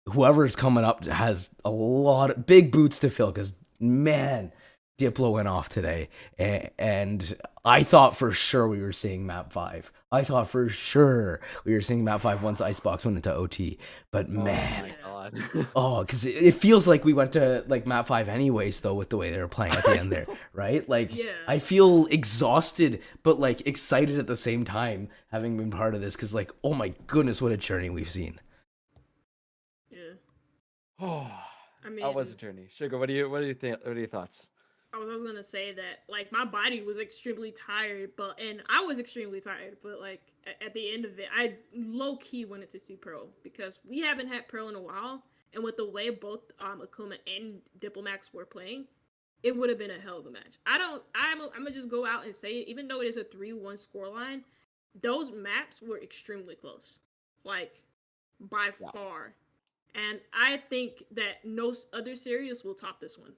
whoever's coming up has a lot of big boots to fill. Because man, Diplo went off today, and I thought for sure we were seeing map 5. I thought for sure we were seeing map 5 once Icebox went into OT. But man, Oh my god. oh, because it feels like we went to like map 5 anyways, though, with the way they were playing at the end there, right? Like, Yeah. I feel exhausted, but like excited at the same time, having been part of this. Because like, oh my goodness, what a journey we've seen. Yeah. Oh, I mean, that was a journey. Sugar, what do you think? What are your thoughts? I was gonna say that like my body was extremely tired, and I was extremely tired, but like at the end of it, I low key wanted to see Pearl because we haven't had Pearl in a while, and with the way both Akuma and Diplomax were playing, it would have been a hell of a match. I'm gonna just go out and say it, even though it is a 3-1 scoreline, those maps were extremely close, like by far, and I think that no other series will top this one.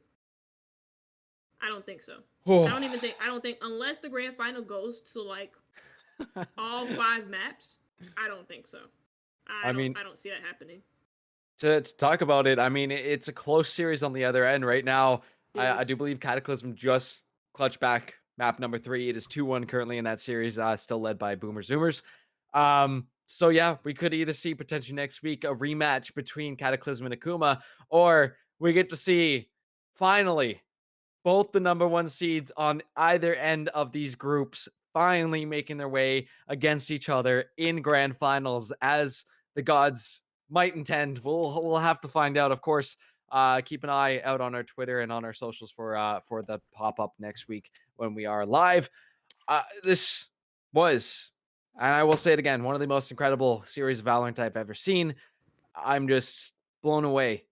I don't think so. I don't think unless the grand final goes to like all 5 maps, I don't think so. I mean, I don't see that happening. to talk about it, I mean, it's a close series on the other end right now. I Yes. do believe Cataclysm just clutched back map number 3. It is 2-1 currently in that series, still led by Boomer Zoomers. So yeah, we could either see potentially next week a rematch between Cataclysm and Akuma, or we get to see finally both the number 1 seeds on either end of these groups finally making their way against each other in grand finals as the gods might intend. We'll have to find out. Of course, keep an eye out on our Twitter and on our socials for the pop up next week when we are live. This was, and I will say it again, one of the most incredible series of Valorant I've ever seen. I'm just blown away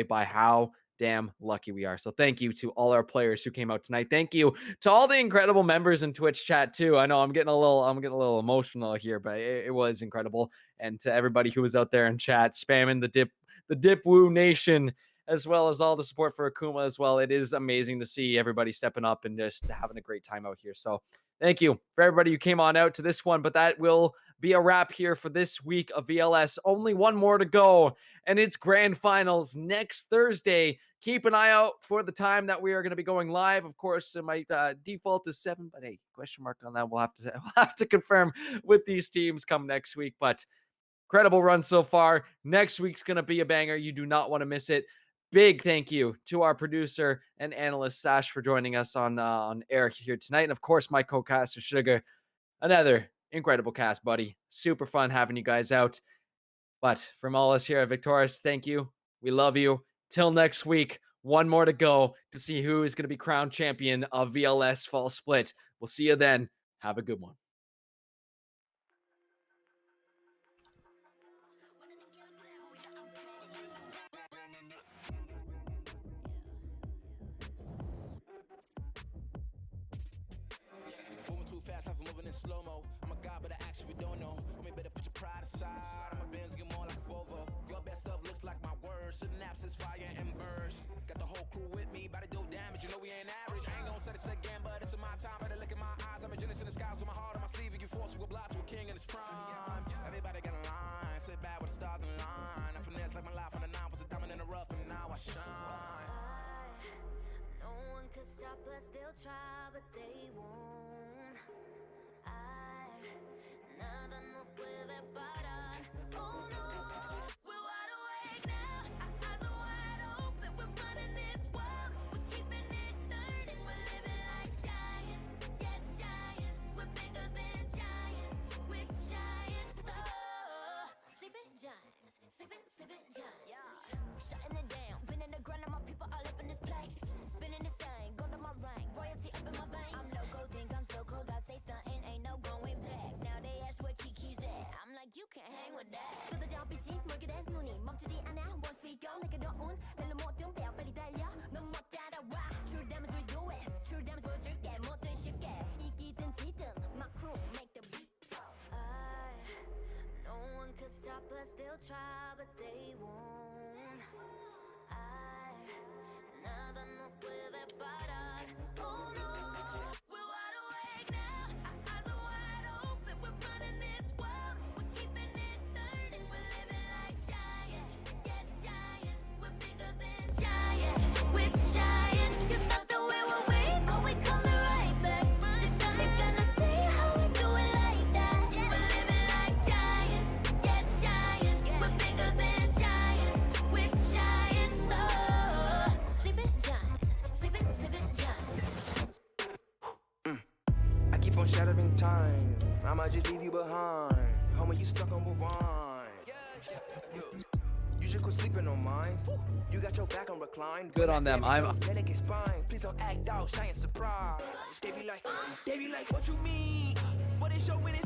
by how damn lucky we are. So thank you to all our players who came out tonight. Thank you to all the incredible members in Twitch chat too. I know I'm getting a little emotional here, but it was incredible. And to everybody who was out there in chat spamming the dip woo nation, as well as all the support for Akuma as well. It is amazing to see everybody stepping up and just having a great time out here. So thank you for everybody who came on out to this one, but that will be a wrap here for this week of VLS. Only one more to go, and it's grand finals next Thursday. Keep an eye out for the time that we are going to be going live. Of course, my default is 7, but hey, question mark on that. We'll have to confirm with these teams come next week. But incredible run so far. Next week's going to be a banger. You do not want to miss it. Big thank you to our producer and analyst Sash for joining us on air here tonight, and of course my co-caster Sugar. Another incredible cast, buddy. Super fun having you guys out. But from all us here at Victoris, thank you. We love you. Till next week, one more to go to see who is going to be crowned champion of VLS Fall Split. We'll see you then. Have a good one. Moving too fast, life moving in slow-mo. I'm a god, but I actually don't know. I mean, better put your pride aside. I'm a Benz, get more like a Volvo. Your best stuff looks like my words. Synapses, fire, and burst. Got the whole crew with me, about to do damage. You know we ain't average. I ain't gonna say this again, but it's in my time. Better look in my eyes. I'm a genius in the skies with my heart on my sleeve. You force, you oblige to a king in his prime. Everybody got a line. Sit back with the stars in line. I finesse like my life on the 9 was a diamond in the rough, and now I shine. No one could stop us, they'll try, but they won't. Nada nos puede parar. Oh no, we're wide awake now. Our eyes are wide open. We're running this world. We're keeping it turning. We're living like giants. Yeah, giants. We're bigger than giants. We're giants. Oh, sleeping giants. Sleeping giants. Yeah, shutting it down. Been in the ground and my people all up in this place. Spinning this thing, go to my rank. Royalty up in my veins. I'm loco, think I'm so cold. I say stunting, ain't no going back. Now they ask where Kiki's at. I'm like, you can't hang with that. 쏟아져 빛이 멀게 된 눈이 멈추지 않아. Once we go, 내게 더운 날로 모든 배워 빨리 달려. 넌 못 따라와. True damage we do it. True damage 보여줄게. 뭐든 쉽게. 이기든 지든 my crew make the beat. No one could stop us. They'll try, but they won't. Nada nos puede parar. Oh no, we're wide awake now. Our eyes are wide open. We're running this world. We're keeping it turning. We're living like giants. Yeah, giants. We're bigger than giants. We're giants. You thought that we were weak, but we coming right back. This time you're gonna see how we do it like that. We're living like giants. Yeah, giants. We're bigger than giants. We're giants. Oh, sleeping giants. Sleeping giants. I keep on shattering time. I might just leave you behind. Homie, you stuck on rewind. You just quit sleeping on mine. You got your back on recline. Good on them. Please don't act out, shy and surprise. They be like, what you mean? What is your winning?